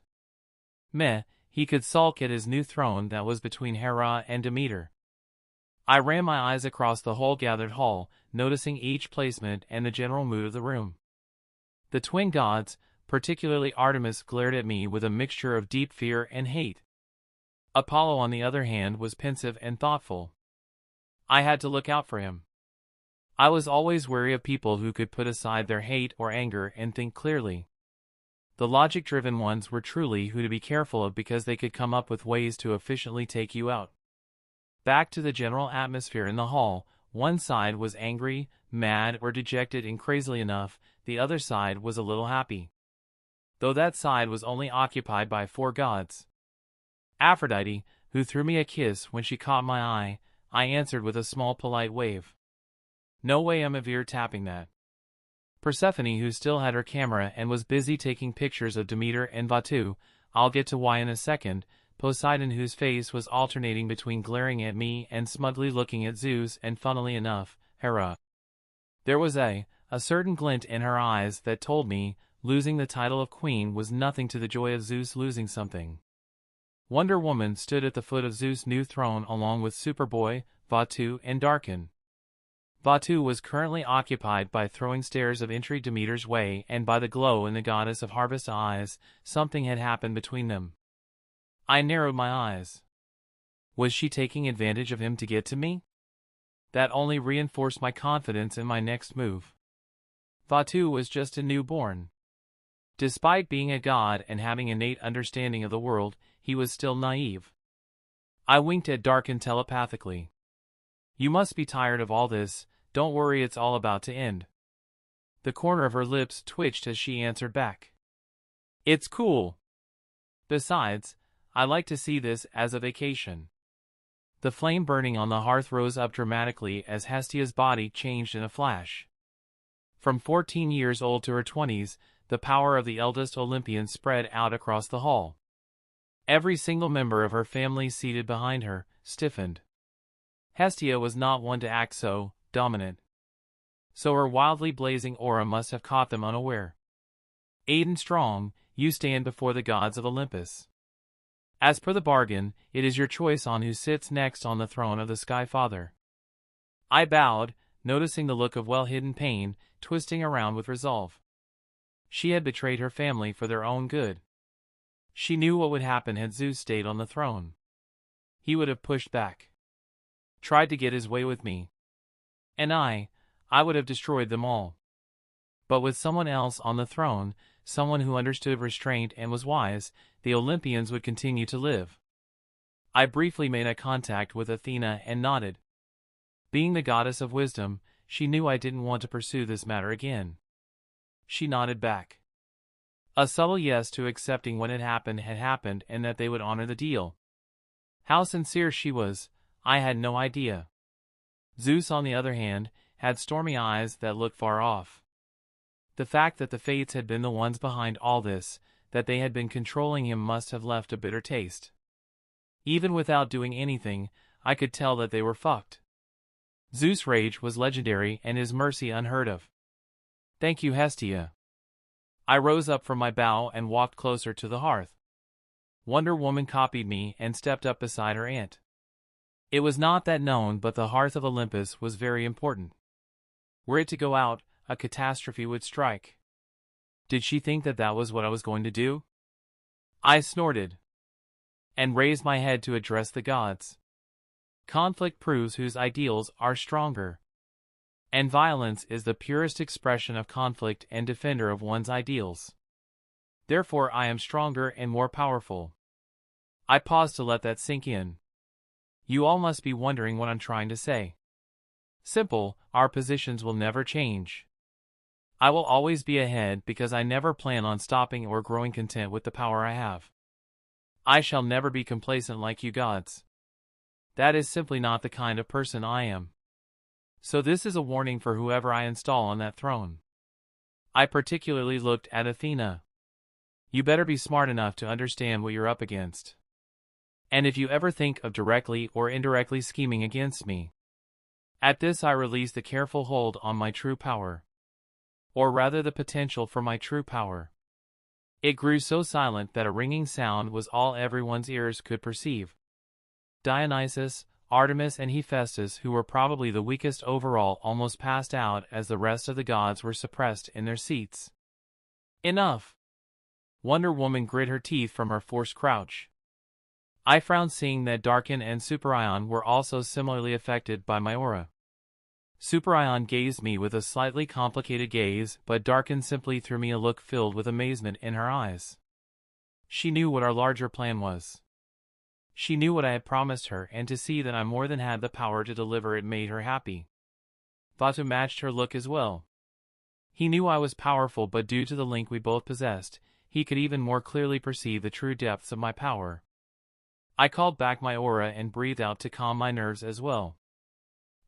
He could sulk at his new throne that was between Hera and Demeter. I ran my eyes across the whole gathered hall, noticing each placement and the general mood of the room. The twin gods, particularly Artemis, glared at me with a mixture of deep fear and hate. Apollo, on the other hand, was pensive and thoughtful. I had to look out for him. I was always wary of people who could put aside their hate or anger and think clearly. The logic-driven ones were truly who to be careful of, because they could come up with ways to efficiently take you out. Back to the general atmosphere in the hall, one side was angry, mad, or dejected, and crazily enough, the other side was a little happy. Though that side was only occupied by 4 gods. Aphrodite, who threw me a kiss when she caught my eye, I answered with a small polite wave. No way I'm ever tapping that. Persephone, who still had her camera and was busy taking pictures of Demeter and Vatu, I'll get to why in a second. Poseidon, whose face was alternating between glaring at me and smugly looking at Zeus, and funnily enough, Hera. There was a certain glint in her eyes that told me losing the title of queen was nothing to the joy of Zeus losing something. Wonder Woman stood at the foot of Zeus' new throne along with Superboy, Vatu, and Darkin. Vatu was currently occupied by throwing stares of entry Demeter's way, and by the glow in the goddess of harvest eyes. Something had happened between them. I narrowed my eyes. Was she taking advantage of him to get to me? That only reinforced my confidence in my next move. Vatu was just a newborn. Despite being a god and having innate understanding of the world, he was still naive. I winked at Darkin telepathically. You must be tired of all this. Don't worry, it's all about to end. The corner of her lips twitched as she answered back. It's cool. Besides, I like to see this as a vacation. The flame burning on the hearth rose up dramatically as Hestia's body changed in a flash. From 14 years old to her 20s, the power of the eldest Olympian spread out across the hall. Every single member of her family seated behind her stiffened. Hestia was not one to act so dominant. So her wildly blazing aura must have caught them unaware. Aden Strong, you stand before the gods of Olympus. As per the bargain, it is your choice on who sits next on the throne of the Sky Father. I bowed, noticing the look of well-hidden pain, twisting around with resolve. She had betrayed her family for their own good. She knew what would happen had Zeus stayed on the throne. He would have pushed back. Tried to get his way with me. And I would have destroyed them all. But with someone else on the throne, someone who understood restraint and was wise, the Olympians would continue to live. I briefly made eye contact with Athena and nodded. Being the goddess of wisdom, she knew I didn't want to pursue this matter again. She nodded back. A subtle yes to accepting what had happened and that they would honor the deal. How sincere she was, I had no idea. Zeus, on the other hand, had stormy eyes that looked far off. The fact that the fates had been the ones behind all this, that they had been controlling him, must have left a bitter taste. Even without doing anything, I could tell that they were fucked. Zeus' rage was legendary and his mercy unheard of. Thank you, Hestia. I rose up from my bow and walked closer to the hearth. Wonder Woman copied me and stepped up beside her aunt. It was not that known, but the hearth of Olympus was very important. Were it to go out, a catastrophe would strike. Did she think that that was what I was going to do? I snorted and raised my head to address the gods. Conflict proves whose ideals are stronger. And violence is the purest expression of conflict and defender of one's ideals. Therefore I am stronger and more powerful. I paused to let that sink in. You all must be wondering what I'm trying to say. Simple, our positions will never change. I will always be ahead because I never plan on stopping or growing content with the power I have. I shall never be complacent like you gods. That is simply not the kind of person I am. So this is a warning for whoever I install on that throne. I particularly looked at Athena. You better be smart enough to understand what you're up against. And if you ever think of directly or indirectly scheming against me. At this I released the careful hold on my true power. Or rather the potential for my true power. It grew so silent that a ringing sound was all everyone's ears could perceive. Dionysus, Artemis and Hephaestus, who were probably the weakest overall, almost passed out as the rest of the gods were suppressed in their seats. Enough! Wonder Woman grit her teeth from her forced crouch. I frowned, seeing that Darkin and Superion were also similarly affected by my aura. Superion gazed me with a slightly complicated gaze, but Darkin simply threw me a look filled with amazement in her eyes. She knew what our larger plan was. She knew what I had promised her, and to see that I more than had the power to deliver it made her happy. Vatu matched her look as well. He knew I was powerful, but due to the link we both possessed, he could even more clearly perceive the true depths of my power. I called back my aura and breathed out to calm my nerves as well.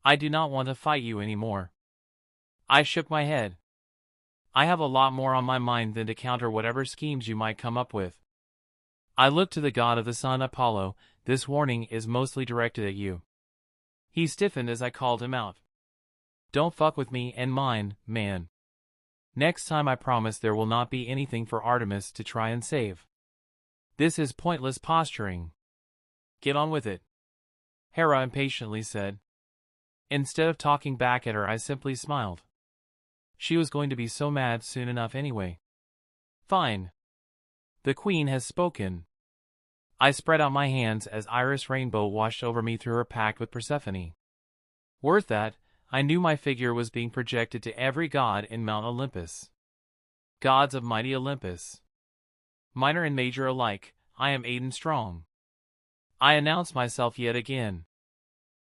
I do not want to fight you anymore. I shook my head. I have a lot more on my mind than to counter whatever schemes you might come up with. I looked to the god of the sun, Apollo. This warning is mostly directed at you. He stiffened as I called him out. Don't fuck with me and mine, man. Next time I promise there will not be anything for Artemis to try and save. This is pointless posturing. Get on with it, Hera impatiently said. Instead of talking back at her, I simply smiled. She was going to be so mad soon enough anyway. Fine. The queen has spoken. I spread out my hands as Iris Rainbow washed over me through her pact with Persephone. Worth that, I knew my figure was being projected to every god in Mount Olympus. Gods of mighty Olympus. Minor and major alike, I am Aiden Strong. I announced myself yet again.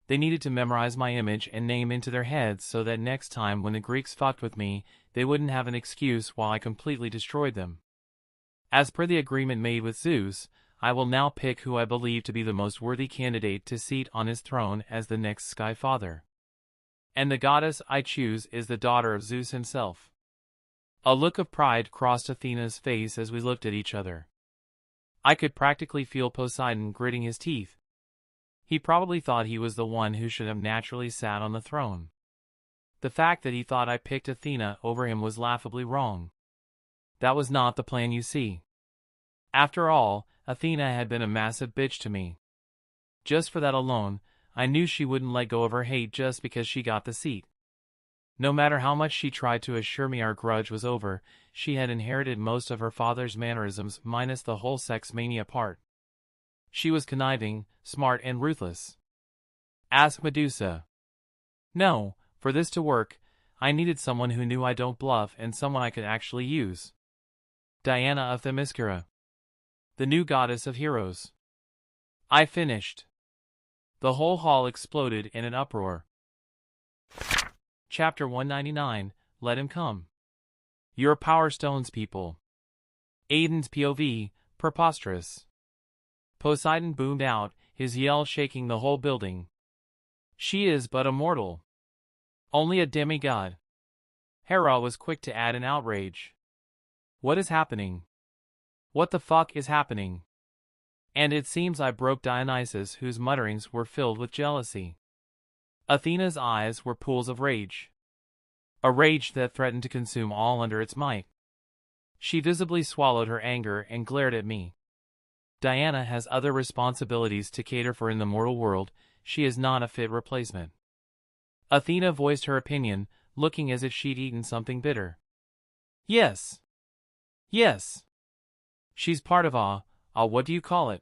They needed to memorize my image and name into their heads so that next time when the Greeks fucked with me, they wouldn't have an excuse while I completely destroyed them. As per the agreement made with Zeus, I will now pick who I believe to be the most worthy candidate to seat on his throne as the next Sky Father. And the goddess I choose is the daughter of Zeus himself." A look of pride crossed Athena's face as we looked at each other. I could practically feel Poseidon gritting his teeth. He probably thought he was the one who should have naturally sat on the throne. The fact that he thought I picked Athena over him was laughably wrong. That was not the plan, you see. After all, Athena had been a massive bitch to me. Just for that alone, I knew she wouldn't let go of her hate just because she got the seat. No matter how much she tried to assure me our grudge was over, she had inherited most of her father's mannerisms minus the whole sex mania part. She was conniving, smart, and ruthless. Ask Medusa. No, for this to work, I needed someone who knew I don't bluff and someone I could actually use. Diana of Themyscira, the new goddess of heroes. I finished. The whole hall exploded in an uproar. Chapter 199, Let Him Come. Your power stones, people. Aiden's POV, preposterous. Poseidon boomed out, his yell shaking the whole building. She is but a mortal. Only a demigod. Hera was quick to add an outrage. What is happening? What the fuck is happening? And it seems I broke Dionysus, whose mutterings were filled with jealousy. Athena's eyes were pools of rage. A rage that threatened to consume all under its might. She visibly swallowed her anger and glared at me. Diana has other responsibilities to cater for in the mortal world, she is not a fit replacement. Athena voiced her opinion, looking as if she'd eaten something bitter. Yes. Yes. She's part of what do you call it?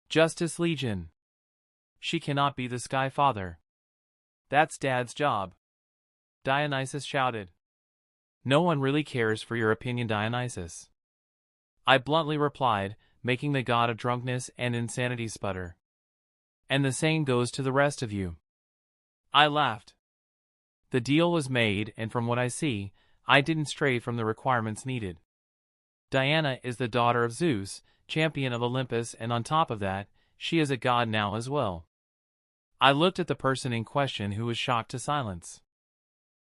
Justice Legion. She cannot be the Sky Father. That's Dad's job. Dionysus shouted. No one really cares for your opinion, Dionysus. I bluntly replied, making the god of drunkenness and insanity sputter. And the same goes to the rest of you. I laughed. The deal was made, and from what I see, I didn't stray from the requirements needed. Diana is the daughter of Zeus, champion of Olympus, and on top of that, she is a god now as well. I looked at the person in question, who was shocked to silence.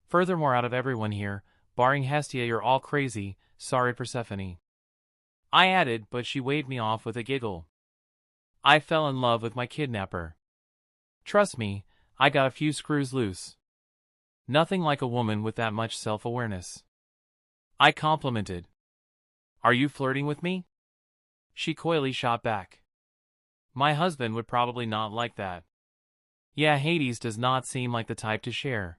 Furthermore, out of everyone here, barring Hestia, you're all crazy, sorry Persephone. I added, but she waved me off with a giggle. I fell in love with my kidnapper. Trust me, I got a few screws loose. Nothing like a woman with that much self-awareness. I complimented. Are you flirting with me? She coyly shot back. My husband would probably not like that. Yeah, Hades does not seem like the type to share.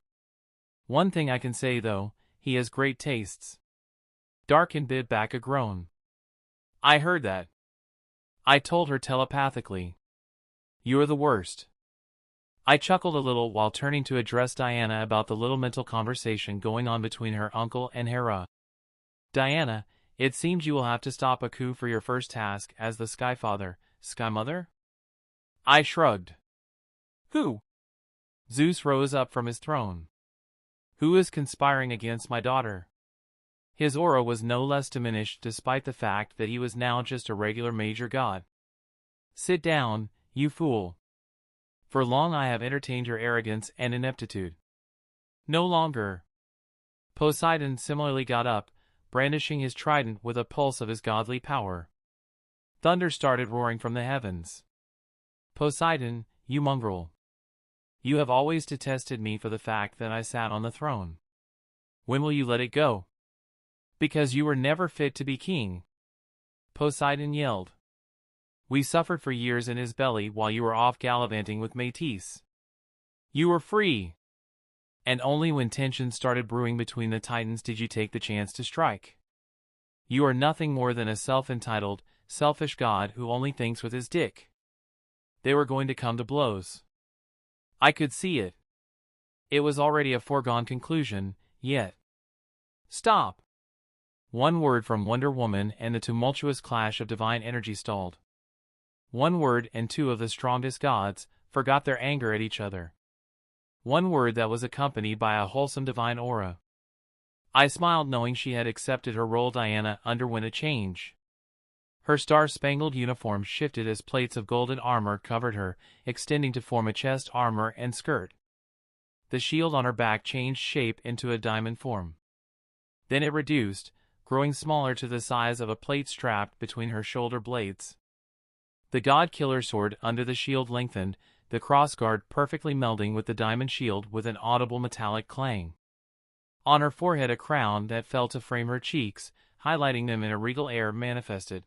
One thing I can say though, he has great tastes. Darkin bit back a groan. I heard that. I told her telepathically. You're the worst. I chuckled a little while turning to address Diana about the little mental conversation going on between her uncle and Hera. Diana, it seems you will have to stop a coup for your first task as the Sky Father, Sky Mother? I shrugged. Who? Zeus rose up from his throne. Who is conspiring against my daughter? His aura was no less diminished despite the fact that he was now just a regular major god. Sit down, you fool. For long I have entertained your arrogance and ineptitude. No longer. Poseidon similarly got up, brandishing his trident with a pulse of his godly power. Thunder started roaring from the heavens. Poseidon, you mongrel. You have always detested me for the fact that I sat on the throne. When will you let it go? Because you were never fit to be king. Poseidon yelled. We suffered for years in his belly while you were off gallivanting with Métis. You were free. And only when tension started brewing between the titans did you take the chance to strike. You are nothing more than a self-entitled, selfish god who only thinks with his dick. They were going to come to blows. I could see it. It was already a foregone conclusion, yet. Stop! One word from Wonder Woman and the tumultuous clash of divine energy stalled. One word and two of the strongest gods forgot their anger at each other. One word that was accompanied by a wholesome divine aura. I smiled knowing she had accepted her role. Diana underwent a change. Her star-spangled uniform shifted as plates of golden armor covered her, extending to form a chest armor and skirt. The shield on her back changed shape into a diamond form. Then it reduced, growing smaller to the size of a plate strapped between her shoulder blades. The god-killer sword under the shield lengthened, the crossguard perfectly melding with the diamond shield with an audible metallic clang. On her forehead a crown that fell to frame her cheeks, highlighting them in a regal air manifested.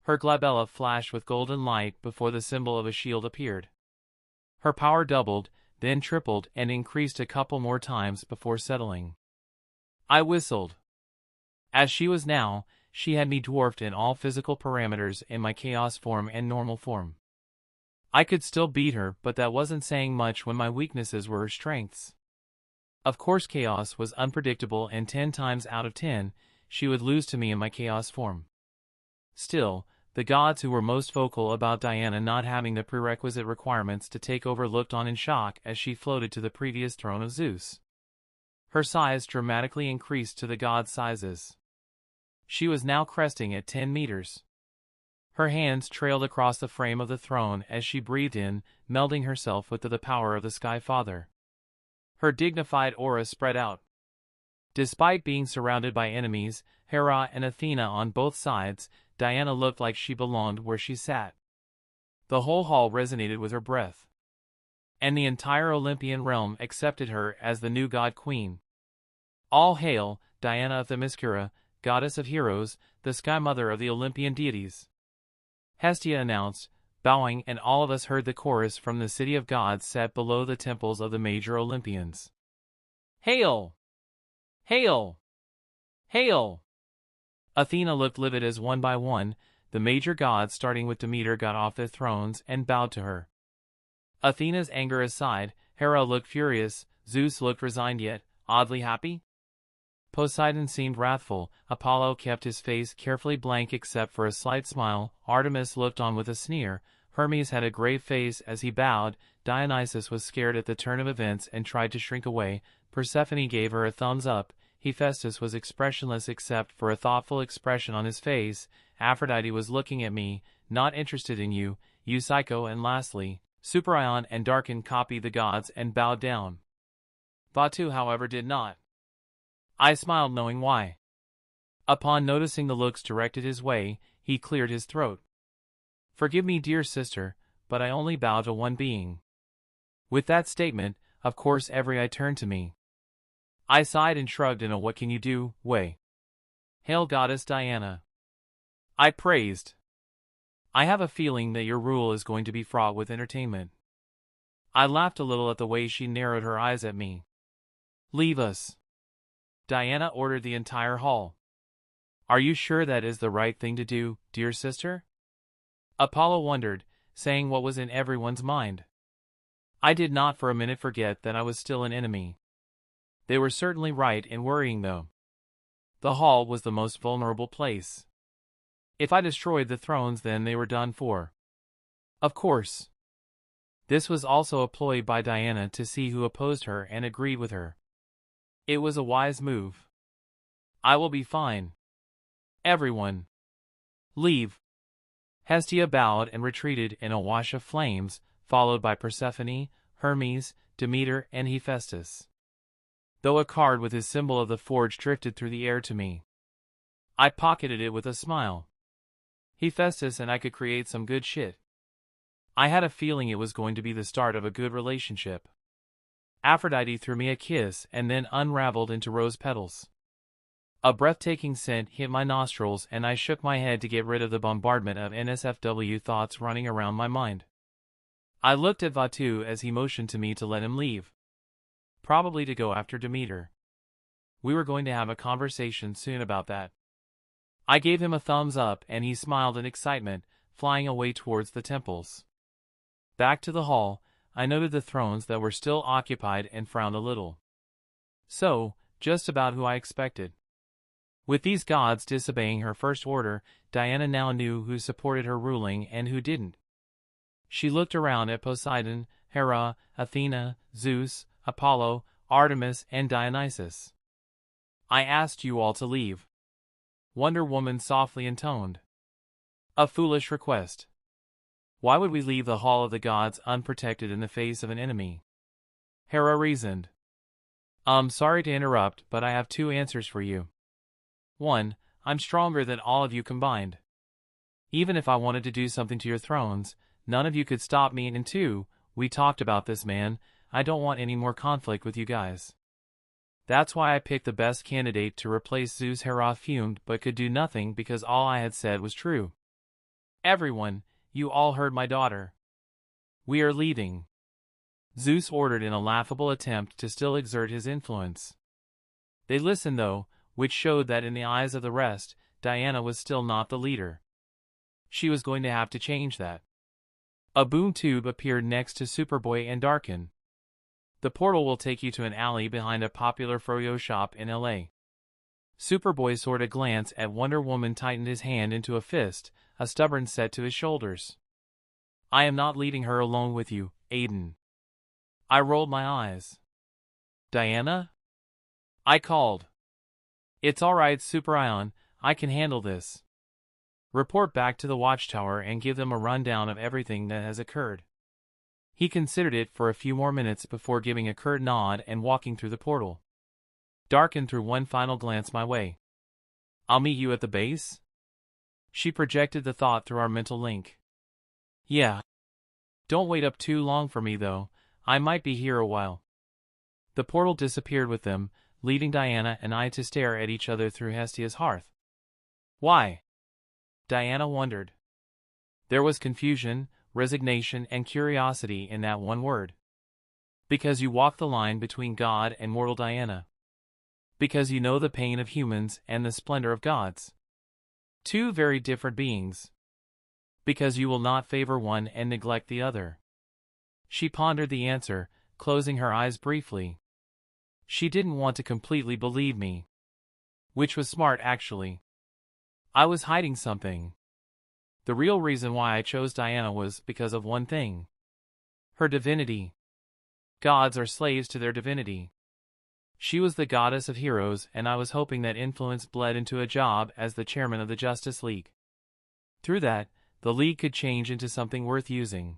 Her glabella flashed with golden light before the symbol of a shield appeared. Her power doubled, then tripled and increased a couple more times before settling. I whistled. As she was now, she had me dwarfed in all physical parameters in my chaos form and normal form. I could still beat her, but that wasn't saying much when my weaknesses were her strengths. Of course chaos was unpredictable, and 10 times out of 10, she would lose to me in my chaos form. Still, the gods who were most vocal about Diana not having the prerequisite requirements to take over looked on in shock as she floated to the previous throne of Zeus. Her size dramatically increased to the god's sizes. She was now cresting at 10 meters. Her hands trailed across the frame of the throne as she breathed in, melding herself with the power of the Sky Father. Her dignified aura spread out. Despite being surrounded by enemies, Hera and Athena on both sides, Diana looked like she belonged where she sat. The whole hall resonated with her breath. And the entire Olympian realm accepted her as the new god queen. All hail, Diana of Themyscira, goddess of heroes, the sky mother of the Olympian deities. Hestia announced, bowing, and all of us heard the chorus from the city of gods set below the temples of the major Olympians. Hail! Hail! Hail! Athena looked livid as one by one, the major gods starting with Demeter got off their thrones and bowed to her. Athena's anger aside, Hera looked furious, Zeus looked resigned yet oddly happy. Poseidon seemed wrathful, Apollo kept his face carefully blank except for a slight smile, Artemis looked on with a sneer, Hermes had a grave face as he bowed, Dionysus was scared at the turn of events and tried to shrink away, Persephone gave her a thumbs up, Hephaestus was expressionless except for a thoughtful expression on his face, Aphrodite was looking at me, not interested in you, you psycho, and lastly, Superion and Darkin copied the gods and bowed down. Vatu, however, did not. I smiled knowing why. Upon noticing the looks directed his way, he cleared his throat. Forgive me, dear sister, but I only bow to one being. With that statement, of course every eye turned to me. I sighed and shrugged in a what can you do way. Hail goddess Diana. I praised. I have a feeling that your rule is going to be fraught with entertainment. I laughed a little at the way she narrowed her eyes at me. Leave us. Diana ordered the entire hall. Are you sure that is the right thing to do, dear sister? Apollo wondered, saying what was in everyone's mind. I did not for a minute forget that I was still an enemy. They were certainly right in worrying though. The hall was the most vulnerable place. If I destroyed the thrones, then they were done for. Of course. This was also a ploy by Diana to see who opposed her and agreed with her. It was a wise move. I will be fine. Everyone. Leave. Hestia bowed and retreated in a wash of flames, followed by Persephone, Hermes, Demeter, and Hephaestus. Though a card with his symbol of the forge drifted through the air to me. I pocketed it with a smile. Hephaestus and I could create some good shit. I had a feeling it was going to be the start of a good relationship. Aphrodite threw me a kiss and then unraveled into rose petals. A breathtaking scent hit my nostrils and I shook my head to get rid of the bombardment of NSFW thoughts running around my mind. I looked at Vatu as he motioned to me to let him leave. Probably to go after Demeter. We were going to have a conversation soon about that. I gave him a thumbs up and he smiled in excitement, flying away towards the temples. Back to the hall, I noted the thrones that were still occupied and frowned a little. So, just about who I expected. With these gods disobeying her first order, Diana now knew who supported her ruling and who didn't. She looked around at Poseidon, Hera, Athena, Zeus, Apollo, Artemis, and Dionysus. I asked you all to leave. Wonder Woman softly intoned. A foolish request. Why would we leave the Hall of the Gods unprotected in the face of an enemy? Hera reasoned. Sorry to interrupt, but I have two answers for you. 1. I'm stronger than all of you combined. Even if I wanted to do something to your thrones, none of you could stop me, and 2, we talked about this, man. I don't want any more conflict with you guys. That's why I picked the best candidate to replace Zeus. Hera fumed but could do nothing because all I had said was true. Everyone, you all heard my daughter. We are leaving. Zeus ordered in a laughable attempt to still exert his influence. They listened though, which showed that in the eyes of the rest, Diana was still not the leader. She was going to have to change that. A boom tube appeared next to Superboy and Darkin. The portal will take you to an alley behind a popular froyo shop in LA. Superboy soared a glance at Wonder Woman, tightened his hand into a fist, a stubborn set to his shoulders. I am not leading her alone with you, Aiden. I rolled my eyes. Diana? I called. It's alright, Superion, I can handle this. Report back to the Watchtower and give them a rundown of everything that has occurred. He considered it for a few more minutes before giving a curt nod and walking through the portal. Darkin threw one final glance my way. I'll meet you at the base? She projected the thought through our mental link. Yeah. Don't wait up too long for me though, I might be here a while. The portal disappeared with them, leaving Diana and I to stare at each other through Hestia's hearth. Why? Diana wondered. There was confusion, resignation, and curiosity in that one word. Because you walk the line between God and mortal, Diana. Because you know the pain of humans and the splendor of gods. Two very different beings. Because you will not favor one and neglect the other. She pondered the answer, closing her eyes briefly. She didn't want to completely believe me. Which was smart, actually. I was hiding something. The real reason why I chose Diana was because of one thing. Her divinity. Gods are slaves to their divinity. She was the goddess of heroes, and I was hoping that influence bled into a job as the chairman of the Justice League. Through that, the League could change into something worth using.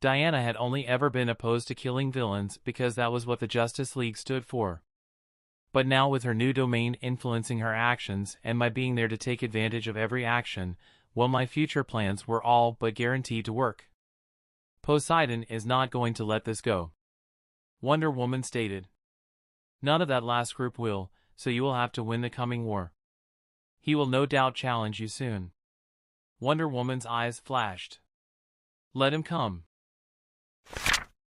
Diana had only ever been opposed to killing villains because that was what the Justice League stood for. But now, with her new domain influencing her actions and my being there to take advantage of every action, well, my future plans were all but guaranteed to work. Poseidon is not going to let this go. Wonder Woman stated. None of that last group will, so you will have to win the coming war. He will no doubt challenge you soon. Wonder Woman's eyes flashed. Let him come.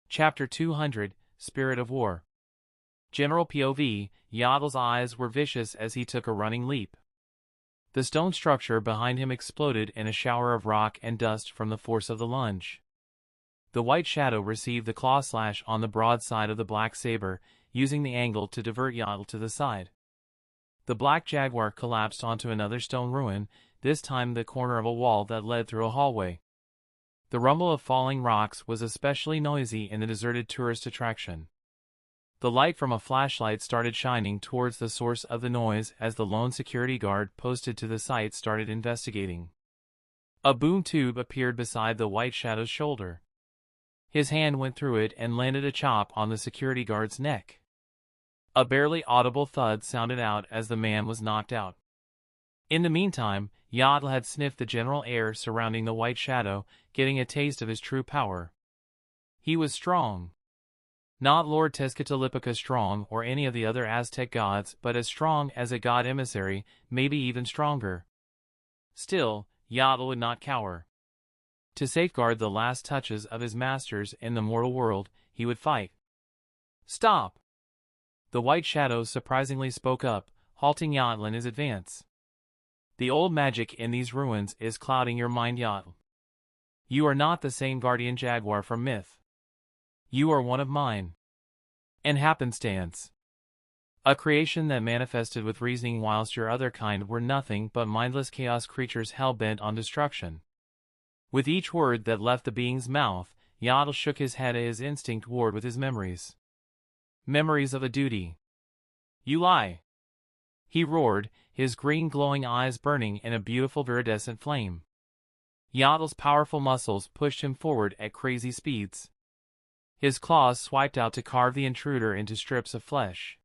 Chapter 200, Spirit of War. General POV, Yaddle's eyes were vicious as he took a running leap. The stone structure behind him exploded in a shower of rock and dust from the force of the lunge. The white shadow received the claw slash on the broad side of the black saber, using the angle to divert Yaddle to the side. The black jaguar collapsed onto another stone ruin, this time the corner of a wall that led through a hallway. The rumble of falling rocks was especially noisy in the deserted tourist attraction. The light from a flashlight started shining towards the source of the noise as the lone security guard posted to the site started investigating. A boom tube appeared beside the white shadow's shoulder. His hand went through it and landed a chop on the security guard's neck. A barely audible thud sounded out as the man was knocked out. In the meantime, Yaddle had sniffed the general air surrounding the white shadow, getting a taste of his true power. He was strong. Not Lord Tezcatlipoca strong or any of the other Aztec gods, but as strong as a god emissary, maybe even stronger. Still, Yaddle would not cower. To safeguard the last touches of his masters in the mortal world, he would fight. Stop! The white shadow surprisingly spoke up, halting Yaddle in his advance. The old magic in these ruins is clouding your mind, Yaddle. You are not the same guardian jaguar from myth. You are one of mine. And happenstance. A creation that manifested with reasoning whilst your other kind were nothing but mindless chaos creatures hell-bent on destruction. With each word that left the being's mouth, Yaddle shook his head as his instinct warred with his memories. Memories of a duty. You lie! He roared, his green glowing eyes burning in a beautiful viridescent flame. Yatl's powerful muscles pushed him forward at crazy speeds. His claws swiped out to carve the intruder into strips of flesh.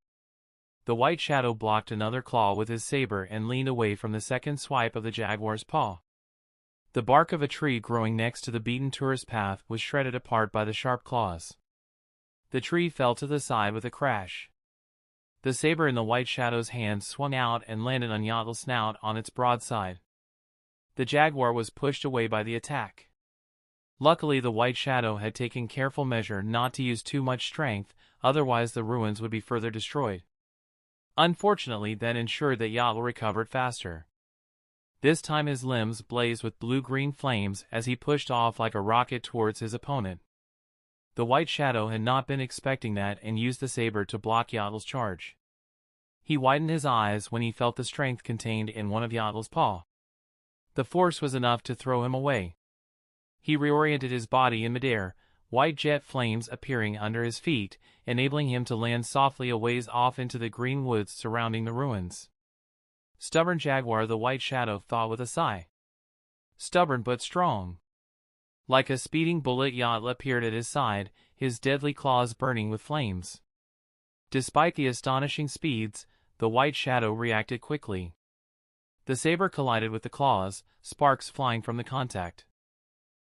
The white shadow blocked another claw with his saber and leaned away from the second swipe of the jaguar's paw. The bark of a tree growing next to the beaten tourist path was shredded apart by the sharp claws. The tree fell to the side with a crash. The saber in the white shadow's hand swung out and landed on Yatl's snout on its broadside. The jaguar was pushed away by the attack. Luckily, the white shadow had taken careful measure not to use too much strength, otherwise the ruins would be further destroyed. Unfortunately, that ensured that Yatl recovered faster. This time his limbs blazed with blue-green flames as he pushed off like a rocket towards his opponent. The white shadow had not been expecting that and used the saber to block Yatl's charge. He widened his eyes when he felt the strength contained in one of Yatl's paws. The force was enough to throw him away. He reoriented his body in midair, white jet flames appearing under his feet, enabling him to land softly a ways off into the green woods surrounding the ruins. Stubborn jaguar, the white shadow thought with a sigh. Stubborn but strong. Like a speeding bullet, Yatl appeared at his side, his deadly claws burning with flames. Despite the astonishing speeds, the white shadow reacted quickly. The saber collided with the claws, sparks flying from the contact.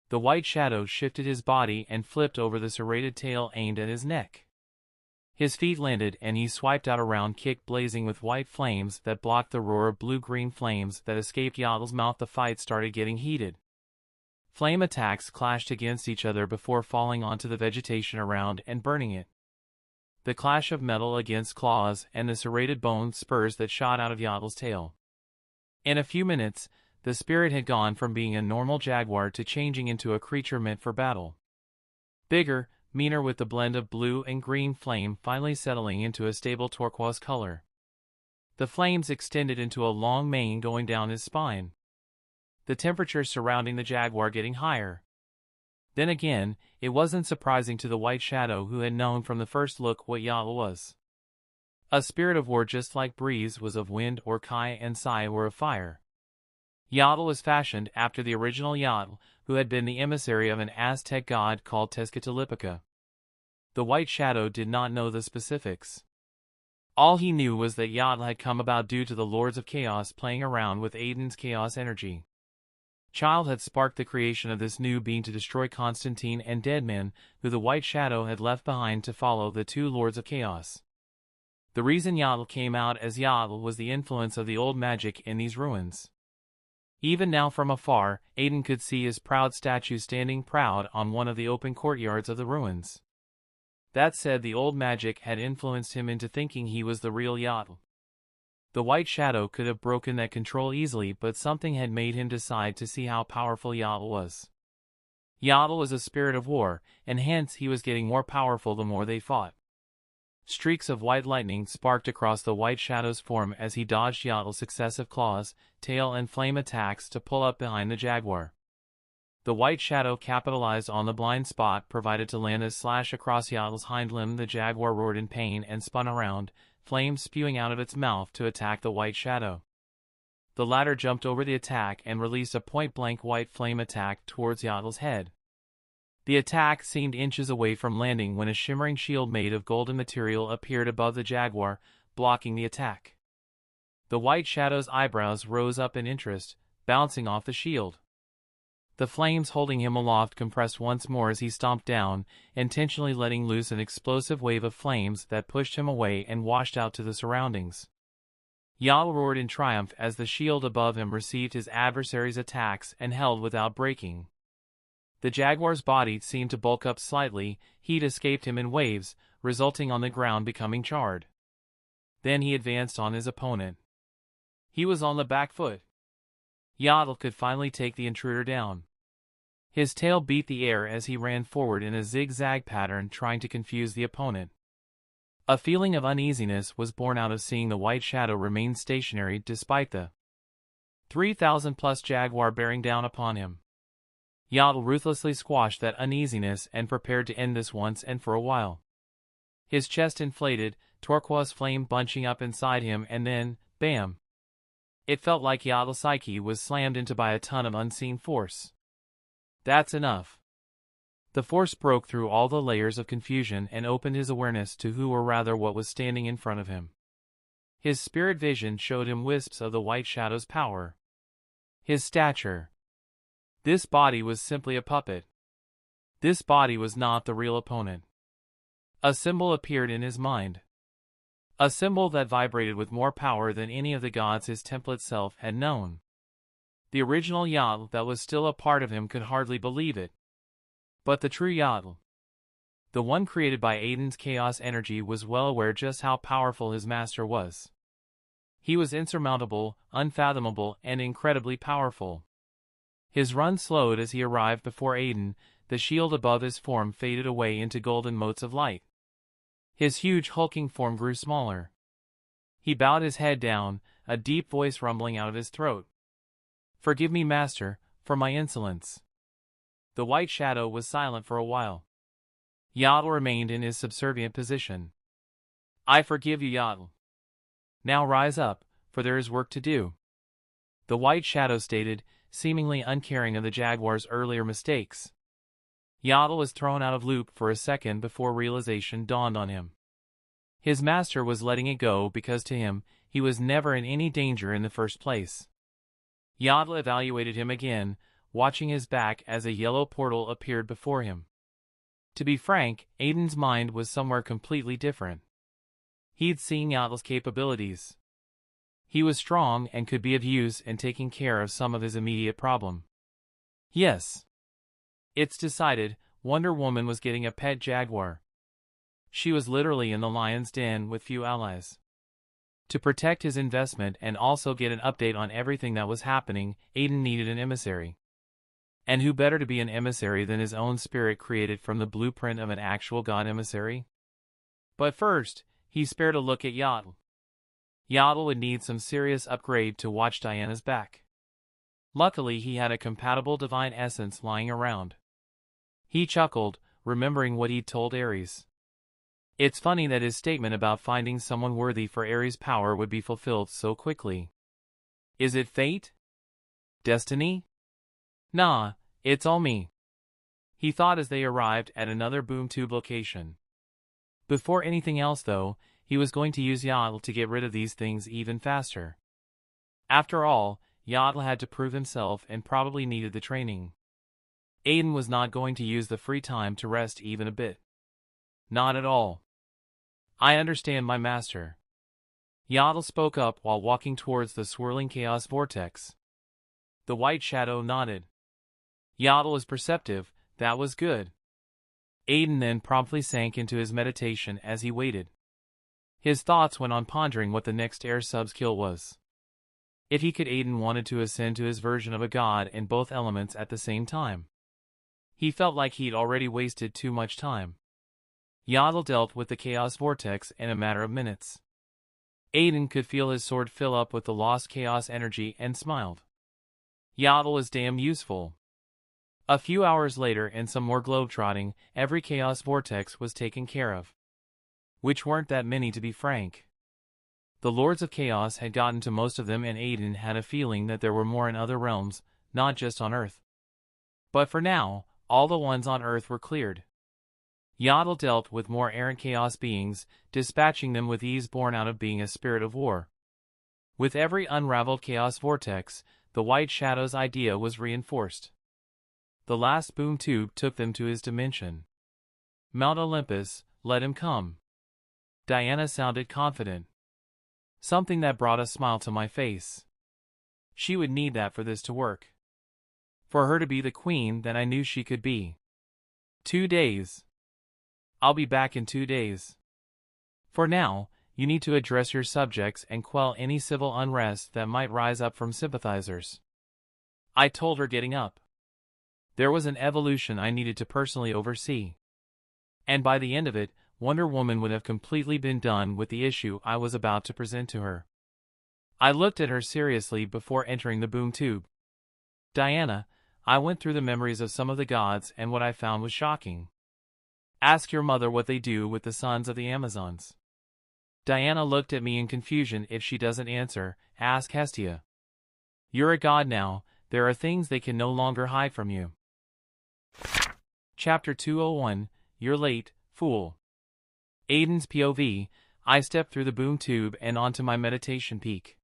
The white shadow shifted his body and flipped over the serrated tail aimed at his neck. His feet landed and he swiped out a round kick blazing with white flames that blocked the roar of blue-green flames that escaped Yatl's mouth. The fight started getting heated. Flame attacks clashed against each other before falling onto the vegetation around and burning it. The clash of metal against claws and the serrated bone spurs that shot out of Yatl's tail. In a few minutes, the spirit had gone from being a normal jaguar to changing into a creature meant for battle. Bigger, meaner, with the blend of blue and green flame finally settling into a stable turquoise color. The flames extended into a long mane going down his spine. The temperature surrounding the jaguar getting higher. Then again, it wasn't surprising to the white shadow, who had known from the first look what Yatl was. A spirit of war, just like Breeze was of wind, or Kai and Sai were of fire. Yatl was fashioned after the original Yatl, who had been the emissary of an Aztec god called Tezcatlipoca. The white shadow did not know the specifics. All he knew was that Yatl had come about due to the Lords of Chaos playing around with Aiden's chaos energy. Child had sparked the creation of this new being to destroy Constantine and Deadman, who the white shadow had left behind to follow the two Lords of Chaos. The reason Yatl came out as Yatl was the influence of the old magic in these ruins. Even now from afar, Aiden could see his proud statue standing proud on one of the open courtyards of the ruins. That said, the old magic had influenced him into thinking he was the real Yatl. The white shadow could have broken that control easily, but something had made him decide to see how powerful Yatl was. Yatl was a spirit of war, and hence he was getting more powerful the more they fought. Streaks of white lightning sparked across the white shadow's form as he dodged Yatl's successive claws, tail and flame attacks to pull up behind the jaguar. The white shadow capitalized on the blind spot provided to land a slash across Yatl's hind limb. The jaguar roared in pain and spun around, flames spewing out of its mouth to attack the white shadow. The latter jumped over the attack and released a point-blank white flame attack towards Yatl's head. The attack seemed inches away from landing when a shimmering shield made of golden material appeared above the jaguar, blocking the attack. The white shadow's eyebrows rose up in interest, bouncing off the shield. The flames holding him aloft compressed once more as he stomped down, intentionally letting loose an explosive wave of flames that pushed him away and washed out to the surroundings. Yatl roared in triumph as the shield above him received his adversary's attacks and held without breaking. The jaguar's body seemed to bulk up slightly, heat escaped him in waves, resulting on the ground becoming charred. Then he advanced on his opponent. He was on the back foot. Yatl could finally take the intruder down. His tail beat the air as he ran forward in a zigzag pattern, trying to confuse the opponent. A feeling of uneasiness was born out of seeing the white shadow remain stationary despite the 3,000+ jaguar bearing down upon him. Yatl ruthlessly squashed that uneasiness and prepared to end this once and for a while. His chest inflated, turquoise flame bunching up inside him, and then, bam! It felt like Yatl's psyche was slammed into by a ton of unseen force. That's enough. The force broke through all the layers of confusion and opened his awareness to who, or rather what, was standing in front of him. His spirit vision showed him wisps of the white shadow's power. His stature. This body was simply a puppet. This body was not the real opponent. A symbol appeared in his mind. A symbol that vibrated with more power than any of the gods his template self had known. The original Yatl that was still a part of him could hardly believe it. But the true Yatl, the one created by Aiden's chaos energy, was well aware just how powerful his master was. He was insurmountable, unfathomable, and incredibly powerful. His run slowed as he arrived before Aiden. The shield above his form faded away into golden motes of light. His huge hulking form grew smaller. He bowed his head down, a deep voice rumbling out of his throat. "Forgive me, master, for my insolence." The white shadow was silent for a while. Yatl remained in his subservient position. "I forgive you, Yatl. Now rise up, for there is work to do," the white shadow stated, seemingly uncaring of the jaguar's earlier mistakes. Yatl was thrown out of loop for a second before realization dawned on him. His master was letting it go because to him, he was never in any danger in the first place. Yatl evaluated him again, watching his back as a yellow portal appeared before him. To be frank, Aiden's mind was somewhere completely different. He'd seen Yatl's capabilities. He was strong and could be of use in taking care of some of his immediate problem. Yes. It's decided, Wonder Woman was getting a pet jaguar. She was literally in the lion's den with few allies. To protect his investment and also get an update on everything that was happening, Aiden needed an emissary. And who better to be an emissary than his own spirit created from the blueprint of an actual god emissary? But first, he spared a look at Yatl. Yatl would need some serious upgrade to watch Diana's back. Luckily, he had a compatible divine essence lying around. He chuckled, remembering what he'd told Aries. It's funny that his statement about finding someone worthy for Aries' power would be fulfilled so quickly. Is it fate? Destiny? Nah, it's all me, he thought as they arrived at another boom tube location. Before anything else though, he was going to use Yatl to get rid of these things even faster. After all, Yatl had to prove himself and probably needed the training. Aiden was not going to use the free time to rest even a bit. Not at all. I understand, my master. Yatl spoke up while walking towards the swirling chaos vortex. The white shadow nodded. Yatl was perceptive, that was good. Aiden then promptly sank into his meditation as he waited. His thoughts went on pondering what the next air sub's kill was. If he could, Aiden wanted to ascend to his version of a god in both elements at the same time. He felt like he'd already wasted too much time. Yatl dealt with the chaos vortex in a matter of minutes. Aiden could feel his sword fill up with the lost chaos energy and smiled. Yatl was damn useful. A few hours later, and some more globetrotting, every chaos vortex was taken care of. Which weren't that many, to be frank. The Lords of Chaos had gotten to most of them, and Aiden had a feeling that there were more in other realms, not just on Earth. But for now, all the ones on Earth were cleared. Yatl dealt with more errant chaos beings, dispatching them with ease born out of being a spirit of war. With every unraveled chaos vortex, the White Shadow's idea was reinforced. The last boom tube took them to his dimension. Mount Olympus, let him come. Diana sounded confident. Something that brought a smile to my face. She would need that for this to work. For her to be the queen that I knew she could be. 2 days. I'll be back in 2 days. For now, you need to address your subjects and quell any civil unrest that might rise up from sympathizers. I told her, getting up. There was an evolution I needed to personally oversee. And by the end of it, Wonder Woman would have completely been done with the issue I was about to present to her. I looked at her seriously before entering the boom tube. Diana, I went through the memories of some of the gods, and what I found was shocking. Ask your mother what they do with the sons of the Amazons. Diana looked at me in confusion. If she doesn't answer, ask Hestia. You're a god now, there are things they can no longer hide from you. Chapter 201, You're Late, Fool. Aiden's POV, I stepped through the boom tube and onto my meditation peak.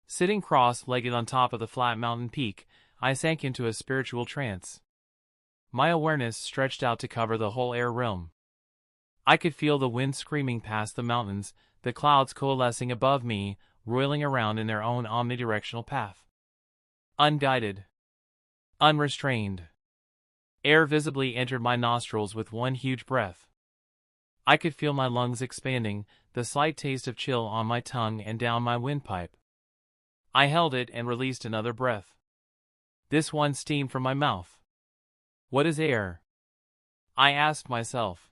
Sitting cross-legged on top of the flat mountain peak, I sank into a spiritual trance. My awareness stretched out to cover the whole air realm. I could feel the wind screaming past the mountains, the clouds coalescing above me, roiling around in their own omnidirectional path. Unguided. Unrestrained. Air visibly entered my nostrils with one huge breath. I could feel my lungs expanding, the slight taste of chill on my tongue and down my windpipe. I held it and released another breath. This one steamed from my mouth. What is air? I asked myself.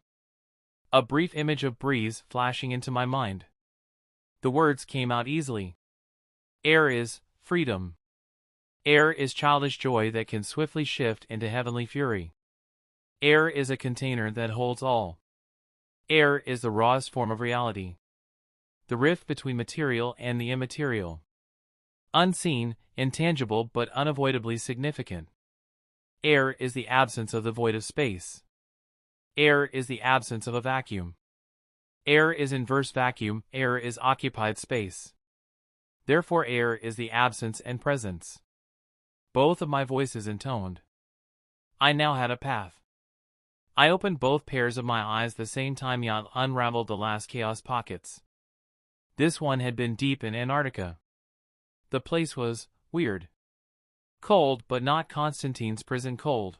A brief image of breeze flashing into my mind. The words came out easily. Air is freedom. Air is childish joy that can swiftly shift into heavenly fury. Air is a container that holds all. Air is the rawest form of reality. The rift between material and the immaterial. Unseen, intangible but unavoidably significant. Air is the absence of the void of space. Air is the absence of a vacuum. Air is inverse vacuum, air is occupied space. Therefore air is the absence and presence. Both of my voices intoned. I now had a path. I opened both pairs of my eyes the same time Yacht unraveled the last chaos pockets. This one had been deep in Antarctica. The place was weird. Cold, but not Constantine's prison cold.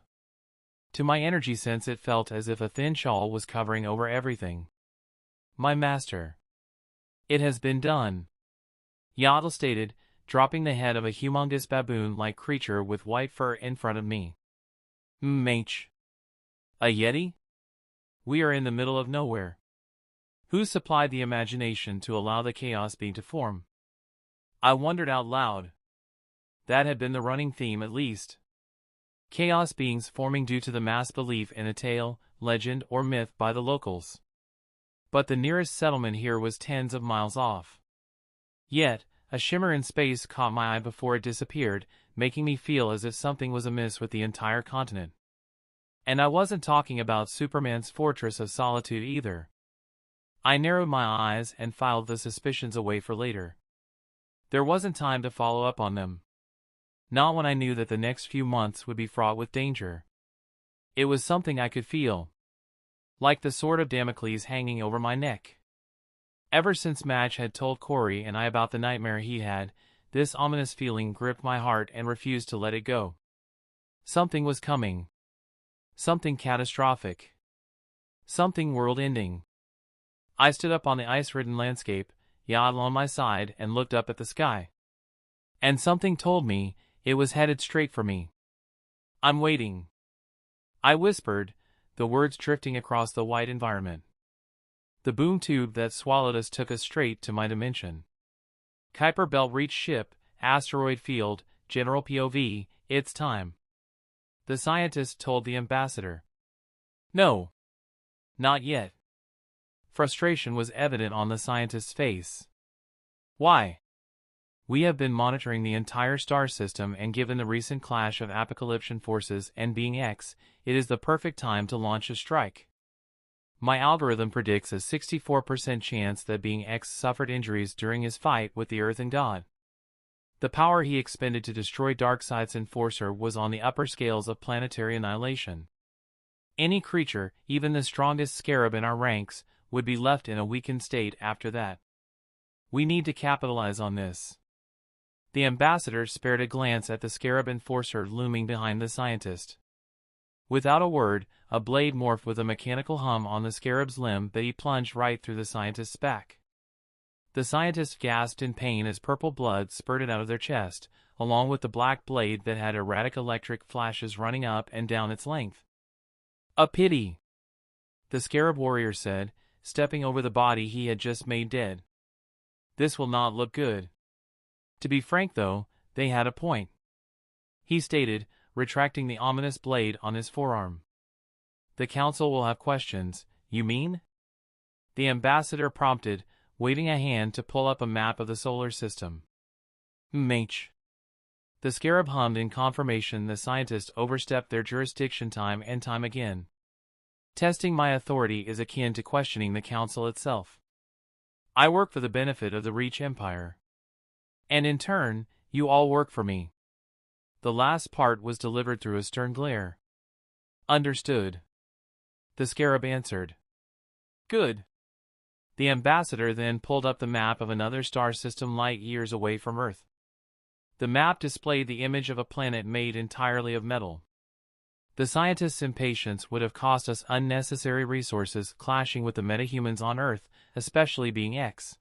To my energy sense it felt as if a thin shawl was covering over everything. My master. It has been done. Yacht stated, dropping the head of a humongous baboon-like creature with white fur in front of me. Mh. A yeti? We are in the middle of nowhere. Who supplied the imagination to allow the chaos being to form? I wondered out loud. That had been the running theme at least. Chaos beings forming due to the mass belief in a tale, legend, or myth by the locals. But the nearest settlement here was tens of miles off. Yet, a shimmer in space caught my eye before it disappeared, making me feel as if something was amiss with the entire continent. And I wasn't talking about Superman's Fortress of Solitude either. I narrowed my eyes and filed the suspicions away for later. There wasn't time to follow up on them. Not when I knew that the next few months would be fraught with danger. It was something I could feel. Like the sword of Damocles hanging over my neck. Ever since Madge had told Corey and I about the nightmare he had, this ominous feeling gripped my heart and refused to let it go. Something was coming. Something catastrophic. Something world-ending. I stood up on the ice-ridden landscape, Yacht on my side, and looked up at the sky. And something told me it was headed straight for me. I'm waiting. I whispered, the words drifting across the white environment. The boom tube that swallowed us took us straight to my dimension. Kuiper Belt reach ship, asteroid field, general POV, it's time. The scientist told the ambassador. No. Not yet. Frustration was evident on the scientist's face. Why? We have been monitoring the entire star system, and given the recent clash of apocalyptic forces and Being X, it is the perfect time to launch a strike. My algorithm predicts a 64% chance that Being X suffered injuries during his fight with the Earth and God. The power he expended to destroy Darkseid's enforcer was on the upper scales of planetary annihilation. Any creature, even the strongest scarab in our ranks, would be left in a weakened state after that. We need to capitalize on this. The ambassador spared a glance at the scarab enforcer looming behind the scientist. Without a word, a blade morphed with a mechanical hum on the scarab's limb that he plunged right through the scientist's back. The scientist gasped in pain as purple blood spurted out of their chest, along with the black blade that had erratic electric flashes running up and down its length. A pity, the scarab warrior said, stepping over the body he had just made dead. This will not look good. To be frank though, they had a point. He stated, retracting the ominous blade on his forearm. The council will have questions, you mean? The ambassador prompted, waving a hand to pull up a map of the solar system. The scarab hummed in confirmation. The scientists overstepped their jurisdiction time and time again. Testing my authority is akin to questioning the council itself. I work for the benefit of the Reach Empire. And in turn, you all work for me. The last part was delivered through a stern glare. Understood. The scarab answered. Good. The ambassador then pulled up the map of another star system light years away from Earth. The map displayed the image of a planet made entirely of metal. The scientists' impatience would have cost us unnecessary resources clashing with the metahumans on Earth, especially being X.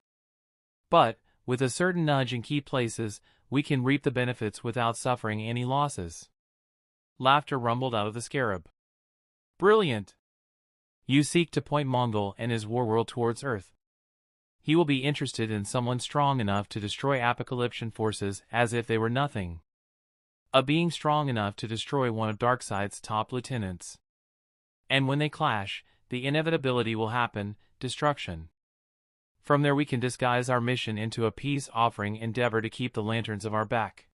But, with a certain nudge in key places, we can reap the benefits without suffering any losses. Laughter rumbled out of the scarab. Brilliant! You seek to point Mongol and his warworld towards Earth. He will be interested in someone strong enough to destroy apocalyptic forces as if they were nothing. A being strong enough to destroy one of Darkseid's top lieutenants. And when they clash, the inevitability will happen, destruction. From there we can disguise our mission into a peace-offering endeavor to keep the lanterns of our back.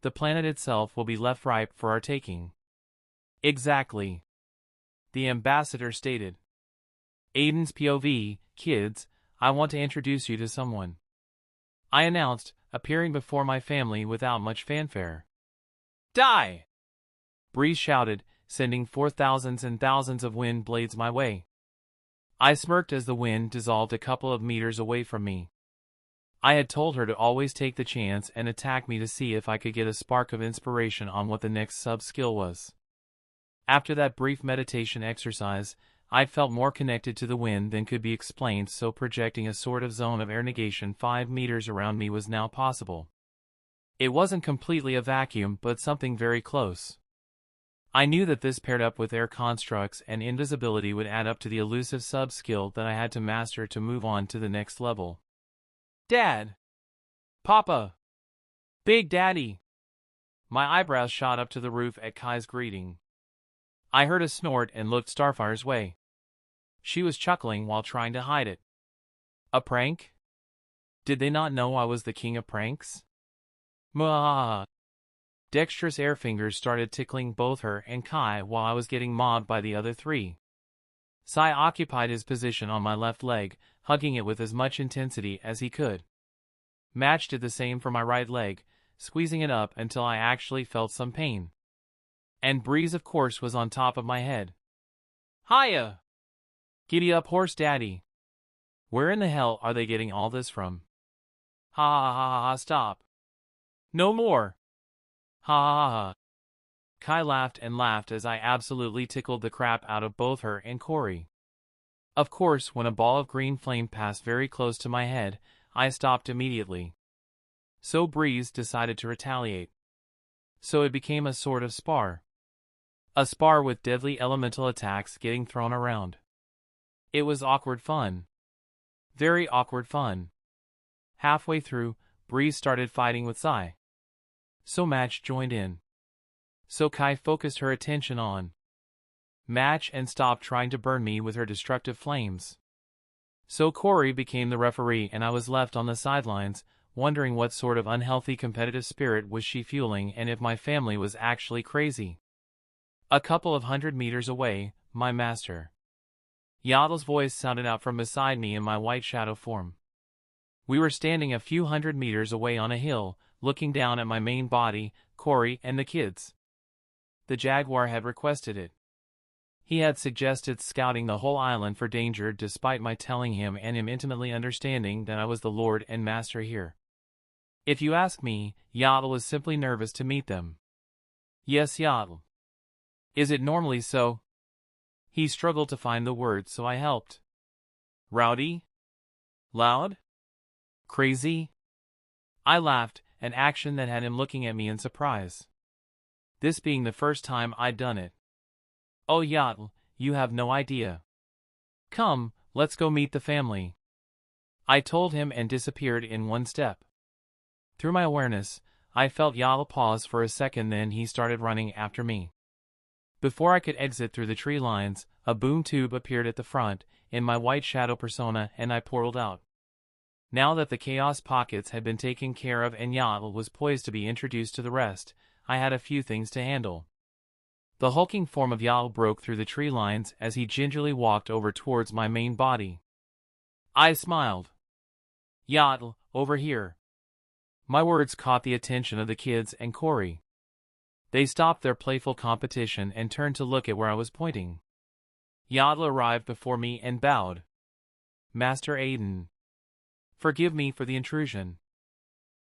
The planet itself will be left ripe for our taking. Exactly. The ambassador stated. Aiden's POV, kids, I want to introduce you to someone. I announced, appearing before my family without much fanfare. Die! Breeze shouted, sending forth thousands and thousands of wind blades my way. I smirked as the wind dissolved a couple of meters away from me. I had told her to always take the chance and attack me to see if I could get a spark of inspiration on what the next sub-skill was. After that brief meditation exercise, I felt more connected to the wind than could be explained, so projecting a sort of zone of air negation 5 meters around me was now possible. It wasn't completely a vacuum, but something very close. I knew that this paired up with air constructs and invisibility would add up to the elusive sub-skill that I had to master to move on to the next level. Dad! Papa! Big Daddy! My eyebrows shot up to the roof at Kai's greeting. I heard a snort and looked Starfire's way. She was chuckling while trying to hide it. A prank? Did they not know I was the king of pranks? Mwah! Dexterous air fingers started tickling both her and Kai while I was getting mobbed by the other three. Sai occupied his position on my left leg, hugging it with as much intensity as he could. Match did the same for my right leg, squeezing it up until I actually felt some pain. And Breeze, of course, was on top of my head. Hiya! Giddy up, horse daddy! Where in the hell are they getting all this from? Ha ha ha ha, stop! No more! Ha ha ha! Kai laughed and laughed as I absolutely tickled the crap out of both her and Corey. Of course, when a ball of green flame passed very close to my head, I stopped immediately. So Breeze decided to retaliate. So it became a sort of spar. A spar with deadly elemental attacks getting thrown around. It was awkward fun. Very awkward fun. Halfway through, Breeze started fighting with Sai. So Match joined in. So Kai focused her attention on Match and stopped trying to burn me with her destructive flames. So Corey became the referee and I was left on the sidelines, wondering what sort of unhealthy competitive spirit was she fueling and if my family was actually crazy. A couple of 100 meters away, my master. Yaddle's voice sounded out from beside me in my white shadow form. We were standing a few 100 meters away on a hill, looking down at my main body, Corey, and the kids. The Jaguar had requested it. He had suggested scouting the whole island for danger despite my telling him and him intimately understanding that I was the Lord and Master here. If you ask me, Yaddle was simply nervous to meet them. Yes, Yaddle. Is it normally so? He struggled to find the words, so I helped. Rowdy? Loud? Crazy? I laughed, an action that had him looking at me in surprise. This being the first time I'd done it. Oh Yaddle, you have no idea. Come, let's go meet the family. I told him and disappeared in one step. Through my awareness, I felt Yaddle pause for a second, then he started running after me. Before I could exit through the tree lines, a boom tube appeared at the front, in my white shadow persona, and I portaled out. Now that the chaos pockets had been taken care of and Yatl was poised to be introduced to the rest, I had a few things to handle. The hulking form of Yatl broke through the tree lines as he gingerly walked over towards my main body. I smiled. Yatl, over here. My words caught the attention of the kids and Corey. They stopped their playful competition and turned to look at where I was pointing. Yatl arrived before me and bowed. Master Aiden. Forgive me for the intrusion.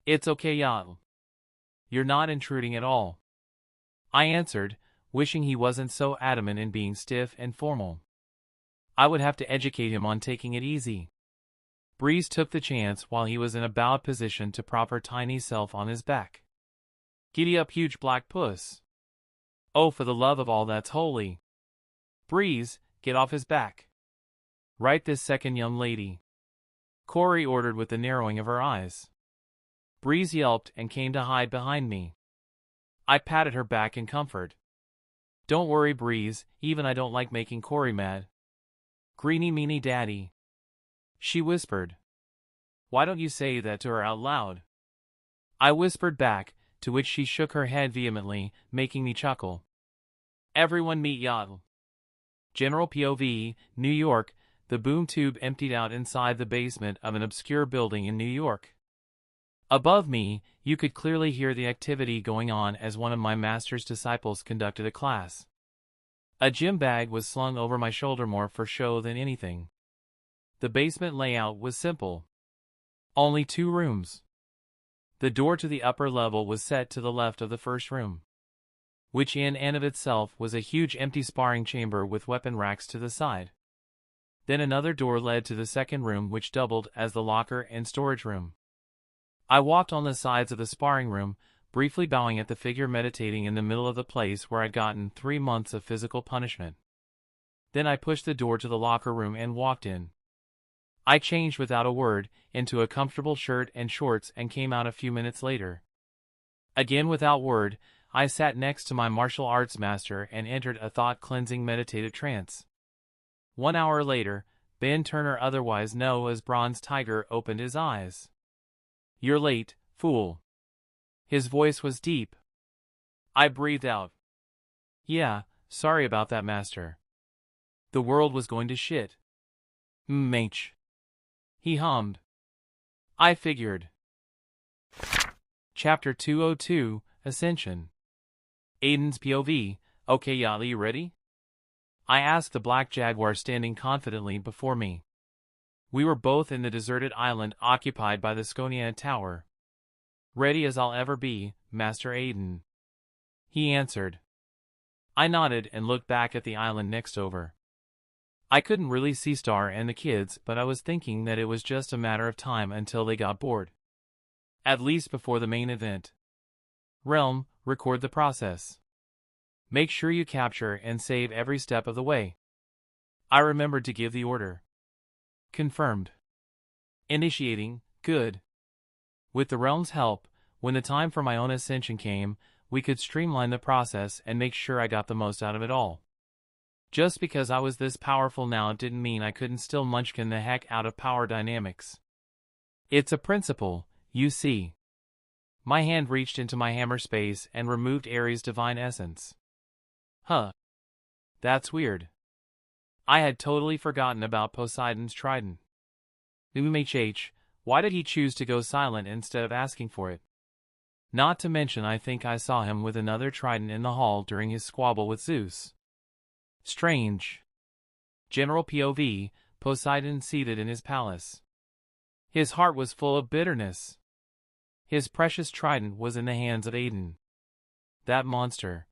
It's okay, Yatl. You're not intruding at all. I answered, wishing he wasn't so adamant in being stiff and formal. I would have to educate him on taking it easy. Breeze took the chance while he was in a bowed position to prop her tiny self on his back. Giddy up, huge black puss. Oh, for the love of all that's holy. Breeze, get off his back. Right this second, young lady. Corey ordered with the narrowing of her eyes. Breeze yelped and came to hide behind me. I patted her back in comfort. Don't worry, Breeze, even I don't like making Corey mad. Greeny meanie daddy. She whispered. Why don't you say that to her out loud? I whispered back, to which she shook her head vehemently, making me chuckle. Everyone meet Yatl. General POV, New York. The boom tube emptied out inside the basement of an obscure building in New York. Above me, you could clearly hear the activity going on as one of my master's disciples conducted a class. A gym bag was slung over my shoulder more for show than anything. The basement layout was simple. Only 2 rooms. The door to the upper level was set to the left of the first room, which in and of itself was a huge empty sparring chamber with weapon racks to the side. Then another door led to the second room, which doubled as the locker and storage room. I walked on the sides of the sparring room, briefly bowing at the figure meditating in the middle of the place where I'd gotten 3 months of physical punishment. Then I pushed the door to the locker room and walked in. I changed without a word, into a comfortable shirt and shorts and came out a few minutes later. Again without word, I sat next to my martial arts master and entered a thought-cleansing meditative trance. 1 hour later, Ben Turner, otherwise known as Bronze Tiger, opened his eyes. You're late, fool. His voice was deep. I breathed out. Yeah, sorry about that, master. The world was going to shit. Mh. He hummed. I figured. Chapter 202, Ascension. Aiden's POV. Okay, Yatl, you ready? I asked the black jaguar standing confidently before me. We were both in the deserted island occupied by the Skonia Tower. Ready as I'll ever be, Master Aiden. He answered. I nodded and looked back at the island next over. I couldn't really see Star and the kids, but I was thinking that it was just a matter of time until they got bored. At least before the main event. Realm, record the process. Make sure you capture and save every step of the way. I remembered to give the order. Confirmed. Initiating, good. With the realm's help, when the time for my own ascension came, we could streamline the process and make sure I got the most out of it all. Just because I was this powerful now didn't mean I couldn't still munchkin the heck out of power dynamics. It's a principle, you see. My hand reached into my hammer space and removed Aries' divine essence. Huh. That's weird. I had totally forgotten about Poseidon's trident. Why did he choose to go silent instead of asking for it? Not to mention I think I saw him with another trident in the hall during his squabble with Zeus. Strange. General POV, Poseidon seated in his palace. His heart was full of bitterness. His precious trident was in the hands of Aiden. That monster.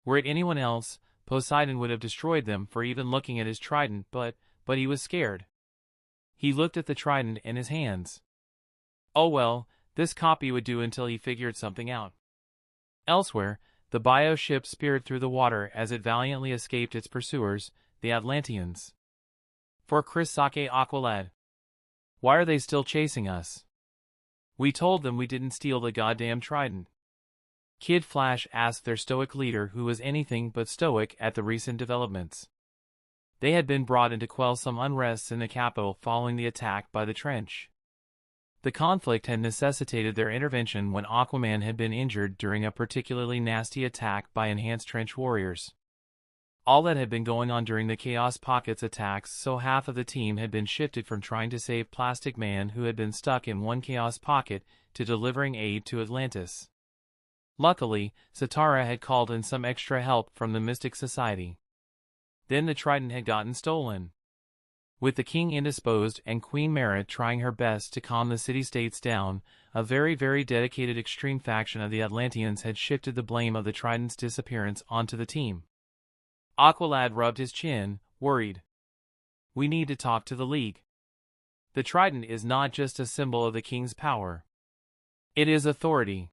Were it anyone else, Poseidon would have destroyed them for even looking at his trident, but he was scared. He looked at the trident in his hands. Oh well, this copy would do until he figured something out. Elsewhere, the bio ship speared through the water as it valiantly escaped its pursuers, the Atlanteans. For Chris Sake Aqualad. Why are they still chasing us? We told them we didn't steal the goddamn trident. Kid Flash asked their stoic leader, who was anything but stoic at the recent developments. They had been brought in to quell some unrests in the capital following the attack by the trench. The conflict had necessitated their intervention when Aquaman had been injured during a particularly nasty attack by enhanced trench warriors. All that had been going on during the Chaos Pockets attacks, so half of the team had been shifted from trying to save Plastic Man, who had been stuck in one Chaos Pocket, to delivering aid to Atlantis. Luckily, Zatara had called in some extra help from the Mystic Society. Then the Trident had gotten stolen. With the king indisposed and Queen Mara trying her best to calm the city-states down, a very dedicated extreme faction of the Atlanteans had shifted the blame of the Trident's disappearance onto the team. Aqualad rubbed his chin, worried. We need to talk to the League. The Trident is not just a symbol of the king's power. It is authority.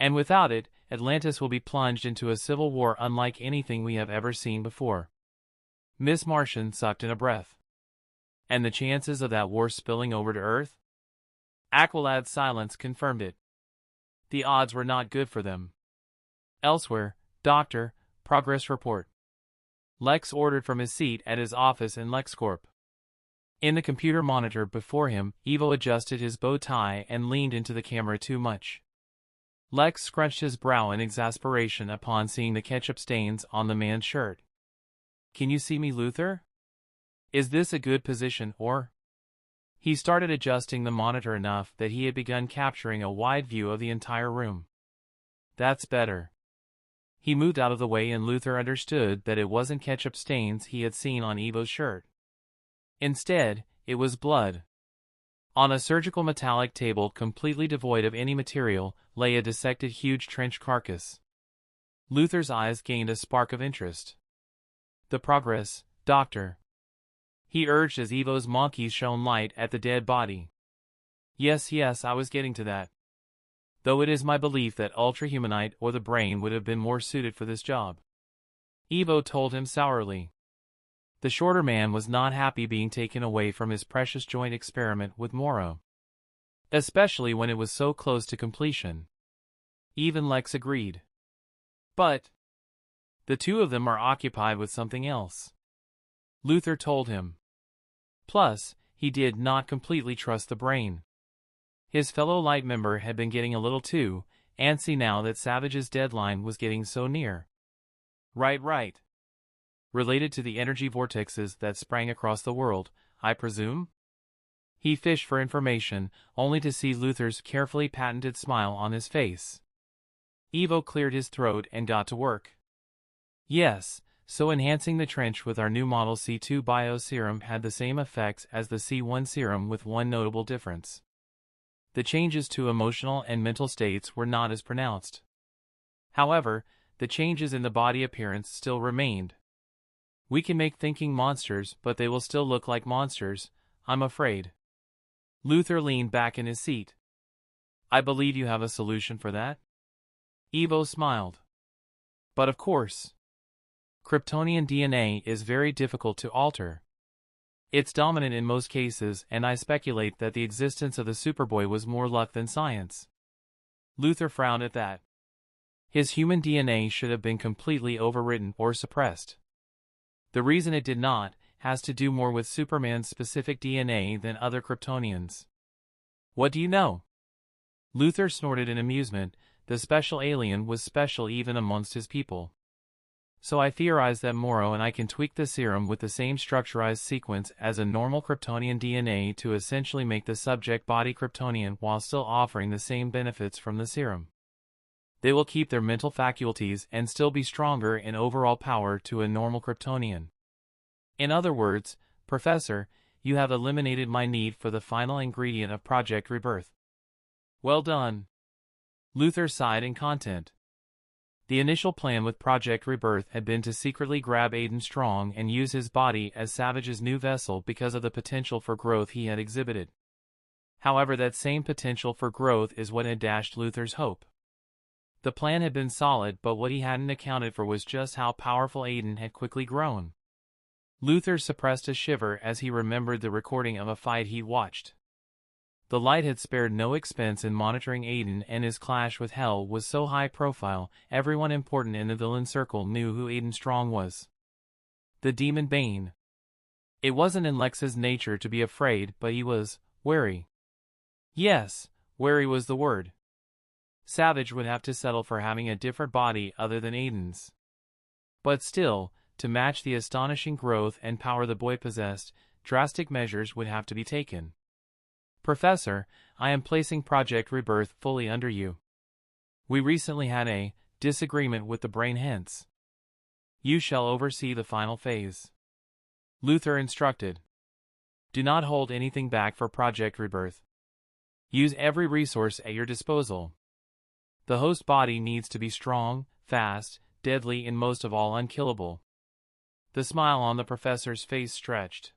And without it, Atlantis will be plunged into a civil war unlike anything we have ever seen before. Miss Martian sucked in a breath. And the chances of that war spilling over to Earth? Aqualad's silence confirmed it. The odds were not good for them. Elsewhere, Doctor, progress report. Lex ordered from his seat at his office in LexCorp. In the computer monitor before him, Evo adjusted his bow tie and leaned into the camera too much. Lex scrunched his brow in exasperation upon seeing the ketchup stains on the man's shirt. Can you see me, Luther? Is this a good position, or? He started adjusting the monitor enough that he had begun capturing a wide view of the entire room. That's better. He moved out of the way and Luther understood that it wasn't ketchup stains he had seen on Evo's shirt. Instead, it was blood. On a surgical metallic table completely devoid of any material lay a dissected huge trench carcass. Luther's eyes gained a spark of interest. The progress, Doctor. He urged as Evo's monkeys shone light at the dead body. Yes, I was getting to that. Though it is my belief that ultrahumanite or the brain would have been more suited for this job. Evo told him sourly. The shorter man was not happy being taken away from his precious joint experiment with Moro. Especially when it was so close to completion. Even Lex agreed. But the two of them are occupied with something else. Luther told him. Plus, he did not completely trust the brain. His fellow light member had been getting a little too antsy now that Savage's deadline was getting so near. Right. Related to the energy vortexes that sprang across the world, I presume? He fished for information, only to see Luther's carefully patented smile on his face. Evo cleared his throat and got to work. Yes, so enhancing the trench with our new model C2 Bio Serum had the same effects as the C1 serum with one notable difference. The changes to emotional and mental states were not as pronounced. However, the changes in the body appearance still remained. We can make thinking monsters, but they will still look like monsters, I'm afraid. Luther leaned back in his seat. I believe you have a solution for that? Evo smiled. But of course. Kryptonian DNA is very difficult to alter. It's dominant in most cases, and I speculate that the existence of the Superboy was more luck than science. Luther frowned at that. His human DNA should have been completely overwritten or suppressed. The reason it did not has to do more with Superman's specific DNA than other Kryptonians. What do you know? Luther snorted in amusement. The special alien was special even amongst his people. So I theorize that Moro and I can tweak the serum with the same structurized sequence as a normal Kryptonian DNA to essentially make the subject body Kryptonian while still offering the same benefits from the serum. They will keep their mental faculties and still be stronger in overall power to a normal Kryptonian. In other words, Professor, you have eliminated my need for the final ingredient of Project Rebirth. Well done. Luther sighed in content. The initial plan with Project Rebirth had been to secretly grab Aden Strong and use his body as Savage's new vessel because of the potential for growth he had exhibited. However, that same potential for growth is what had dashed Luther's hope. The plan had been solid, but what he hadn't accounted for was just how powerful Aiden had quickly grown. Luther suppressed a shiver as he remembered the recording of a fight he'd watched. The Light had spared no expense in monitoring Aiden, and his clash with Hell was so high profile, everyone important in the villain circle knew who Aiden Strong was. The Demon Bane. It wasn't in Lex's nature to be afraid, but he was wary. Yes, wary was the word. Savage would have to settle for having a different body other than Aiden's. But still, to match the astonishing growth and power the boy possessed, drastic measures would have to be taken. Professor, I am placing Project Rebirth fully under you. We recently had a disagreement with the brain, hence you shall oversee the final phase. Luther instructed. Do not hold anything back for Project Rebirth. Use every resource at your disposal. The host body needs to be strong, fast, deadly, and most of all unkillable. The smile on the professor's face stretched.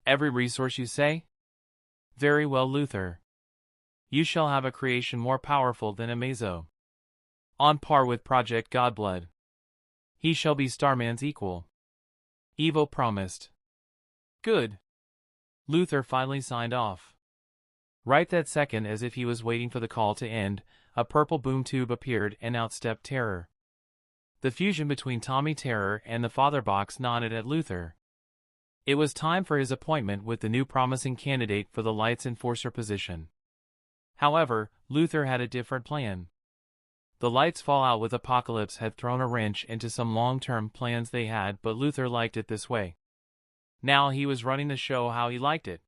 Every resource, you say? Very well, Luther. You shall have a creation more powerful than Amazo. On par with Project Godblood. He shall be Starman's equal. Evo promised. Good. Luther finally signed off. Right that second, as if he was waiting for the call to end, a purple boom tube appeared and out stepped Terror. The fusion between Tommy Terror and the Father Box nodded at Luther. It was time for his appointment with the new promising candidate for the Lights Enforcer position. However, Luther had a different plan. The Lights' fallout with Apocalypse had thrown a wrench into some long-term plans they had, but Luther liked it this way. Now he was running the show how he liked it.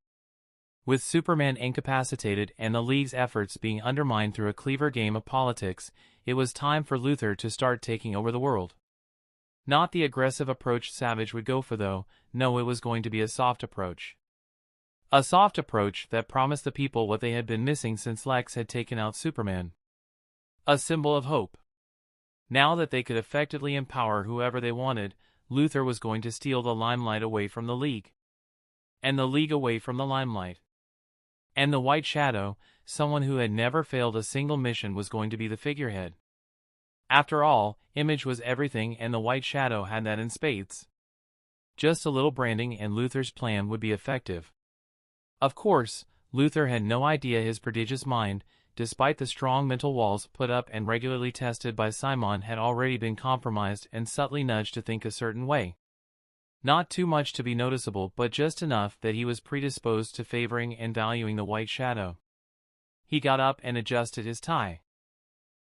With Superman incapacitated and the League's efforts being undermined through a clever game of politics, it was time for Luther to start taking over the world. Not the aggressive approach Savage would go for though, no, it was going to be a soft approach. A soft approach that promised the people what they had been missing since Lex had taken out Superman. A symbol of hope. Now that they could effectively empower whoever they wanted, Luther was going to steal the limelight away from the League. And the League away from the limelight. And the White Shadow, someone who had never failed a single mission, was going to be the figurehead. After all, image was everything, and the White Shadow had that in spades. Just a little branding and Luther's plan would be effective. Of course, Luther had no idea his prodigious mind, despite the strong mental walls put up and regularly tested by Simon, had already been compromised and subtly nudged to think a certain way. Not too much to be noticeable, but just enough that he was predisposed to favoring and valuing the White Shadow. He got up and adjusted his tie.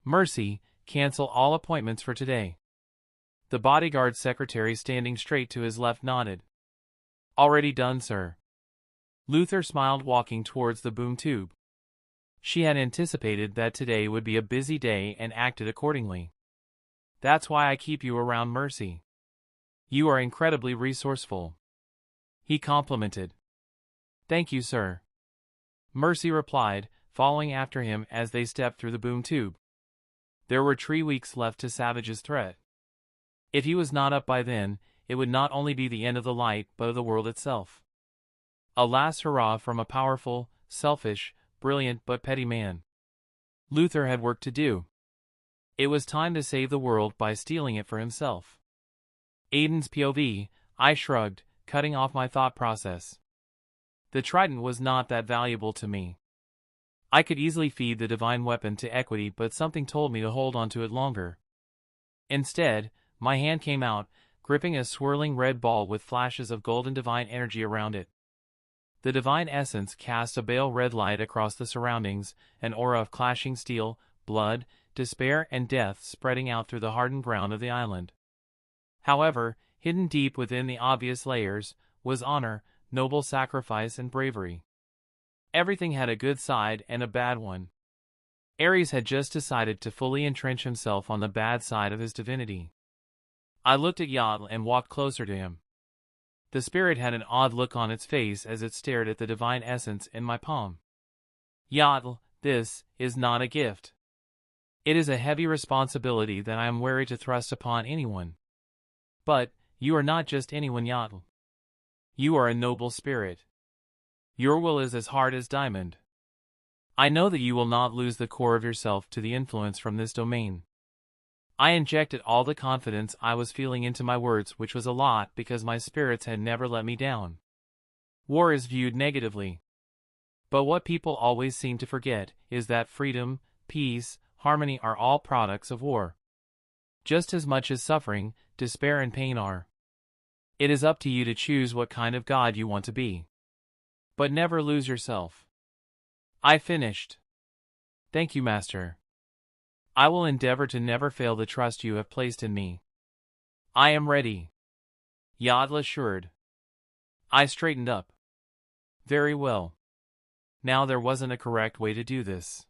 Mercy, cancel all appointments for today. The bodyguard secretary standing straight to his left nodded. Already done, sir. Luther smiled, walking towards the boom tube. She had anticipated that today would be a busy day and acted accordingly. That's why I keep you around, Mercy. You are incredibly resourceful. He complimented. Thank you, sir. Mercy replied, following after him as they stepped through the boom tube. There were 3 weeks left to Savage's threat. If he was not up by then, it would not only be the end of the light but of the world itself. A last hurrah from a powerful, selfish, brilliant but petty man. Luther had work to do. It was time to save the world by stealing it for himself. Aiden's POV, I shrugged, cutting off my thought process. The trident was not that valuable to me. I could easily feed the divine weapon to Equity, but something told me to hold onto it longer. Instead, my hand came out, gripping a swirling red ball with flashes of golden divine energy around it. The divine essence cast a pale red light across the surroundings, an aura of clashing steel, blood, despair, and death spreading out through the hardened ground of the island. However, hidden deep within the obvious layers, was honor, noble sacrifice, and bravery. Everything had a good side and a bad one. Aries had just decided to fully entrench himself on the bad side of his divinity. I looked at Yatl and walked closer to him. The spirit had an odd look on its face as it stared at the divine essence in my palm. Yatl, this is not a gift. It is a heavy responsibility that I am wary to thrust upon anyone. But, you are not just anyone, Yatl. You are a noble spirit. Your will is as hard as diamond. I know that you will not lose the core of yourself to the influence from this domain. I injected all the confidence I was feeling into my words, which was a lot because my spirits had never let me down. War is viewed negatively. But what people always seem to forget is that freedom, peace, harmony are all products of war. Just as much as suffering, despair, and pain are. It is up to you to choose what kind of God you want to be. But never lose yourself. I finished. Thank you, Master. I will endeavor to never fail the trust you have placed in me. I am ready, Atla assured. I straightened up. Very well. Now there wasn't a correct way to do this.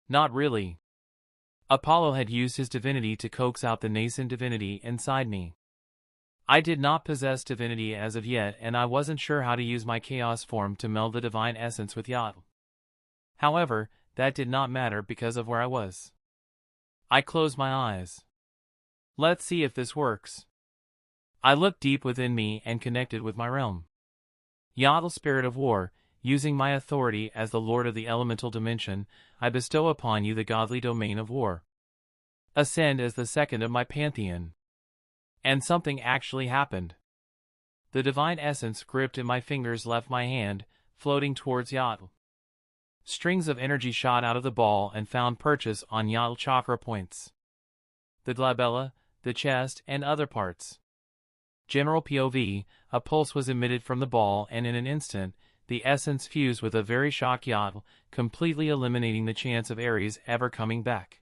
Not really. Apollo had used his divinity to coax out the nascent divinity inside me. I did not possess divinity as of yet, and I wasn't sure how to use my chaos form to meld the divine essence with Atla. However, that did not matter because of where I was. I closed my eyes. Let's see if this works. I looked deep within me and connected with my realm. Atla, spirit of war, using my authority as the lord of the elemental dimension, I bestow upon you the godly domain of war. Ascend as the second of my pantheon. And something actually happened. The divine essence gripped in my fingers left my hand, floating towards Atla. Strings of energy shot out of the ball and found purchase on Atla chakra points, the glabella, the chest, and other parts. General POV, a pulse was emitted from the ball, and in an instant, the essence fused with a very shocked Atla, completely eliminating the chance of Aries ever coming back.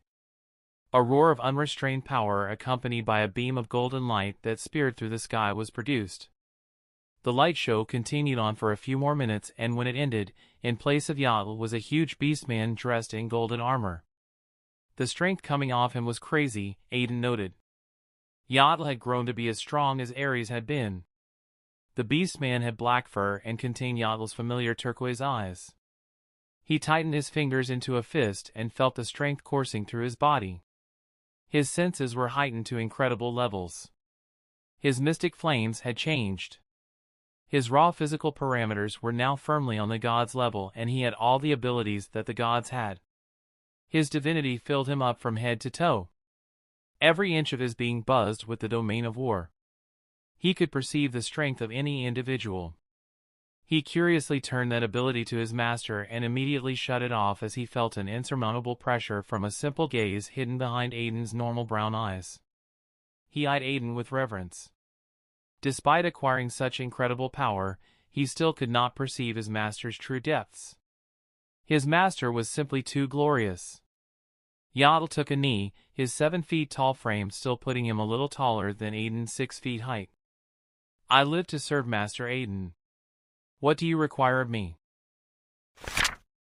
A roar of unrestrained power accompanied by a beam of golden light that speared through the sky was produced. The light show continued on for a few more minutes, and when it ended, in place of Atla was a huge beastman dressed in golden armor. The strength coming off him was crazy, Aiden noted. Atla had grown to be as strong as Aries had been. The beastman had black fur and contained Atla's familiar turquoise eyes. He tightened his fingers into a fist and felt the strength coursing through his body. His senses were heightened to incredible levels. His mystic flames had changed. His raw physical parameters were now firmly on the gods' level, and he had all the abilities that the gods had. His divinity filled him up from head to toe. Every inch of his being buzzed with the domain of war. He could perceive the strength of any individual. He curiously turned that ability to his master and immediately shut it off as he felt an insurmountable pressure from a simple gaze hidden behind Aiden's normal brown eyes. He eyed Aiden with reverence. Despite acquiring such incredible power, he still could not perceive his master's true depths. His master was simply too glorious. Atla took a knee, his 7 feet tall frame still putting him a little taller than Aiden's 6 feet height. I live to serve Master Aiden. What do you require of me?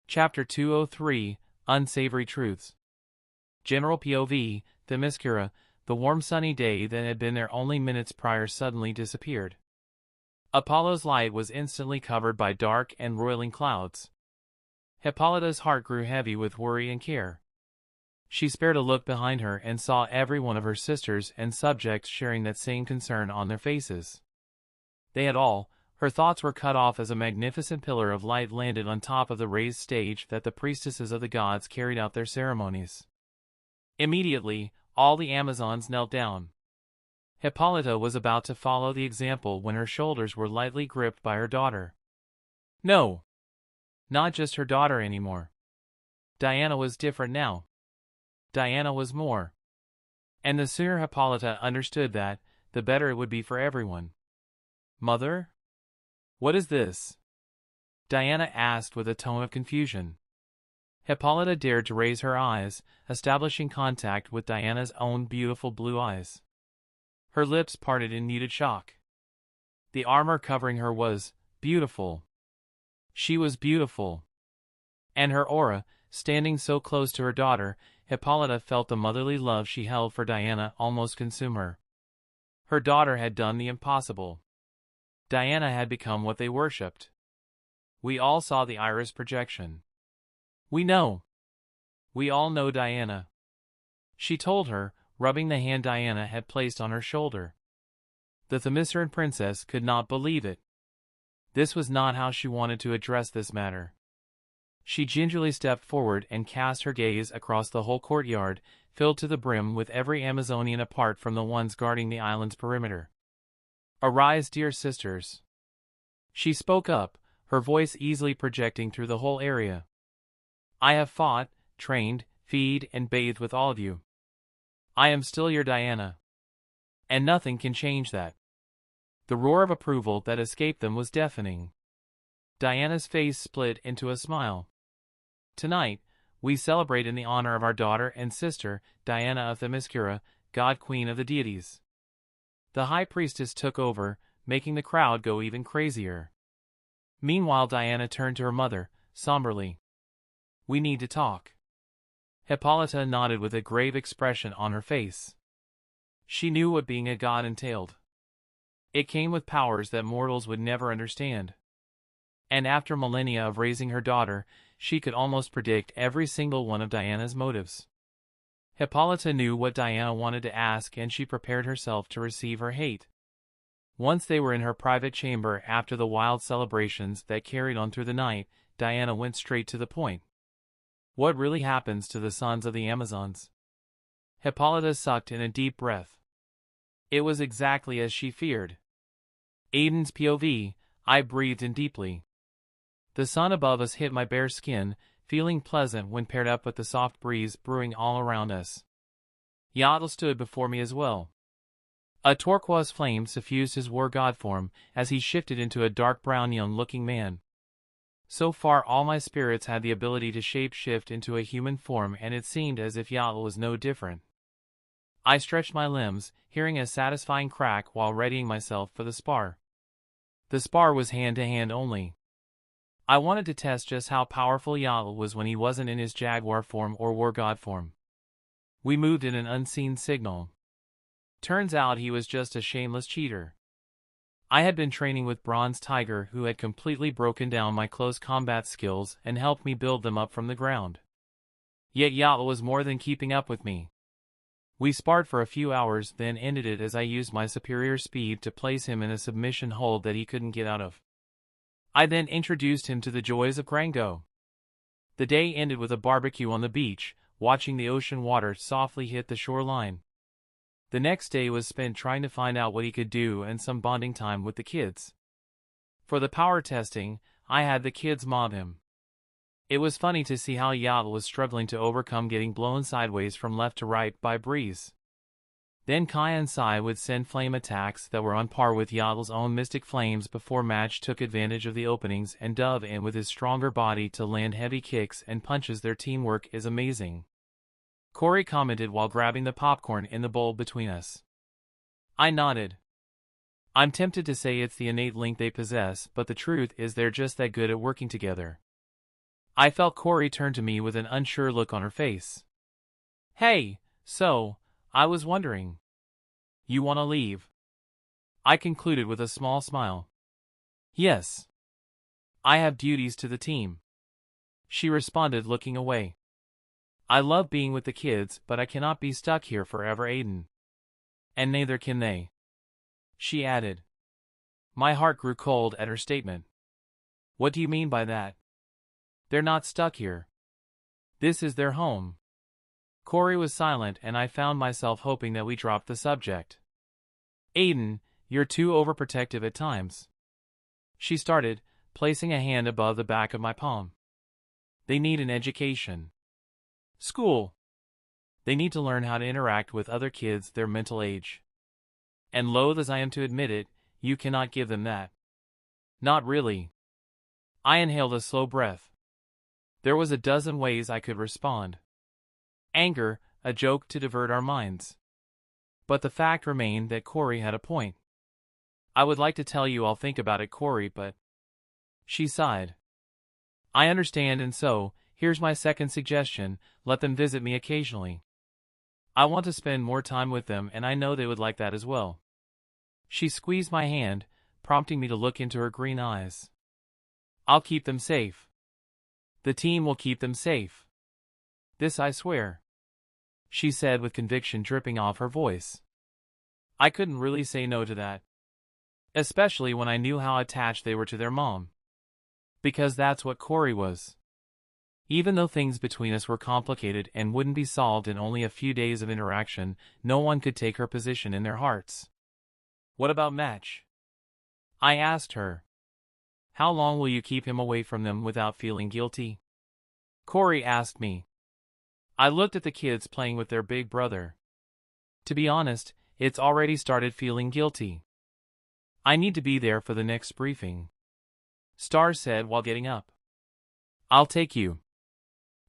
Chapter 203, Unsavory Truths. General POV, Themyscira, the warm sunny day that had been there only minutes prior suddenly disappeared. Apollo's light was instantly covered by dark and roiling clouds. Hippolyta's heart grew heavy with worry and care. She spared a look behind her and saw every one of her sisters and subjects sharing that same concern on their faces. They had all, her thoughts were cut off as a magnificent pillar of light landed on top of the raised stage that the priestesses of the gods carried out their ceremonies. Immediately, all the Amazons knelt down. Hippolyta was about to follow the example when her shoulders were lightly gripped by her daughter. No. Not just her daughter anymore. Diana was different now. Diana was more. And the sooner Hippolyta understood that, the better it would be for everyone. Mother? What is this? Diana asked with a tone of confusion. Hippolyta dared to raise her eyes, establishing contact with Diana's own beautiful blue eyes. Her lips parted in muted shock. The armor covering her was beautiful. She was beautiful. And her aura, standing so close to her daughter, Hippolyta felt the motherly love she held for Diana almost consume her. Her daughter had done the impossible. Diana had become what they worshipped. We all saw the iris projection. We know. We all know Diana. She told her, rubbing the hand Diana had placed on her shoulder. The Themysciran princess could not believe it. This was not how she wanted to address this matter. She gingerly stepped forward and cast her gaze across the whole courtyard, filled to the brim with every Amazonian apart from the ones guarding the island's perimeter. Arise, dear sisters. She spoke up, her voice easily projecting through the whole area. I have fought, trained, fed, and bathed with all of you. I am still your Diana. And nothing can change that. The roar of approval that escaped them was deafening. Diana's face split into a smile. Tonight, we celebrate in the honor of our daughter and sister, Diana of Themyscira, god queen of the deities. The high priestess took over, making the crowd go even crazier. Meanwhile, Diana turned to her mother, somberly. We need to talk. Hippolyta nodded with a grave expression on her face. She knew what being a god entailed. It came with powers that mortals would never understand. And after millennia of raising her daughter, she could almost predict every single one of Diana's motives. Hippolyta knew what Diana wanted to ask, and she prepared herself to receive her hate. Once they were in her private chamber after the wild celebrations that carried on through the night, Diana went straight to the point. What really happens to the sons of the Amazons? Hippolyta sucked in a deep breath. It was exactly as she feared. Aiden's POV, I breathed in deeply. The sun above us hit my bare skin, feeling pleasant when paired up with the soft breeze brewing all around us. Yatl stood before me as well. A turquoise flame suffused his war god form as he shifted into a dark brown young-looking man. So far all my spirits had the ability to shape-shift into a human form, and it seemed as if Yatl was no different. I stretched my limbs, hearing a satisfying crack while readying myself for the spar. The spar was hand-to-hand only. I wanted to test just how powerful Yatl was when he wasn't in his jaguar form or war god form. We moved in an unseen signal. Turns out he was just a shameless cheater. I had been training with Bronze Tiger, who had completely broken down my close combat skills and helped me build them up from the ground. Yet Yatl was more than keeping up with me. We sparred for a few hours, then ended it as I used my superior speed to place him in a submission hold that he couldn't get out of. I then introduced him to the joys of Grango. The day ended with a barbecue on the beach, watching the ocean water softly hit the shoreline. The next day was spent trying to find out what he could do and some bonding time with the kids. For the power testing, I had the kids mob him. It was funny to see how Yatl was struggling to overcome getting blown sideways from left to right by breeze. Then Kai and Sai would send flame attacks that were on par with Yatl's own mystic flames before Match took advantage of the openings and dove in with his stronger body to land heavy kicks and punches. Their teamwork is amazing. Corey commented while grabbing the popcorn in the bowl between us. I nodded. I'm tempted to say it's the innate link they possess, but the truth is they're just that good at working together. I felt Corey turn to me with an unsure look on her face. Hey, so, I was wondering. You want to leave? I concluded with a small smile. Yes. I have duties to the team. She responded, looking away. I love being with the kids, but I cannot be stuck here forever, Aiden. And neither can they. She added. My heart grew cold at her statement. What do you mean by that? They're not stuck here. This is their home. Corey was silent, and I found myself hoping that we dropped the subject. Aiden, you're too overprotective at times. She started, placing a hand above the back of my palm. They need an education. School. They need to learn how to interact with other kids their mental age. And loath as I am to admit it, you cannot give them that. Not really. I inhaled a slow breath. There was a dozen ways I could respond. Anger, a joke to divert our minds. But the fact remained that Corey had a point. I would like to tell you I'll think about it, Corey, but... She sighed. I understand, and so, here's my second suggestion, let them visit me occasionally. I want to spend more time with them, and I know they would like that as well. She squeezed my hand, prompting me to look into her green eyes. I'll keep them safe. The team will keep them safe. This I swear. She said with conviction dripping off her voice. I couldn't really say no to that. Especially when I knew how attached they were to their mom. Because that's what Corey was. Even though things between us were complicated and wouldn't be solved in only a few days of interaction, no one could take her position in their hearts. What about Match? I asked her. How long will you keep him away from them without feeling guilty? Corey asked me. I looked at the kids playing with their big brother. To be honest, it's already started feeling guilty. I need to be there for the next briefing. Star said while getting up. I'll take you.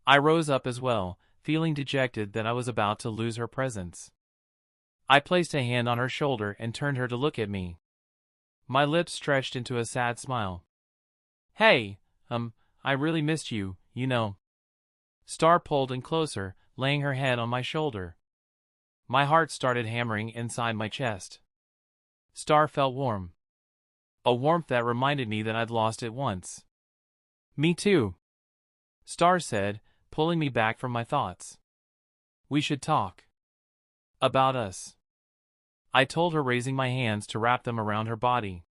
I rose up as well, feeling dejected that I was about to lose her presence. I placed a hand on her shoulder and turned her to look at me. My lips stretched into a sad smile. Hey, I really missed you, you know. Star pulled in closer, laying her head on my shoulder. My heart started hammering inside my chest. Star felt warm. A warmth that reminded me that I'd lost it once. Me too, Star said, pulling me back from my thoughts. We should talk. About us. I told her, raising my hands to wrap them around her body.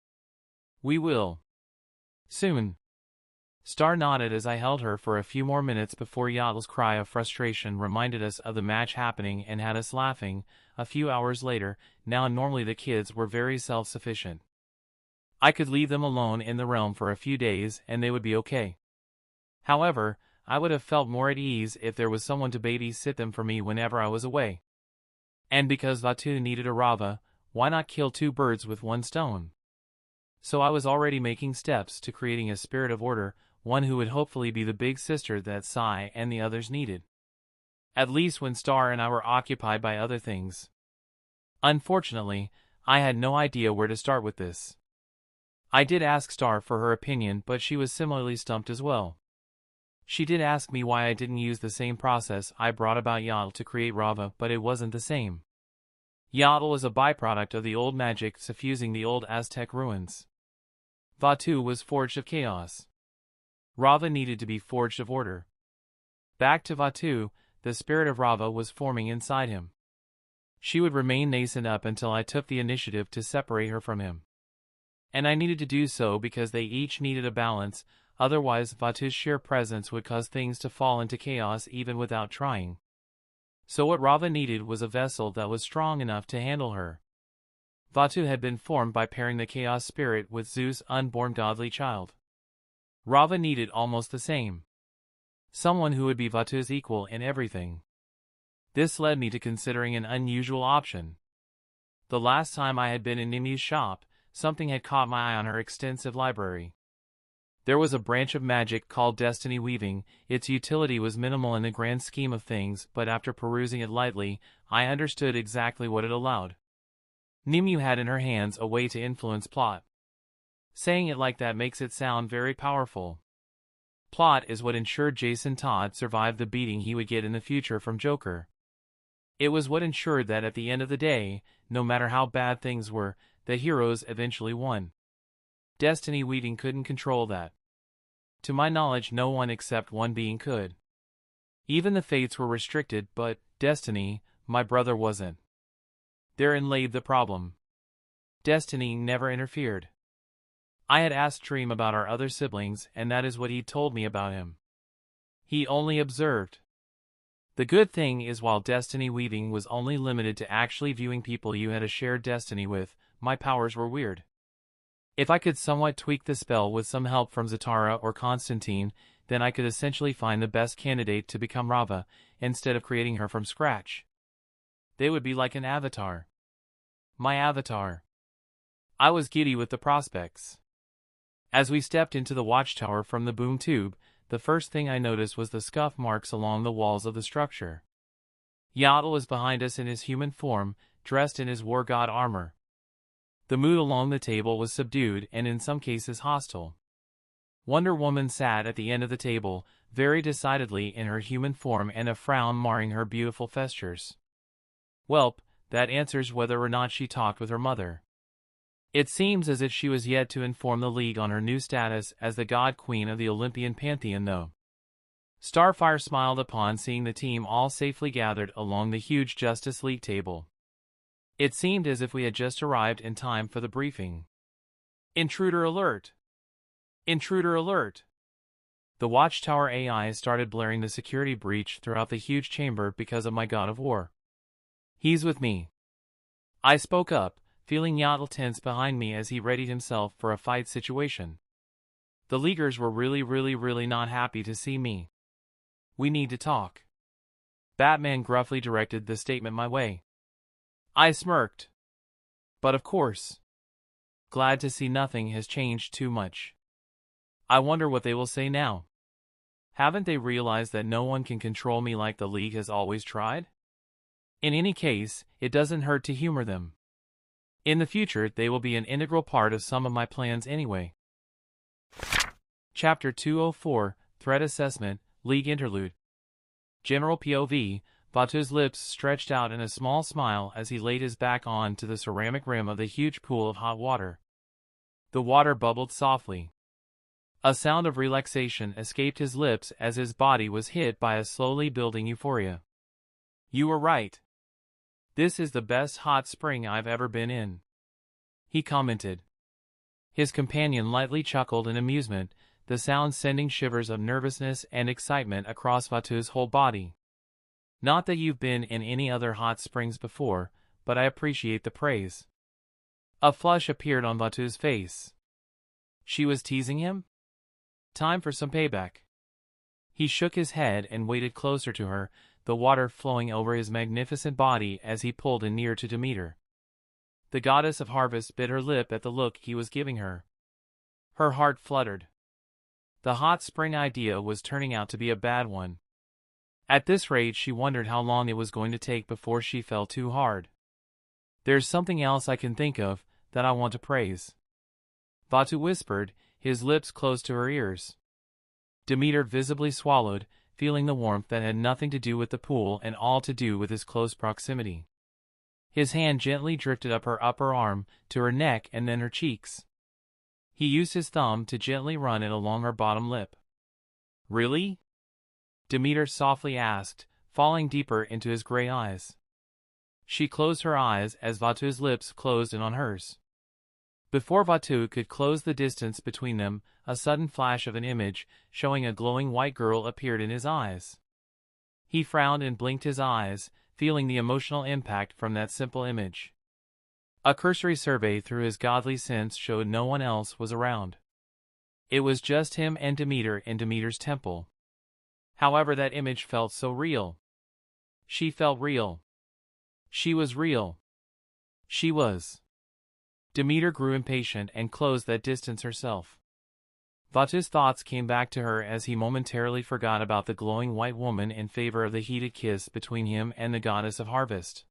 We will. Soon. Star nodded as I held her for a few more minutes before Yatel's cry of frustration reminded us of the match happening and had us laughing. A few hours later, now normally the kids were very self-sufficient. I could leave them alone in the realm for a few days and they would be okay. However, I would have felt more at ease if there was someone to baby-sit them for me whenever I was away. And because Vatu needed a Rava, why not kill two birds with one stone? So I was already making steps to creating a spirit of order, one who would hopefully be the big sister that Sai and the others needed. At least when Star and I were occupied by other things. Unfortunately, I had no idea where to start with this. I did ask Star for her opinion, but she was similarly stumped as well. She did ask me why I didn't use the same process I brought about Yatel to create Rava, but it wasn't the same. Yatel was a byproduct of the old magic suffusing the old Aztec ruins. Vatu was forged of chaos. Rava needed to be forged of order. Back to Vatu, the spirit of Rava was forming inside him. She would remain nascent up until I took the initiative to separate her from him. And I needed to do so because they each needed a balance, otherwise Vatu's sheer presence would cause things to fall into chaos even without trying. So what Rava needed was a vessel that was strong enough to handle her. Vatu had been formed by pairing the chaos spirit with Zeus' unborn godly child. Rava needed almost the same. Someone who would be Vatu's equal in everything. This led me to considering an unusual option. The last time I had been in Nimi's shop, something had caught my eye on her extensive library. There was a branch of magic called destiny weaving. Its utility was minimal in the grand scheme of things, but after perusing it lightly, I understood exactly what it allowed. Nimue had in her hands a way to influence plot. Saying it like that makes it sound very powerful. Plot is what ensured Jason Todd survived the beating he would get in the future from Joker. It was what ensured that at the end of the day, no matter how bad things were, the heroes eventually won. Destiny weaving couldn't control that. To my knowledge, no one except one being could. Even the fates were restricted, but Destiny, my brother, wasn't. Therein lay the problem. Destiny never interfered. I had asked Dream about our other siblings, and that is what he'd told me about him. He only observed. The good thing is, while destiny weaving was only limited to actually viewing people you had a shared destiny with, my powers were weird. If I could somewhat tweak the spell with some help from Zatara or Constantine, then I could essentially find the best candidate to become Rava, instead of creating her from scratch. They would be like an avatar. My avatar. I was giddy with the prospects. As we stepped into the Watchtower from the boom tube, the first thing I noticed was the scuff marks along the walls of the structure. Yatel was behind us in his human form, dressed in his war god armor. The mood along the table was subdued and in some cases hostile. Wonder Woman sat at the end of the table, very decidedly in her human form and a frown marring her beautiful features. Welp, that answers whether or not she talked with her mother. It seems as if she was yet to inform the League on her new status as the God Queen of the Olympian Pantheon, though. Starfire smiled upon seeing the team all safely gathered along the huge Justice League table. It seemed as if we had just arrived in time for the briefing. Intruder alert! Intruder alert! The Watchtower AI started blaring the security breach throughout the huge chamber because of my god of war. He's with me. I spoke up, feeling Yatel tense behind me as he readied himself for a fight situation. The Leaguers were really not happy to see me. We need to talk. Batman gruffly directed the statement my way. I smirked. But of course. Glad to see nothing has changed too much. I wonder what they will say now. Haven't they realized that no one can control me like the League has always tried? In any case, it doesn't hurt to humor them. In the future, they will be an integral part of some of my plans anyway. Chapter 204, Threat Assessment, League Interlude. General POV, Vatu's lips stretched out in a small smile as he laid his back on to the ceramic rim of the huge pool of hot water. The water bubbled softly. A sound of relaxation escaped his lips as his body was hit by a slowly building euphoria. You were right. This is the best hot spring I've ever been in, he commented. His companion lightly chuckled in amusement, the sound sending shivers of nervousness and excitement across Vatu's whole body. Not that you've been in any other hot springs before, but I appreciate the praise. A flush appeared on Vatu's face. She was teasing him? Time for some payback. He shook his head and waded closer to her, the water flowing over his magnificent body as he pulled in near to Demeter. The goddess of harvest bit her lip at the look he was giving her. Her heart fluttered. The hot spring idea was turning out to be a bad one. At this rate, she wondered how long it was going to take before she fell too hard. There's something else I can think of that I want to praise, Vatu whispered, his lips close to her ears. Demeter visibly swallowed, feeling the warmth that had nothing to do with the pool and all to do with his close proximity. His hand gently drifted up her upper arm, to her neck and then her cheeks. He used his thumb to gently run it along her bottom lip. Really? Demeter softly asked, falling deeper into his gray eyes. She closed her eyes as Vatu's lips closed in on hers. Before Vatu could close the distance between them, a sudden flash of an image, showing a glowing white girl, appeared in his eyes. He frowned and blinked his eyes, feeling the emotional impact from that simple image. A cursory survey through his godly sense showed no one else was around. It was just him and Demeter in Demeter's temple. However, that image felt so real. She felt real. She was real. She was. Demeter grew impatient and closed that distance herself. Vatu's thoughts came back to her as he momentarily forgot about the glowing white woman in favor of the heated kiss between him and the goddess of harvest.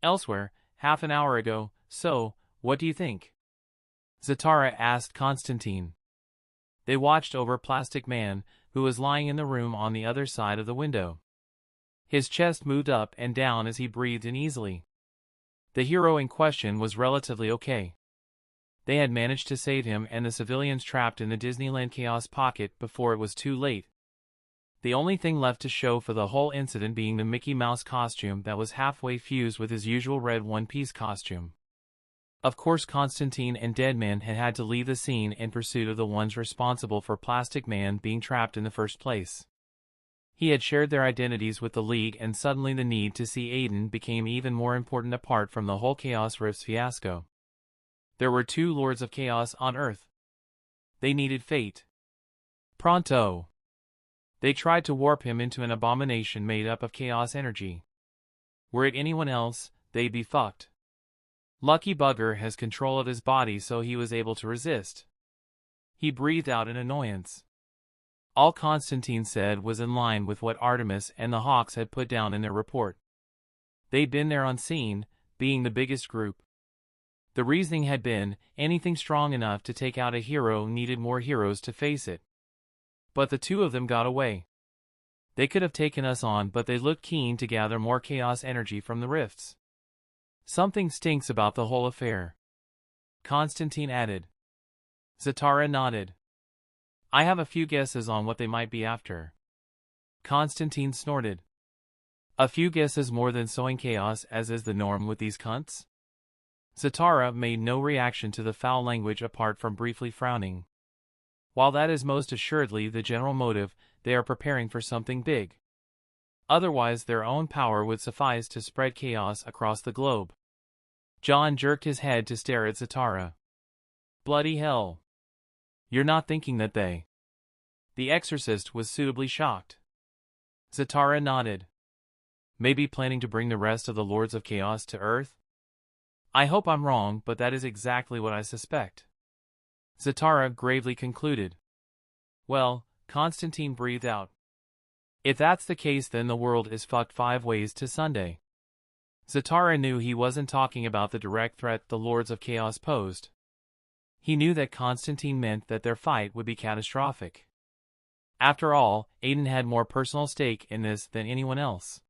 Elsewhere, half an hour ago, so, what do you think? Zatara asked Constantine. They watched over Plastic Man, who was lying in the room on the other side of the window. His chest moved up and down as he breathed uneasily. The hero in question was relatively okay. They had managed to save him and the civilians trapped in the Disneyland Chaos Pocket before it was too late. The only thing left to show for the whole incident being the Mickey Mouse costume that was halfway fused with his usual red one-piece costume. Of course, Constantine and Deadman had to leave the scene in pursuit of the ones responsible for Plastic Man being trapped in the first place. He had shared their identities with the League, and suddenly the need to see Aiden became even more important apart from the whole Chaos Rifts fiasco. There were two Lords of Chaos on Earth. They needed fate. Pronto. They tried to warp him into an abomination made up of chaos energy. Were it anyone else, they'd be fucked. Lucky Bugger has control of his body, so he was able to resist. He breathed out in annoyance. All Constantine said was in line with what Artemis and the Hawks had put down in their report. They'd been there on scene, being the biggest group. The reasoning had been, anything strong enough to take out a hero needed more heroes to face it. But the two of them got away. They could have taken us on, but they looked keen to gather more chaos energy from the rifts. Something stinks about the whole affair, Constantine added. Zatara nodded. I have a few guesses on what they might be after. Constantine snorted. A few guesses more than sowing chaos, as is the norm with these cunts? Zatara made no reaction to the foul language apart from briefly frowning. While that is most assuredly the general motive, they are preparing for something big. Otherwise their own power would suffice to spread chaos across the globe. John jerked his head to stare at Zatara. Bloody hell. You're not thinking that they... The exorcist was suitably shocked. Zatara nodded. Maybe planning to bring the rest of the Lords of Chaos to Earth? I hope I'm wrong, but that is exactly what I suspect. Zatara gravely concluded. Well, Constantine breathed out. If that's the case, then the world is fucked 5 ways to Sunday. Zatara knew he wasn't talking about the direct threat the Lords of Chaos posed. He knew that Constantine meant that their fight would be catastrophic. After all, Aiden had more personal stake in this than anyone else.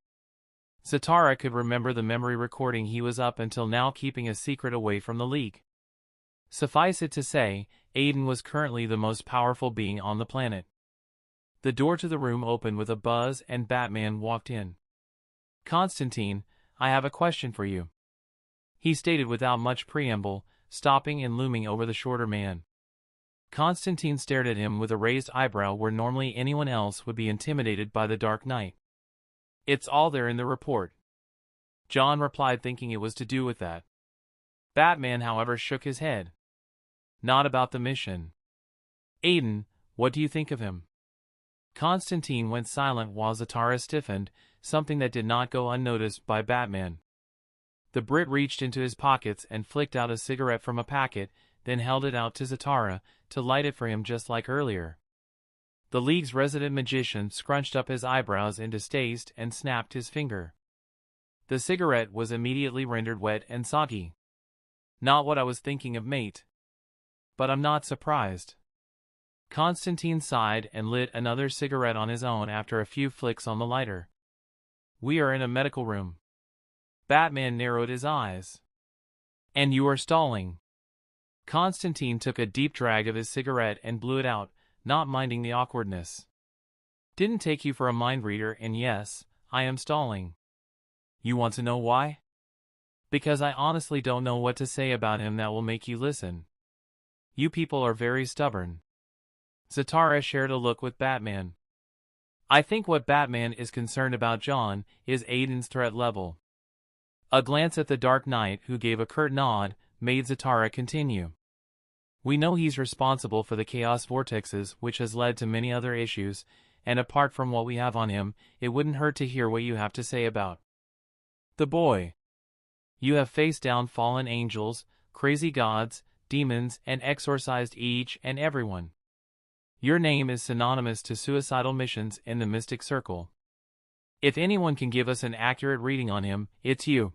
Zatara could remember the memory recording he was up until now keeping a secret away from the League. Suffice it to say, Aiden was currently the most powerful being on the planet. The door to the room opened with a buzz and Batman walked in. "Constantine, I have a question for you," he stated without much preamble, stopping and looming over the shorter man. Constantine stared at him with a raised eyebrow where normally anyone else would be intimidated by the Dark Knight. "It's all there in the report," John replied, thinking it was to do with that. Batman, however, shook his head. "Not about the mission. Aiden, what do you think of him?" Constantine went silent while Zatara stiffened, something that did not go unnoticed by Batman. The Brit reached into his pockets and flicked out a cigarette from a packet, then held it out to Zatara, to light it for him just like earlier. The League's resident magician scrunched up his eyebrows in distaste and snapped his finger. The cigarette was immediately rendered wet and soggy. "Not what I was thinking of, mate. But I'm not surprised." Constantine sighed and lit another cigarette on his own after a few flicks on the lighter. "We are in a medical room." Batman narrowed his eyes. "And you are stalling." Constantine took a deep drag of his cigarette and blew it out, not minding the awkwardness. "Didn't take you for a mind reader, and yes, I am stalling. You want to know why? Because I honestly don't know what to say about him that will make you listen. You people are very stubborn." Zatara shared a look with Batman. "I think what Batman is concerned about, John, is Aiden's threat level." A glance at the Dark Knight, who gave a curt nod, made Zatara continue. "We know he's responsible for the chaos vortexes, which has led to many other issues, and apart from what we have on him, it wouldn't hurt to hear what you have to say about the boy. You have faced down fallen angels, crazy gods, demons, and exorcised each and everyone. Your name is synonymous to suicidal missions in the Mystic Circle. If anyone can give us an accurate reading on him, it's you."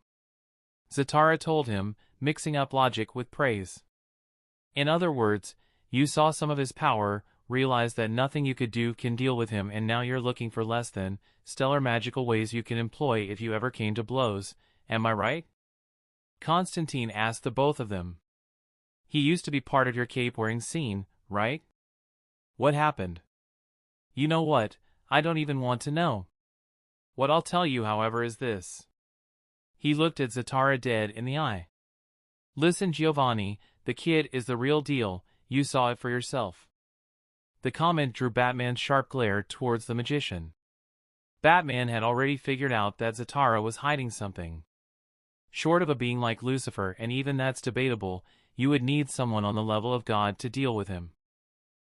Zatara told him, mixing up logic with praise. "In other words, you saw some of his power, realized that nothing you could do can deal with him, and now you're looking for less than stellar magical ways you can employ if you ever came to blows, am I right?" Constantine asked the both of them. "He used to be part of your cape-wearing scene, right? What happened?" "You know what, I don't even want to know. What I'll tell you, however, is this." He looked at Zatara dead in the eye. "Listen, Giovanni, the kid is the real deal, you saw it for yourself." The comment drew Batman's sharp glare towards the magician. Batman had already figured out that Zatara was hiding something. Short of a being like Lucifer, and even that's debatable, you would need someone on the level of God to deal with him.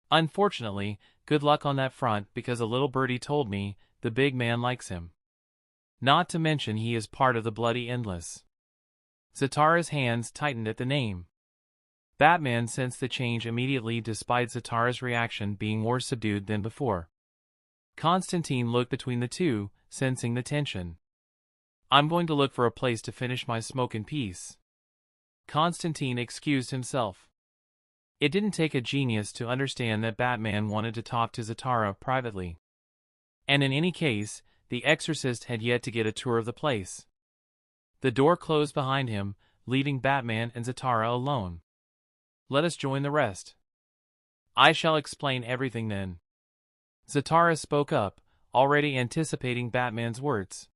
Unfortunately, good luck on that front, because a little birdie told me the big man likes him. Not to mention he is part of the Bloody Endless. Zatara's hands tightened at the name. Batman sensed the change immediately, despite Zatara's reaction being more subdued than before. Constantine looked between the two, sensing the tension. "I'm going to look for a place to finish my smoke in peace." Constantine excused himself. It didn't take a genius to understand that Batman wanted to talk to Zatara privately. And in any case, the exorcist had yet to get a tour of the place. The door closed behind him, leaving Batman and Zatara alone. "Let us join the rest." "I shall explain everything then." Zatara spoke up, already anticipating Batman's words.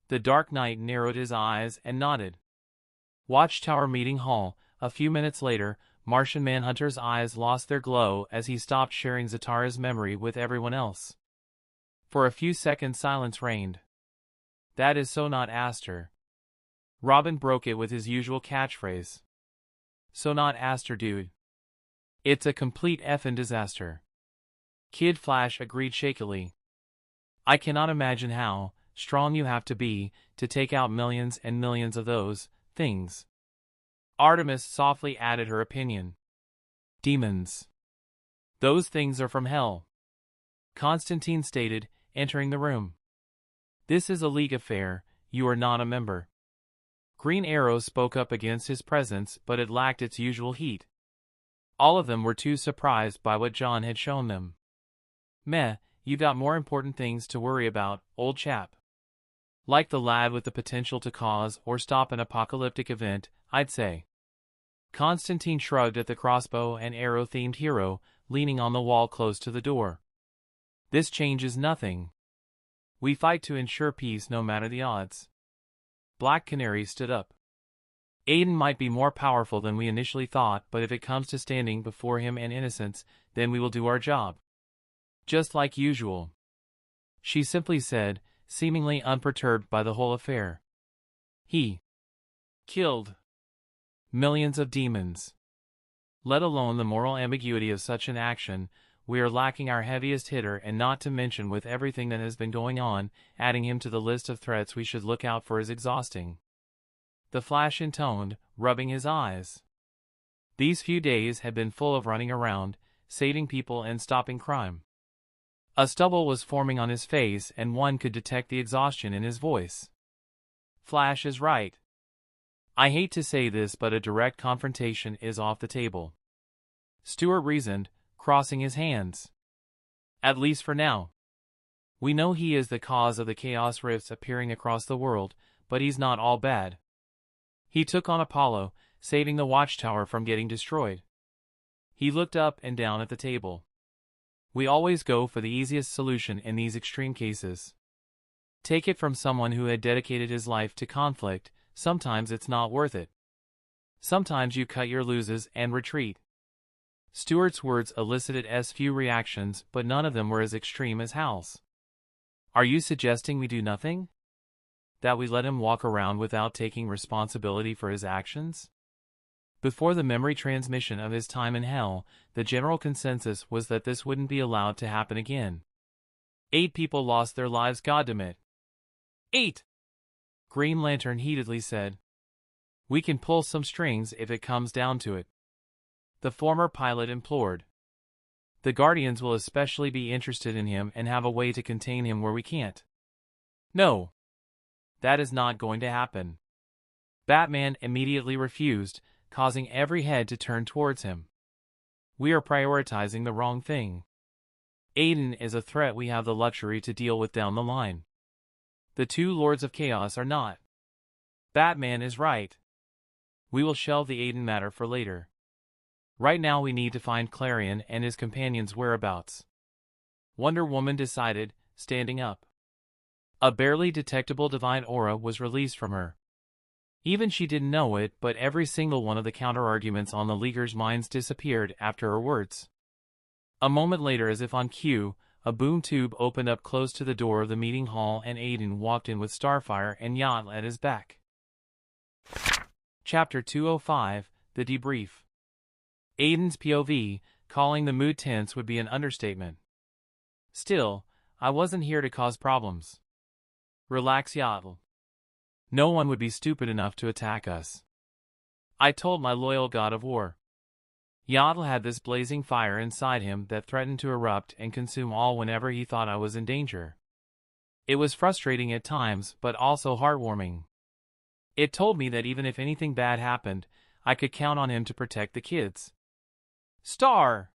The Dark Knight narrowed his eyes and nodded. Watchtower Meeting Hall. A few minutes later, Martian Manhunter's eyes lost their glow as he stopped sharing Zatara's memory with everyone else. For a few seconds silence reigned. "That is so not Aster." Robin broke it with his usual catchphrase. "So not Aster, dude. It's a complete effin' disaster." Kid Flash agreed shakily. "I cannot imagine how strong you have to be to take out millions and millions of those things." Artemis softly added her opinion. "Demons. Those things are from hell. Constantine stated, entering the room. This is a league affair, you are not a member. Green Arrow spoke up against his presence, but it lacked its usual heat. All of them were too surprised by what John had shown them. Meh, you got more important things to worry about, old chap. Like the lad with the potential to cause or stop an apocalyptic event, I'd say. Constantine shrugged at the crossbow and arrow-themed hero, leaning on the wall close to the door. This changes nothing. We fight to ensure peace no matter the odds. Black Canary stood up. Aiden might be more powerful than we initially thought, but if it comes to standing before him and innocence, then we will do our job. Just like usual. She simply said, seemingly unperturbed by the whole affair. He killed millions of demons. Let alone the moral ambiguity of such an action, we are lacking our heaviest hitter, and not to mention with everything that has been going on, adding him to the list of threats we should look out for is exhausting. The Flash intoned, rubbing his eyes. These few days had been full of running around, saving people and stopping crime. A stubble was forming on his face, and one could detect the exhaustion in his voice. Flash is right. I hate to say this, but a direct confrontation is off the table. Stewart reasoned, crossing his hands. At least for now. We know he is the cause of the chaos rifts appearing across the world, but he's not all bad. He took on Apollo, saving the Watchtower from getting destroyed. He looked up and down at the table. We always go for the easiest solution in these extreme cases. Take it from someone who had dedicated his life to conflict, sometimes it's not worth it. Sometimes you cut your losses and retreat. Stewart's words elicited as few reactions, but none of them were as extreme as Hal's. Are you suggesting we do nothing? That we let him walk around without taking responsibility for his actions? Before the memory transmission of his time in hell, the general consensus was that this wouldn't be allowed to happen again. 8 people lost their lives, goddamn. 8! Green Lantern heatedly said. We can pull some strings if it comes down to it. The former pilot implored. The Guardians will especially be interested in him and have a way to contain him where we can't. No. That is not going to happen. Batman immediately refused, causing every head to turn towards him. We are prioritizing the wrong thing. Aiden is a threat we have the luxury to deal with down the line. The 2 Lords of Chaos are not. Batman is right. We will shelve the Aiden matter for later. Right now we need to find Clarion and his companion's whereabouts. Wonder Woman decided, standing up. A barely detectable divine aura was released from her. Even she didn't know it, but every single one of the counter-arguments on the Leaguers' minds disappeared after her words. A moment later, as if on cue, a boom tube opened up close to the door of the meeting hall and Aiden walked in with Starfire and Yacht at his back. Chapter 205, The Debrief. Aiden's POV, calling the mood tense would be an understatement. Still, I wasn't here to cause problems. Relax, Yacht. No one would be stupid enough to attack us. I told my loyal god of war. Yacht had this blazing fire inside him that threatened to erupt and consume all whenever he thought I was in danger. It was frustrating at times, but also heartwarming. It told me that even if anything bad happened, I could count on him to protect the kids. Star!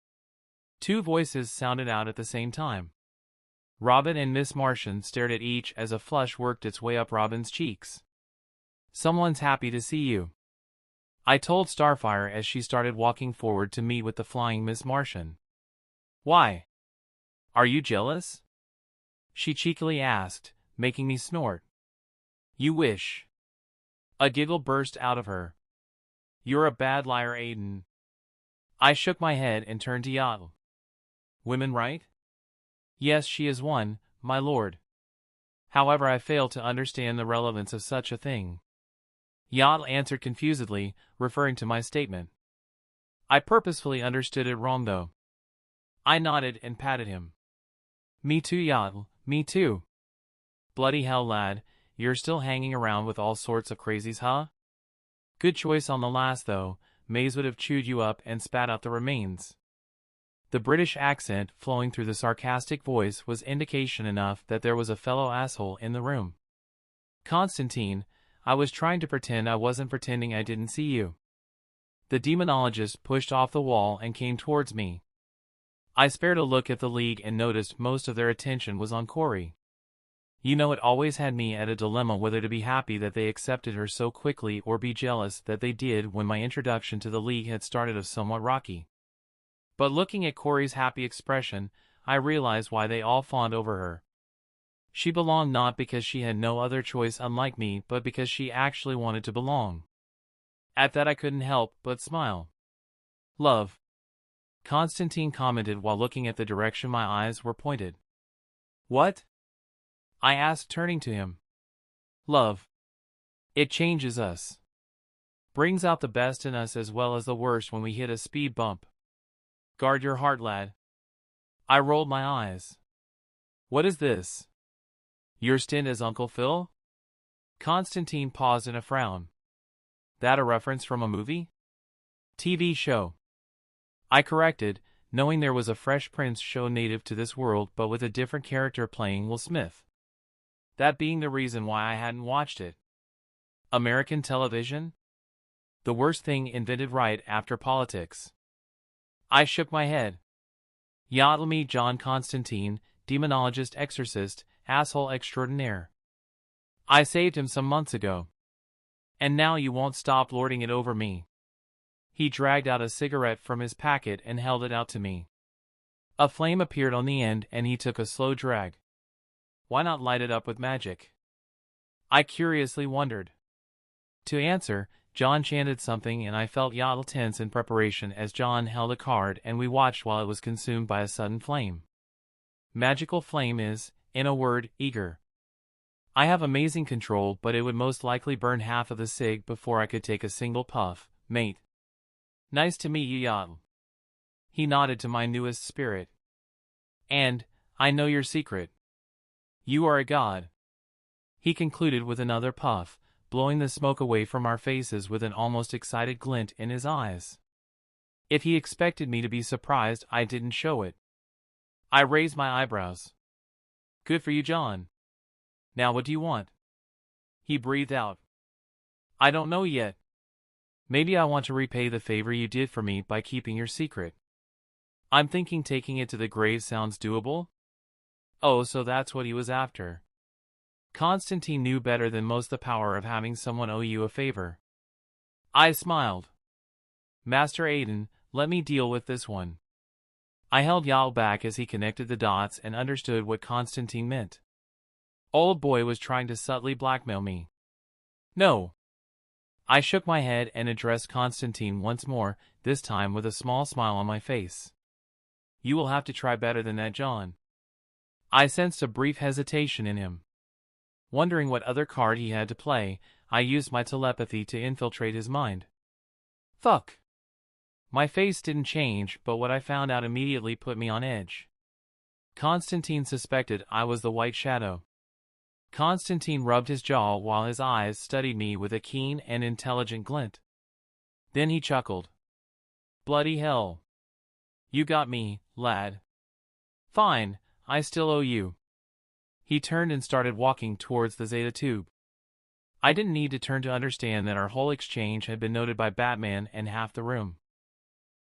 2 voices sounded out at the same time. Robin and Miss Martian stared at each as a flush worked its way up Robin's cheeks. Someone's happy to see you, I told Starfire as she started walking forward to meet with the flying Miss Martian. Why? Are you jealous? She cheekily asked, making me snort. You wish. A giggle burst out of her. You're a bad liar, Aiden. I shook my head and turned to Yacht. Women right? Yes, she is one, my lord. However, I fail to understand the relevance of such a thing. Yacht answered confusedly, referring to my statement. I purposefully understood it wrong, though. I nodded and patted him. Me too, Yacht, me too. Bloody hell, lad, you're still hanging around with all sorts of crazies, huh? Good choice on the last, though. Maze would have chewed you up and spat out the remains. The British accent flowing through the sarcastic voice was indication enough that there was a fellow asshole in the room. Constantine, I was trying to pretend I wasn't pretending I didn't see you. The demonologist pushed off the wall and came towards me. I spared a look at the League and noticed most of their attention was on Corey. You know, it always had me at a dilemma whether to be happy that they accepted her so quickly or be jealous that they did when my introduction to the League had started off somewhat rocky. But looking at Corey's happy expression, I realized why they all fawned over her. She belonged not because she had no other choice unlike me, but because she actually wanted to belong. At that I couldn't help but smile. Love, Constantine commented while looking at the direction my eyes were pointed. What? I asked, turning to him. Love. It changes us. Brings out the best in us as well as the worst when we hit a speed bump. Guard your heart, lad. I rolled my eyes. What is this? Your stint as Uncle Phil? Constantine paused in a frown. That a reference from a movie? TV show. I corrected, knowing there was a Fresh Prince show native to this world but with a different character playing Will Smith. That being the reason why I hadn't watched it. American television? The worst thing invented right after politics. I shook my head. Yaddle me, John Constantine, demonologist exorcist, asshole extraordinaire. I saved him some months ago. And now you won't stop lording it over me. He dragged out a cigarette from his packet and held it out to me. A flame appeared on the end and he took a slow drag. Why not light it up with magic? I curiously wondered. To answer, John chanted something and I felt Yaddle tense in preparation as John held a card and we watched while it was consumed by a sudden flame. Magical flame is, in a word, eager. I have amazing control, but it would most likely burn half of the cig before I could take a single puff, mate. Nice to meet you, Yaddle. He nodded to my newest spirit. And, I know your secret. You are a god. He concluded with another puff, blowing the smoke away from our faces with an almost excited glint in his eyes. If he expected me to be surprised, I didn't show it. I raised my eyebrows. Good for you, John. Now what do you want? He breathed out. I don't know yet. Maybe I want to repay the favor you did for me by keeping your secret. I'm thinking taking it to the grave sounds doable? Oh, so that's what he was after. Constantine knew better than most the power of having someone owe you a favor. I smiled. Master Aiden, let me deal with this one. I held Yaddle back as he connected the dots and understood what Constantine meant. Old boy was trying to subtly blackmail me. No. I shook my head and addressed Constantine once more, this time with a small smile on my face. You will have to try better than that, John. I sensed a brief hesitation in him. Wondering what other card he had to play, I used my telepathy to infiltrate his mind. Fuck. My face didn't change, but what I found out immediately put me on edge. Constantine suspected I was the White Shadow. Constantine rubbed his jaw while his eyes studied me with a keen and intelligent glint. Then he chuckled. Bloody hell. You got me, lad. Fine, I still owe you. He turned and started walking towards the Zeta tube. I didn't need to turn to understand that our whole exchange had been noted by Batman and half the room.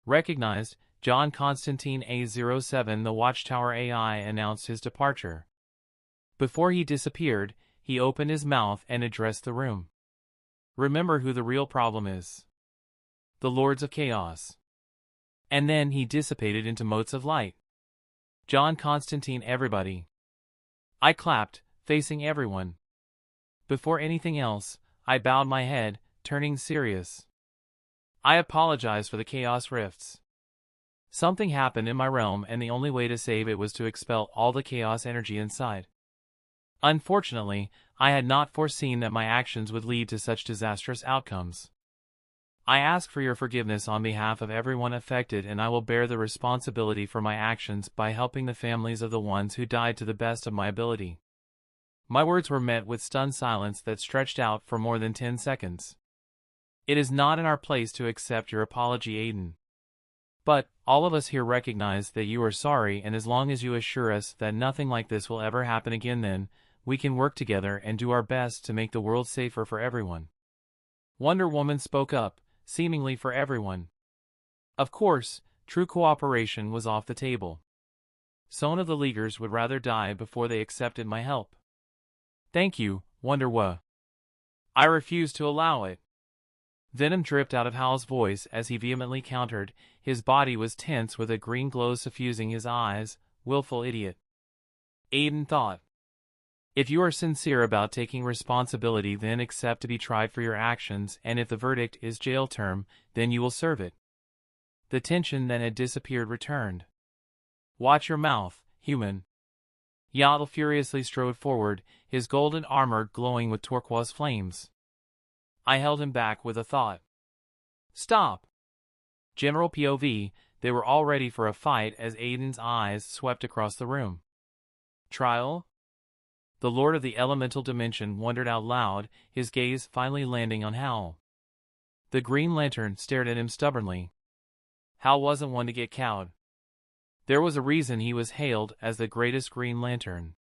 Recognized, John Constantine A07, the Watchtower AI, announced his departure. Before he disappeared, he opened his mouth and addressed the room. Remember who the real problem is. The Lords of Chaos. And then he dissipated into motes of light. John Constantine, everybody. I clapped, facing everyone. Before anything else, I bowed my head, turning serious. I apologize for the chaos rifts. Something happened in my realm and the only way to save it was to expel all the chaos energy inside. Unfortunately, I had not foreseen that my actions would lead to such disastrous outcomes. I ask for your forgiveness on behalf of everyone affected, and I will bear the responsibility for my actions by helping the families of the ones who died to the best of my ability. My words were met with stunned silence that stretched out for more than 10 seconds. It is not in our place to accept your apology, Aiden. But, all of us here recognize that you are sorry, and as long as you assure us that nothing like this will ever happen again, then we can work together and do our best to make the world safer for everyone. Wonder Woman spoke up, seemingly for everyone. Of course, true cooperation was off the table. Some of the Leaguers would rather die before they accepted my help. Thank you, Wonder Woman. I refuse to allow it. Venom dripped out of Hal's voice as he vehemently countered. His body was tense with a green glow suffusing his eyes. Willful idiot. Aiden thought. If you are sincere about taking responsibility, then accept to be tried for your actions, and if the verdict is jail term, then you will serve it. The tension that had disappeared returned. Watch your mouth, human. Yaddle furiously strode forward, his golden armor glowing with turquoise flames. I held him back with a thought. Stop! General POV, they were all ready for a fight as Aiden's eyes swept across the room. Trial? The Lord of the Elemental Dimension wondered out loud, his gaze finally landing on Hal. The Green Lantern stared at him stubbornly. Hal wasn't one to get cowed. There was a reason he was hailed as the greatest Green Lantern.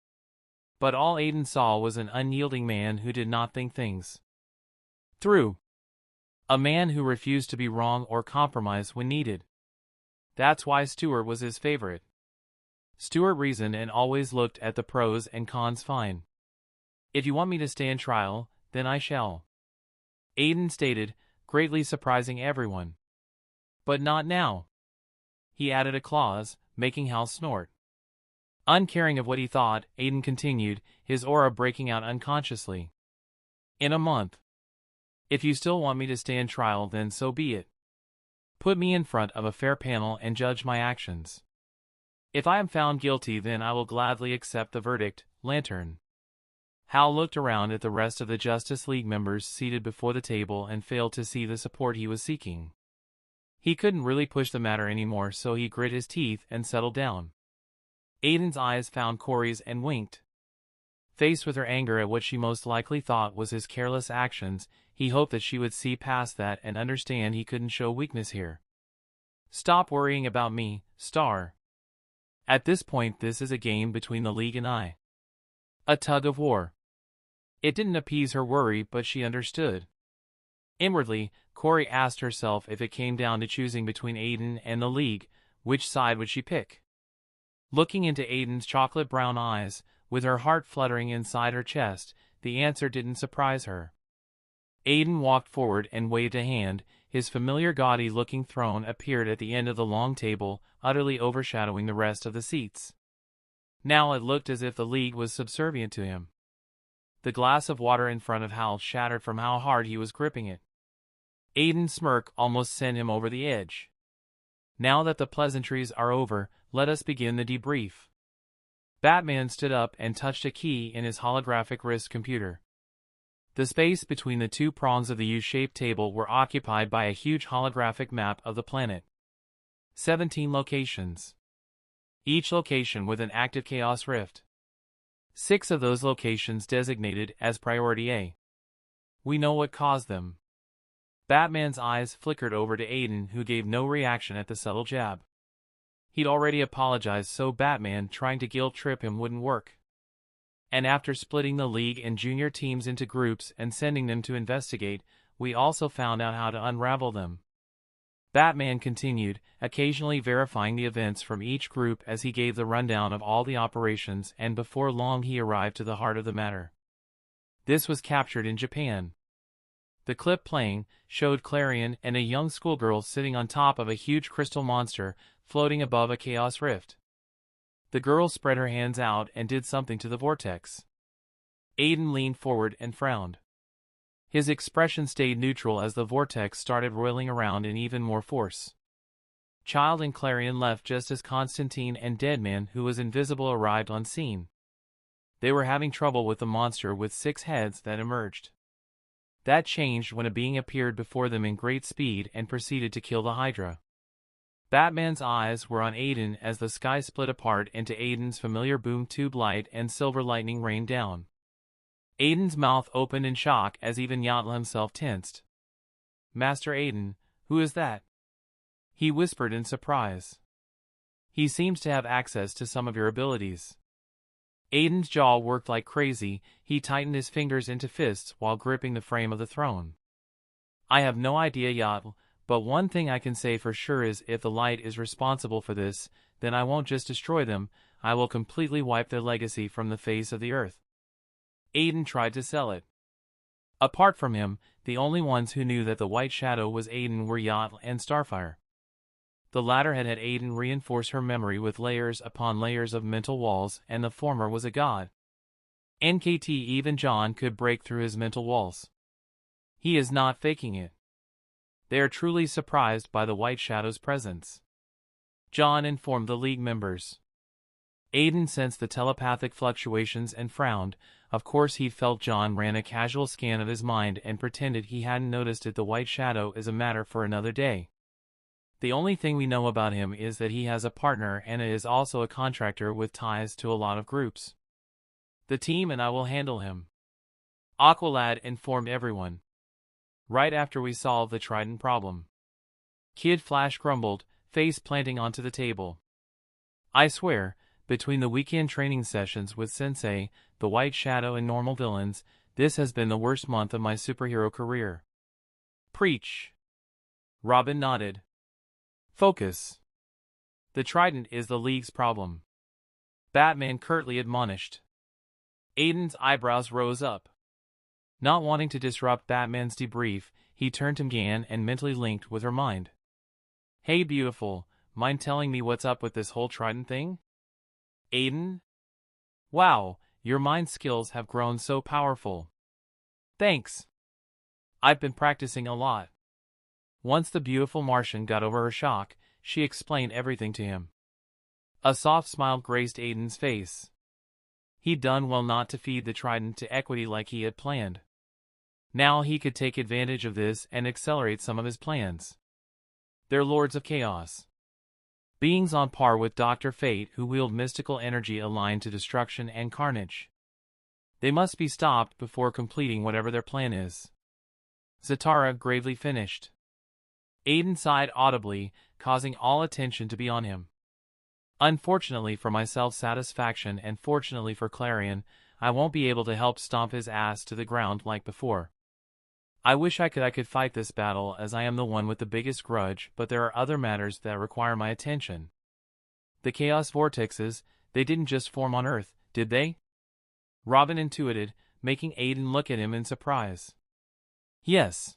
But all Aiden saw was an unyielding man who did not think things through. A man who refused to be wrong or compromise when needed. That's why Stuart was his favorite. Stuart reasoned and always looked at the pros and cons. Fine. If you want me to stand trial, then I shall. Aiden stated, greatly surprising everyone. But not now. He added a clause, making Hal snort. Uncaring of what he thought, Aiden continued, his aura breaking out unconsciously. In a month. If you still want me to stand trial, then so be it. Put me in front of a fair panel and judge my actions. If I am found guilty, then I will gladly accept the verdict, Lantern. Hal looked around at the rest of the Justice League members seated before the table and failed to see the support he was seeking. He couldn't really push the matter anymore, so he grit his teeth and settled down. Aiden's eyes found Corey's and winked. Faced with her anger at what she most likely thought was his careless actions, he hoped that she would see past that and understand he couldn't show weakness here. Stop worrying about me, Star. At this point, this is a game between the League and I. A tug of war. It didn't appease her worry, but she understood. Inwardly, Corey asked herself if it came down to choosing between Aiden and the League, which side would she pick? Looking into Aiden's chocolate brown eyes, with her heart fluttering inside her chest, the answer didn't surprise her. Aiden walked forward and waved a hand. His familiar gaudy-looking throne appeared at the end of the long table, utterly overshadowing the rest of the seats. Now it looked as if the League was subservient to him. The glass of water in front of Hal shattered from how hard he was gripping it. Aiden's smirk almost sent him over the edge. Now that the pleasantries are over, let us begin the debrief. Batman stood up and touched a key in his holographic wrist computer. The space between the two prongs of the U-shaped table were occupied by a huge holographic map of the planet. 17 locations. Each location with an active chaos rift. 6 of those locations designated as Priority A. We know what caused them. Batman's eyes flickered over to Aiden, who gave no reaction at the subtle jab. He'd already apologized, so Batman trying to guilt-trip him wouldn't work. And after splitting the League and junior teams into groups and sending them to investigate, we also found out how to unravel them. Batman continued, occasionally verifying the events from each group as he gave the rundown of all the operations, and before long he arrived to the heart of the matter. This was captured in Japan. The clip playing showed Clarion and a young schoolgirl sitting on top of a huge crystal monster floating above a chaos rift. The girl spread her hands out and did something to the vortex. Aiden leaned forward and frowned. His expression stayed neutral as the vortex started roiling around in even more force. Child and Clarion left just as Constantine and Deadman, who was invisible, arrived on scene. They were having trouble with the monster with 6 heads that emerged. That changed when a being appeared before them in great speed and proceeded to kill the Hydra. Batman's eyes were on Aiden as the sky split apart into Aiden's familiar boom tube light and silver lightning rained down. Aiden's mouth opened in shock as even Yatla himself tensed. Master Aiden, who is that? he whispered in surprise. He seems to have access to some of your abilities. Aiden's jaw worked like crazy. He tightened his fingers into fists while gripping the frame of the throne. I have no idea yet, but one thing I can say for sure is if the light is responsible for this, then I won't just destroy them, I will completely wipe their legacy from the face of the earth. Aiden tried to sell it. Apart from him, the only ones who knew that the White Shadow was Aiden were Yacht and Starfire. The latter had Aiden reinforce her memory with layers upon layers of mental walls, and the former was a god. NKT even John could break through his mental walls. He is not faking it. They are truly surprised by the White Shadow's presence. John informed the League members. Aiden sensed the telepathic fluctuations and frowned. Of course he felt John ran a casual scan of his mind and pretended he hadn't noticed it. The White Shadow is a matter for another day. The only thing we know about him is that he has a partner and is also a contractor with ties to a lot of groups. The team and I will handle him, Aqualad informed everyone. Right after we solve the Trident problem. Kid Flash grumbled, face planting onto the table. I swear, between the weekend training sessions with Sensei, the White Shadow and normal villains, this has been the worst month of my superhero career. Preach. Robin nodded. Focus. The Trident is the League's problem, Batman curtly admonished. Aiden's eyebrows rose up. Not wanting to disrupt Batman's debrief, he turned to Gan and mentally linked with her mind. Hey beautiful, mind telling me what's up with this whole Trident thing? Aiden? Wow, your mind skills have grown so powerful. Thanks. I've been practicing a lot. Once the beautiful Martian got over her shock, she explained everything to him. A soft smile graced Aiden's face. He'd done well not to feed the Trident to equity like he had planned. Now he could take advantage of this and accelerate some of his plans. They're Lords of Chaos. Beings on par with Dr. Fate who wield mystical energy aligned to destruction and carnage. They must be stopped before completing whatever their plan is. Zatara gravely finished. Aiden sighed audibly, causing all attention to be on him. Unfortunately for my self-satisfaction and fortunately for Clarion, I won't be able to help stomp his ass to the ground like before. I wish I could fight this battle as I am the one with the biggest grudge, but there are other matters that require my attention. The Chaos Vortexes, they didn't just form on Earth, did they? Robin intuited, making Aiden look at him in surprise. Yes.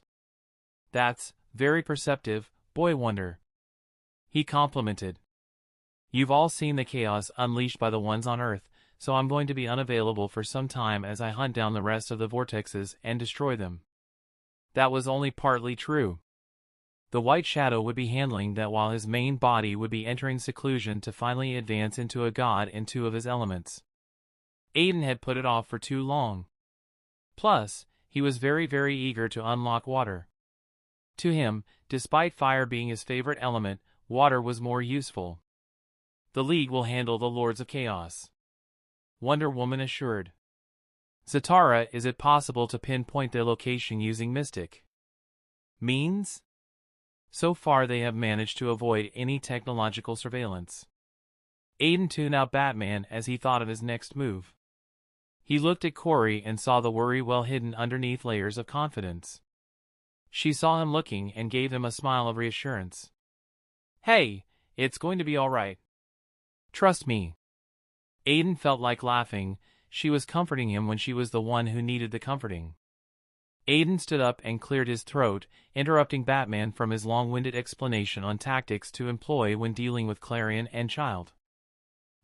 That's very perceptive, boy wonder. He complimented. You've all seen the chaos unleashed by the ones on Earth, so I'm going to be unavailable for some time as I hunt down the rest of the vortexes and destroy them. That was only partly true. The White Shadow would be handling that while his main body would be entering seclusion to finally advance into a god in two of his elements. Aiden had put it off for too long. Plus, he was very eager to unlock water. To him, despite fire being his favorite element, water was more useful. The League will handle the Lords of Chaos, Wonder Woman assured. Zatara, is it possible to pinpoint their location using mystic means? So far they have managed to avoid any technological surveillance. Aiden tuned out Batman as he thought of his next move. He looked at Corey and saw the worry well hidden underneath layers of confidence. She saw him looking and gave him a smile of reassurance. Hey, it's going to be all right. Trust me. Aiden felt like laughing. She was comforting him when she was the one who needed the comforting. Aiden stood up and cleared his throat, interrupting Batman from his long-winded explanation on tactics to employ when dealing with Clarion and Child.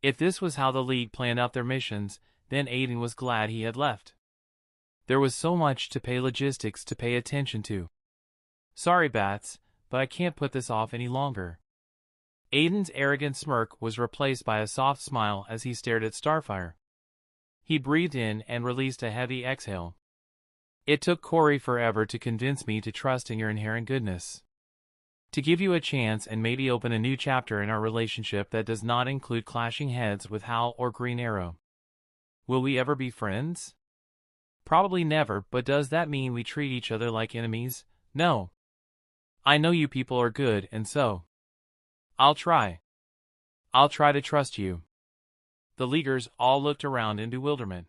If this was how the League planned out their missions, then Aiden was glad he had left. There was so much to pay logistics to pay attention to. Sorry, Bats, but I can't put this off any longer. Aiden's arrogant smirk was replaced by a soft smile as he stared at Starfire. He breathed in and released a heavy exhale. It took Corey forever to convince me to trust in your inherent goodness. To give you a chance and maybe open a new chapter in our relationship that does not include clashing heads with Hal or Green Arrow. Will we ever be friends? Probably never, but does that mean we treat each other like enemies? No. I know you people are good, and so I'll try. I'll try to trust you. The Leaguers all looked around in bewilderment.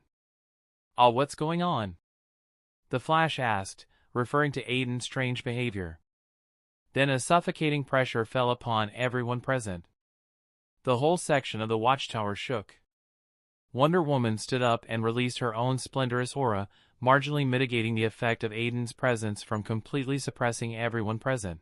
What's going on? The Flash asked, referring to Aiden's strange behavior. Then a suffocating pressure fell upon everyone present. The whole section of the Watchtower shook. Wonder Woman stood up and released her own splendorous aura, marginally mitigating the effect of Aiden's presence from completely suppressing everyone present.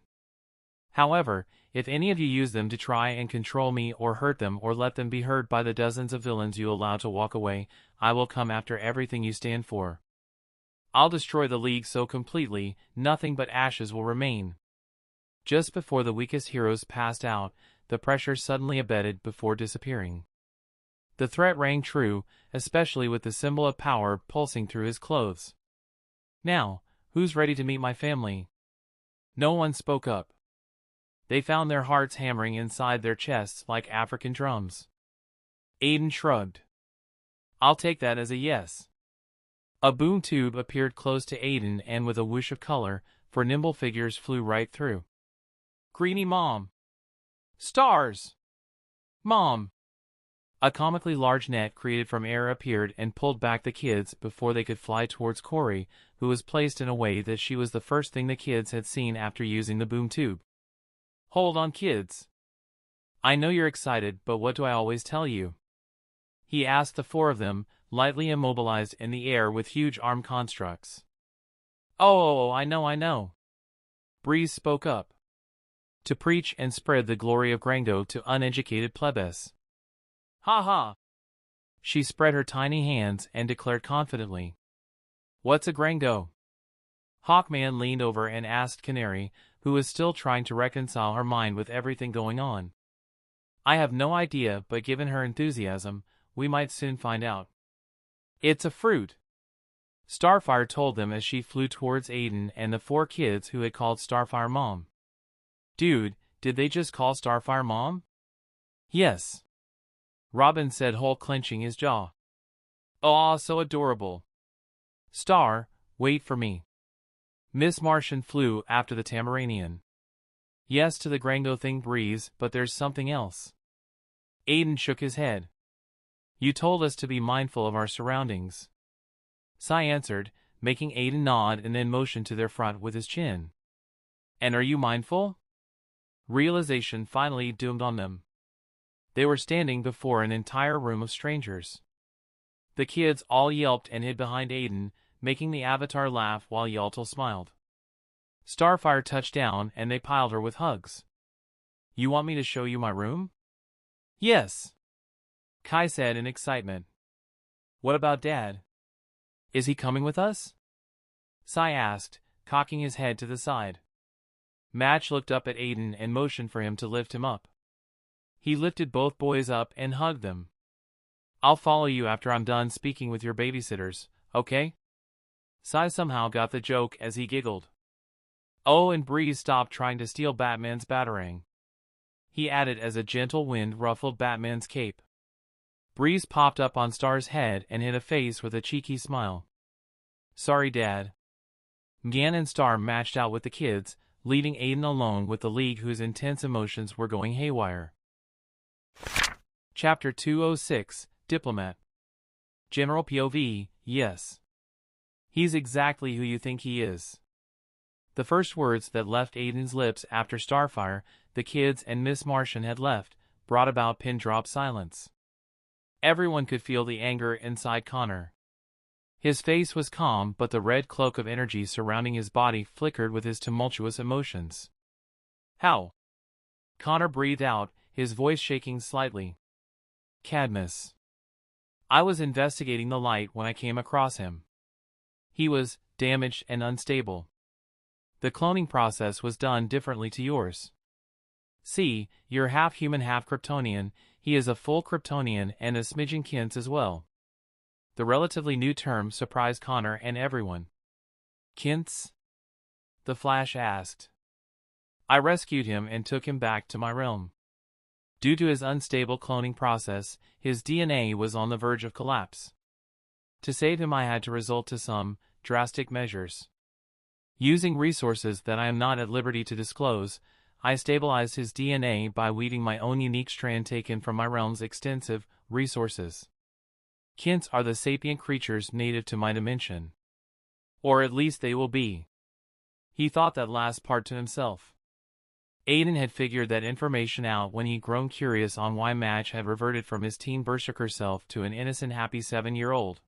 However, if any of you use them to try and control me or hurt them or let them be hurt by the dozens of villains you allow to walk away, I will come after everything you stand for. I'll destroy the League so completely, nothing but ashes will remain. Just before the weakest heroes passed out, the pressure suddenly abated before disappearing. The threat rang true, especially with the symbol of power pulsing through his clothes. Now, who's ready to meet my family? No one spoke up. They found their hearts hammering inside their chests like African drums. Aiden shrugged. I'll take that as a yes. A boom tube appeared close to Aiden and with a whoosh of color, 4 nimble figures flew right through. Greeny Mom! Stars! Mom! A comically large net created from air appeared and pulled back the kids before they could fly towards Corey, who was placed in a way that she was the first thing the kids had seen after using the boom tube. Hold on, kids. I know you're excited, but what do I always tell you? He asked the 4 of them, lightly immobilized in the air with huge arm constructs. Oh, I know. Breeze spoke up. To preach and spread the glory of Grango to uneducated plebes. Ha ha! She spread her tiny hands and declared confidently. What's a Grango? Hawkman leaned over and asked Canary, who was still trying to reconcile her mind with everything going on. I have no idea, but given her enthusiasm, we might soon find out. It's a fruit. Starfire told them as she flew towards Aiden and the 4 kids who had called Starfire Mom. Dude, did they just call Starfire Mom? Yes. Robin said, Hulk clenching his jaw. Aw, so adorable. Star, wait for me. Miss Martian flew after the Tamaranian. Yes to the Grango thing, Breeze, but there's something else. Aiden shook his head. You told us to be mindful of our surroundings. Sai answered, making Aiden nod and then motion to their front with his chin. And are you mindful? Realization finally doomed on them. They were standing before an entire room of strangers. The kids all yelped and hid behind Aiden, making the Avatar laugh while Yaltal smiled. Starfire touched down and they piled her with hugs. You want me to show you my room? Yes. Kai said in excitement. What about Dad? Is he coming with us? Sai asked, cocking his head to the side. Match looked up at Aiden and motioned for him to lift him up. He lifted both boys up and hugged them. I'll follow you after I'm done speaking with your babysitters, okay? Sai somehow got the joke as he giggled. Oh, and Breeze stopped trying to steal Batman's batarang. He added as a gentle wind ruffled Batman's cape. Breeze popped up on Star's head and hit a face with a cheeky smile. Sorry, Dad. Gan and Star matched out with the kids, leaving Aiden alone with the League whose intense emotions were going haywire. Chapter 206, Diplomat. General POV, yes. He's exactly who you think he is. The first words that left Aiden's lips after Starfire, the kids and Miss Martian had left, brought about pin-drop silence. Everyone could feel the anger inside Connor. His face was calm, but the red cloak of energy surrounding his body flickered with his tumultuous emotions. How? Connor breathed out, his voice shaking slightly. Cadmus. I was investigating the light when I came across him. He was damaged and unstable. The cloning process was done differently to yours. See, you're half human, half Kryptonian. He is a full Kryptonian and a smidgen Kins as well. The relatively new term surprised Connor and everyone. Kins? The Flash asked. I rescued him and took him back to my realm. Due to his unstable cloning process, his DNA was on the verge of collapse. To save him I had to resort to some drastic measures. Using resources that I am not at liberty to disclose, I stabilized his DNA by weaving my own unique strand taken from my realm's extensive resources. Kints are the sapient creatures native to my dimension. Or at least they will be. He thought that last part to himself. Aiden had figured that information out when he'd grown curious on why Match had reverted from his teen berserker self to an innocent happy 7-year-old.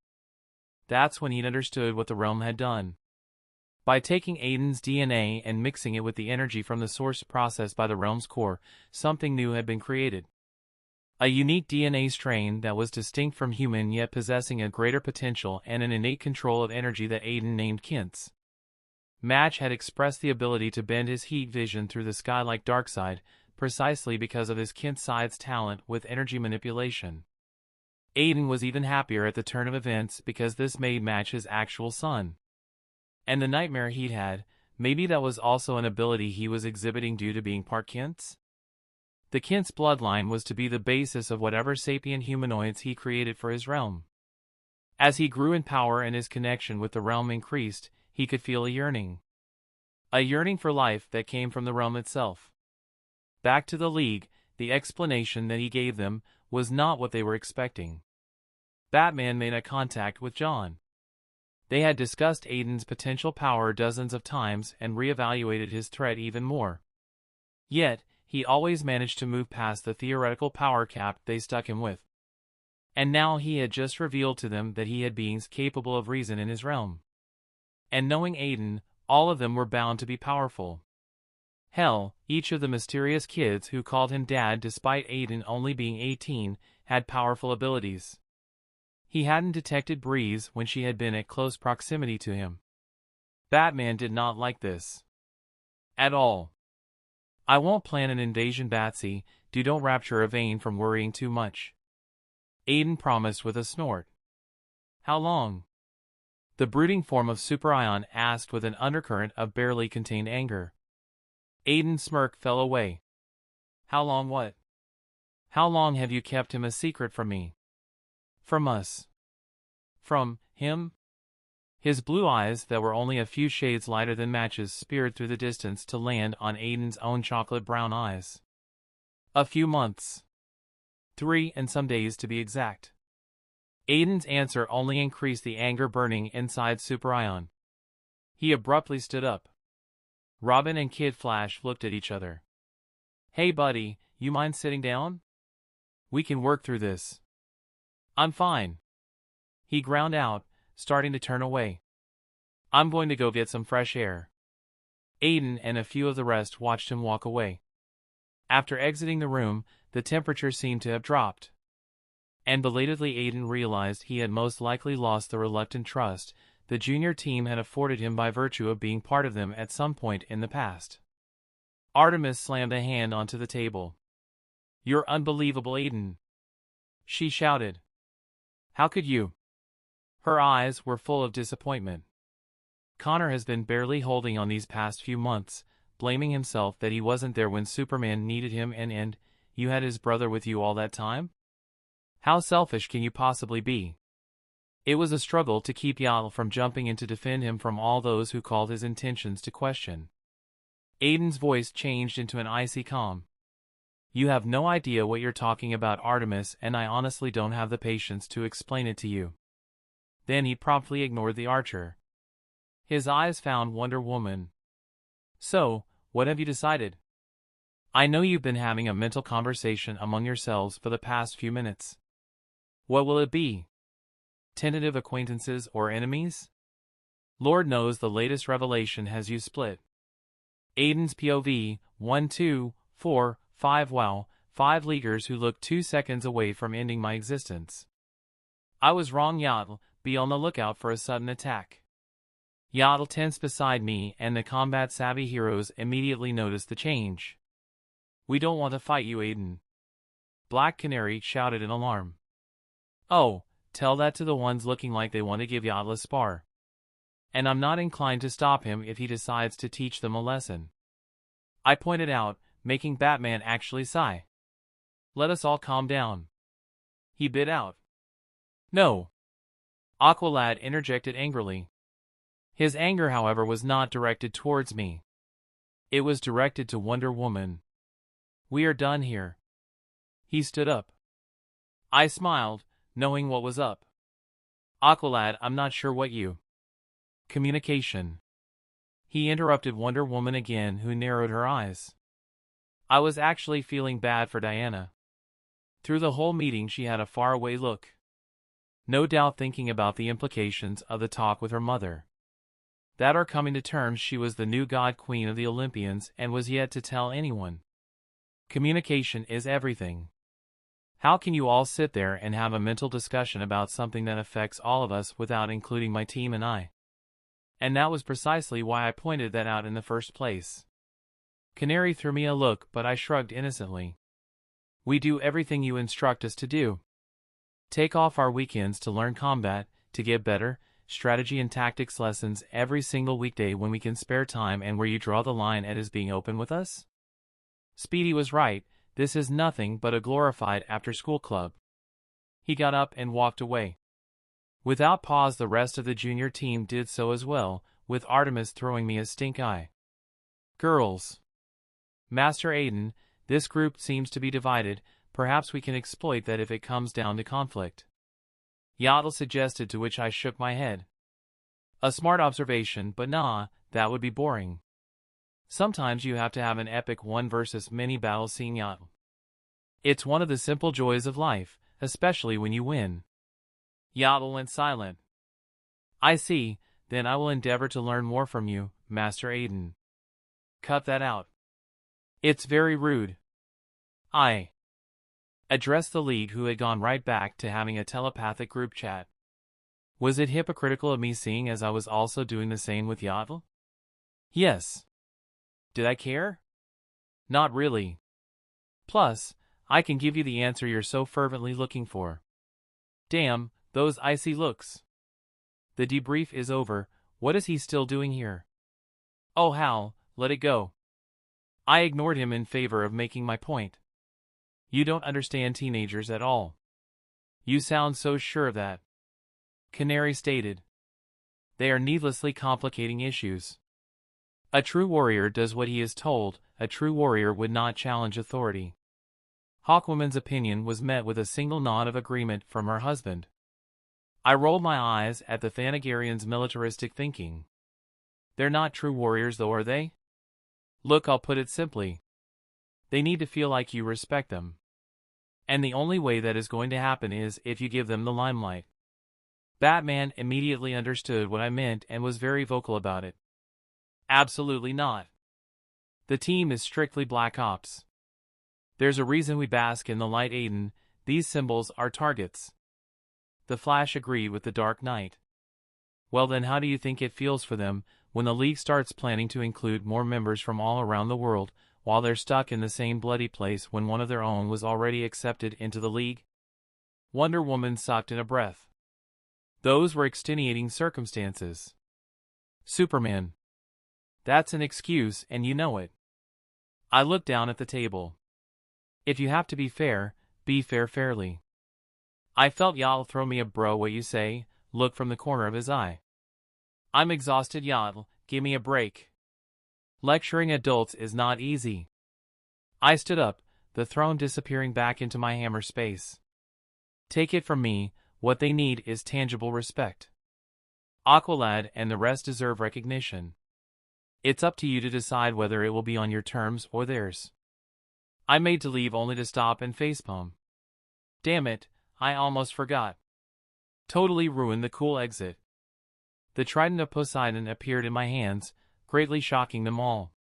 That's when he'd understood what the realm had done. By taking Aiden's DNA and mixing it with the energy from the source processed by the realm's core, something new had been created. A unique DNA strain that was distinct from human yet possessing a greater potential and an innate control of energy that Aiden named Kints. Match had expressed the ability to bend his heat vision through the sky like Darkseid, precisely because of his Kintside's talent with energy manipulation. Aiden was even happier at the turn of events because this made Match his actual son. And the nightmare he'd had, maybe that was also an ability he was exhibiting due to being part Kints? The Kints bloodline was to be the basis of whatever sapient humanoids he created for his realm. As he grew in power and his connection with the realm increased, he could feel a yearning. A yearning for life that came from the realm itself. Back to the League, the explanation that he gave them was not what they were expecting. Batman made eye contact with John. They had discussed Aiden's potential power dozens of times and reevaluated his threat even more. Yet, he always managed to move past the theoretical power cap they stuck him with. And now he had just revealed to them that he had beings capable of reason in his realm. And knowing Aiden, all of them were bound to be powerful. Hell, each of the mysterious kids who called him Dad despite Aiden only being 18, had powerful abilities. He hadn't detected Breeze when she had been at close proximity to him. Batman did not like this. At all. I won't plan an invasion, Batsy, don't rapture a vein from worrying too much. Aiden promised with a snort. How long? The brooding form of Superion asked with an undercurrent of barely contained anger. Aiden's smirk fell away. How long what? How long have you kept him a secret from me? From us. From him? His blue eyes that were only a few shades lighter than Match's speared through the distance to land on Aiden's own chocolate brown eyes. A few months. 3 and some days to be exact. Aiden's answer only increased the anger burning inside Superion. He abruptly stood up. Robin and Kid Flash looked at each other. Hey buddy, you mind sitting down? We can work through this. I'm fine. He ground out, starting to turn away. I'm going to go get some fresh air. Aiden and a few of the rest watched him walk away. After exiting the room, the temperature seemed to have dropped. And belatedly Aiden realized he had most likely lost the reluctant trust the junior team had afforded him by virtue of being part of them at some point in the past. Artemis slammed a hand onto the table. You're unbelievable, Aiden. She shouted. How could you? Her eyes were full of disappointment. Connor has been barely holding on these past few months, blaming himself that he wasn't there when Superman needed him and you had his brother with you all that time? How selfish can you possibly be? It was a struggle to keep Yatl from jumping in to defend him from all those who called his intentions to question. Aiden's voice changed into an icy calm. You have no idea what you're talking about, Artemis, and I honestly don't have the patience to explain it to you. Then he promptly ignored the archer. His eyes found Wonder Woman. So, what have you decided? I know you've been having a mental conversation among yourselves for the past few minutes. What will it be? Tentative acquaintances or enemies? Lord knows the latest revelation has you split. Aiden's POV, 1, 2, 4, 5 wow, 5 leaguers who look 2 seconds away from ending my existence. I was wrong, Yatl, be on the lookout for a sudden attack. Yatl tensed beside me and the combat-savvy heroes immediately noticed the change. We don't want to fight you, Aiden. Black Canary shouted in alarm. Oh, tell that to the ones looking like they want to give Yatl a spar. And I'm not inclined to stop him if he decides to teach them a lesson. I pointed out, making Batman actually sigh. Let us all calm down. He bit out. No. Aqualad interjected angrily. His anger, however, was not directed towards me. It was directed to Wonder Woman. "We are done here." He stood up. I smiled, knowing what was up. "Aqualad, I'm not sure what you—" Communication. He interrupted Wonder Woman again, who narrowed her eyes. I was actually feeling bad for Diana. Through the whole meeting she had a faraway look. No doubt thinking about the implications of the talk with her mother. That or coming to terms she was the new god queen of the Olympians and was yet to tell anyone. Communication is everything. How can you all sit there and have a mental discussion about something that affects all of us without including my team and I? And that was precisely why I pointed that out in the first place. Canary threw me a look, but I shrugged innocently. "We do everything you instruct us to do. Take off our weekends to learn combat, to get better, strategy and tactics lessons every single weekday when we can spare time, and where you draw the line at is being open with us?" Speedy was right, this is nothing but a glorified after-school club. He got up and walked away. Without pause the rest of the junior team did so as well, with Artemis throwing me a stink eye. "Girls. Master Aiden, this group seems to be divided, perhaps we can exploit that if it comes down to conflict." Yaddle suggested, to which I shook my head. A smart observation, but nah, that would be boring. Sometimes you have to have an epic one versus many battle scene, Yaddle. It's one of the simple joys of life, especially when you win. Yaddle went silent. "I see, then I will endeavor to learn more from you, Master Aiden." "Cut that out. It's very rude." I addressed the League, who had gone right back to having a telepathic group chat. Was it hypocritical of me, seeing as I was also doing the same with Yaddle? Yes. Did I care? Not really. Plus, I can give you the answer you're so fervently looking for. Damn, those icy looks. The debrief is over. What is he still doing here? Oh Hal, let it go. I ignored him in favor of making my point. You don't understand teenagers at all. You sound so sure of that. Canary stated. They are needlessly complicating issues. A true warrior does what he is told. A true warrior would not challenge authority. Hawkwoman's opinion was met with a single nod of agreement from her husband. I rolled my eyes at the Thanagarians' militaristic thinking. They're not true warriors though, are they? Look, I'll put it simply. They need to feel like you respect them. And the only way that is going to happen is if you give them the limelight. Batman immediately understood what I meant and was very vocal about it. Absolutely not. The team is strictly Black Ops. There's a reason we bask in the light, Aiden. These symbols are targets. The Flash agreed with the Dark Knight. Well then, how do you think it feels for them when the League starts planning to include more members from all around the world, while they're stuck in the same bloody place when one of their own was already accepted into the League? Wonder Woman sucked in a breath. Those were extenuating circumstances. Superman. That's an excuse, and you know it. I looked down at the table. If you have to be fair fairly. I felt Yaddle throw me a bro what you say look from the corner of his eye. I'm exhausted, Yaddle, give me a break. Lecturing adults is not easy. I stood up, the throne disappearing back into my hammer space. Take it from me, what they need is tangible respect. Aqualad and the rest deserve recognition. It's up to you to decide whether it will be on your terms or theirs. I made to leave only to stop and facepalm. Damn it, I almost forgot. Totally ruined the cool exit. The trident of Poseidon appeared in my hands, greatly shocking them all.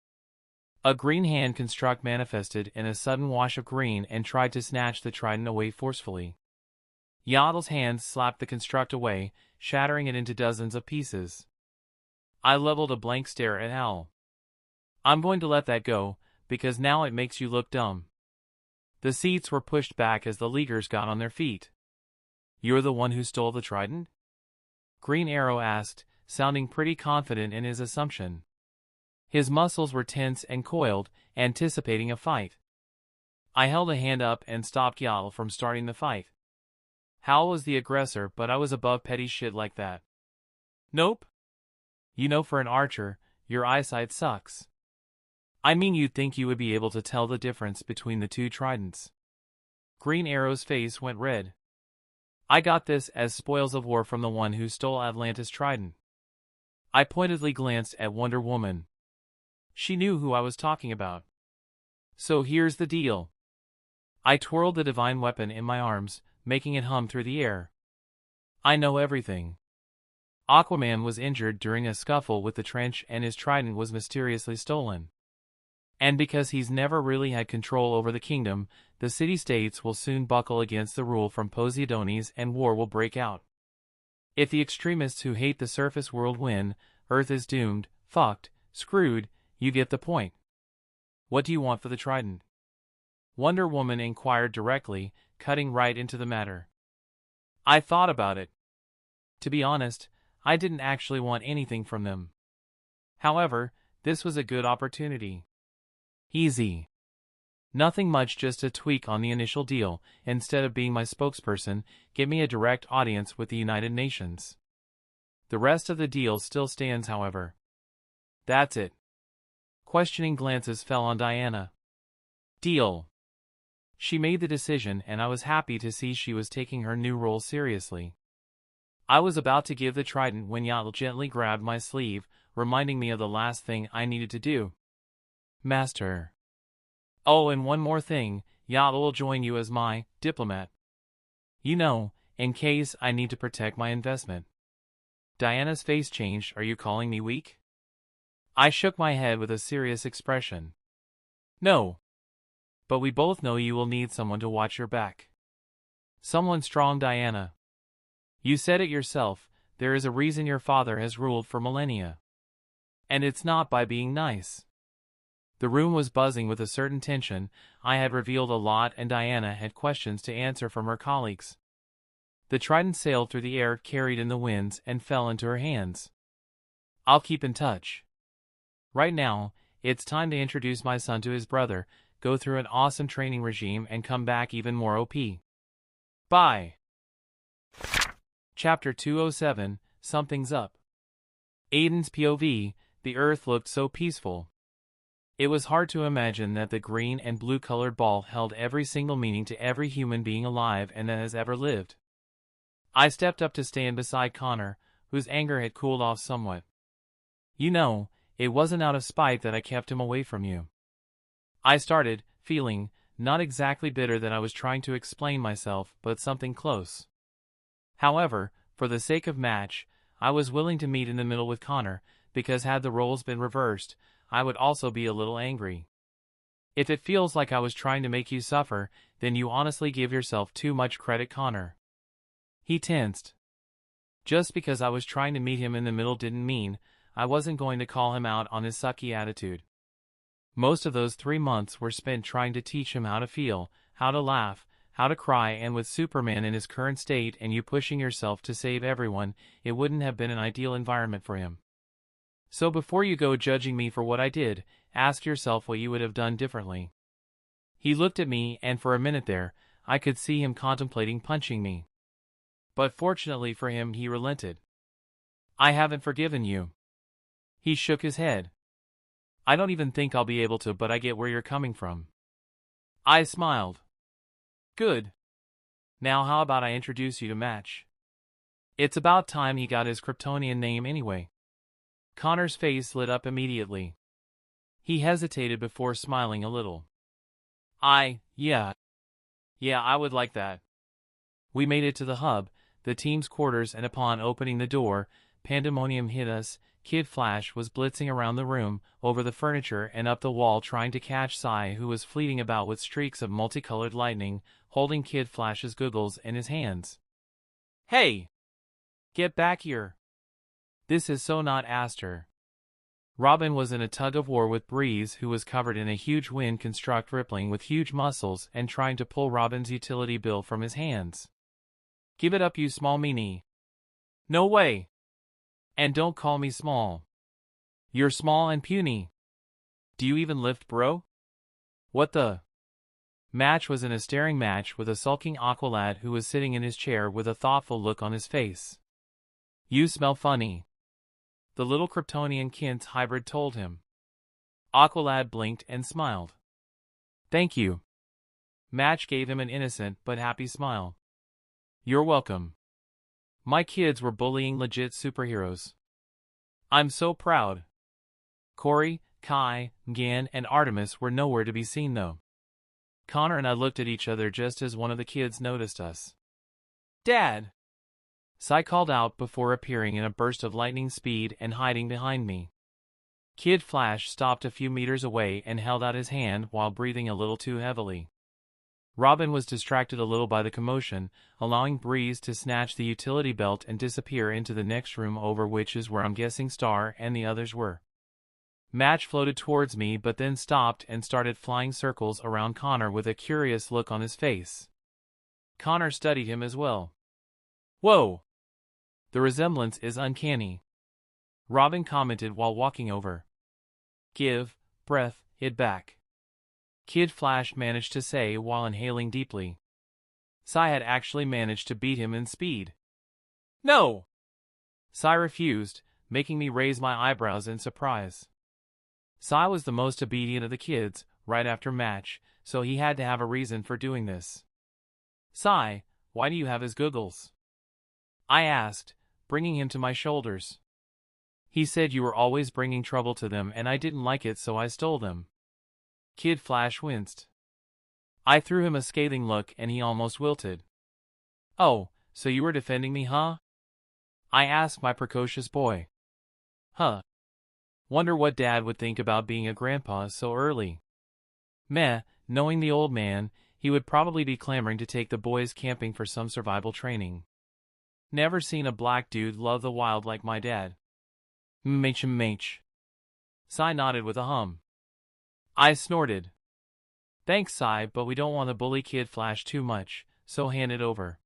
A green hand construct manifested in a sudden wash of green and tried to snatch the trident away forcefully. Yaddle's hands slapped the construct away, shattering it into dozens of pieces. I leveled a blank stare at Hal. I'm going to let that go, because now it makes you look dumb. The seats were pushed back as the Leaguers got on their feet. You're the one who stole the trident? Green Arrow asked, sounding pretty confident in his assumption. His muscles were tense and coiled, anticipating a fight. I held a hand up and stopped Yaddle from starting the fight. Hal was the aggressor, but I was above petty shit like that. Nope. You know, for an archer, your eyesight sucks. I mean, you'd think you would be able to tell the difference between the two tridents. Green Arrow's face went red. I got this as spoils of war from the one who stole Atlantis' trident. I pointedly glanced at Wonder Woman. She knew who I was talking about. So here's the deal. I twirled the divine weapon in my arms, making it hum through the air. I know everything. Aquaman was injured during a scuffle with the trench and his trident was mysteriously stolen. And because he's never really had control over the kingdom, the city-states will soon buckle against the rule from Poseidones and war will break out. If the extremists who hate the surface world win, Earth is doomed, fucked, screwed, you get the point. What do you want for the trident? Wonder Woman inquired directly, cutting right into the matter. I thought about it. To be honest, I didn't actually want anything from them. However, this was a good opportunity. Easy. Nothing much, just a tweak on the initial deal. Instead of being my spokesperson, get me a direct audience with the United Nations. The rest of the deal still stands, however. That's it. Questioning glances fell on Diana. Deal. She made the decision and I was happy to see she was taking her new role seriously. I was about to give the trident when Yael gently grabbed my sleeve, reminding me of the last thing I needed to do. Master. Oh, and one more thing, Yael will join you as my diplomat. You know, in case I need to protect my investment. Diana's face changed. Are you calling me weak? I shook my head with a serious expression. No. But we both know you will need someone to watch your back. Someone strong, Diana. You said it yourself, there is a reason your father has ruled for millennia. And it's not by being nice. The room was buzzing with a certain tension. I had revealed a lot and Diana had questions to answer from her colleagues. The trident sailed through the air, carried in the winds, and fell into her hands. I'll keep in touch. Right now, it's time to introduce my son to his brother, go through an awesome training regime and come back even more OP. Bye. Chapter 207, Something's Up. Aiden's POV, the Earth looked so peaceful. It was hard to imagine that the green and blue-colored ball held every single meaning to every human being alive and that has ever lived. I stepped up to stand beside Connor, whose anger had cooled off somewhat. You know, it wasn't out of spite that I kept him away from you. I started, feeling, not exactly bitter that I was trying to explain myself, but something close. However, for the sake of match, I was willing to meet in the middle with Connor, because had the roles been reversed, I would also be a little angry. If it feels like I was trying to make you suffer, then you honestly give yourself too much credit, Connor. He tensed. Just because I was trying to meet him in the middle didn't mean I wasn't going to call him out on his sucky attitude. Most of those 3 months were spent trying to teach him how to feel, how to laugh, how to cry, and with Superman in his current state and you pushing yourself to save everyone, it wouldn't have been an ideal environment for him. So before you go judging me for what I did, ask yourself what you would have done differently. He looked at me and for a minute there, I could see him contemplating punching me. But fortunately for him he relented. I haven't forgiven you. He shook his head. I don't even think I'll be able to, but I get where you're coming from. I smiled. Good. Now how about I introduce you to Match? It's about time he got his Kryptonian name anyway. Connor's face lit up immediately. He hesitated before smiling a little. Yeah, I would like that. We made it to the hub, the team's quarters, and upon opening the door, pandemonium hit us. Kid Flash was blitzing around the room, over the furniture and up the wall trying to catch Sai, who was fleeting about with streaks of multicolored lightning, holding Kid Flash's goggles in his hands. Hey! Get back here! This is so not Aster. Robin was in a tug-of-war with Breeze, who was covered in a huge wind construct rippling with huge muscles and trying to pull Robin's utility bill from his hands. Give it up, you small meanie. No way! And don't call me small. You're small and puny. Do you even lift, bro? What the? Match was in a staring match with a sulking Aqualad who was sitting in his chair with a thoughtful look on his face. You smell funny. The little Kryptonian Kint's hybrid told him. Aqualad blinked and smiled. Thank you. Match gave him an innocent but happy smile. You're welcome. My kids were bullying legit superheroes. I'm so proud. Corey, Kai, Gan, and Artemis were nowhere to be seen though. Connor and I looked at each other just as one of the kids noticed us. Dad! Sai called out before appearing in a burst of lightning speed and hiding behind me. Kid Flash stopped a few meters away and held out his hand while breathing a little too heavily. Robin was distracted a little by the commotion, allowing Breeze to snatch the utility belt and disappear into the next room over, which is where I'm guessing Star and the others were. Match floated towards me but then stopped and started flying circles around Connor with a curious look on his face. Connor studied him as well. Whoa! The resemblance is uncanny. Robin commented while walking over. Give, breath, it back. Kid Flash managed to say while inhaling deeply. Sai had actually managed to beat him in speed. No! Sai refused, making me raise my eyebrows in surprise. Sai was the most obedient of the kids, right after Match, so he had to have a reason for doing this. Sai, why do you have his goggles? I asked, bringing him to my shoulders. He said you were always bringing trouble to them and I didn't like it, so I stole them. Kid Flash winced. I threw him a scathing look and he almost wilted. Oh, so you were defending me, huh? I asked my precocious boy. Huh. Wonder what Dad would think about being a grandpa so early. Meh, knowing the old man, he would probably be clamoring to take the boys camping for some survival training. Never seen a black dude love the wild like my dad. Mh. Sai nodded with a hum. I snorted. Thanks, Sai, but we don't want to bully Kid Flash too much, so hand it over.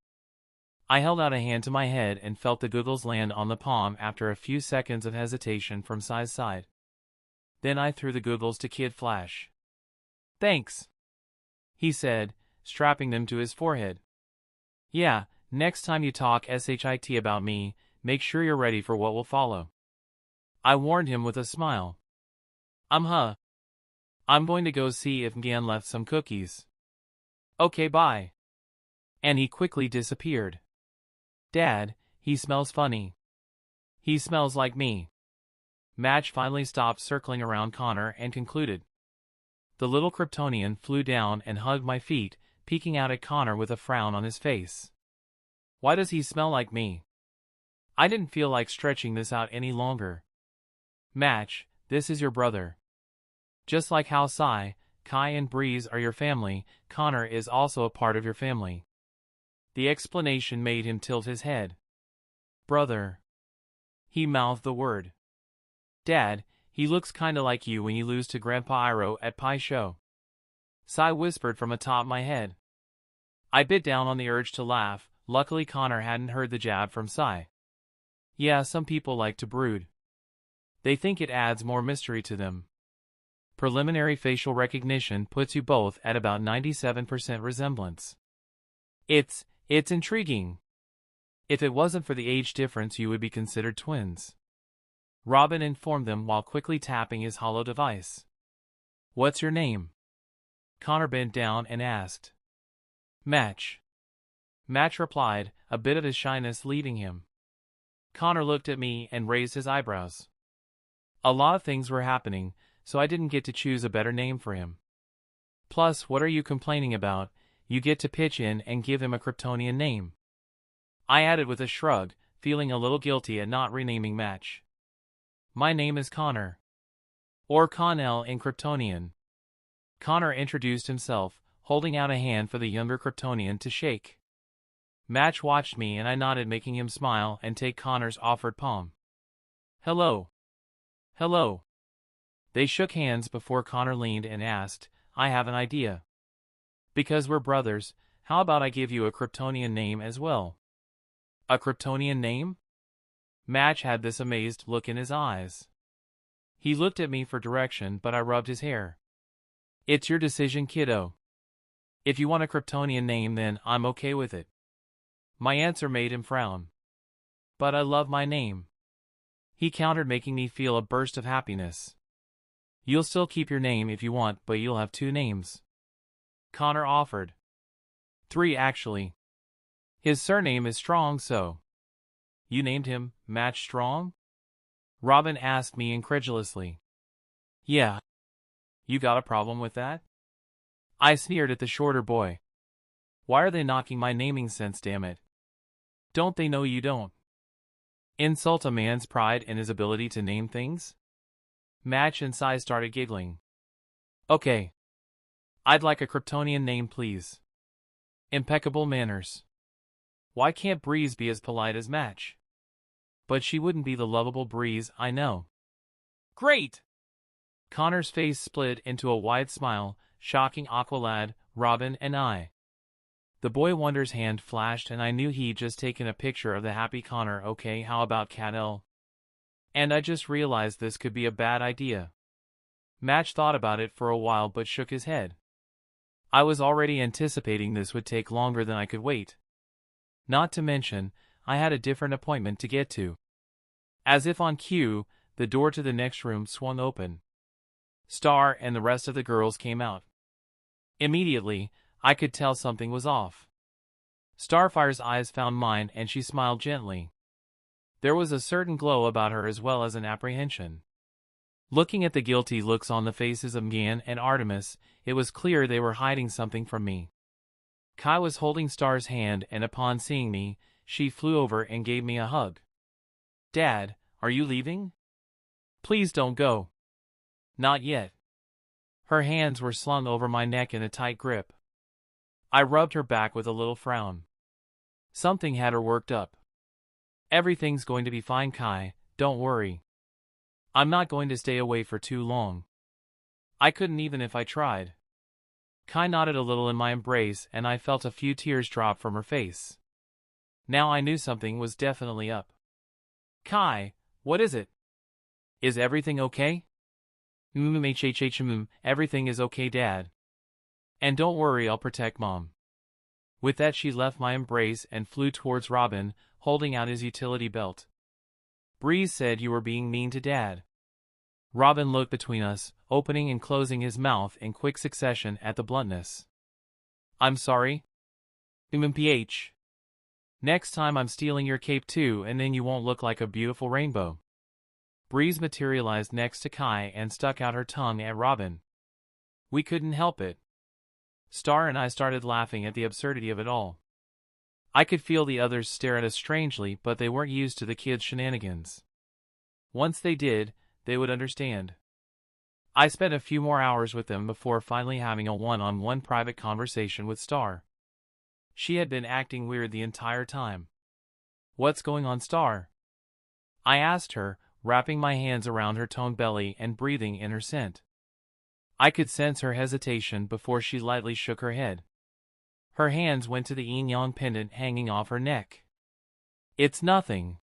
I held out a hand to my head and felt the goggles land on the palm after a few seconds of hesitation from Sai's side. Then I threw the goggles to Kid Flash. Thanks, he said, strapping them to his forehead. Yeah, next time you talk shit about me, make sure you're ready for what will follow. I warned him with a smile. I'm going to go see if Gan left some cookies. Okay, bye. And he quickly disappeared. Dad, he smells funny. He smells like me. Match finally stopped circling around Connor and concluded. The little Kryptonian flew down and hugged my feet, peeking out at Connor with a frown on his face. Why does he smell like me? I didn't feel like stretching this out any longer. Match, this is your brother. Just like how Sai, Kai and Breeze are your family, Connor is also a part of your family. The explanation made him tilt his head. Brother. He mouthed the word. Dad, he looks kinda like you when you lose to Grandpa Iroh at Pie Show. Sai whispered from atop my head. I bit down on the urge to laugh. Luckily Connor hadn't heard the jab from Sai. Yeah, some people like to brood. They think it adds more mystery to them. Preliminary facial recognition puts you both at about 97% resemblance. It's intriguing. If it wasn't for the age difference, you would be considered twins. Robin informed them while quickly tapping his hollow device. What's your name? Connor bent down and asked. Match. Match replied, a bit of his shyness leaving him. Connor looked at me and raised his eyebrows. A lot of things were happening, so I didn't get to choose a better name for him. Plus, what are you complaining about? You get to pitch in and give him a Kryptonian name. I added with a shrug, feeling a little guilty at not renaming Match. My name is Connor. Or Connell in Kryptonian. Connor introduced himself, holding out a hand for the younger Kryptonian to shake. Match watched me and I nodded, making him smile and take Connor's offered palm. Hello. Hello. They shook hands before Connor leaned and asked, I have an idea. Because we're brothers, how about I give you a Kryptonian name as well? A Kryptonian name? Match had this amazed look in his eyes. He looked at me for direction, but I rubbed his hair. It's your decision, kiddo. If you want a Kryptonian name, then I'm okay with it. My answer made him frown. But I love my name. He countered, making me feel a burst of happiness. You'll still keep your name if you want, but you'll have 2 names. Connor offered. 3 actually. His surname is Strong, so. You named him Match Strong? Robin asked me incredulously. Yeah. You got a problem with that? I sneered at the shorter boy. Why are they knocking my naming sense, damn it? Don't they know you don't? Insult a man's pride and his ability to name things? Match and Sai started giggling. Okay. I'd like a Kryptonian name, please. Impeccable manners. Why can't Breeze be as polite as Match? But she wouldn't be the lovable Breeze, I know. Great! Connor's face split into a wide smile, shocking Aqualad, Robin, and I. The boy wonder's hand flashed and I knew he'd just taken a picture of the happy Connor. Okay, how about Cat-L? And I just realized this could be a bad idea. Match thought about it for a while but shook his head. I was already anticipating this would take longer than I could wait. Not to mention, I had a different appointment to get to. As if on cue, the door to the next room swung open. Star and the rest of the girls came out. Immediately, I could tell something was off. Starfire's eyes found mine and she smiled gently. There was a certain glow about her as well as an apprehension. Looking at the guilty looks on the faces of Gan and Artemis, it was clear they were hiding something from me. Kai was holding Star's hand and upon seeing me, she flew over and gave me a hug. Dad, are you leaving? Please don't go. Not yet. Her hands were slung over my neck in a tight grip. I rubbed her back with a little frown. Something had her worked up. Everything's going to be fine, Kai, don't worry. I'm not going to stay away for too long. I couldn't even if I tried. Kai nodded a little in my embrace and I felt a few tears drop from her face. Now I knew something was definitely up. Kai, what is it? Is everything okay? Everything is okay, Dad. And don't worry, I'll protect Mom. With that she left my embrace and flew towards Robin, holding out his utility belt. Breeze said you were being mean to Dad. Robin looked between us, opening and closing his mouth in quick succession at the bluntness. I'm sorry. PH. Next time I'm stealing your cape too and then you won't look like a beautiful rainbow. Breeze materialized next to Kai and stuck out her tongue at Robin. We couldn't help it. Star and I started laughing at the absurdity of it all. I could feel the others stare at us strangely, but they weren't used to the kids' shenanigans. Once they did, they would understand. I spent a few more hours with them before finally having a one-on-one private conversation with Star. She had been acting weird the entire time. What's going on, Star? I asked her, wrapping my hands around her toned belly and breathing in her scent. I could sense her hesitation before she lightly shook her head. Her hands went to the yin-yang pendant hanging off her neck. It's nothing.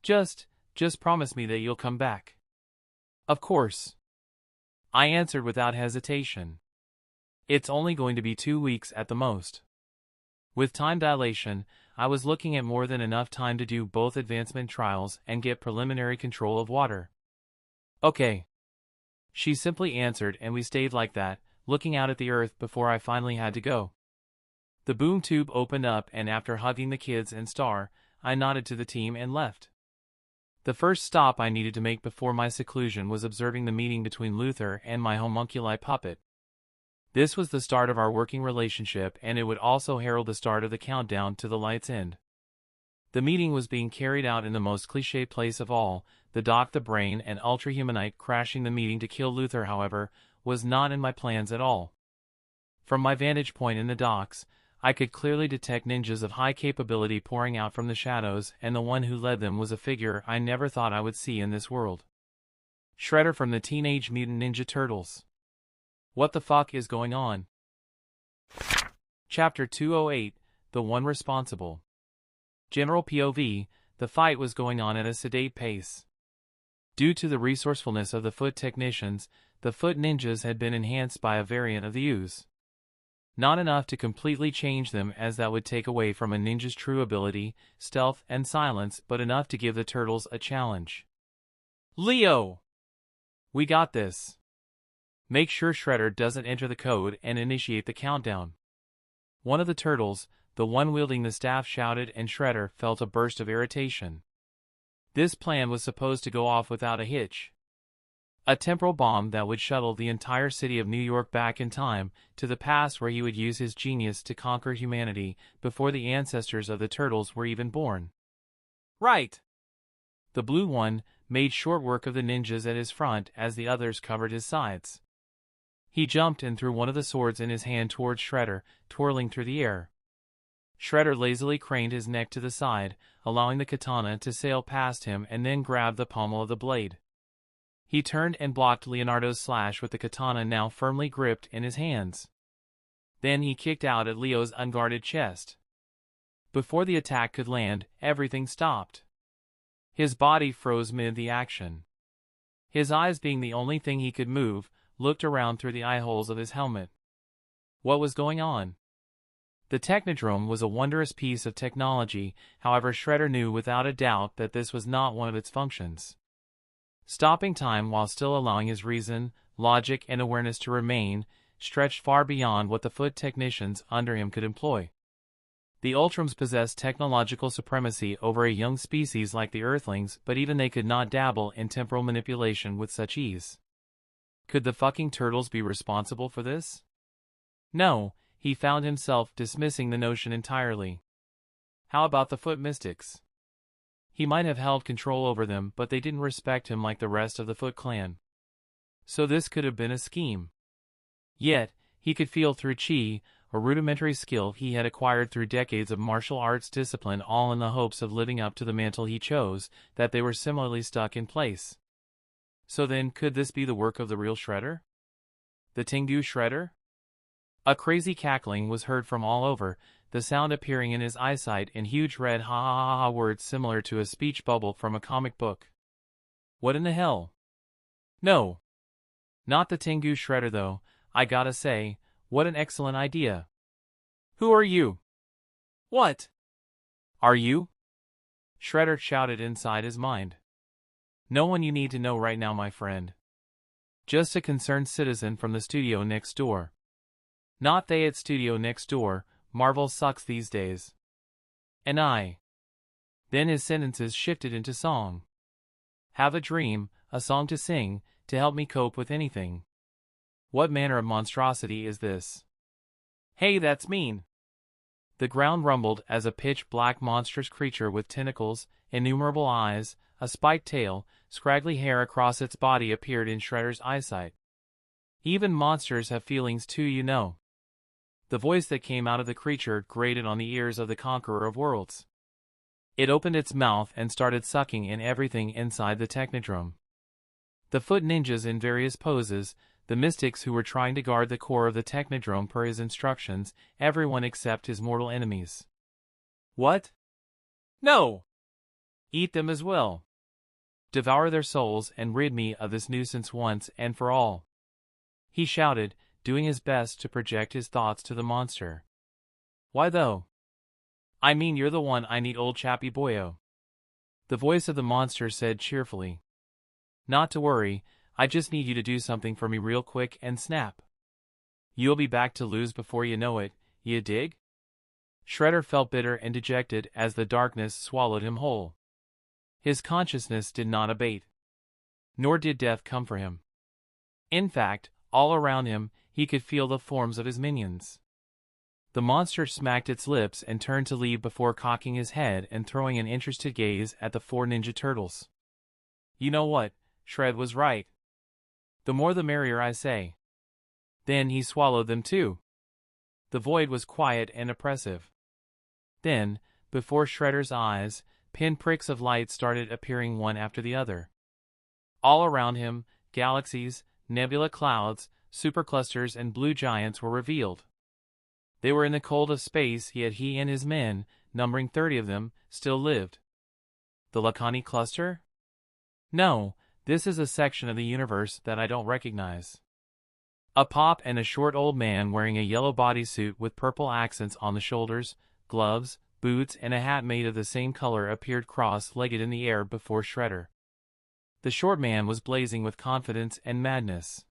Just promise me that you'll come back. Of course. I answered without hesitation. It's only going to be 2 weeks at the most. With time dilation, I was looking at more than enough time to do both advancement trials and get preliminary control of water. Okay. She simply answered and we stayed like that, looking out at the earth before I finally had to go. The boom tube opened up and after hugging the kids and Star, I nodded to the team and left. The first stop I needed to make before my seclusion was observing the meeting between Luther and my homunculi puppet. This was the start of our working relationship and it would also herald the start of the countdown to the light's end. The meeting was being carried out in the most cliché place of all, the Doc the Brain and Ultrahumanite crashing the meeting to kill Luther, however, was not in my plans at all. From my vantage point in the docks, I could clearly detect ninjas of high capability pouring out from the shadows, and the one who led them was a figure I never thought I would see in this world. Shredder from the Teenage Mutant Ninja Turtles. What the fuck is going on? Chapter 208, The One Responsible. General POV, the fight was going on at a sedate pace. Due to the resourcefulness of the foot technicians, the foot ninjas had been enhanced by a variant of the ooze. Not enough to completely change them, as that would take away from a ninja's true ability, stealth and silence, but enough to give the turtles a challenge. Leo! We got this. Make sure Shredder doesn't enter the code and initiate the countdown. One of the turtles, the one wielding the staff, shouted, and Shredder felt a burst of irritation. This plan was supposed to go off without a hitch. A temporal bomb that would shuttle the entire city of New York back in time to the past, where he would use his genius to conquer humanity before the ancestors of the turtles were even born. Right! The blue one made short work of the ninjas at his front as the others covered his sides. He jumped and threw one of the swords in his hand towards Shredder, twirling through the air. Shredder lazily craned his neck to the side, allowing the katana to sail past him, and then grabbed the pommel of the blade. He turned and blocked Leonardo's slash with the katana now firmly gripped in his hands. Then he kicked out at Leo's unguarded chest. Before the attack could land, everything stopped. His body froze mid the action. His eyes, being the only thing he could move, looked around through the eye holes of his helmet. What was going on? The Technodrome was a wondrous piece of technology, however Shredder knew without a doubt that this was not one of its functions. Stopping time while still allowing his reason, logic, and awareness to remain, stretched far beyond what the foot technicians under him could employ. The Ultrams possessed technological supremacy over a young species like the Earthlings, but even they could not dabble in temporal manipulation with such ease. Could the fucking turtles be responsible for this? No, he found himself dismissing the notion entirely. How about the Foot Mystics? He might have held control over them, but they didn't respect him like the rest of the Foot Clan. So this could have been a scheme. Yet, he could feel through chi, a rudimentary skill he had acquired through decades of martial arts discipline, all in the hopes of living up to the mantle he chose, that they were similarly stuck in place. So then, could this be the work of the real Shredder? The Tengu Shredder? A crazy cackling was heard from all over, the sound appearing in his eyesight in huge red ha-ha-ha-ha words similar to a speech bubble from a comic book. What in the hell? No. Not the Tengu Shredder though, I gotta say, what an excellent idea. Who are you? What? Are you? Shredder shouted inside his mind. No one you need to know right now, my friend. Just a concerned citizen from the studio next door. Not they at studio next door, Marvel sucks these days. And I. Then his sentences shifted into song. Have a dream, a song to sing, to help me cope with anything. What manner of monstrosity is this? Hey, that's mean. The ground rumbled as a pitch-black monstrous creature with tentacles, innumerable eyes, a spiked tail, scraggly hair across its body appeared in Shredder's eyesight. Even monsters have feelings too, you know. The voice that came out of the creature grated on the ears of the Conqueror of Worlds. It opened its mouth and started sucking in everything inside the Technodrome. The foot ninjas in various poses, the mystics who were trying to guard the core of the Technodrome per his instructions, everyone except his mortal enemies. What? No! Eat them as well. Devour their souls and rid me of this nuisance once and for all. He shouted, doing his best to project his thoughts to the monster. Why though? I mean, you're the one I need, old chappy boyo. The voice of the monster said cheerfully. Not to worry, I just need you to do something for me real quick and snap. You'll be back to lose before you know it, you dig? Shredder felt bitter and dejected as the darkness swallowed him whole. His consciousness did not abate. Nor did death come for him. In fact, all around him, he could feel the forms of his minions. The monster smacked its lips and turned to leave before cocking his head and throwing an interested gaze at the 4 Ninja Turtles. You know what? Shred was right. The more the merrier, I say. Then he swallowed them too. The void was quiet and oppressive. Then, before Shredder's eyes, pinpricks of light started appearing one after the other. All around him, galaxies, nebula clouds, superclusters, and blue giants were revealed. They were in the cold of space, yet he and his men, numbering 30 of them, still lived. The Lacani cluster? No, this is a section of the universe that I don't recognize. A pop and a short old man wearing a yellow bodysuit with purple accents on the shoulders, gloves, boots, and a hat made of the same color appeared cross-legged in the air before Shredder. The short man was blazing with confidence and madness.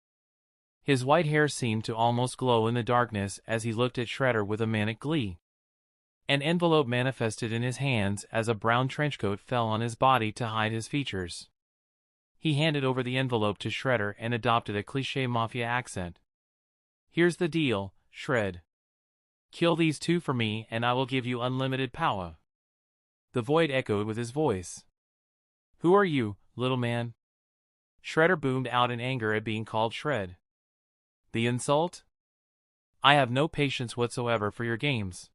His white hair seemed to almost glow in the darkness as he looked at Shredder with a manic glee. An envelope manifested in his hands as a brown trenchcoat fell on his body to hide his features. He handed over the envelope to Shredder and adopted a cliché mafia accent. "Here's the deal, Shred. Kill these two for me and I will give you unlimited power." The void echoed with his voice. "Who are you, little man?" Shredder boomed out in anger at being called Shred. "The insult? I have no patience whatsoever for your games.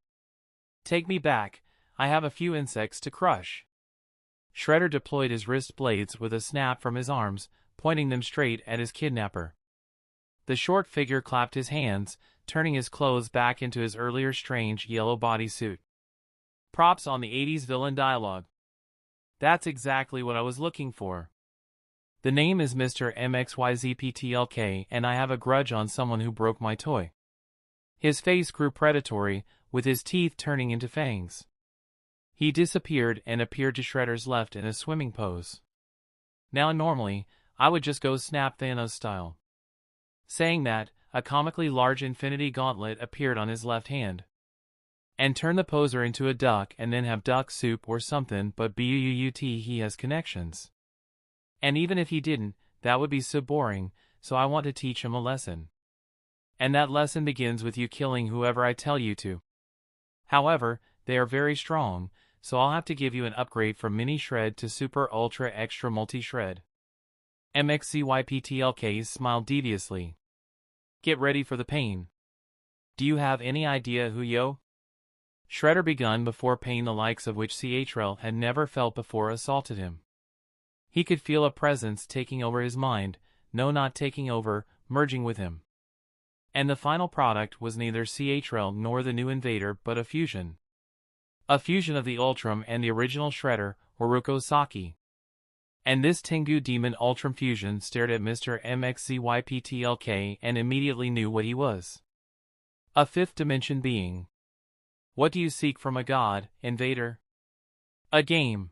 Take me back, I have a few insects to crush." Shredder deployed his wrist blades with a snap from his arms, pointing them straight at his kidnapper. The short figure clapped his hands, turning his clothes back into his earlier strange yellow bodysuit. Props on the 80s villain dialogue. That's exactly what I was looking for. The name is Mr. MXYZPTLK and I have a grudge on someone who broke my toy. His face grew predatory, with his teeth turning into fangs. He disappeared and appeared to Shredder's left in a swimming pose. Now normally, I would just go snap Thanos style. Saying that, a comically large infinity gauntlet appeared on his left hand. And turn the poser into a duck and then have duck soup or something, but BUUT he has connections. And even if he didn't, that would be so boring, so I want to teach him a lesson. And that lesson begins with you killing whoever I tell you to. However, they are very strong, so I'll have to give you an upgrade from Mini Shred to Super Ultra Extra Multi Shred. MXCYPTLK smiled deviously. Get ready for the pain. Do you have any idea who yo? Shredder begun before pain the likes of which CHRL had never felt before assaulted him. He could feel a presence taking over his mind, no not taking over, merging with him. And the final product was neither CHRL nor the new invader but a fusion. A fusion of the Ultram and the original Shredder, Oruko Saki. And this Tengu Demon Ultram fusion stared at Mr. MXZYPTLK and immediately knew what he was. A fifth dimension being. What do you seek from a god, invader? A game.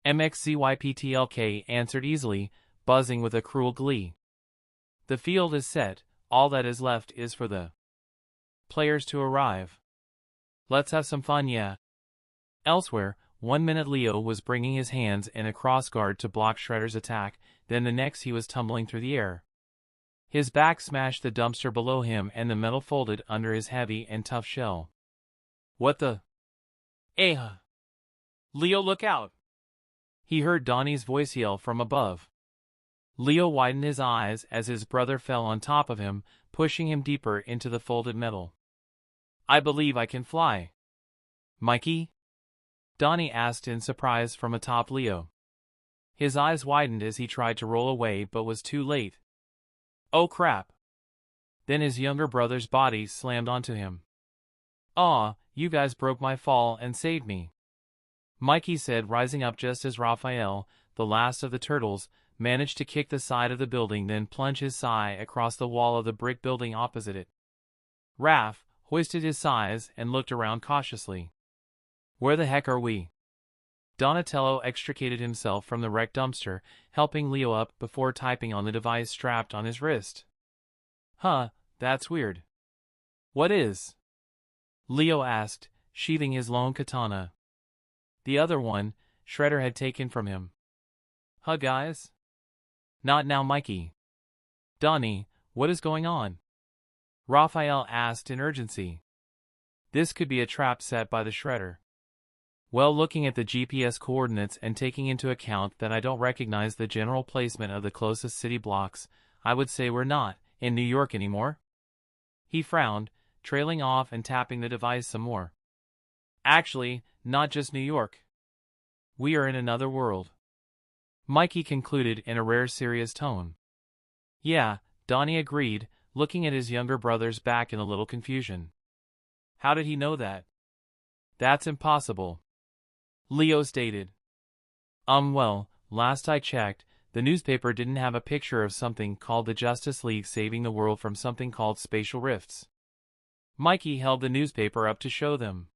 MXZYPTLK answered easily, buzzing with a cruel glee. The field is set, all that is left is for the players to arrive. Let's have some fun, yeah. Elsewhere, 1 minute Leo was bringing his hands in a crossguard to block Shredder's attack, then the next he was tumbling through the air. His back smashed the dumpster below him and the metal folded under his heavy and tough shell. What the? Leo, look out! He heard Donnie's voice yell from above. Leo widened his eyes as his brother fell on top of him, pushing him deeper into the folded metal. I believe I can fly. Mikey? Donnie asked in surprise from atop Leo. His eyes widened as he tried to roll away but was too late. Oh crap! Then his younger brother's body slammed onto him. Aw, you guys broke my fall and saved me. Mikey said, rising up just as Raphael, the last of the turtles, managed to kick the side of the building then plunge his sai across the wall of the brick building opposite it. Raph hoisted his sais and looked around cautiously. Where the heck are we? Donatello extricated himself from the wrecked dumpster, helping Leo up before typing on the device strapped on his wrist. Huh, that's weird. What is? Leo asked, sheathing his lone katana. The other one, Shredder had taken from him. Huh, guys? Not now, Mikey. Donnie, what is going on? Raphael asked in urgency. This could be a trap set by the Shredder. Well, looking at the GPS coordinates and taking into account that I don't recognize the general placement of the closest city blocks, I would say we're not in New York anymore. He frowned, trailing off and tapping the device some more. Actually, not just New York. We are in another world. Mikey concluded in a rare serious tone. Yeah, Donnie agreed, looking at his younger brother's back in a little confusion. How did he know that? That's impossible. Leo stated. Well, last I checked, the newspaper didn't have a picture of something called the Justice League saving the world from something called spatial rifts. Mikey held the newspaper up to show them.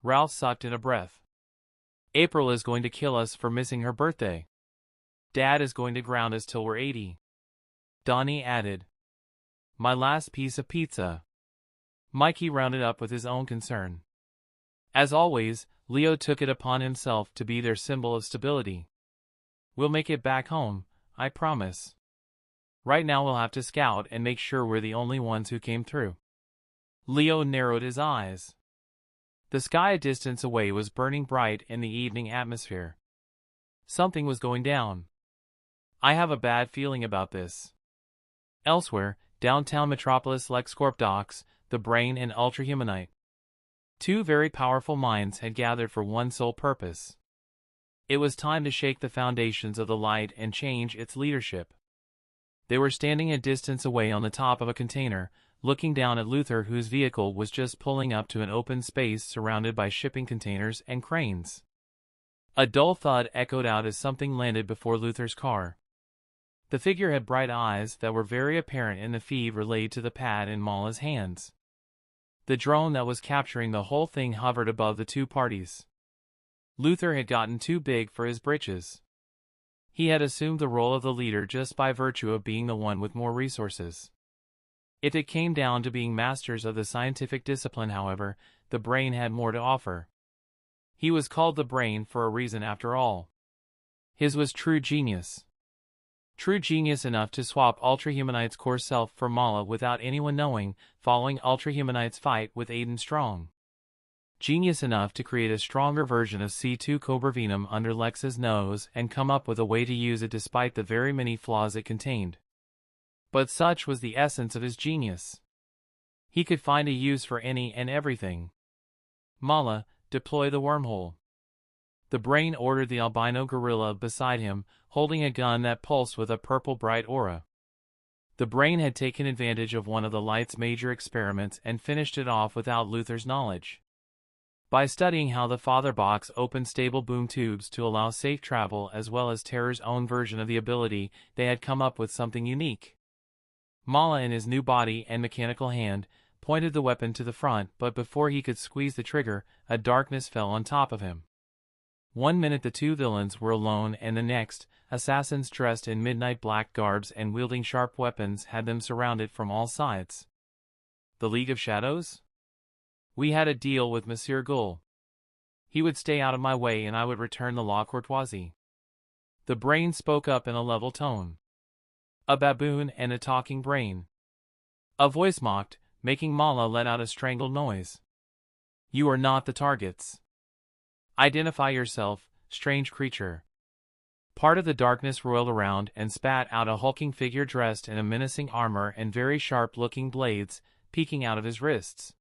Ralph sucked in a breath. April is going to kill us for missing her birthday. Dad is going to ground us till we're 80. Donnie added. my last piece of pizza. Mikey rounded up with his own concern. As always, Leo took it upon himself to be their symbol of stability. We'll make it back home, I promise. Right now we'll have to scout and make sure we're the only ones who came through. Leo narrowed his eyes. The sky a distance away was burning bright in the evening atmosphere. Something was going down. I have a bad feeling about this. Elsewhere, downtown metropolis LexCorp docks, the Brain and Ultrahumanite. Two very powerful minds had gathered for one sole purpose. It was time to shake the foundations of the light and change its leadership. They were standing a distance away on the top of a container, looking down at Luther, whose vehicle was just pulling up to an open space surrounded by shipping containers and cranes. A dull thud echoed out as something landed before Luther's car. The figure had bright eyes that were very apparent in the feed relayed to the pad in Mala's hands. The drone that was capturing the whole thing hovered above the two parties. Luther had gotten too big for his britches. He had assumed the role of the leader just by virtue of being the one with more resources. If it came down to being masters of the scientific discipline, however, the Brain had more to offer. He was called the Brain for a reason after all. His was true genius. True genius enough to swap Ultrahumanite's core self for Mala without anyone knowing, following Ultrahumanite's fight with Aden Strong. Genius enough to create a stronger version of C2 Cobravenum under Lex's nose and come up with a way to use it despite the very many flaws it contained. But such was the essence of his genius. He could find a use for any and everything. Mala, deploy the wormhole. The Brain ordered the albino gorilla beside him, holding a gun that pulsed with a purple bright aura. The Brain had taken advantage of one of the light's major experiments and finished it off without Luther's knowledge. By studying how the father box opened stable boom tubes to allow safe travel as well as Terror's own version of the ability, they had come up with something unique. Mala, in his new body and mechanical hand, pointed the weapon to the front, but before he could squeeze the trigger, a darkness fell on top of him. 1 minute the two villains were alone, and the next, assassins dressed in midnight black garbs and wielding sharp weapons had them surrounded from all sides. The League of Shadows? We had a deal with Monsieur Ghoul. He would stay out of my way and I would return the La Courtoisie. The Brain spoke up in a level tone. A baboon and a talking brain. A voice mocked, making Mala let out a strangled noise. You are not the targets. Identify yourself, strange creature. Part of the darkness roiled around and spat out a hulking figure dressed in a menacing armor and very sharp-looking blades, peeking out of his wrists.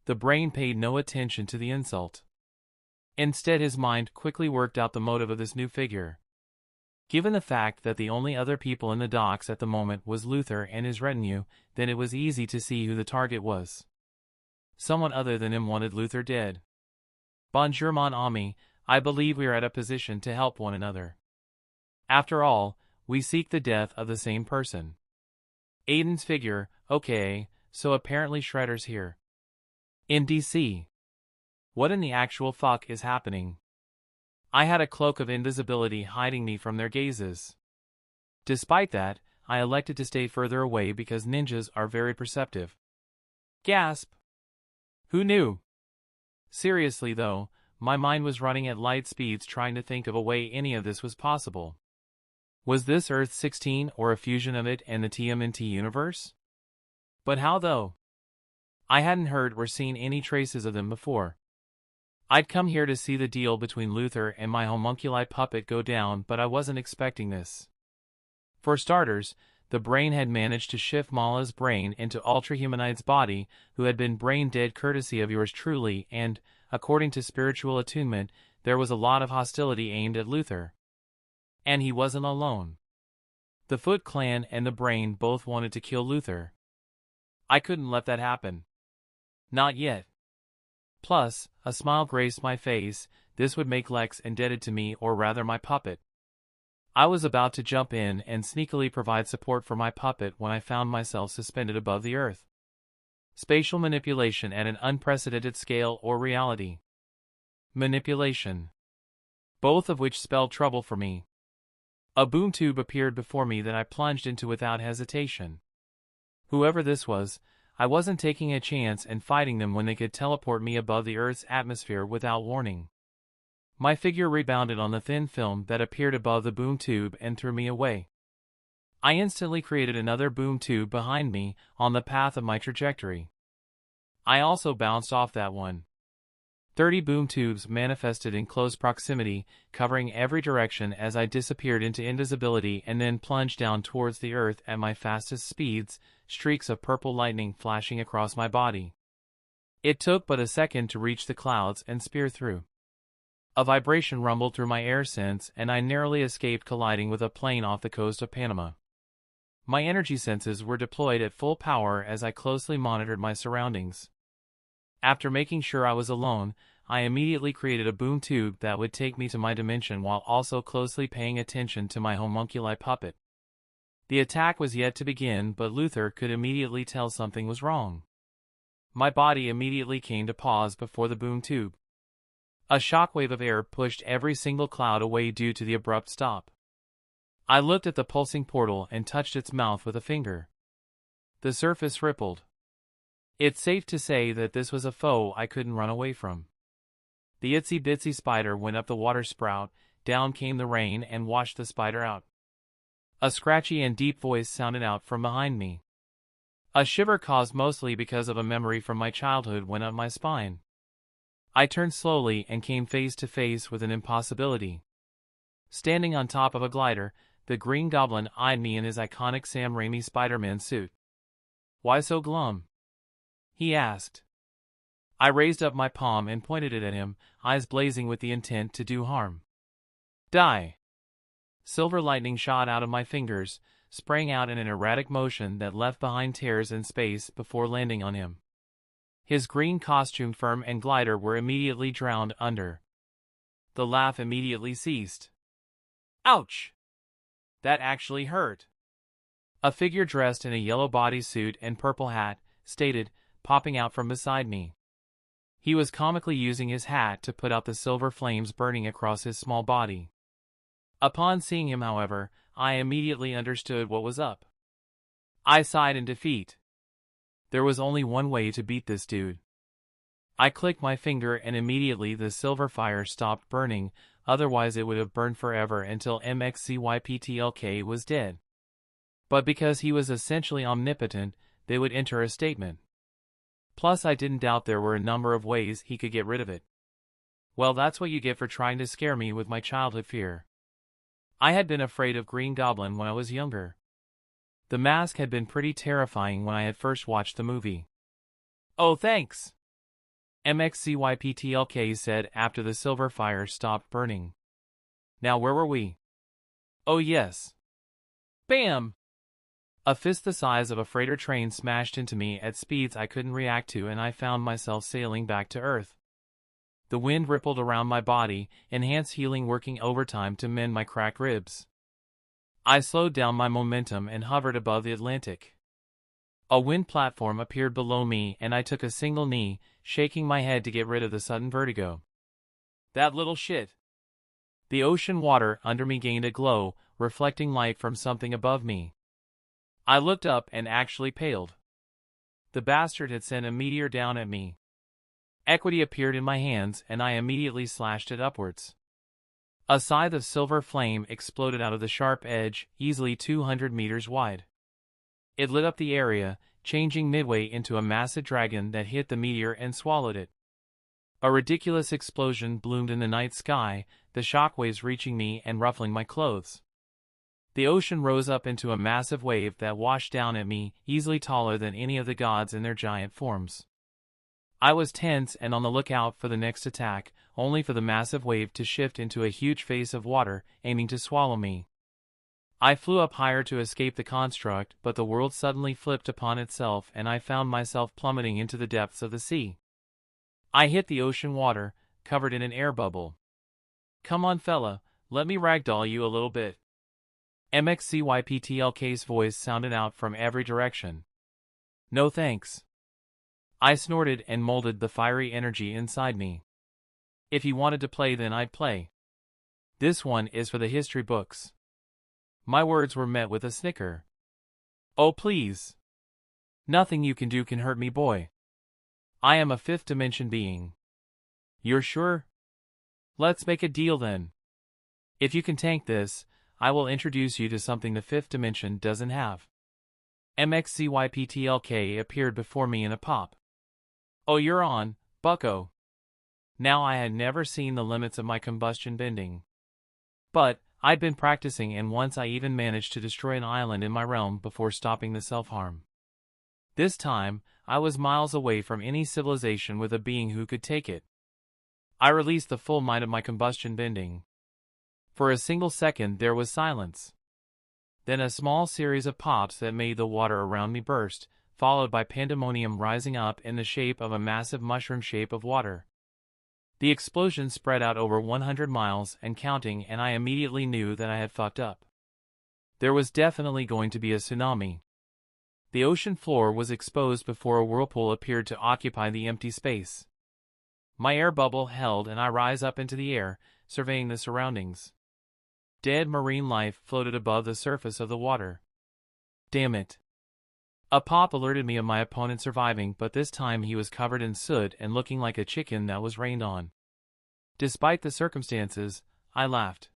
The Brain paid no attention to the insult. Instead, his mind quickly worked out the motive of this new figure. Given the fact that the only other people in the docks at the moment was Luther and his retinue, then it was easy to see who the target was. Someone other than him wanted Luther dead. Bonjour mon ami, I believe we are at a position to help one another. After all, we seek the death of the same person. Aiden's figure, okay, so apparently Shredder's here. In DC. What in the actual fuck is happening? I had a cloak of invisibility hiding me from their gazes. Despite that, I elected to stay further away because ninjas are very perceptive. Gasp! Who knew? Seriously though, my mind was running at light speeds trying to think of a way any of this was possible. Was this Earth-16 or a fusion of it and the TMNT universe? But how though? I hadn't heard or seen any traces of them before. I'd come here to see the deal between Luther and my homunculi puppet go down, but I wasn't expecting this. For starters, the Brain had managed to shift Mala's brain into Ultrahumanite's body, who had been brain dead courtesy of yours truly, and, according to spiritual attunement, there was a lot of hostility aimed at Luther. And he wasn't alone. The Foot Clan and the Brain both wanted to kill Luther. I couldn't let that happen. Not yet. Plus, a smile graced my face. This would make Lex indebted to me, or rather my puppet. I was about to jump in and sneakily provide support for my puppet when I found myself suspended above the earth. Spatial manipulation at an unprecedented scale or reality. Manipulation. Both of which spelled trouble for me. A boom tube appeared before me that I plunged into without hesitation. Whoever this was, I wasn't taking a chance and fighting them when they could teleport me above the Earth's atmosphere without warning. My figure rebounded on the thin film that appeared above the boom tube and threw me away. I instantly created another boom tube behind me on the path of my trajectory. I also bounced off that one. 30 boom tubes manifested in close proximity, covering every direction as I disappeared into invisibility and then plunged down towards the Earth at my fastest speeds, streaks of purple lightning flashing across my body. It took but a second to reach the clouds and spear through. A vibration rumbled through my air sense and I narrowly escaped colliding with a plane off the coast of Panama. My energy senses were deployed at full power as I closely monitored my surroundings. After making sure I was alone, I immediately created a boom tube that would take me to my dimension while also closely paying attention to my homunculi puppet. The attack was yet to begin, but Luther could immediately tell something was wrong. My body immediately came to pause before the boom tube. A shockwave of air pushed every single cloud away due to the abrupt stop. I looked at the pulsing portal and touched its mouth with a finger. The surface rippled. It's safe to say that this was a foe I couldn't run away from. The itsy-bitsy spider went up the water spout, down came the rain and washed the spider out. A scratchy and deep voice sounded out from behind me. A shiver caused mostly because of a memory from my childhood went up my spine. I turned slowly and came face to face with an impossibility. Standing on top of a glider, the Green Goblin eyed me in his iconic Sam Raimi Spider-Man suit. "Why so glum?" he asked. I raised up my palm and pointed it at him, eyes blazing with the intent to do harm. Die! Silver lightning shot out of my fingers, sprang out in an erratic motion that left behind tears in space before landing on him. His green costume firm and glider were immediately drowned under. The laugh immediately ceased. Ouch! That actually hurt. A figure dressed in a yellow bodysuit and purple hat, stated, popping out from beside me. He was comically using his hat to put out the silver flames burning across his small body. Upon seeing him, however, I immediately understood what was up. I sighed in defeat. There was only one way to beat this dude. I clicked my finger and immediately the silver fire stopped burning, otherwise it would have burned forever until MXCYPTLK was dead. But because he was essentially omnipotent, they would enter a statement. Plus I didn't doubt there were a number of ways he could get rid of it. Well, that's what you get for trying to scare me with my childhood fear. I had been afraid of Green Goblin when I was younger. The mask had been pretty terrifying when I had first watched the movie. "Oh, thanks," MXCYPTLK said after the silver fire stopped burning. Now where were we? Oh yes. Bam! A fist the size of a freighter train smashed into me at speeds I couldn't react to and I found myself sailing back to Earth. The wind rippled around my body, enhanced healing working overtime to mend my cracked ribs. I slowed down my momentum and hovered above the Atlantic. A wind platform appeared below me and I took a single knee, shaking my head to get rid of the sudden vertigo. That little shit. The ocean water under me gained a glow, reflecting light from something above me. I looked up and actually paled. The bastard had sent a meteor down at me. Equity appeared in my hands and I immediately slashed it upwards. A scythe of silver flame exploded out of the sharp edge, easily 200 meters wide. It lit up the area, changing midway into a massive dragon that hit the meteor and swallowed it. A ridiculous explosion bloomed in the night sky, the shockwaves reaching me and ruffling my clothes. The ocean rose up into a massive wave that washed down at me, easily taller than any of the gods in their giant forms. I was tense and on the lookout for the next attack, only for the massive wave to shift into a huge face of water, aiming to swallow me. I flew up higher to escape the construct, but the world suddenly flipped upon itself and I found myself plummeting into the depths of the sea. I hit the ocean water, covered in an air bubble. "Come on fella, let me ragdoll you a little bit." MXCYPTLK's voice sounded out from every direction. "No thanks." I snorted and molded the fiery energy inside me. If he wanted to play, then I'd play. This one is for the history books. My words were met with a snicker. "Oh please. Nothing you can do can hurt me, boy. I am a fifth dimension being. You're sure? Let's make a deal then. If you can tank this, I will introduce you to something the fifth dimension doesn't have. MXCYPTLK appeared before me in a pop. Oh, you're on, bucko. Now I had never seen the limits of my combustion bending. But I'd been practicing, and once I even managed to destroy an island in my realm before stopping the self-harm. This time, I was miles away from any civilization with a being who could take it. I released the full might of my combustion bending. For a single second there was silence. Then a small series of pops that made the water around me burst, followed by pandemonium rising up in the shape of a massive mushroom shape of water. The explosion spread out over 100 miles and counting, and I immediately knew that I had fucked up. There was definitely going to be a tsunami. The ocean floor was exposed before a whirlpool appeared to occupy the empty space. My air bubble held, and I rise up into the air, surveying the surroundings. Dead marine life floated above the surface of the water. Damn it. A pop alerted me of my opponent surviving, but this time he was covered in soot and looking like a chicken that was rained on. Despite the circumstances, I laughed.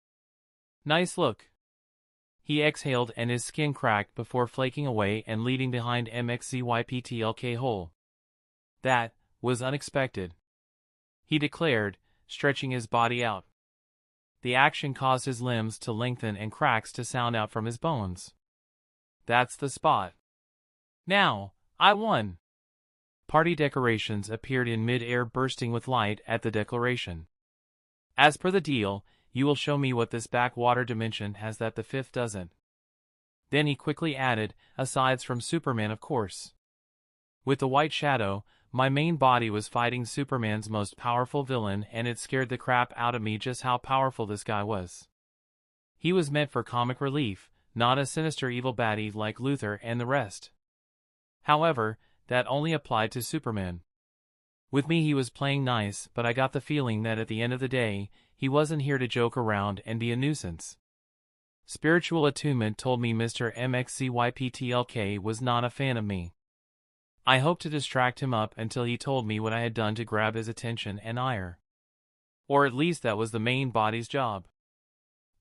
Nice look. He exhaled and his skin cracked before flaking away and leading behind MXCYPTLK hole. That was unexpected, he declared, stretching his body out. The action caused his limbs to lengthen and cracks to sound out from his bones. That's the spot. Now, I won. Party decorations appeared in mid-air, bursting with light at the declaration. As per the deal, you will show me what this backwater dimension has that the fifth doesn't. Then he quickly added, asides from Superman, of course. With the White Shadow, my main body was fighting Superman's most powerful villain, and it scared the crap out of me just how powerful this guy was. He was meant for comic relief, not a sinister evil baddie like Luthor and the rest. However, that only applied to Superman. With me he was playing nice, but I got the feeling that at the end of the day, he wasn't here to joke around and be a nuisance. Spiritual attunement told me Mr. MXCYPTLK was not a fan of me. I hoped to distract him up until he told me what I had done to grab his attention and ire. Or at least that was the main body's job.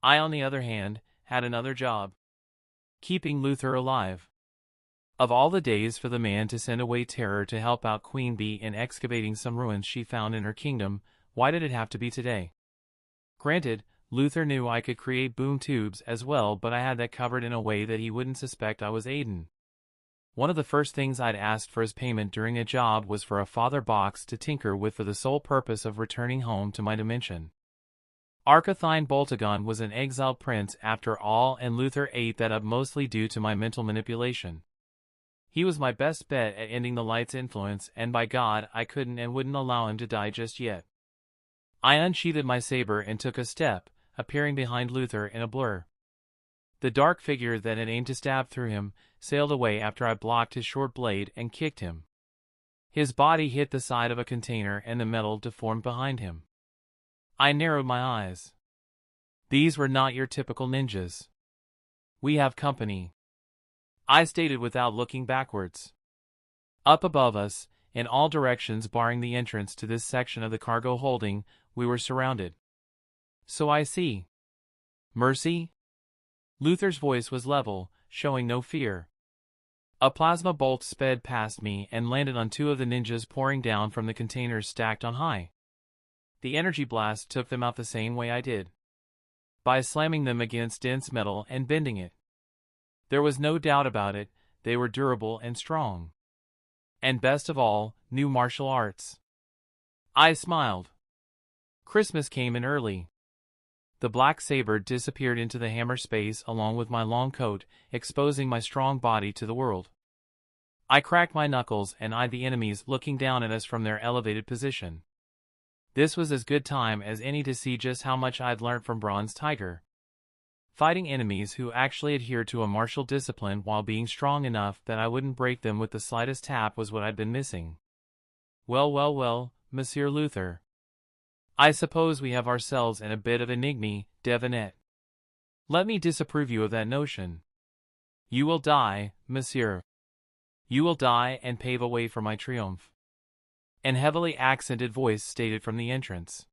I, on the other hand, had another job. Keeping Luthor alive. Of all the days for the man to send away Terror to help out Queen Bee in excavating some ruins she found in her kingdom, why did it have to be today? Granted, Luthor knew I could create boom tubes as well, but I had that covered in a way that he wouldn't suspect I was Aiden. One of the first things I'd asked for as payment during a job was for a father box to tinker with for the sole purpose of returning home to my dimension. Arcathine Boltagon was an exiled prince after all, and Luthor ate that up mostly due to my mental manipulation. He was my best bet at ending the light's influence, and by God, I couldn't and wouldn't allow him to die just yet. I unsheathed my saber and took a step, appearing behind Luthor in a blur. The dark figure that had aimed to stab through him sailed away after I blocked his short blade and kicked him. His body hit the side of a container and the metal deformed behind him. I narrowed my eyes. These were not your typical ninjas. We have company, I stated without looking backwards. Up above us, in all directions barring the entrance to this section of the cargo holding, we were surrounded. So I see. Mercy? Luthor's voice was level, showing no fear. A plasma bolt sped past me and landed on two of the ninjas pouring down from the containers stacked on high. The energy blast took them out the same way I did, by slamming them against dense metal and bending it. There was no doubt about it, they were durable and strong. And best of all, new martial arts. I smiled. Christmas came in early. The black saber disappeared into the hammer space along with my long coat, exposing my strong body to the world. I cracked my knuckles and eyed the enemies looking down at us from their elevated position. This was as good time as any to see just how much I'd learned from Bronze Tiger. Fighting enemies who actually adhered to a martial discipline while being strong enough that I wouldn't break them with the slightest tap was what I'd been missing. Well, Monsieur Luthor. I suppose we have ourselves in a bit of enigma, devinette. Let me disapprove you of that notion. You will die, monsieur. You will die and pave a way for my triumph. An heavily accented voice stated from the entrance.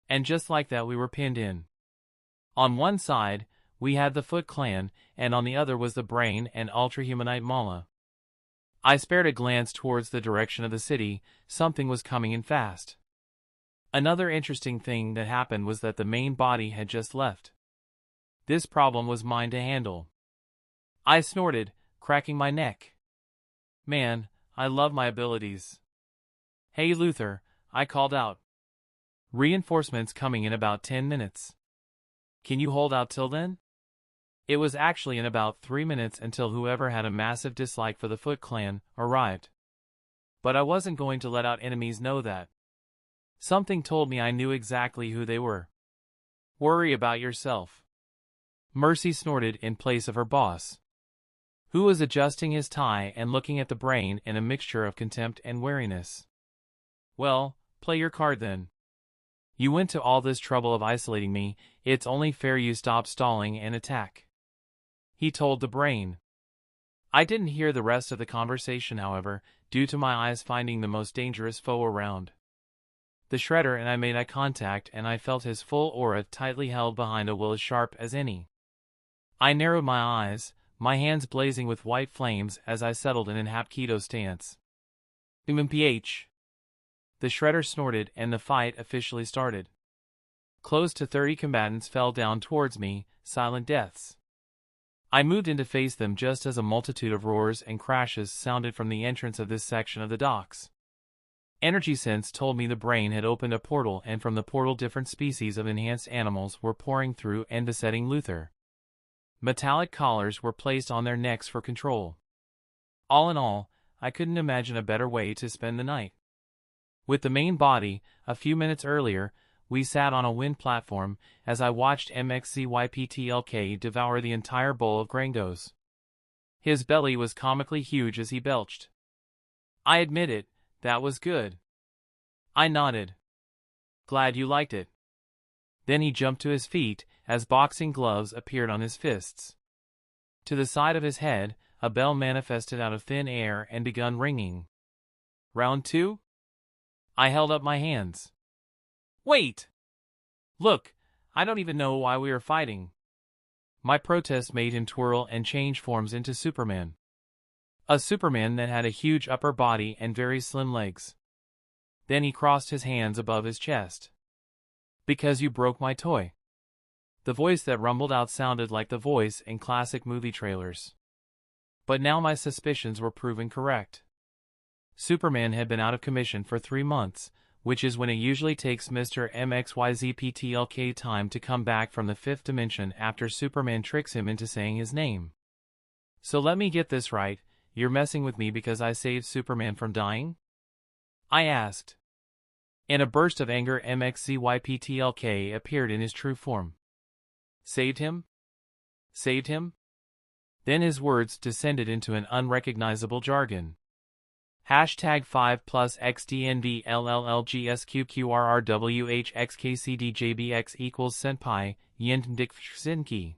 And just like that we were pinned in. On one side, we had the Foot Clan, and on the other was the Brain and Ultrahumanite Mala. I spared a glance towards the direction of the city. Something was coming in fast. Another interesting thing that happened was that the main body had just left. This problem was mine to handle. I snorted, cracking my neck. Man, I love my abilities. Hey Luther, I called out. Reinforcements coming in about 10 minutes. Can you hold out till then? It was actually in about 3 minutes until whoever had a massive dislike for the Foot Clan arrived. But I wasn't going to let out enemies know that. Something told me I knew exactly who they were. Worry about yourself. Mercy snorted in place of her boss, who was adjusting his tie and looking at the Brain in a mixture of contempt and wariness. Well, play your card then. You went to all this trouble of isolating me, it's only fair you stop stalling and attack. He told the Brain. I didn't hear the rest of the conversation, however, due to my eyes finding the most dangerous foe around. The Shredder and I made eye contact, and I felt his full aura tightly held behind a will as sharp as any. I narrowed my eyes, my hands blazing with white flames as I settled in an Hapkido stance. MPH. The Shredder snorted and the fight officially started. Close to 30 combatants fell down towards me, silent deaths. I moved in to face them just as a multitude of roars and crashes sounded from the entrance of this section of the docks. Energy sense told me the Brain had opened a portal, and from the portal different species of enhanced animals were pouring through and besetting Luther. Metallic collars were placed on their necks for control. All in all, I couldn't imagine a better way to spend the night. With the main body, a few minutes earlier, we sat on a wind platform as I watched MXCYPTLK devour the entire bowl of Grangos. His belly was comically huge as he belched. I admit it, that was good. I nodded. Glad you liked it. Then he jumped to his feet as boxing gloves appeared on his fists. To the side of his head, a bell manifested out of thin air and begun ringing. Round 2? I held up my hands. Wait! Look, I don't even know why we are fighting. My protest made him twirl and change forms into Superman. A Superman that had a huge upper body and very slim legs. Then he crossed his hands above his chest. Because you broke my toy. The voice that rumbled out sounded like the voice in classic movie trailers. But now my suspicions were proven correct. Superman had been out of commission for 3 months, which is when it usually takes Mr. MXYZPTLK time to come back from the 5th dimension after Superman tricks him into saying his name. So let me get this right, you're messing with me because I saved Superman from dying? I asked. In a burst of anger, MXZYPTLK appeared in his true form. Saved him? Saved him? Then his words descended into an unrecognizable jargon. Hashtag 5+ XDNVLLLGSQQRRWHXKCDJBX equals Senpai, Yentmdikfsinki.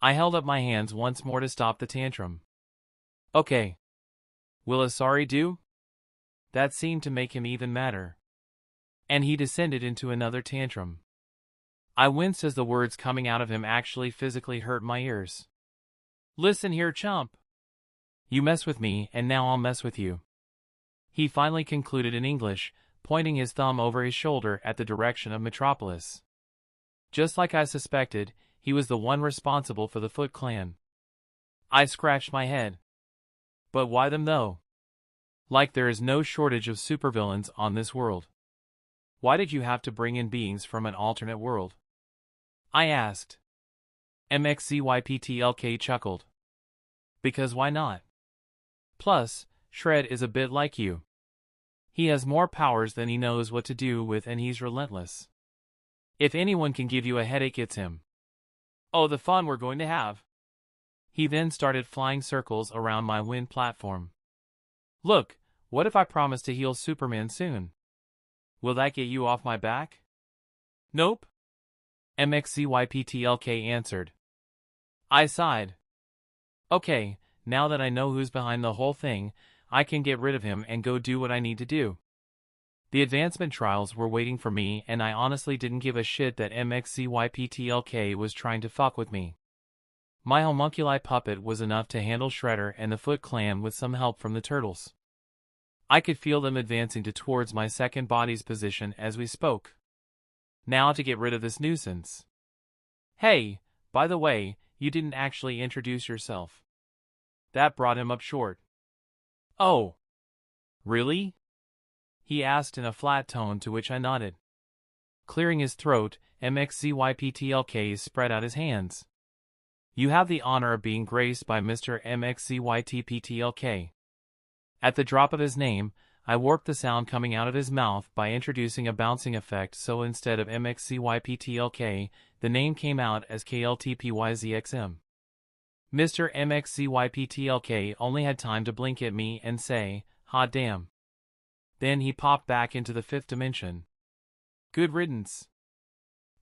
I held up my hands once more to stop the tantrum. Okay. Will a sorry do? That seemed to make him even madder. And he descended into another tantrum. I winced as the words coming out of him actually physically hurt my ears. Listen here, chump. You mess with me, and now I'll mess with you. He finally concluded in English, pointing his thumb over his shoulder at the direction of Metropolis. Just like I suspected, he was the one responsible for the Foot Clan. I scratched my head. But why them though? Like there is no shortage of supervillains on this world. Why did you have to bring in beings from an alternate world? I asked. MXZYPTLK chuckled. Because why not? Plus, Shred is a bit like you. He has more powers than he knows what to do with, and he's relentless. If anyone can give you a headache, it's him. Oh, the fun we're going to have. He then started flying circles around my wind platform. Look, what if I promise to heal Superman soon? Will that get you off my back? Nope. MXZYPTLK answered. I sighed. Okay, Now that I know who's behind the whole thing, I can get rid of him and go do what I need to do. The advancement trials were waiting for me, and I honestly didn't give a shit that MXCYPTLK was trying to fuck with me. My homunculi puppet was enough to handle Shredder and the Foot Clan with some help from the turtles. I could feel them advancing towards my second body's position as we spoke. Now to get rid of this nuisance. Hey, by the way, you didn't actually introduce yourself. That brought him up short. Oh. Really? He asked in a flat tone, to which I nodded. Clearing his throat, MXCYPTLK spread out his hands. You have the honor of being graced by Mr. MXCYTPTLK. At the drop of his name, I warped the sound coming out of his mouth by introducing a bouncing effect, so instead of MXCYPTLK, the name came out as KLTPYZXM. Mr. MXCYPTLK only had time to blink at me and say, "Hot damn." Then he popped back into the fifth dimension. Good riddance,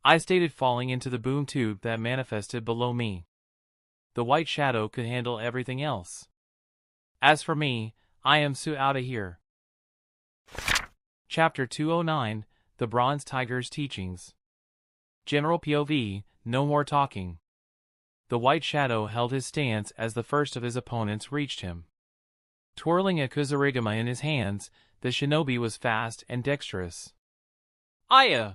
I stated, falling into the boom tube that manifested below me. The white shadow could handle everything else. As for me, I am so outta here. Chapter 209, The Bronze Tiger's Teachings. General POV, no more talking. The white shadow held his stance as the first of his opponents reached him. Twirling a kuzarigama in his hands, the shinobi was fast and dexterous. Aya!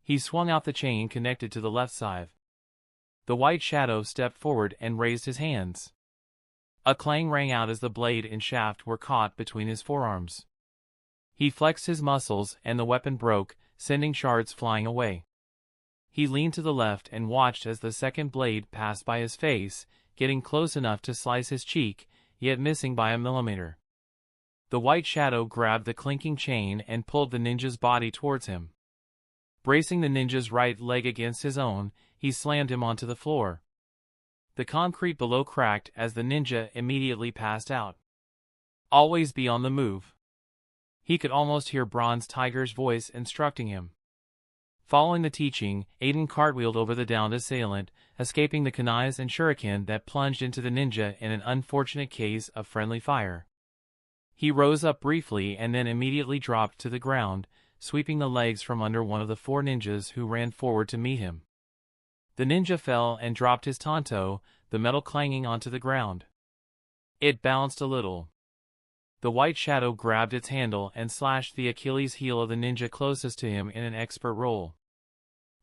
He swung out the chain connected to the left side. The white shadow stepped forward and raised his hands. A clang rang out as the blade and shaft were caught between his forearms. He flexed his muscles and the weapon broke, sending shards flying away. He leaned to the left and watched as the second blade passed by his face, getting close enough to slice his cheek, yet missing by a millimeter. The white shadow grabbed the clinking chain and pulled the ninja's body towards him. Bracing the ninja's right leg against his own, he slammed him onto the floor. The concrete below cracked as the ninja immediately passed out. Always be on the move. He could almost hear Bronze Tiger's voice instructing him. Following the teaching, Aiden cartwheeled over the downed assailant, escaping the kunais and shuriken that plunged into the ninja in an unfortunate case of friendly fire. He rose up briefly and then immediately dropped to the ground, sweeping the legs from under one of the four ninjas who ran forward to meet him. The ninja fell and dropped his tanto, the metal clanging onto the ground. It bounced a little. The white shadow grabbed its handle and slashed the Achilles heel of the ninja closest to him in an expert roll.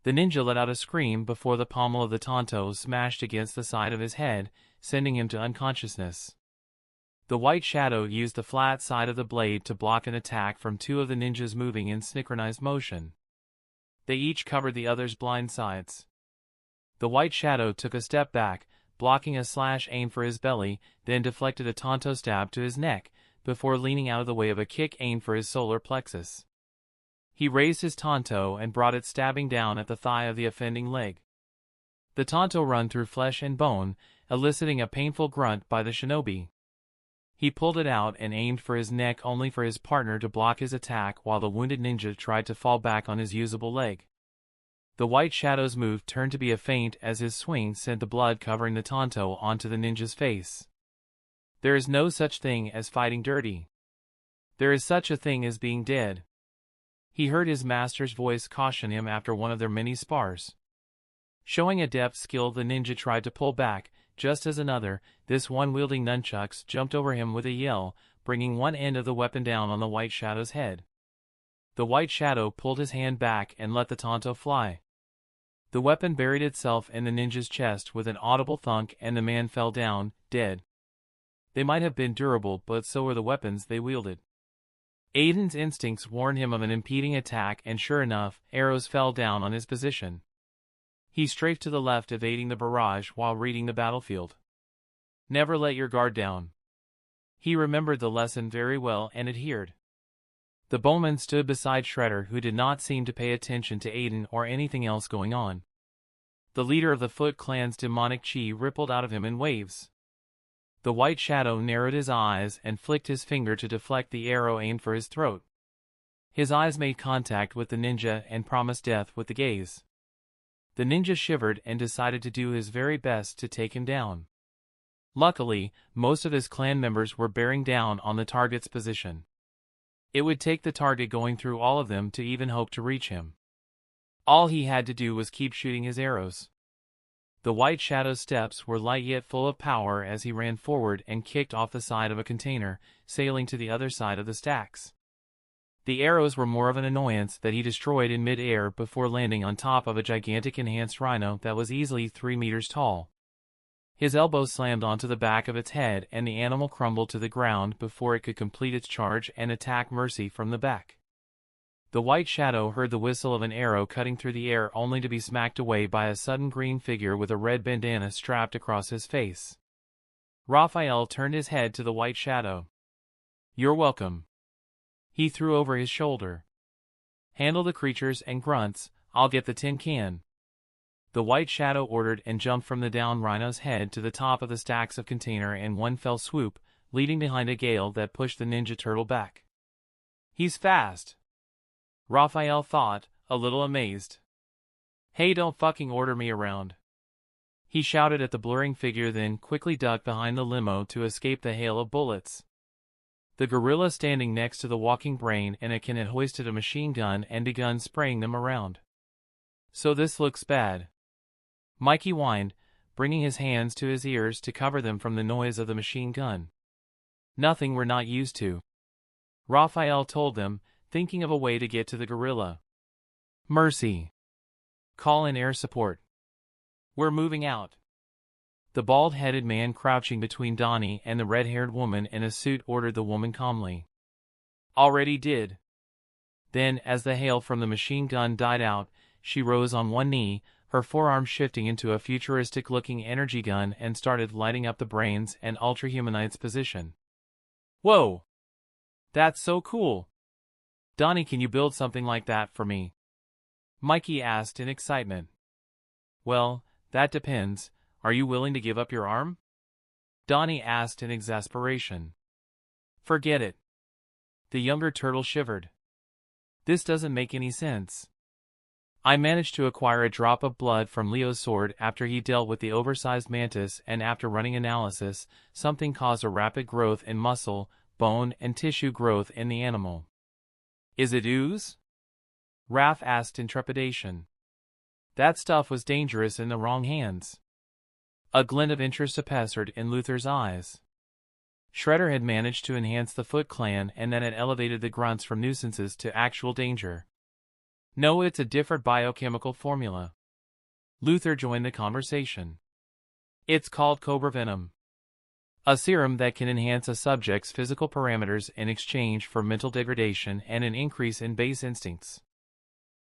The ninja let out a scream before the pommel of the tanto smashed against the side of his head, sending him to unconsciousness. The white shadow used the flat side of the blade to block an attack from two of the ninjas moving in synchronized motion. They each covered the other's blind sides. The white shadow took a step back, blocking a slash aim for his belly, then deflected a tanto stab to his neck, before leaning out of the way of a kick aimed for his solar plexus. He raised his tanto and brought it stabbing down at the thigh of the offending leg. The tanto run through flesh and bone, eliciting a painful grunt by the shinobi. He pulled it out and aimed for his neck, only for his partner to block his attack while the wounded ninja tried to fall back on his usable leg. The white shadow's move turned to be a feint as his swing sent the blood covering the tanto onto the ninja's face. There is no such thing as fighting dirty. There is such a thing as being dead. He heard his master's voice caution him after one of their many spars. Showing a depth skill, the ninja tried to pull back, just as another, this one wielding nunchucks, jumped over him with a yell, bringing one end of the weapon down on the white shadow's head. The white shadow pulled his hand back and let the tanto fly. The weapon buried itself in the ninja's chest with an audible thunk, and the man fell down, dead. They might have been durable, but so were the weapons they wielded. Aiden's instincts warned him of an impeding attack, and sure enough, arrows fell down on his position. He strafed to the left, evading the barrage while reading the battlefield. Never let your guard down. He remembered the lesson very well and adhered. The bowman stood beside Shredder, who did not seem to pay attention to Aiden or anything else going on. The leader of the Foot Clan's demonic chi rippled out of him in waves. The white shadow narrowed his eyes and flicked his finger to deflect the arrow aimed for his throat. His eyes made contact with the ninja and promised death with the gaze. The ninja shivered and decided to do his very best to take him down. Luckily, most of his clan members were bearing down on the target's position. It would take the target going through all of them to even hope to reach him. All he had to do was keep shooting his arrows. The White Shadow's steps were light yet full of power as he ran forward and kicked off the side of a container, sailing to the other side of the stacks. The arrows were more of an annoyance that he destroyed in mid-air before landing on top of a gigantic enhanced rhino that was easily 3 meters tall. His elbow slammed onto the back of its head and the animal crumbled to the ground before it could complete its charge and attack Mercy from the back. The White Shadow heard the whistle of an arrow cutting through the air only to be smacked away by a sudden green figure with a red bandana strapped across his face. Raphael turned his head to the White Shadow. "You're welcome." He threw over his shoulder. "Handle the creatures and grunts, I'll get the tin can." The White Shadow ordered and jumped from the down rhino's head to the top of the stacks of container in one fell swoop, leaving behind a gale that pushed the Ninja Turtle back. "He's fast," Raphael thought, a little amazed. "Hey, don't fucking order me around," he shouted at the blurring figure, then quickly ducked behind the limo to escape the hail of bullets. The gorilla standing next to the walking brain and Akin had hoisted a machine gun and begun spraying them around. "So this looks bad," Mikey whined, bringing his hands to his ears to cover them from the noise of the machine gun. "Nothing we're not used to," Raphael told them, thinking of a way to get to the gorilla. "Mercy. Call in air support. We're moving out." The bald-headed man crouching between Donnie and the red-haired woman in a suit ordered the woman calmly. "Already did." Then, as the hail from the machine gun died out, she rose on one knee, her forearm shifting into a futuristic-looking energy gun and started lighting up the brains and Ultrahumanites' position. "Whoa! That's so cool! Donnie, can you build something like that for me?" Mikey asked in excitement. "Well, that depends. Are you willing to give up your arm?" Donnie asked in exasperation. "Forget it." The younger turtle shivered. "This doesn't make any sense. I managed to acquire a drop of blood from Leo's sword after he dealt with the oversized mantis, and after running analysis, something caused a rapid growth in muscle, bone, and tissue growth in the animal." "Is it ooze?" Raph asked in trepidation. "That stuff was dangerous in the wrong hands." A glint of interest appeared in Luther's eyes. Shredder had managed to enhance the Foot Clan, and that had elevated the grunts from nuisances to actual danger. "No, it's a different biochemical formula." Luther joined the conversation. "It's called Cobra Venom. A serum that can enhance a subject's physical parameters in exchange for mental degradation and an increase in base instincts."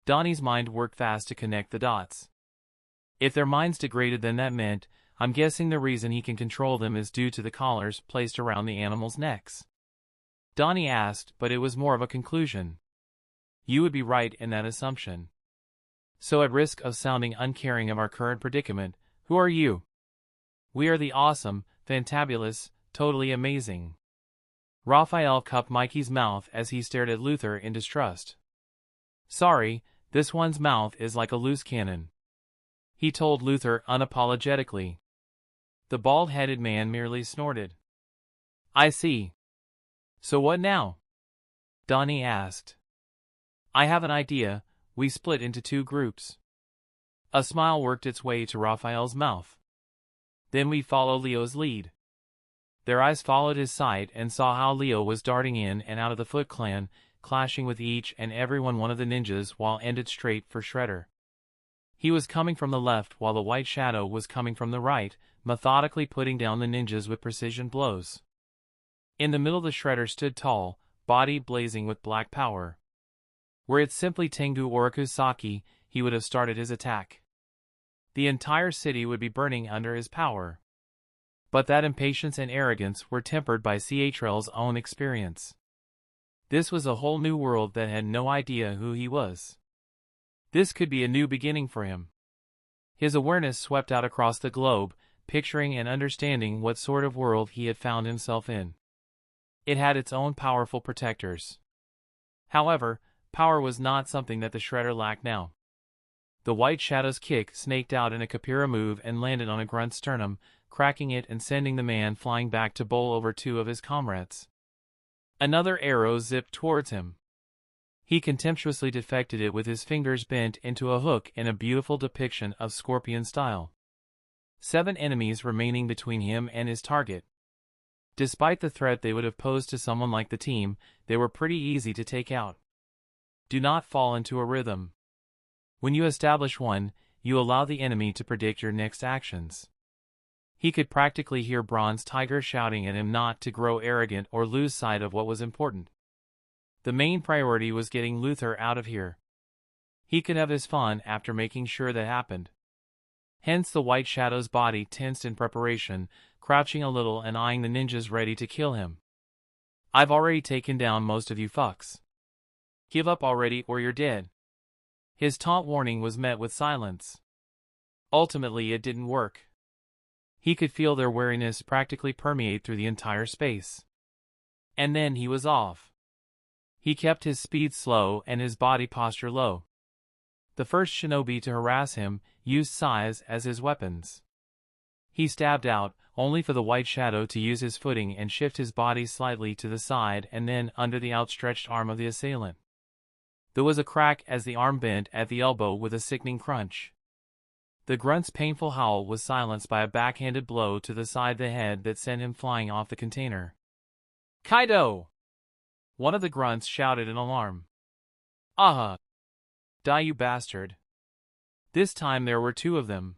Donnie's mind worked fast to connect the dots. If their minds degraded, then that meant, I'm guessing the reason he can control them is due to the collars placed around the animals' necks. Donnie asked, but it was more of a conclusion. "You would be right in that assumption. So at risk of sounding uncaring of our current predicament, who are you?" "We are the awesome, fantabulous, totally amazing." Raphael cupped Mikey's mouth as he stared at Luther in distrust. "Sorry, this one's mouth is like a loose cannon," he told Luther unapologetically. The bald-headed man merely snorted. "I see. So what now?" Donnie asked. "I have an idea. We split into 2 groups." A smile worked its way to Raphael's mouth. "Then we follow Leo's lead." Their eyes followed his sight and saw how Leo was darting in and out of the Foot Clan, clashing with each and every one of the ninjas while ended straight for Shredder. He was coming from the left while the White Shadow was coming from the right, methodically putting down the ninjas with precision blows. In the middle the Shredder stood tall, body blazing with black power. Were it simply Tengu Orokusaki, he would have started his attack. The entire city would be burning under his power. But that impatience and arrogance were tempered by CHL's own experience. This was a whole new world that had no idea who he was. This could be a new beginning for him. His awareness swept out across the globe, picturing and understanding what sort of world he had found himself in. It had its own powerful protectors. However, power was not something that the Shredder lacked now. The White Shadow's kick snaked out in a Kapira move and landed on a grunt's sternum, cracking it and sending the man flying back to bowl over two of his comrades. Another arrow zipped towards him. He contemptuously deflected it with his fingers bent into a hook in a beautiful depiction of scorpion style. 7 enemies remaining between him and his target. Despite the threat they would have posed to someone like the team, they were pretty easy to take out. Do not fall into a rhythm. When you establish one, you allow the enemy to predict your next actions. He could practically hear Bronze Tiger shouting at him not to grow arrogant or lose sight of what was important. The main priority was getting Luther out of here. He could have his fun after making sure that happened. Hence the White Shadow's body tensed in preparation, crouching a little and eyeing the ninjas ready to kill him. I've already taken down most of you fucks. Give up already or you're dead. His taunt warning was met with silence. Ultimately it didn't work. He could feel their wariness practically permeate through the entire space. And then he was off. He kept his speed slow and his body posture low. The first shinobi to harass him used sais as his weapons. He stabbed out, only for the White Shadow to use his footing and shift his body slightly to the side and then under the outstretched arm of the assailant. There was a crack as the arm bent at the elbow with a sickening crunch. The grunt's painful howl was silenced by a backhanded blow to the side of the head that sent him flying off the container. Kaido! One of the grunts shouted in alarm. Aha! Die, you bastard! This time there were 2 of them.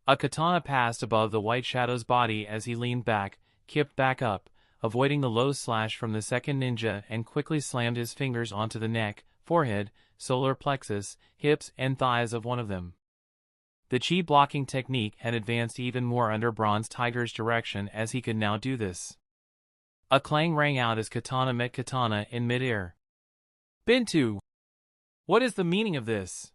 A katana passed above the White Shadow's body as he leaned back, kipped back up, avoiding the low slash from the second ninja and quickly slammed his fingers onto the neck, forehead, solar plexus, hips and thighs of one of them. The chi blocking technique had advanced even more under Bronze Tiger's direction as he could now do this. A clang rang out as katana met katana in midair. Bintu! What is the meaning of this?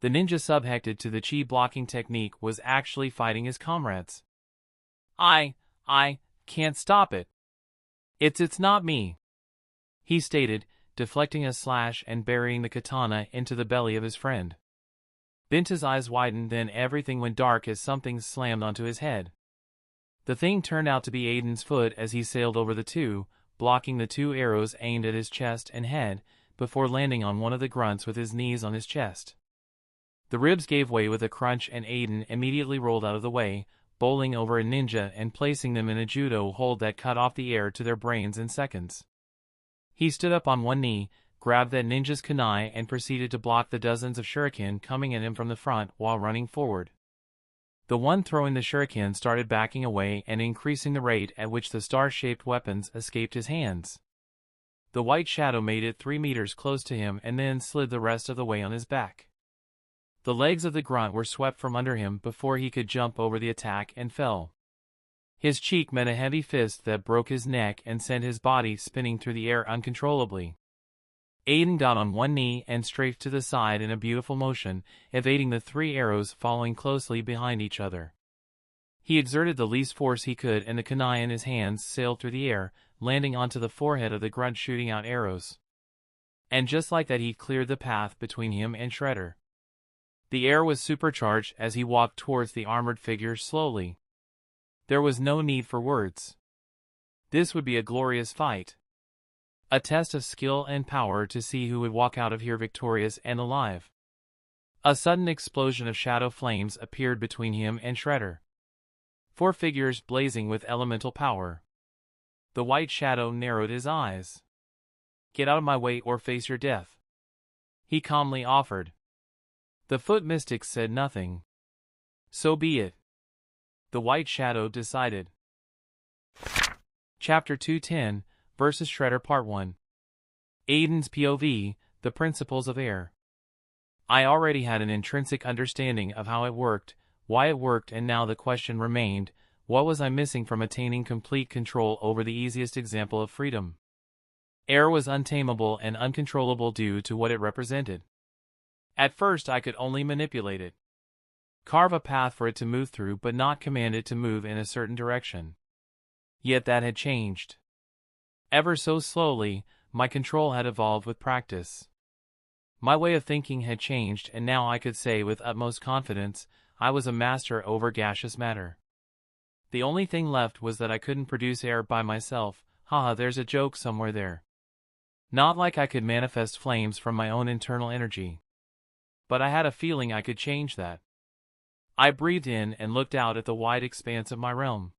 The ninja subjected to the chi blocking technique was actually fighting his comrades. I can't stop it. It's not me, he stated, deflecting a slash and burying the katana into the belly of his friend. Bintu's eyes widened, then everything went dark as something slammed onto his head. The thing turned out to be Aiden's foot as he sailed over the 2, blocking the 2 arrows aimed at his chest and head, before landing on one of the grunts with his knees on his chest. The ribs gave way with a crunch and Aiden immediately rolled out of the way, bowling over a ninja and placing them in a judo hold that cut off the air to their brains in seconds. He stood up on one knee, grabbed that ninja's kunai and proceeded to block the dozens of shuriken coming at him from the front while running forward. The one throwing the shuriken started backing away and increasing the rate at which the star-shaped weapons escaped his hands. The White Shadow made it 3 meters close to him and then slid the rest of the way on his back. The legs of the grunt were swept from under him before he could jump over the attack and fell. His cheek met a heavy fist that broke his neck and sent his body spinning through the air uncontrollably. Aiden got on one knee and strafed to the side in a beautiful motion, evading the 3 arrows following closely behind each other. He exerted the least force he could and the kunai in his hands sailed through the air, landing onto the forehead of the grunt shooting out arrows. And just like that he cleared the path between him and Shredder. The air was supercharged as he walked towards the armored figure slowly. There was no need for words. This would be a glorious fight. A test of skill and power to see who would walk out of here victorious and alive. A sudden explosion of shadow flames appeared between him and Shredder. 4 figures blazing with elemental power. The White Shadow narrowed his eyes. Get out of my way or face your death, he calmly offered. The Foot Mystics said nothing. So be it, the White Shadow decided. Chapter 210, versus Shredder Part 1. Aiden's POV, the Principles of Air. I already had an intrinsic understanding of how it worked, why it worked, and now the question remained, what was I missing from attaining complete control over the easiest example of freedom? Air was untamable and uncontrollable due to what it represented. At first I could only manipulate it. Carve a path for it to move through but not command it to move in a certain direction. Yet that had changed. Ever so slowly, my control had evolved with practice. My way of thinking had changed and now I could say with utmost confidence, I was a master over gaseous matter. The only thing left was that I couldn't produce air by myself. Haha, there's a joke somewhere there. Not like I could manifest flames from my own internal energy. But I had a feeling I could change that. I breathed in and looked out at the wide expanse of my realm.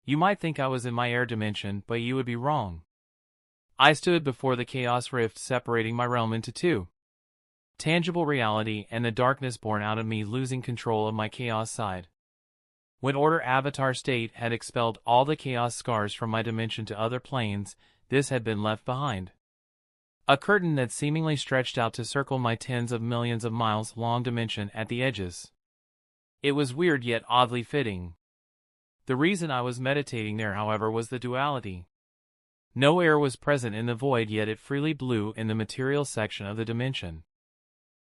You might think I was in my air dimension, but you would be wrong. I stood before the chaos rift separating my realm into two. Tangible reality and the darkness born out of me losing control of my chaos side. When Order Avatar State had expelled all the chaos scars from my dimension to other planes, this had been left behind. A curtain that seemingly stretched out to circle my tens of millions of miles long dimension at the edges. It was weird yet oddly fitting. The reason I was meditating there, however, was the duality. No air was present in the void, yet it freely blew in the material section of the dimension.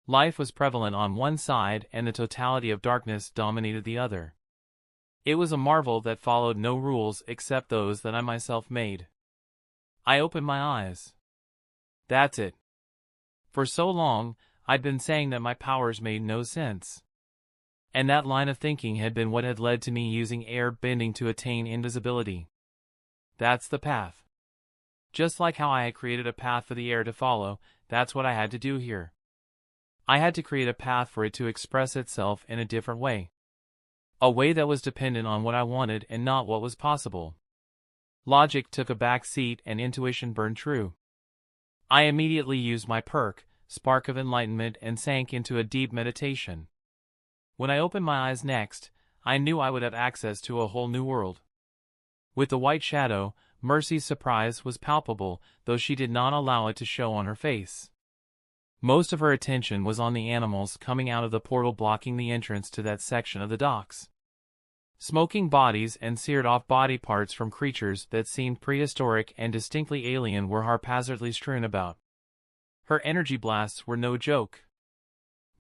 Life was prevalent on one side and the totality of darkness dominated the other. It was a marvel that followed no rules except those that I myself made. I opened my eyes. That's it. For so long, I'd been saying that my powers made no sense. And that line of thinking had been what had led to me using air bending to attain invisibility. That's the path. Just like how I had created a path for the air to follow, that's what I had to do here. I had to create a path for it to express itself in a different way. A way that was dependent on what I wanted and not what was possible. Logic took a back seat and intuition burned true. I immediately used my perk, Spark of Enlightenment, and sank into a deep meditation. When I opened my eyes next, I knew I would have access to a whole new world. With the white shadow, Mercy's surprise was palpable, though she did not allow it to show on her face. Most of her attention was on the animals coming out of the portal blocking the entrance to that section of the docks. Smoking bodies and seared-off body parts from creatures that seemed prehistoric and distinctly alien were haphazardly strewn about. Her energy blasts were no joke.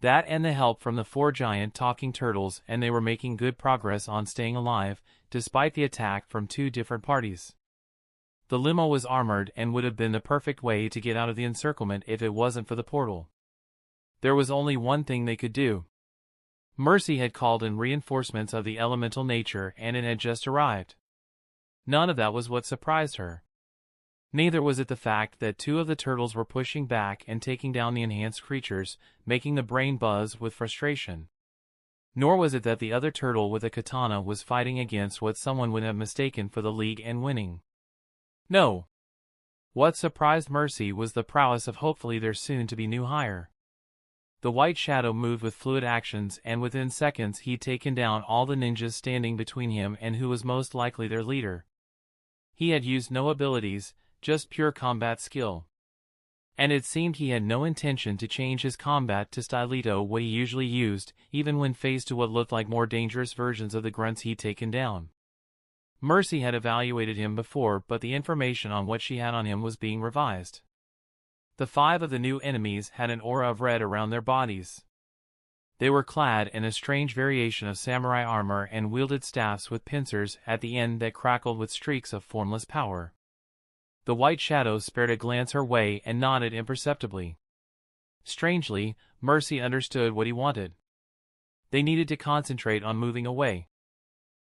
That and the help from the 4 giant talking turtles, and they were making good progress on staying alive, despite the attack from 2 different parties. The limo was armored and would have been the perfect way to get out of the encirclement if it wasn't for the portal. There was only one thing they could do. Mercy had called in reinforcements of the elemental nature and it had just arrived. None of that was what surprised her. Neither was it the fact that 2 of the turtles were pushing back and taking down the enhanced creatures, making the brain buzz with frustration. Nor was it that the other turtle with a katana was fighting against what someone would have mistaken for the League and winning. No. What surprised Mercy was the prowess of hopefully their soon-to-be new hire. The white shadow moved with fluid actions, and within seconds he'd taken down all the ninjas standing between him and who was most likely their leader. He had used no abilities, just pure combat skill. And it seemed he had no intention to change his combat to stylito what he usually used, even when faced to what looked like more dangerous versions of the grunts he'd taken down. Mercy had evaluated him before, but the information on what she had on him was being revised. The 5 of the new enemies had an aura of red around their bodies. They were clad in a strange variation of samurai armor and wielded staffs with pincers at the end that crackled with streaks of formless power. The white shadow spared a glance her way and nodded imperceptibly. Strangely, Mercy understood what he wanted. They needed to concentrate on moving away.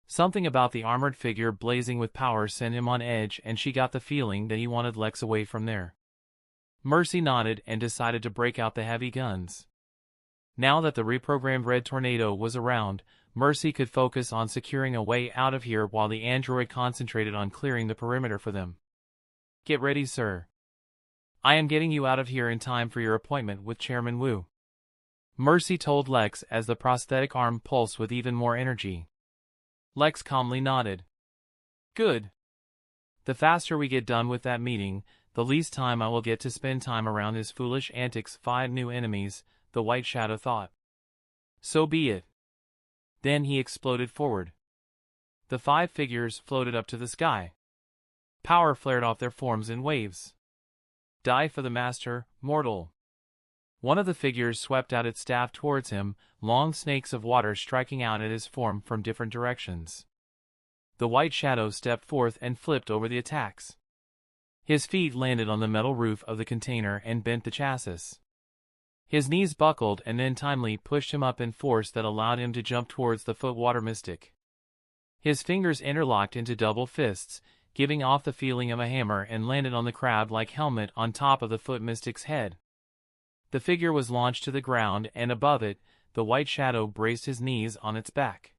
Something about the armored figure blazing with power sent him on edge, and she got the feeling that he wanted Lex away from there. Mercy nodded and decided to break out the heavy guns. Now that the reprogrammed red tornado was around, Mercy could focus on securing a way out of here while the android concentrated on clearing the perimeter for them. Get ready, sir. I am getting you out of here in time for your appointment with Chairman Wu. Mercy told Lex as the prosthetic arm pulsed with even more energy. Lex calmly nodded. Good. The faster we get done with that meeting, the least time I will get to spend time around his foolish antics. 5 new enemies, the white shadow thought. So be it. Then he exploded forward. The 5 figures floated up to the sky. Power flared off their forms in waves. Die for the master, mortal. One of the figures swept out its staff towards him, long snakes of water striking out at his form from different directions. The white shadow stepped forth and flipped over the attacks. His feet landed on the metal roof of the container and bent the chassis. His knees buckled and then timely pushed him up in force that allowed him to jump towards the footwater mystic. His fingers interlocked into double fists, giving off the feeling of a hammer, and landed on the crab-like helmet on top of the foot mystic's head. The figure was launched to the ground, and above it, the white shadow braced his knees on its back.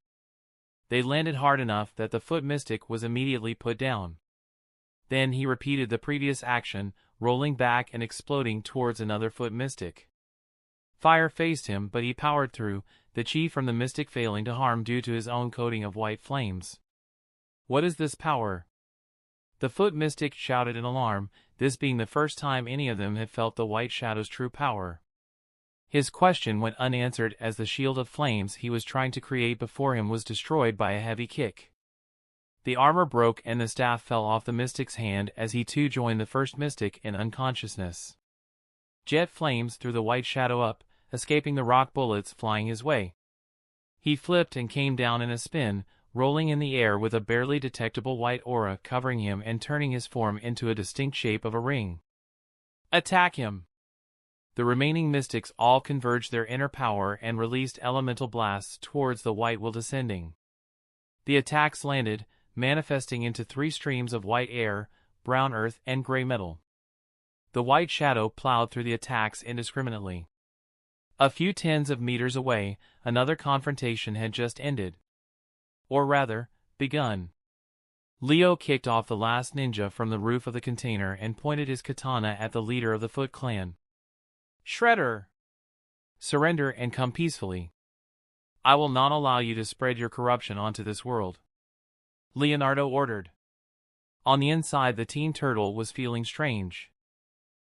They landed hard enough that the foot mystic was immediately put down. Then he repeated the previous action, rolling back and exploding towards another foot mystic. Fire faced him, but he powered through, the chi from the mystic failing to harm due to his own coating of white flames. What is this power? The foot mystic shouted in alarm, this being the first time any of them had felt the white shadow's true power. His question went unanswered as the shield of flames he was trying to create before him was destroyed by a heavy kick. The armor broke and the staff fell off the mystic's hand as he too joined the first mystic in unconsciousness. Jet flames threw the white shadow up, escaping the rock bullets flying his way. He flipped and came down in a spin, rolling in the air with a barely detectable white aura covering him and turning his form into a distinct shape of a ring. Attack him! The remaining mystics all converged their inner power and released elemental blasts towards the white will descending. The attacks landed, manifesting into 3 streams of white air, brown earth, and gray metal. The white shadow plowed through the attacks indiscriminately. A few tens of meters away, another confrontation had just ended. Or rather, begun. Leo kicked off the last ninja from the roof of the container and pointed his katana at the leader of the Foot Clan. Shredder! Surrender and come peacefully. I will not allow you to spread your corruption onto this world. Leonardo ordered. On the inside, the teen turtle was feeling strange.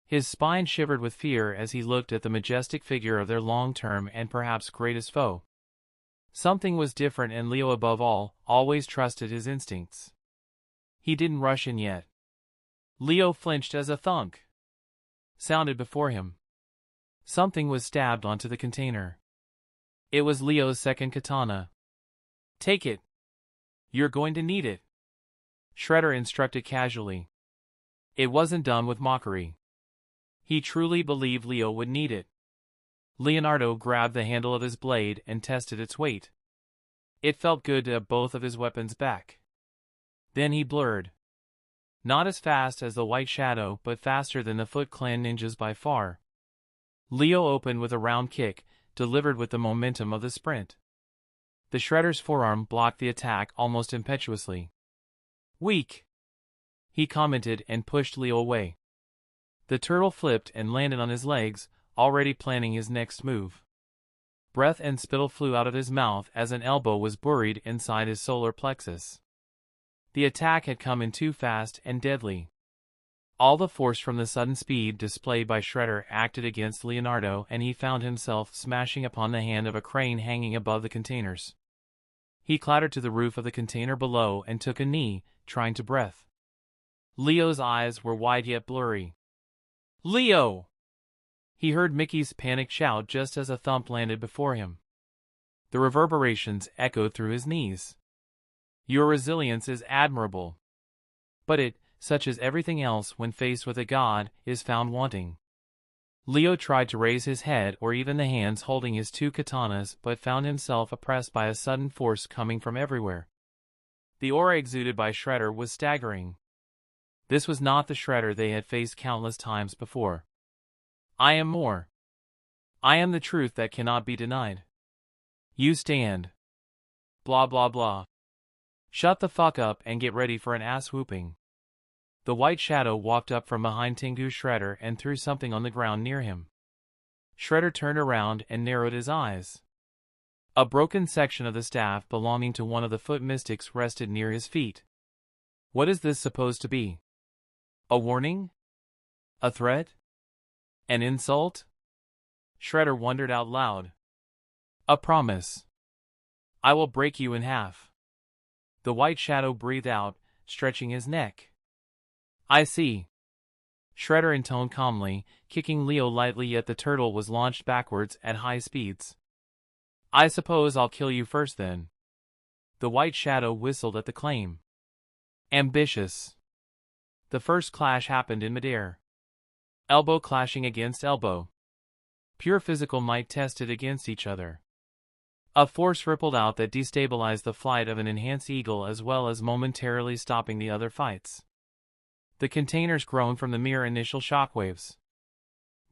His spine shivered with fear as he looked at the majestic figure of their long-term and perhaps greatest foe. Something was different, and Leo, above all, always trusted his instincts. He didn't rush in yet. Leo flinched as a thunk sounded before him. Something was stabbed onto the container. It was Leo's second katana. Take it. You're going to need it. Shredder instructed casually. It wasn't done with mockery. He truly believed Leo would need it. Leonardo grabbed the handle of his blade and tested its weight. It felt good to have both of his weapons back. Then he blurred. Not as fast as the white shadow, but faster than the Foot Clan ninjas by far. Leo opened with a round kick, delivered with the momentum of the sprint. The Shredder's forearm blocked the attack almost impetuously. Weak, he commented and pushed Leo away. The turtle flipped and landed on his legs, already planning his next move. Breath and spittle flew out of his mouth as an elbow was buried inside his solar plexus. The attack had come in too fast and deadly. All the force from the sudden speed displayed by Shredder acted against Leonardo, and he found himself smashing upon the hand of a crane hanging above the containers. He clattered to the roof of the container below and took a knee, trying to breathe. Leo's eyes were wide yet blurry. Leo! He heard Mickey's panicked shout just as a thump landed before him. The reverberations echoed through his knees. Your resilience is admirable. But it, such as everything else when faced with a god, is found wanting. Leo tried to raise his head or even the hands holding his 2 katanas, but found himself oppressed by a sudden force coming from everywhere. The aura exuded by Shredder was staggering. This was not the Shredder they had faced countless times before. I am more. I am the truth that cannot be denied. You stand. Blah blah blah. Shut the fuck up and get ready for an ass whooping. The white shadow walked up from behind Tengu Shredder and threw something on the ground near him. Shredder turned around and narrowed his eyes. A broken section of the staff belonging to one of the foot mystics rested near his feet. What is this supposed to be? A warning? A threat? An insult? Shredder wondered out loud. A promise. I will break you in half. The white shadow breathed out, stretching his neck. I see. Shredder intoned calmly, kicking Leo lightly, yet the turtle was launched backwards at high speeds. I suppose I'll kill you first then. The white shadow whistled at the claim. Ambitious. The first clash happened in midair. Elbow clashing against elbow. Pure physical might tested against each other. A force rippled out that destabilized the flight of an enhanced eagle as well as momentarily stopping the other fights. The containers groaned from the mere initial shockwaves.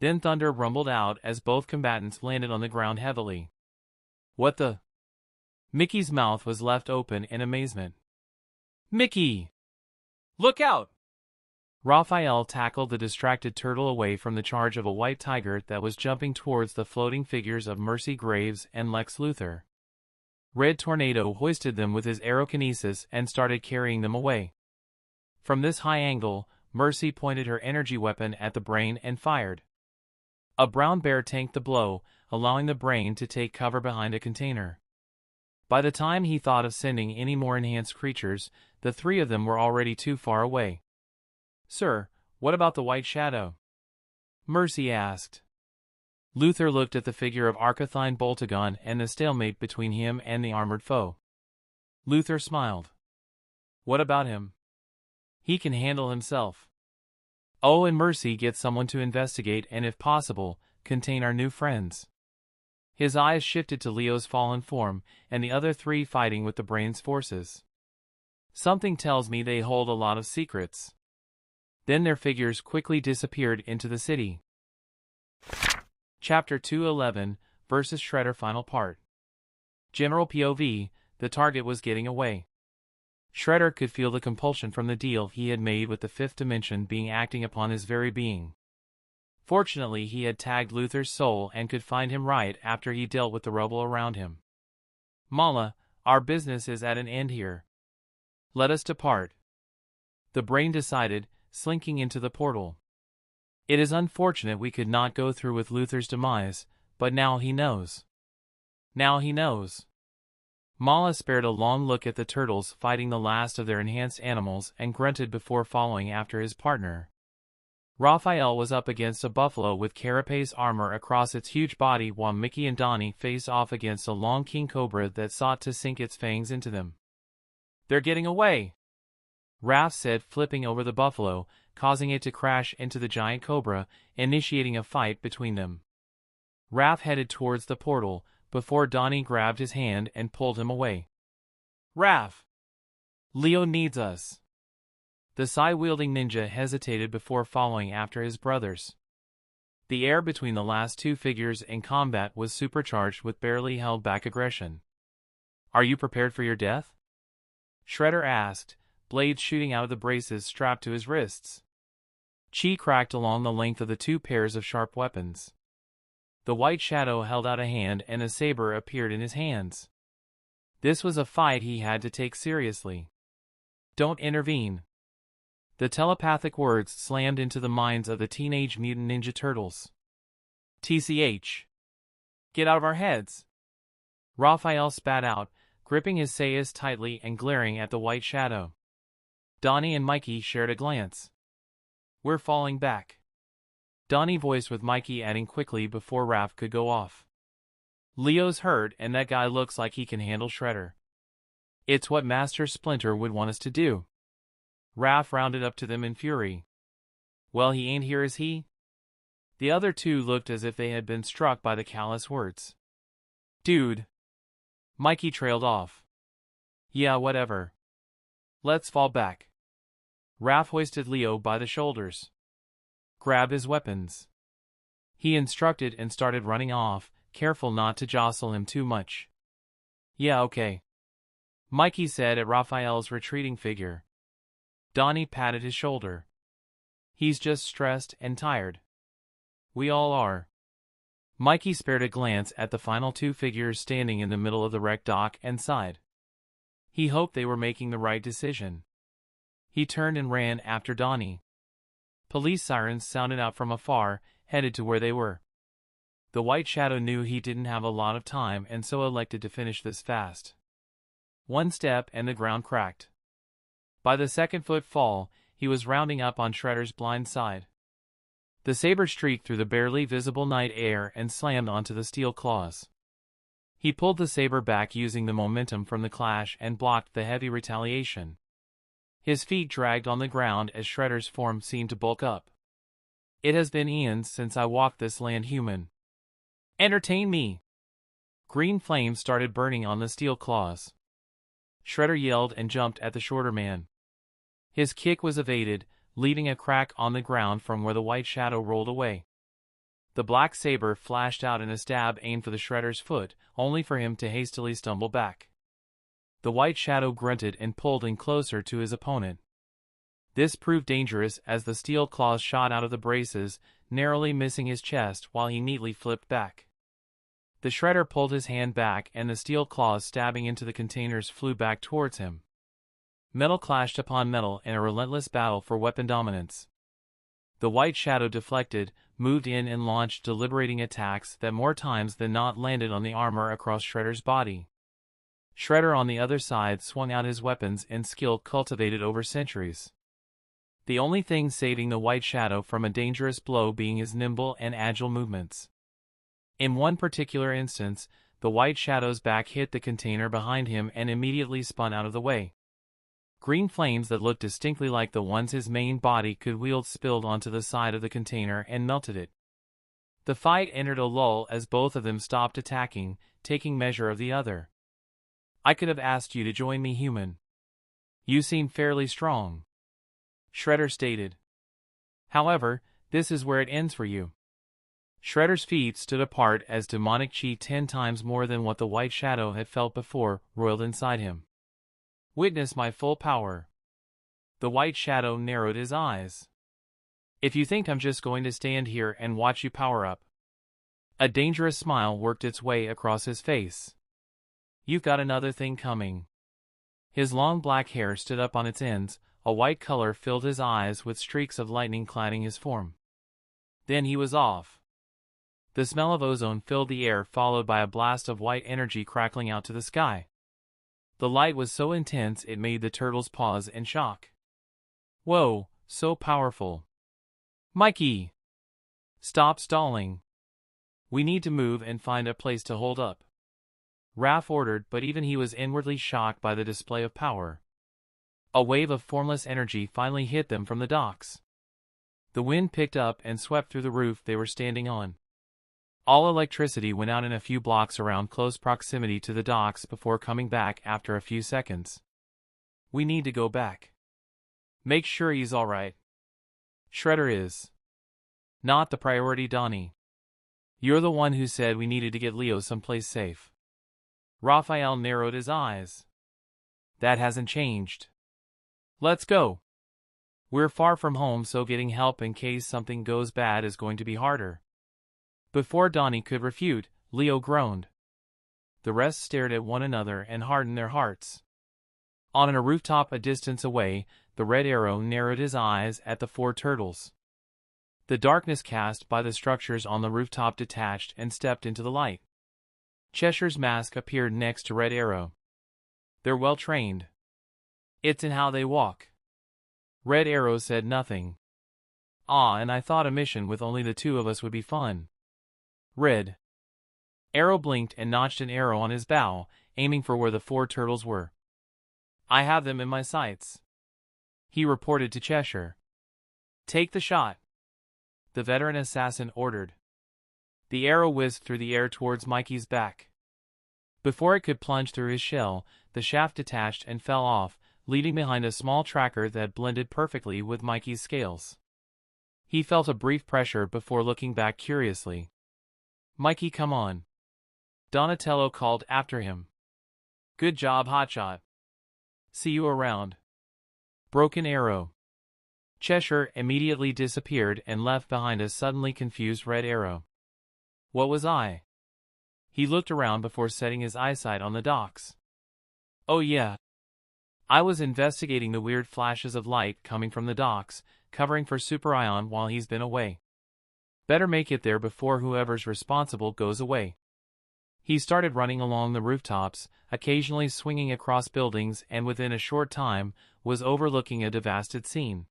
Then thunder rumbled out as both combatants landed on the ground heavily. What the? Mickey's mouth was left open in amazement. Mickey! Look out! Raphael tackled the distracted turtle away from the charge of a white tiger that was jumping towards the floating figures of Mercy Graves and Lex Luthor. Red Tornado hoisted them with his aerokinesis and started carrying them away. From this high angle, Mercy pointed her energy weapon at the brain and fired. A brown bear tanked the blow, allowing the brain to take cover behind a container. By the time he thought of sending any more enhanced creatures, the three of them were already too far away. "Sir, what about the White Shadow?" Mercy asked. Luthor looked at the figure of Arcathine Boltagon and the stalemate between him and the armored foe. Luthor smiled. "What about him? He can handle himself. Oh, and Mercy gets someone to investigate and, if possible, contain our new friends." His eyes shifted to Leo's fallen form and the other three fighting with the brain's forces. "Something tells me they hold a lot of secrets." Then their figures quickly disappeared into the city. Chapter 211 vs. Shredder Final Part. General POV, the target was getting away. Shredder could feel the compulsion from the deal he had made with the fifth dimension being acting upon his very being. Fortunately, he had tagged Luthor's soul and could find him right after he dealt with the rubble around him. "Mala, our business is at an end here. Let us depart," the brain decided, slinking into the portal. "It is unfortunate we could not go through with Luthor's demise, but now he knows. Now he knows." Mala spared a long look at the turtles fighting the last of their enhanced animals and grunted before following after his partner. Raphael was up against a buffalo with carapace armor across its huge body while Mickey and Donnie faced off against a long king cobra that sought to sink its fangs into them. "They're getting away," Raph said, flipping over the buffalo, causing it to crash into the giant cobra, initiating a fight between them. Raph headed towards the portal, before Donnie grabbed his hand and pulled him away. "Raph! Leo needs us." The sai-wielding ninja hesitated before following after his brothers. The air between the last two figures in combat was supercharged with barely held back aggression. "Are you prepared for your death?" Shredder asked, blades shooting out of the braces strapped to his wrists. Chi cracked along the length of the two pairs of sharp weapons. The White Shadow held out a hand and a saber appeared in his hands. This was a fight he had to take seriously. "Don't intervene." The telepathic words slammed into the minds of the Teenage Mutant Ninja Turtles. "TCH. Get out of our heads." Raphael spat out, gripping his sais tightly and glaring at the White Shadow. Donnie and Mikey shared a glance. "We're falling back." Donnie voiced with Mikey adding quickly before Raph could go off. "Leo's hurt and that guy looks like he can handle Shredder. It's what Master Splinter would want us to do." Raph rounded up to them in fury. "Well, he ain't here, is he?" The other two looked as if they had been struck by the callous words. "Dude." Mikey trailed off. "Yeah, whatever. Let's fall back." Raph hoisted Leo by the shoulders. "Grab his weapons," he instructed and started running off, careful not to jostle him too much. "Yeah, okay," Mikey said at Raphael's retreating figure. Donnie patted his shoulder. "He's just stressed and tired. We all are." Mikey spared a glance at the final two figures standing in the middle of the wrecked dock and sighed. He hoped they were making the right decision. He turned and ran after Donnie. Police sirens sounded out from afar, headed to where they were. The White Shadow knew he didn't have a lot of time and so elected to finish this fast. One step and the ground cracked. By the second footfall, he was rounding up on Shredder's blind side. The saber streaked through the barely visible night air and slammed onto the steel claws. He pulled the saber back using the momentum from the clash and blocked the heavy retaliation. His feet dragged on the ground as Shredder's form seemed to bulk up. "It has been eons since I walked this land, human. Entertain me!" Green flames started burning on the steel claws. Shredder yelled and jumped at the shorter man. His kick was evaded, leaving a crack on the ground from where the white shadow rolled away. The black saber flashed out in a stab aimed for the Shredder's foot, only for him to hastily stumble back. The white shadow grunted and pulled in closer to his opponent. This proved dangerous as the steel claws shot out of the braces, narrowly missing his chest while he neatly flipped back. The Shredder pulled his hand back and the steel claws stabbing into the containers flew back towards him. Metal clashed upon metal in a relentless battle for weapon dominance. The white shadow deflected, moved in and launched deliberating attacks that more times than not landed on the armor across Shredder's body. Shredder on the other side swung out his weapons and skill cultivated over centuries. The only thing saving the white shadow from a dangerous blow being his nimble and agile movements. In one particular instance, the white shadow's back hit the container behind him and immediately spun out of the way. Green flames that looked distinctly like the ones his main body could wield spilled onto the side of the container and melted it. The fight entered a lull as both of them stopped attacking, taking measure of the other. "I could have asked you to join me, human. You seem fairly strong," Shredder stated. "However, this is where it ends for you." Shredder's feet stood apart as demonic chi 10 times more than what the white shadow had felt before roiled inside him. "Witness my full power." The white shadow narrowed his eyes. "If you think I'm just going to stand here and watch you power up." A dangerous smile worked its way across his face. "You've got another thing coming." His long black hair stood up on its ends, a white color filled his eyes with streaks of lightning cladding his form. Then he was off. The smell of ozone filled the air, followed by a blast of white energy crackling out to the sky. The light was so intense it made the turtles pause in shock. "Whoa, so powerful. Mikey! Stop stalling. We need to move and find a place to hold up," Raph ordered, but even he was inwardly shocked by the display of power. A wave of formless energy finally hit them from the docks. The wind picked up and swept through the roof they were standing on. All electricity went out in a few blocks around close proximity to the docks before coming back after a few seconds. "We need to go back. Make sure he's alright." "Shredder is not the priority, Donnie. You're the one who said we needed to get Leo someplace safe." Raphael narrowed his eyes. "That hasn't changed. Let's go. We're far from home, so getting help in case something goes bad is going to be harder." Before Donnie could refute, Leo groaned. The rest stared at one another and hardened their hearts. On a rooftop a distance away, the red arrow narrowed his eyes at the 4 turtles. The darkness cast by the structures on the rooftop detached and stepped into the light. Cheshire's mask appeared next to Red Arrow. "They're well trained. It's in how they walk." Red Arrow said nothing. "Ah, and I thought a mission with only the 2 of us would be fun." Red Arrow blinked and notched an arrow on his bow, aiming for where the 4 turtles were. "I have them in my sights," he reported to Cheshire. "Take the shot," the veteran assassin ordered. The arrow whizzed through the air towards Mikey's back. Before it could plunge through his shell, the shaft detached and fell off, leaving behind a small tracker that blended perfectly with Mikey's scales. He felt a brief pressure before looking back curiously. "Mikey, come on," Donatello called after him. "Good job, Hotshot. See you around." Broken Arrow. Cheshire immediately disappeared and left behind a suddenly confused Red Arrow. "What was I?" He looked around before setting his eyesight on the docks. "Oh yeah. I was investigating the weird flashes of light coming from the docks, covering for Super Ion while he's been away. Better make it there before whoever's responsible goes away." He started running along the rooftops, occasionally swinging across buildings, and within a short time, was overlooking a devastated scene.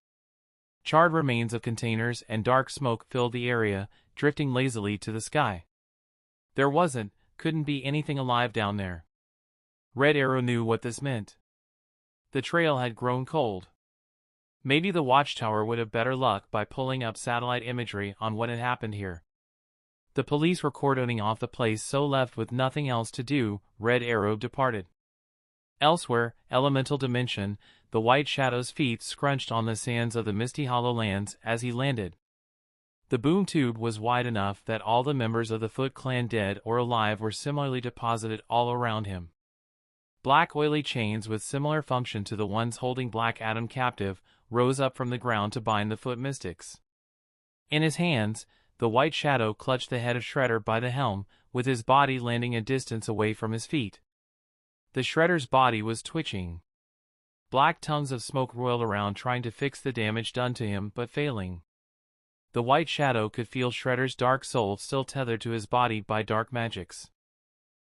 Charred remains of containers and dark smoke filled the area, drifting lazily to the sky. There couldn't be anything alive down there. Red Arrow knew what this meant. The trail had grown cold. Maybe the Watchtower would have better luck by pulling up satellite imagery on what had happened here. The police were cordoning off the place, so left with nothing else to do, Red Arrow departed. Elsewhere, elemental dimension, the white shadow's feet scrunched on the sands of the misty hollow lands as he landed. The boom tube was wide enough that all the members of the Foot clan, dead or alive, were similarly deposited all around him. Black oily chains with similar function to the ones holding Black Adam captive rose up from the ground to bind the Foot mystics. In his hands, the white shadow clutched the head of Shredder by the helm, with his body landing a distance away from his feet. The Shredder's body was twitching. Black tongues of smoke roiled around, trying to fix the damage done to him, but failing. The white shadow could feel Shredder's dark soul still tethered to his body by dark magics.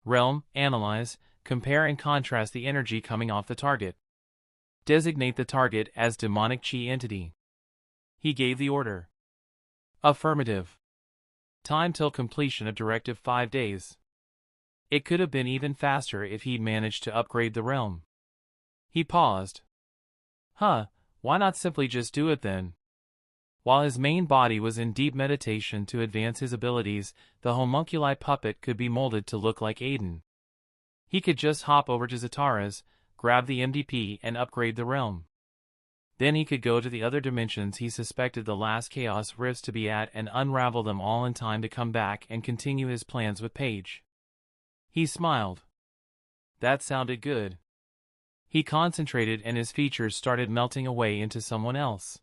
Realm, analyze, compare and contrast the energy coming off the target. Designate the target as demonic chi entity. He gave the order. Affirmative. Time till completion of directive 5 days. It could have been even faster if he'd managed to upgrade the realm. He paused. Why not simply just do it then? While his main body was in deep meditation to advance his abilities, the homunculi puppet could be molded to look like Aiden. He could just hop over to Zatara's, grab the MDP and upgrade the realm. Then he could go to the other dimensions he suspected the last chaos rifts to be at and unravel them all in time to come back and continue his plans with Paige. He smiled. That sounded good. He concentrated and his features started melting away into someone else.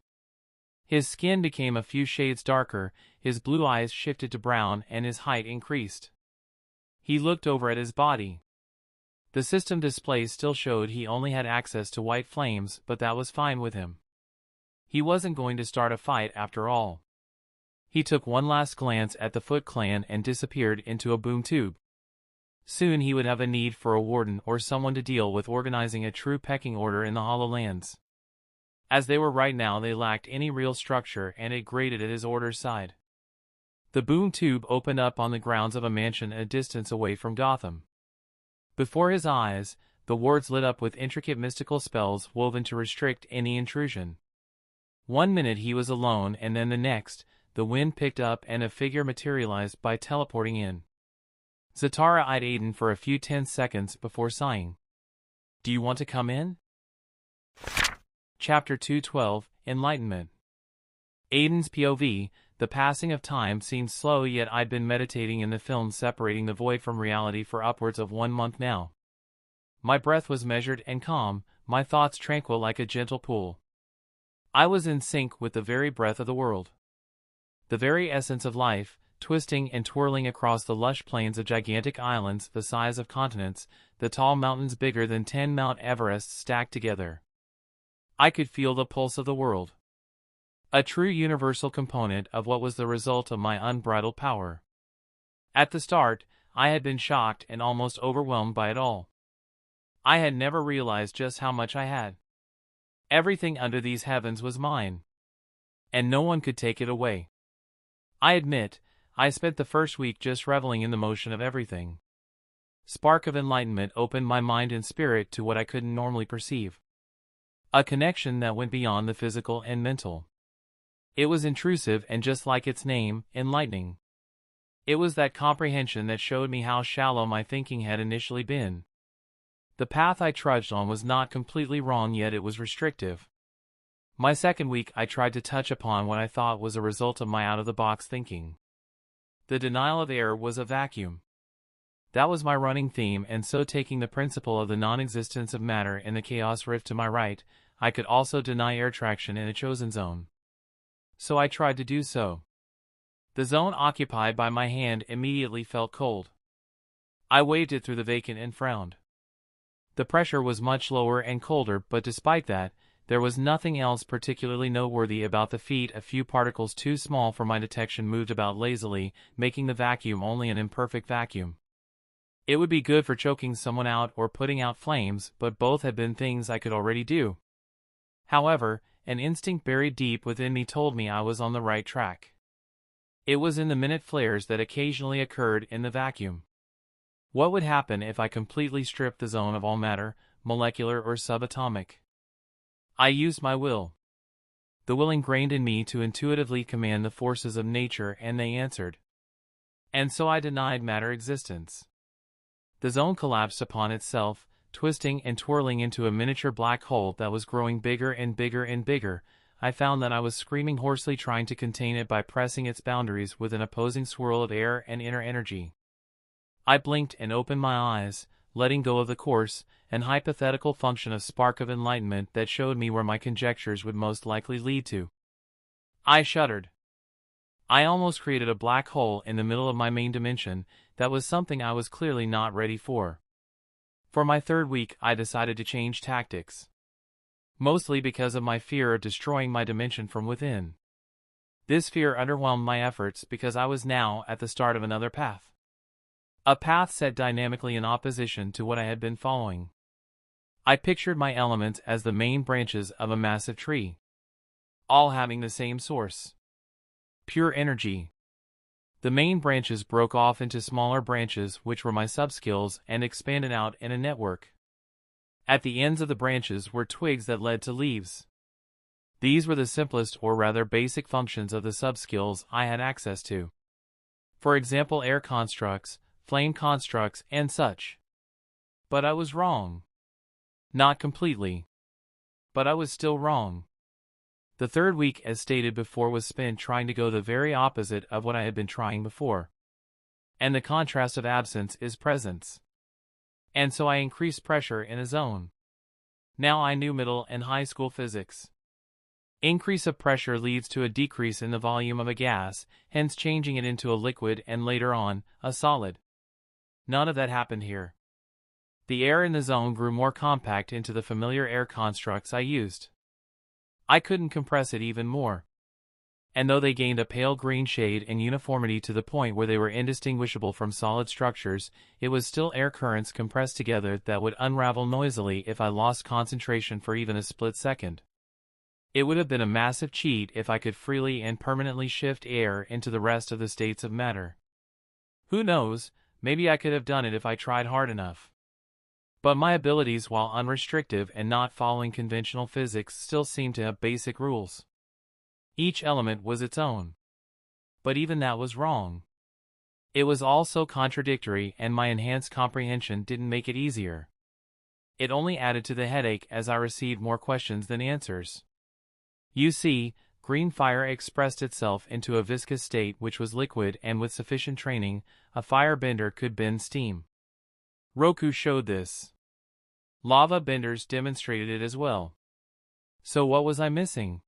His skin became a few shades darker, his blue eyes shifted to brown and his height increased. He looked over at his body. The system display still showed he only had access to white flames, but that was fine with him. He wasn't going to start a fight after all. He took one last glance at the Foot clan and disappeared into a boom tube. Soon he would have a need for a warden or someone to deal with organizing a true pecking order in the Hollow Lands. As they were right now, they lacked any real structure, and it grated at his order's side. The boom tube opened up on the grounds of a mansion a distance away from Gotham. Before his eyes, the wards lit up with intricate mystical spells woven to restrict any intrusion. 1 minute he was alone, and then the next, the wind picked up and a figure materialized by teleporting in. Zatara eyed Aiden for a few tense seconds before sighing. "Do you want to come in?" Chapter 212, Enlightenment. Aiden's POV, the passing of time seemed slow, yet I'd been meditating in the film separating the void from reality for upwards of 1 month now. My breath was measured and calm, my thoughts tranquil like a gentle pool. I was in sync with the very breath of the world. The very essence of life, twisting and twirling across the lush plains of gigantic islands the size of continents, the tall mountains bigger than 10 Mount Everests stacked together. I could feel the pulse of the world. A true universal component of what was the result of my unbridled power. At the start, I had been shocked and almost overwhelmed by it all. I had never realized just how much I had. Everything under these heavens was mine. And no one could take it away. I admit, I spent the first week just reveling in the motion of everything. Spark of enlightenment opened my mind and spirit to what I couldn't normally perceive. A connection that went beyond the physical and mental. It was intrusive and, just like its name, enlightening. It was that comprehension that showed me how shallow my thinking had initially been. The path I trudged on was not completely wrong, yet it was restrictive. My second week I tried to touch upon what I thought was a result of my out-of-the-box thinking. The denial of air was a vacuum. That was my running theme, and so, taking the principle of the non-existence of matter in the chaos rift to my right, I could also deny air traction in a chosen zone. So I tried to do so. The zone occupied by my hand immediately felt cold. I waved it through the vacant and frowned. The pressure was much lower and colder, but despite that, there was nothing else particularly noteworthy about the feat. A few particles too small for my detection moved about lazily, making the vacuum only an imperfect vacuum. It would be good for choking someone out or putting out flames, but both had been things I could already do. However, an instinct buried deep within me told me I was on the right track. It was in the minute flares that occasionally occurred in the vacuum. What would happen if I completely stripped the zone of all matter, molecular or subatomic? I used my will. The will ingrained in me to intuitively command the forces of nature, and they answered. And so I denied matter existence. The zone collapsed upon itself, twisting and twirling into a miniature black hole that was growing bigger and bigger and bigger. I found that I was screaming hoarsely, trying to contain it by pressing its boundaries with an opposing swirl of air and inner energy. I blinked and opened my eyes, letting go of the course and hypothetical function of spark of enlightenment that showed me where my conjectures would most likely lead to. I shuddered. I almost created a black hole in the middle of my main dimension. That was something I was clearly not ready for. For my third week, I decided to change tactics. Mostly because of my fear of destroying my dimension from within. This fear underwhelmed my efforts because I was now at the start of another path. A path set dynamically in opposition to what I had been following. I pictured my elements as the main branches of a massive tree, all having the same source: pure energy. The main branches broke off into smaller branches, which were my subskills, and expanded out in a network. At the ends of the branches were twigs that led to leaves. These were the simplest, or rather basic, functions of the subskills I had access to. For example, air constructs, flame constructs, and such. But I was wrong. Not completely. But I was still wrong. The third week, as stated before, was spent trying to go the very opposite of what I had been trying before. And the contrast of absence is presence. And so I increased pressure in a zone. Now I knew middle and high school physics. Increase of pressure leads to a decrease in the volume of a gas, hence changing it into a liquid and later on, a solid. None of that happened here. The air in the zone grew more compact into the familiar air constructs I used. I couldn't compress it even more. And though they gained a pale green shade and uniformity to the point where they were indistinguishable from solid structures, it was still air currents compressed together that would unravel noisily if I lost concentration for even a split second. It would have been a massive cheat if I could freely and permanently shift air into the rest of the states of matter. Who knows, maybe I could have done it if I tried hard enough. But my abilities, while unrestrictive and not following conventional physics, still seemed to have basic rules. Each element was its own. But even that was wrong. It was all so contradictory, and my enhanced comprehension didn't make it easier. It only added to the headache as I received more questions than answers. You see, green fire expressed itself into a viscous state which was liquid, and with sufficient training, a firebender could bend steam. Roku showed this. Lava benders demonstrated it as well. So what was I missing?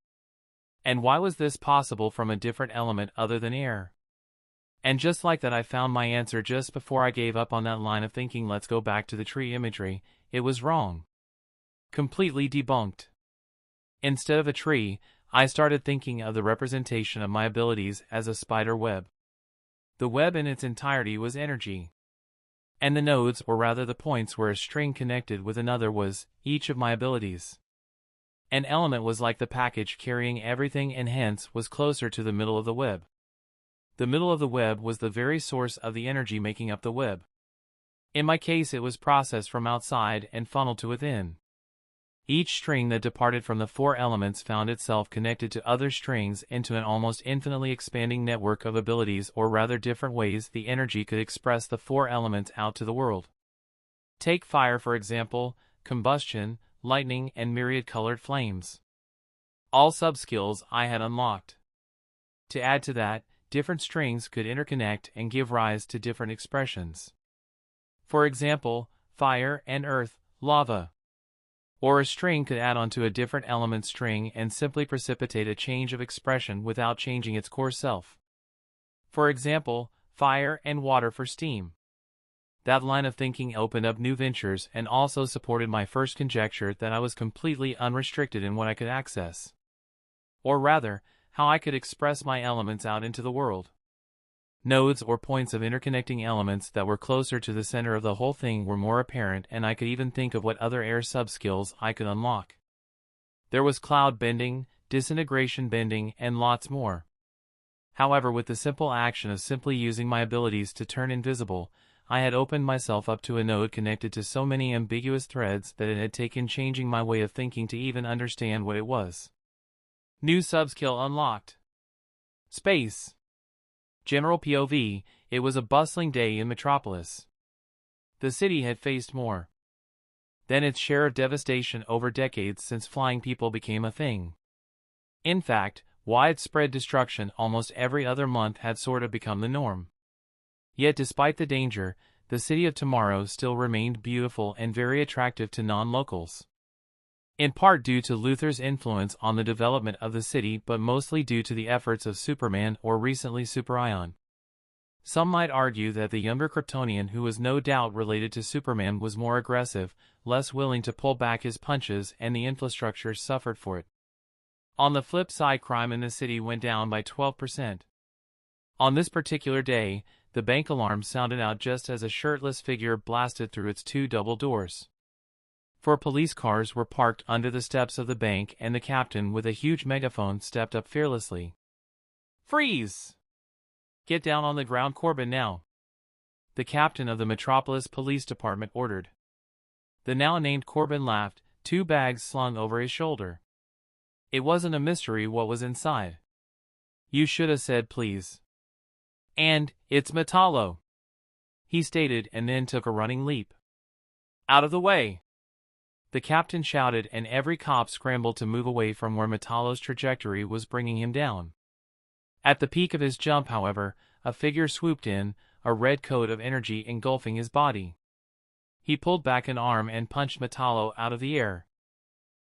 And why was this possible from a different element other than air? And just like that, I found my answer just before I gave up on that line of thinking. Let's go back to the tree imagery. It was wrong. Completely debunked. Instead of a tree, I started thinking of the representation of my abilities as a spider web. The web in its entirety was energy. And the nodes, or rather the points where a string connected with another, was each of my abilities. An element was like the package carrying everything, and hence was closer to the middle of the web. The middle of the web was the very source of the energy making up the web. In my case, it was processed from outside and funneled to within. Each string that departed from the four elements found itself connected to other strings into an almost infinitely expanding network of abilities, or rather different ways the energy could express the four elements out to the world. Take fire for example, combustion, lightning, and myriad-colored flames. All subskills I had unlocked. To add to that, different strings could interconnect and give rise to different expressions. For example, fire and earth, lava. Or a string could add onto a different element string and simply precipitate a change of expression without changing its core self. For example, fire and water for steam. That line of thinking opened up new ventures and also supported my first conjecture that I was completely unrestricted in what I could access. Or rather, how I could express my elements out into the world. Nodes or points of interconnecting elements that were closer to the center of the whole thing were more apparent, and I could even think of what other air subskills I could unlock. There was cloud bending, disintegration bending, and lots more. However, with the simple action of simply using my abilities to turn invisible, I had opened myself up to a node connected to so many ambiguous threads that it had taken changing my way of thinking to even understand what it was. New subskill unlocked. Space. General POV, It was a bustling day in Metropolis. The city had faced more than its share of devastation over decades since flying people became a thing. In fact, widespread destruction almost every other month had sort of become the norm. Yet despite the danger, the city of tomorrow still remained beautiful and very attractive to non-locals. In part due to Luther's influence on the development of the city, but mostly due to the efforts of Superman, or recently Superion. Some might argue that the younger Kryptonian, who was no doubt related to Superman, was more aggressive, less willing to pull back his punches, and the infrastructure suffered for it. On the flip side, crime in the city went down by 12%. On this particular day, the bank alarm sounded out just as a shirtless figure blasted through its 2 double doors. 4 police cars were parked under the steps of the bank, and the captain with a huge megaphone stepped up fearlessly. "Freeze! Get down on the ground, Corbin, now," the captain of the Metropolis Police Department ordered. The now named Corbin laughed, 2 bags slung over his shoulder. It wasn't a mystery what was inside. "You should have said please. And it's Metallo," he stated, and then took a running leap. "Out of the way!" the captain shouted, and every cop scrambled to move away from where Metallo's trajectory was bringing him down. At the peak of his jump, however, a figure swooped in, a red coat of energy engulfing his body. He pulled back an arm and punched Metallo out of the air.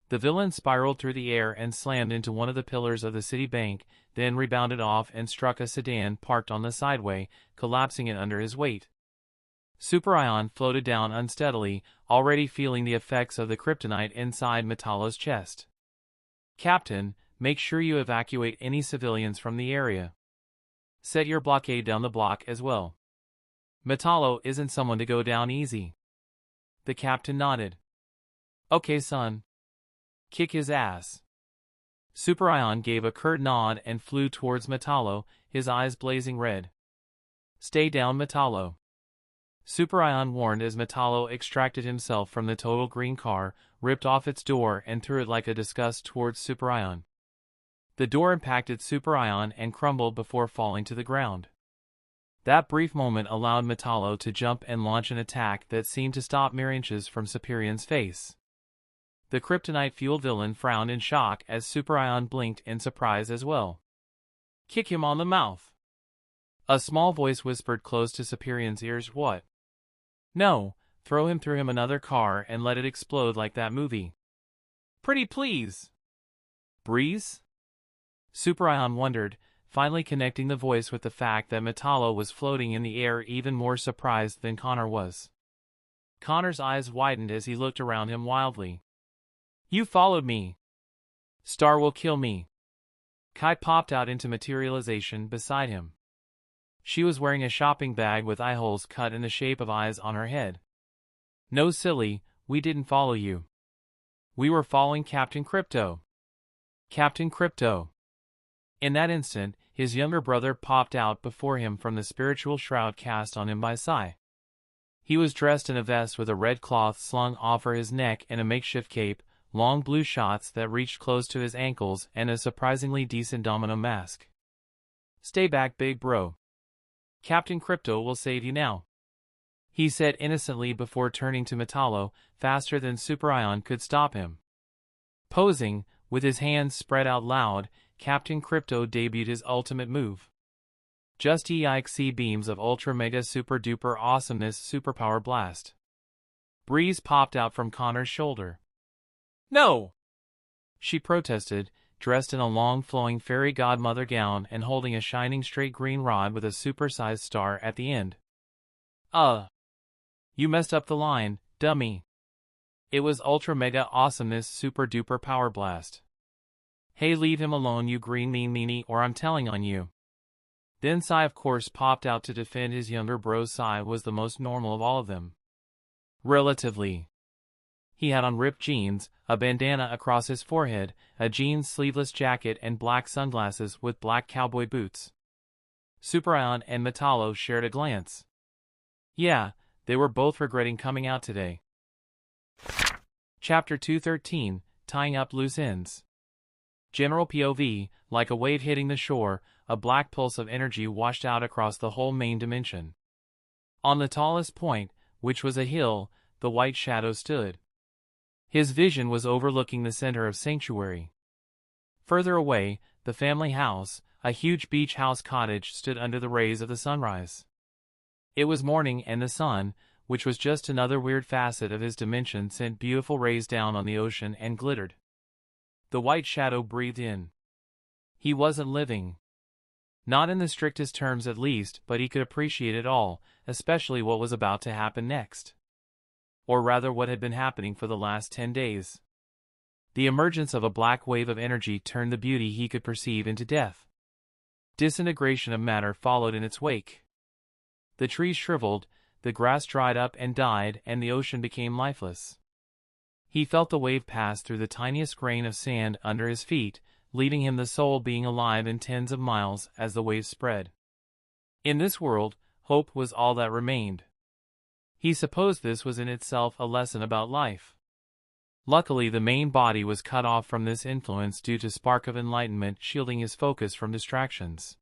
The villain spiraled through the air and slammed into one of the pillars of the city bank, then rebounded off and struck a sedan parked on the sideway, collapsing it under his weight. Superion floated down unsteadily, already feeling the effects of the kryptonite inside Metallo's chest. "Captain, make sure you evacuate any civilians from the area. Set your blockade down the block as well. Metallo isn't someone to go down easy." The captain nodded. "Okay, son. Kick his ass." Superion gave a curt nod and flew towards Metallo, his eyes blazing red. "Stay down, Metallo," Superion warned as Metallo extracted himself from the total green car, ripped off its door, and threw it like a disgust towards Superion. The door impacted Superion and crumbled before falling to the ground. That brief moment allowed Metallo to jump and launch an attack that seemed to stop mere inches from Superion's face. The kryptonite-fueled villain frowned in shock as Superion blinked in surprise as well. "Kick him on the mouth," a small voice whispered close to Superion's ears. "What?" "No, throw him through another car and let it explode like that movie." "Pretty please." "Breeze?" Superion wondered, finally connecting the voice with the fact that Metallo was floating in the air, even more surprised than Connor was. Connor's eyes widened as he looked around him wildly. "You followed me. Star will kill me." Kai popped out into materialization beside him. She was wearing a shopping bag with eye holes cut in the shape of eyes on her head. "No, silly, we didn't follow you. We were following Captain Crypto." "Captain Crypto." In that instant, his younger brother popped out before him from the spiritual shroud cast on him by Sai. He was dressed in a vest with a red cloth slung over his neck and a makeshift cape, long blue shots that reached close to his ankles, and a surprisingly decent domino mask. "Stay back, big bro. Captain Crypto will save you now," he said innocently before turning to Metallo, faster than Superion could stop him. Posing, with his hands spread out loud, Captain Crypto debuted his ultimate move. Just EXC beams of ultra mega super duper awesomeness superpower blast. Breeze popped out from Connor's shoulder. "No!" she protested, dressed in a long flowing fairy godmother gown and holding a shining straight green rod with a super-sized star at the end. You messed up the line, dummy. It was ultra mega awesomeness super duper power blast." "Hey, leave him alone, you green meanie, or I'm telling on you." Then Sai of course popped out to defend his younger bro. Sai was the most normal of all of them. Relatively. He had on ripped jeans, a bandana across his forehead, a jeans sleeveless jacket, and black sunglasses with black cowboy boots. Superion and Metallo shared a glance. Yeah, they were both regretting coming out today. Chapter 213, Tying Up Loose Ends. General POV, like a wave hitting the shore, a black pulse of energy washed out across the whole main dimension. On the tallest point, which was a hill, the white shadow stood. His vision was overlooking the center of sanctuary. Further away, the family house, a huge beach house cottage, stood under the rays of the sunrise. It was morning, and the sun, which was just another weird facet of his dimension, sent beautiful rays down on the ocean and glittered. The white shadow breathed in. He wasn't living. Not in the strictest terms at least, but he could appreciate it all, especially what was about to happen next. Or rather what had been happening for the last 10 days. The emergence of a black wave of energy turned the beauty he could perceive into death. Disintegration of matter followed in its wake. The trees shriveled, the grass dried up and died, and the ocean became lifeless. He felt the wave pass through the tiniest grain of sand under his feet, leaving him the soul being alive in tens of miles as the wave spread. In this world, hope was all that remained. He supposed this was in itself a lesson about life. Luckily, the main body was cut off from this influence due to spark of enlightenment shielding his focus from distractions.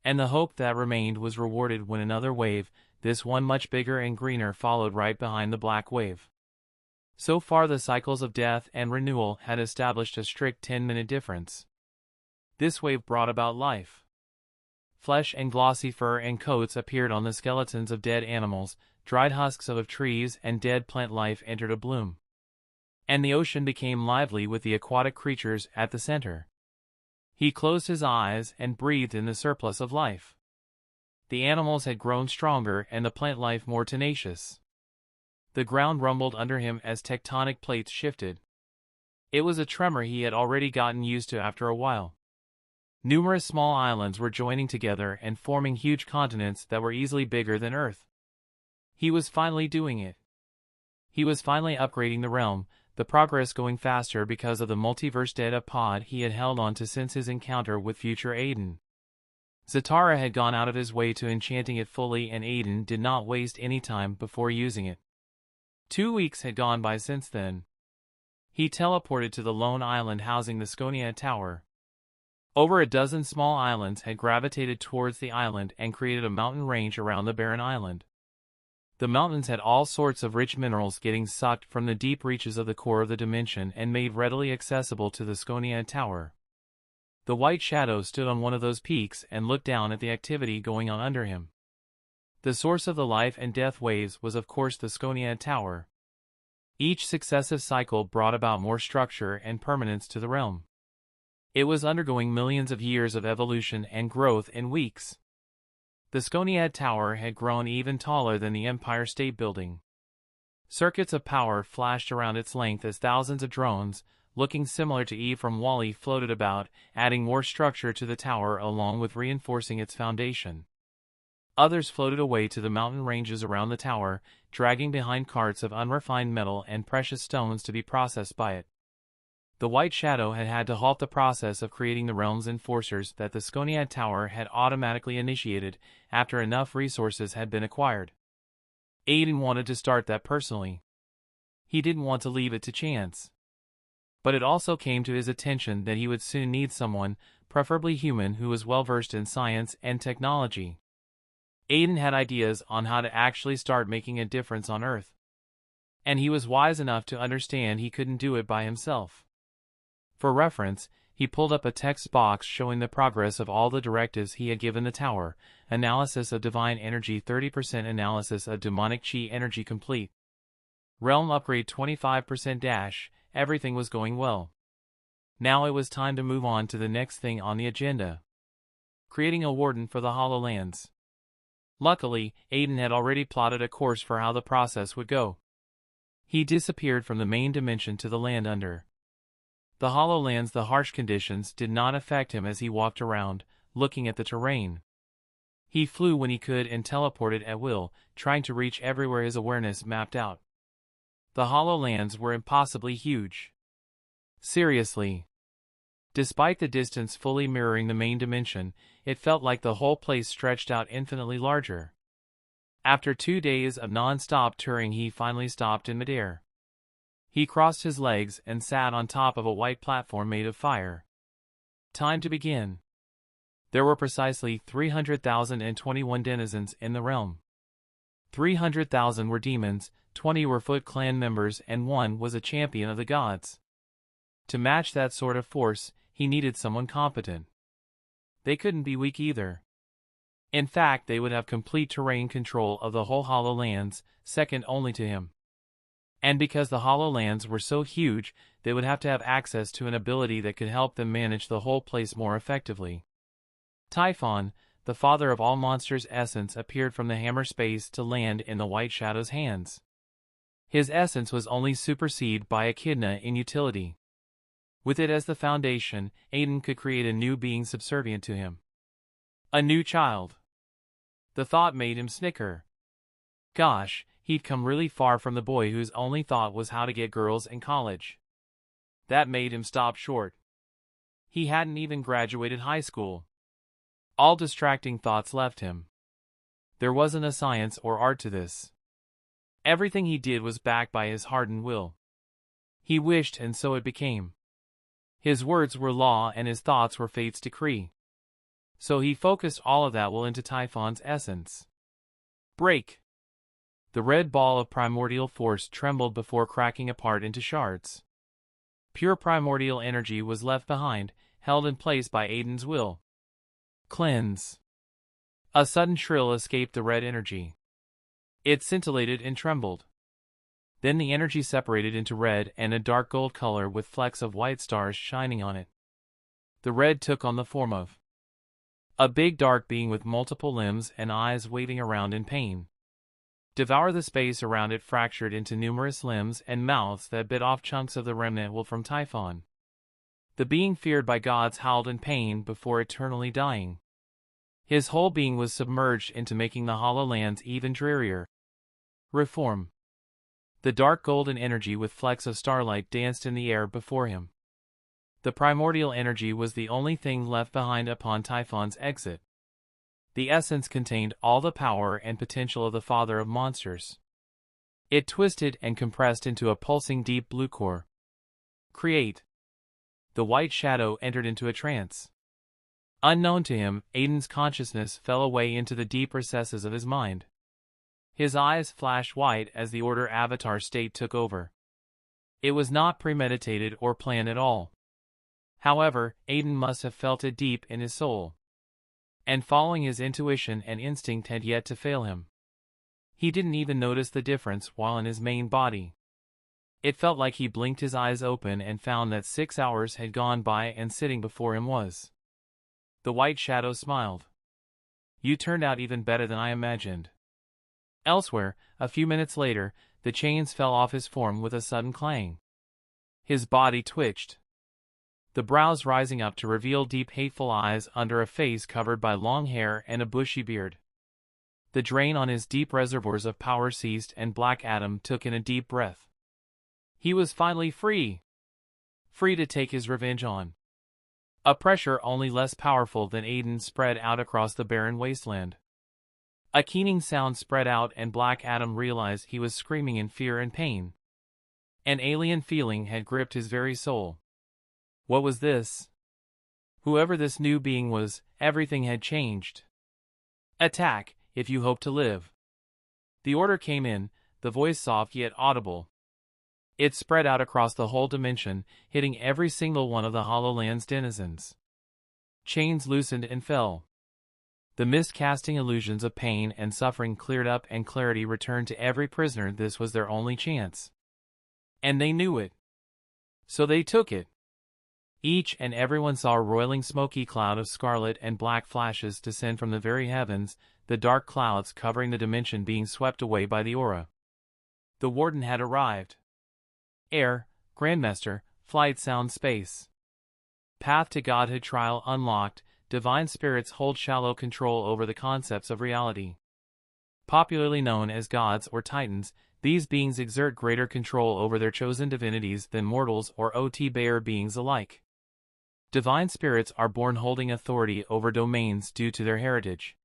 And the hope that remained was rewarded when another wave, this one much bigger and greener, followed right behind the black wave. So far the cycles of death and renewal had established a strict 10-minute difference. This wave brought about life. Flesh and glossy fur and coats appeared on the skeletons of dead animals, dried husks of trees and dead plant life entered a bloom. And the ocean became lively with the aquatic creatures at the center. He closed his eyes and breathed in the surplus of life. The animals had grown stronger and the plant life more tenacious. The ground rumbled under him as tectonic plates shifted. It was a tremor he had already gotten used to after a while. Numerous small islands were joining together and forming huge continents that were easily bigger than Earth. He was finally doing it. He was finally upgrading the realm, the progress going faster because of the multiverse data pod he had held on to since his encounter with future Aiden. Zatara had gone out of his way to enchanting it fully, and Aiden did not waste any time before using it. 2 weeks had gone by since then. He teleported to the lone island housing the Sconia Tower. Over a dozen small islands had gravitated towards the island and created a mountain range around the barren island. The mountains had all sorts of rich minerals getting sucked from the deep reaches of the core of the dimension and made readily accessible to the Sconia Tower. The white shadow stood on one of those peaks and looked down at the activity going on under him. The source of the life and death waves was of course the Sconia Tower. Each successive cycle brought about more structure and permanence to the realm. It was undergoing millions of years of evolution and growth in weeks. The Sconia Tower had grown even taller than the Empire State Building. Circuits of power flashed around its length as thousands of drones, looking similar to Eve from WALL-E, floated about, adding more structure to the tower along with reinforcing its foundation. Others floated away to the mountain ranges around the tower, dragging behind carts of unrefined metal and precious stones to be processed by it. The white shadow had had to halt the process of creating the realm's enforcers that the Sconia Tower had automatically initiated after enough resources had been acquired. Aiden wanted to start that personally. He didn't want to leave it to chance. But it also came to his attention that he would soon need someone, preferably human, who was well versed in science and technology. Aiden had ideas on how to actually start making a difference on Earth. And he was wise enough to understand he couldn't do it by himself. For reference, he pulled up a text box showing the progress of all the directives he had given the tower: analysis of divine energy 30%, analysis of demonic chi energy complete. Realm upgrade 25%. Everything was going well. Now it was time to move on to the next thing on the agenda: creating a warden for the HoloLands. Luckily, Aiden had already plotted a course for how the process would go. He disappeared from the main dimension to the land under the HoloLands. The harsh conditions did not affect him as he walked around, looking at the terrain. He flew when he could and teleported at will, trying to reach everywhere his awareness mapped out. The HoloLands were impossibly huge. Seriously. Despite the distance fully mirroring the main dimension, it felt like the whole place stretched out infinitely larger. After 2 days of non-stop touring, he finally stopped in midair. He crossed his legs and sat on top of a white platform made of fire. Time to begin. There were precisely 300,021 denizens in the realm. 300,000 were demons, 20 were Foot Clan members, and 1 was a champion of the gods. To match that sort of force, he needed someone competent. They couldn't be weak either. In fact, they would have complete terrain control of the whole Hollow Lands, second only to him. And because the Hollow Lands were so huge, they would have to have access to an ability that could help them manage the whole place more effectively. Typhon, the father of all monsters' essence, appeared from the hammer space to land in the White Shadow's hands. His essence was only superseded by Echidna in utility. With it as the foundation, Aiden could create a new being subservient to him. A new child. The thought made him snicker. Gosh, he'd come really far from the boy whose only thought was how to get girls in college. That made him stop short. He hadn't even graduated high school. All distracting thoughts left him. There wasn't a science or art to this. Everything he did was backed by his hardened will. He wished, and so it became. His words were law and his thoughts were fate's decree. So he focused all of that will into Typhon's essence. Break! The red ball of primordial force trembled before cracking apart into shards. Pure primordial energy was left behind, held in place by Aiden's will. Cleanse. A sudden shrill escaped the red energy. It scintillated and trembled. Then the energy separated into red and a dark gold color with flecks of white stars shining on it. The red took on the form of a big dark being with multiple limbs and eyes waving around in pain. Devour the space around it fractured into numerous limbs and mouths that bit off chunks of the remnant will from Typhon. The being feared by gods howled in pain before eternally dying. His whole being was submerged into making the Hollow Lands even drearier. Reform. The dark golden energy with flecks of starlight danced in the air before him. The primordial energy was the only thing left behind upon Typhon's exit. The essence contained all the power and potential of the father of monsters. It twisted and compressed into a pulsing deep blue core. Create. The White Shadow entered into a trance. Unknown to him, Aiden's consciousness fell away into the deep recesses of his mind. His eyes flashed white as the Order Avatar state took over. It was not premeditated or planned at all. However, Aiden must have felt it deep in his soul. And following his intuition and instinct had yet to fail him. He didn't even notice the difference while in his main body. It felt like he blinked his eyes open and found that 6 hours had gone by and sitting before him was. The White Shadow smiled. You turned out even better than I imagined. Elsewhere, a few minutes later, the chains fell off his form with a sudden clang. His body twitched. The brows rising up to reveal deep hateful eyes under a face covered by long hair and a bushy beard. The drain on his deep reservoirs of power ceased and Black Adam took in a deep breath. He was finally free. Free to take his revenge on. A pressure only less powerful than Aiden spread out across the barren wasteland. A keening sound spread out and Black Adam realized he was screaming in fear and pain. An alien feeling had gripped his very soul. What was this? Whoever this new being was, everything had changed. Attack, if you hope to live. The order came in, the voice soft yet audible. It spread out across the whole dimension, hitting every single one of the Hollow Lands denizens. Chains loosened and fell. The mist-casting illusions of pain and suffering cleared up and clarity returned to every prisoner. This was their only chance. And they knew it. So they took it. Each and everyone saw a roiling smoky cloud of scarlet and black flashes descend from the very heavens, the dark clouds covering the dimension being swept away by the aura. The Warden had arrived. Air, Grandmaster, Flight Sound Space. Path to Godhood trial unlocked, divine spirits hold shallow control over the concepts of reality. Popularly known as gods or titans, these beings exert greater control over their chosen divinities than mortals or OT-bearer beings alike. Divine spirits are born holding authority over domains due to their heritage.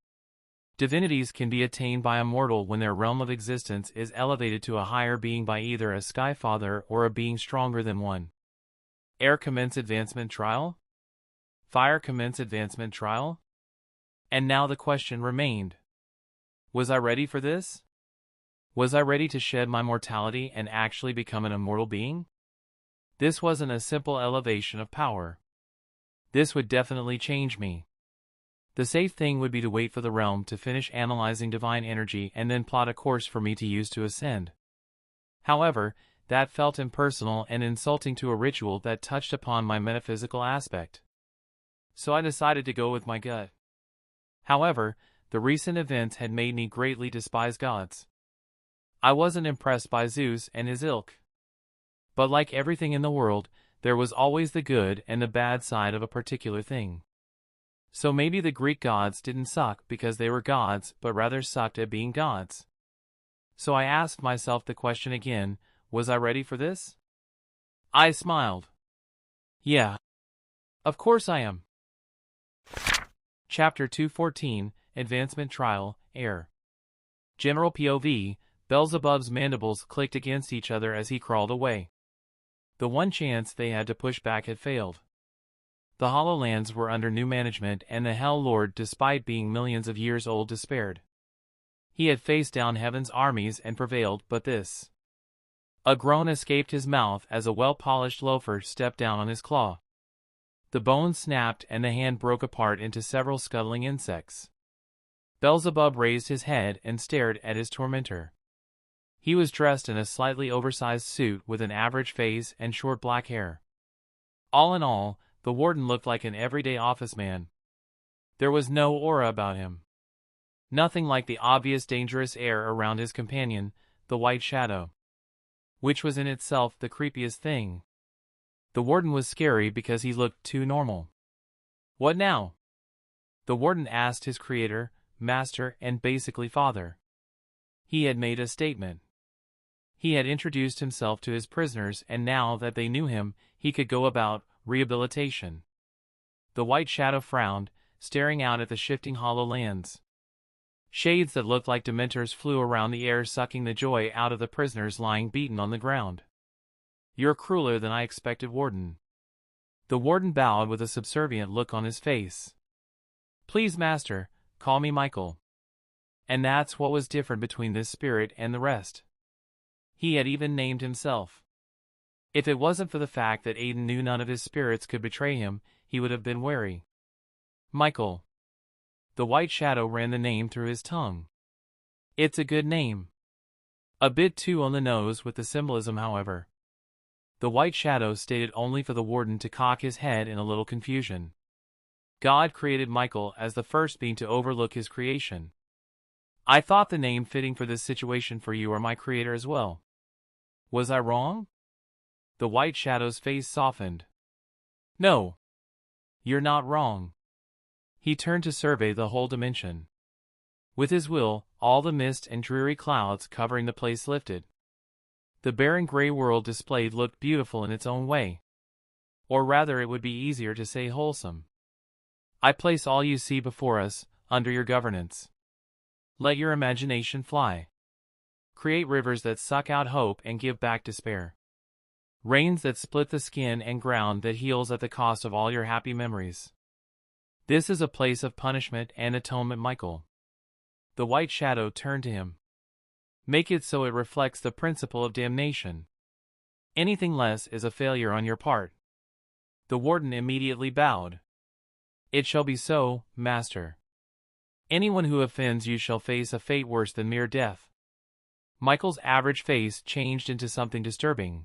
Divinities can be attained by a mortal when their realm of existence is elevated to a higher being by either a Skyfather or a being stronger than one. Air commence advancement trial? Fire commence advancement trial? And now the question remained. Was I ready for this? Was I ready to shed my mortality and actually become an immortal being? This wasn't a simple elevation of power. This would definitely change me. The safe thing would be to wait for the realm to finish analyzing divine energy and then plot a course for me to use to ascend. However, that felt impersonal and insulting to a ritual that touched upon my metaphysical aspect. So I decided to go with my gut. However, the recent events had made me greatly despise gods. I wasn't impressed by Zeus and his ilk. But like everything in the world, there was always the good and the bad side of a particular thing. So maybe the Greek gods didn't suck because they were gods, but rather sucked at being gods. So I asked myself the question again, was I ready for this? I smiled. Yeah. Of course I am. Chapter 214, Advancement Trial, Air. General POV, Beelzebub's mandibles clicked against each other as he crawled away. The one chance they had to push back had failed. The Hollowlands were under new management and the Hell Lord, despite being millions of years old, despaired. He had faced down heaven's armies and prevailed, but this. A groan escaped his mouth as a well-polished loafer stepped down on his claw. The bones snapped and the hand broke apart into several scuttling insects. Beelzebub raised his head and stared at his tormentor. He was dressed in a slightly oversized suit with an average face and short black hair. All in all, the Warden looked like an everyday office man. There was no aura about him. Nothing like the obvious dangerous air around his companion, the White Shadow. Which was in itself the creepiest thing. The Warden was scary because he looked too normal. What now? The Warden asked his creator, master, and basically father. He had made a statement. He had introduced himself to his prisoners, and now that they knew him, he could go about rehabilitation. The White Shadow frowned, staring out at the shifting hollow lands. Shades that looked like dementors flew around the air, sucking the joy out of the prisoners lying beaten on the ground. You're crueler than I expected, Warden. The Warden bowed with a subservient look on his face. Please, master, call me Michael. And that's what was different between this spirit and the rest. He had even named himself. If it wasn't for the fact that Aiden knew none of his spirits could betray him, he would have been wary. Michael. The White Shadow ran the name through his tongue. It's a good name. A bit too on the nose with the symbolism, however. The White Shadow stated only for the Warden to cock his head in a little confusion. God created Michael as the first being to overlook his creation. I thought the name fitting for this situation for you are my creator as well. Was I wrong? The White Shadow's face softened. No. You're not wrong. He turned to survey the whole dimension. With his will, all the mist and dreary clouds covering the place lifted. The barren gray world displayed looked beautiful in its own way. Or rather, it would be easier to say wholesome. I place all you see before us, under your governance. Let your imagination fly. Create rivers that suck out hope and give back despair. Rains that split the skin and ground that heals at the cost of all your happy memories. This is a place of punishment and atonement, Michael. The White Shadow turned to him. Make it so it reflects the principle of damnation. Anything less is a failure on your part. The Warden immediately bowed. It shall be so, master. Anyone who offends you shall face a fate worse than mere death. Michael's average face changed into something disturbing.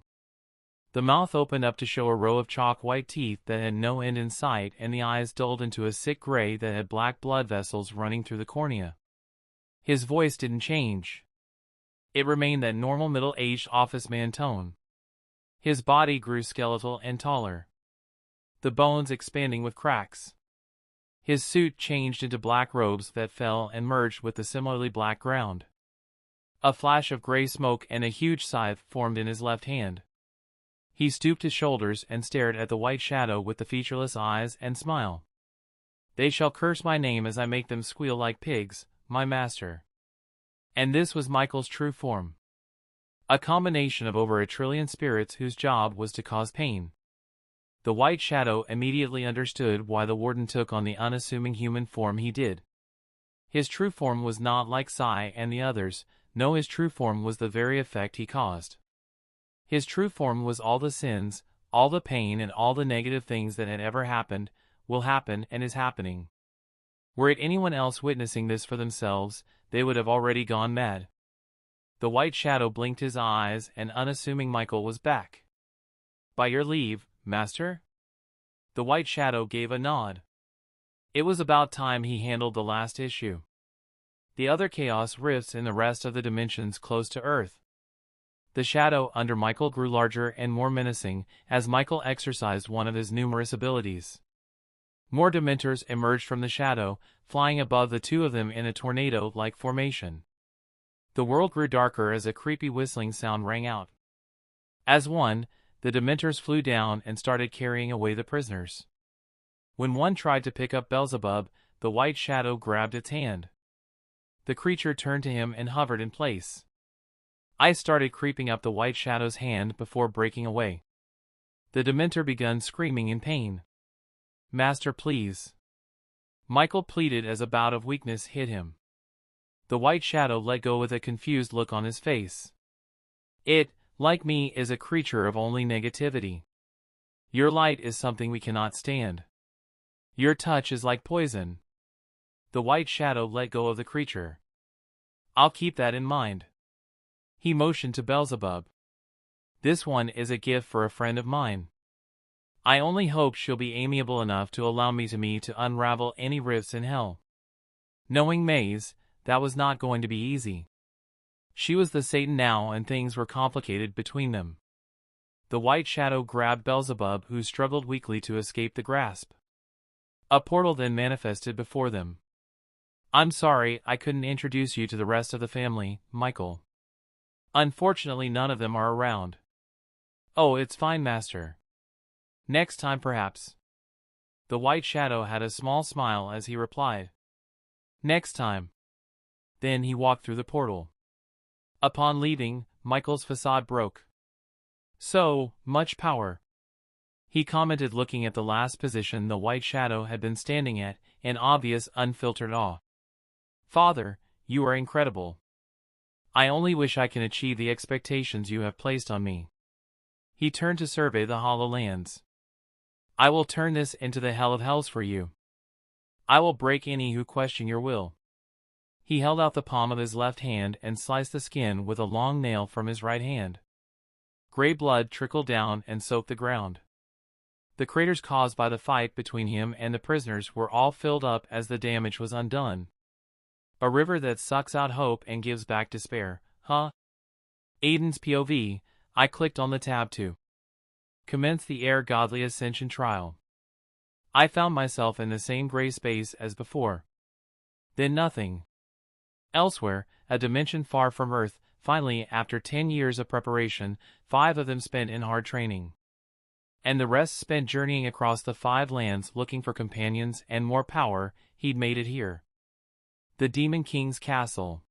The mouth opened up to show a row of chalk-white teeth that had no end in sight, and the eyes dulled into a sick gray that had black blood vessels running through the cornea. His voice didn't change. It remained that normal middle-aged office man tone. His body grew skeletal and taller, the bones expanding with cracks. His suit changed into black robes that fell and merged with the similarly black ground. A flash of gray smoke and a huge scythe formed in his left hand. He stooped his shoulders and stared at the White Shadow with the featureless eyes and smile. They shall curse my name as I make them squeal like pigs, my master. And this was Michael's true form. A combination of over 1 trillion spirits whose job was to cause pain. The White Shadow immediately understood why the Warden took on the unassuming human form he did. His true form was not like Sai and the others. No, his true form was the very effect he caused. His true form was all the sins, all the pain and all the negative things that had ever happened, will happen and is happening. Were it anyone else witnessing this for themselves, they would have already gone mad. The white shadow blinked his eyes, and unassuming Michael was back. "By your leave, master?" The white shadow gave a nod. It was about time he handled the last issue. The other chaos rifts in the rest of the dimensions close to Earth. The shadow under Michael grew larger and more menacing as Michael exercised one of his numerous abilities. More Dementors emerged from the shadow, flying above the two of them in a tornado-like formation. The world grew darker as a creepy whistling sound rang out. As one, the Dementors flew down and started carrying away the prisoners. When one tried to pick up Beelzebub, the white shadow grabbed its hand. The creature turned to him and hovered in place. Ice started creeping up the white shadow's hand before breaking away. The Dementor began screaming in pain. "Master, please." Michael pleaded as a bout of weakness hit him. The white shadow let go with a confused look on his face. "It, like me, is a creature of only negativity. Your light is something we cannot stand. Your touch is like poison." The white shadow let go of the creature. "I'll keep that in mind." He motioned to Beelzebub. "This one is a gift for a friend of mine. I only hope she'll be amiable enough to allow me to unravel any rifts in hell." Knowing Maze, that was not going to be easy. She was the Satan now, and things were complicated between them. The white shadow grabbed Beelzebub, who struggled weakly to escape the grasp. A portal then manifested before them. "I'm sorry I couldn't introduce you to the rest of the family, Michael. Unfortunately, none of them are around." "Oh, it's fine, master. Next time perhaps." The white shadow had a small smile as he replied. "Next time." Then he walked through the portal. Upon leaving, Michael's facade broke. "So much power," he commented, looking at the last position the white shadow had been standing at, in obvious unfiltered awe. "Father, you are incredible. I only wish I can achieve the expectations you have placed on me." He turned to survey the hollow lands. "I will turn this into the hell of hells for you. I will break any who question your will." He held out the palm of his left hand and sliced the skin with a long nail from his right hand. Gray blood trickled down and soaked the ground. The craters caused by the fight between him and the prisoners were all filled up as the damage was undone. A river that sucks out hope and gives back despair, huh? Aiden's POV. I clicked on the tab to commence the Air Godly Ascension trial. I found myself in the same gray space as before. Then nothing. Elsewhere, a dimension far from Earth, finally, after 10 years of preparation, 5 of them spent in hard training. And the rest spent journeying across the 5 lands looking for companions and more power. He'd made it here. The Demon King's castle.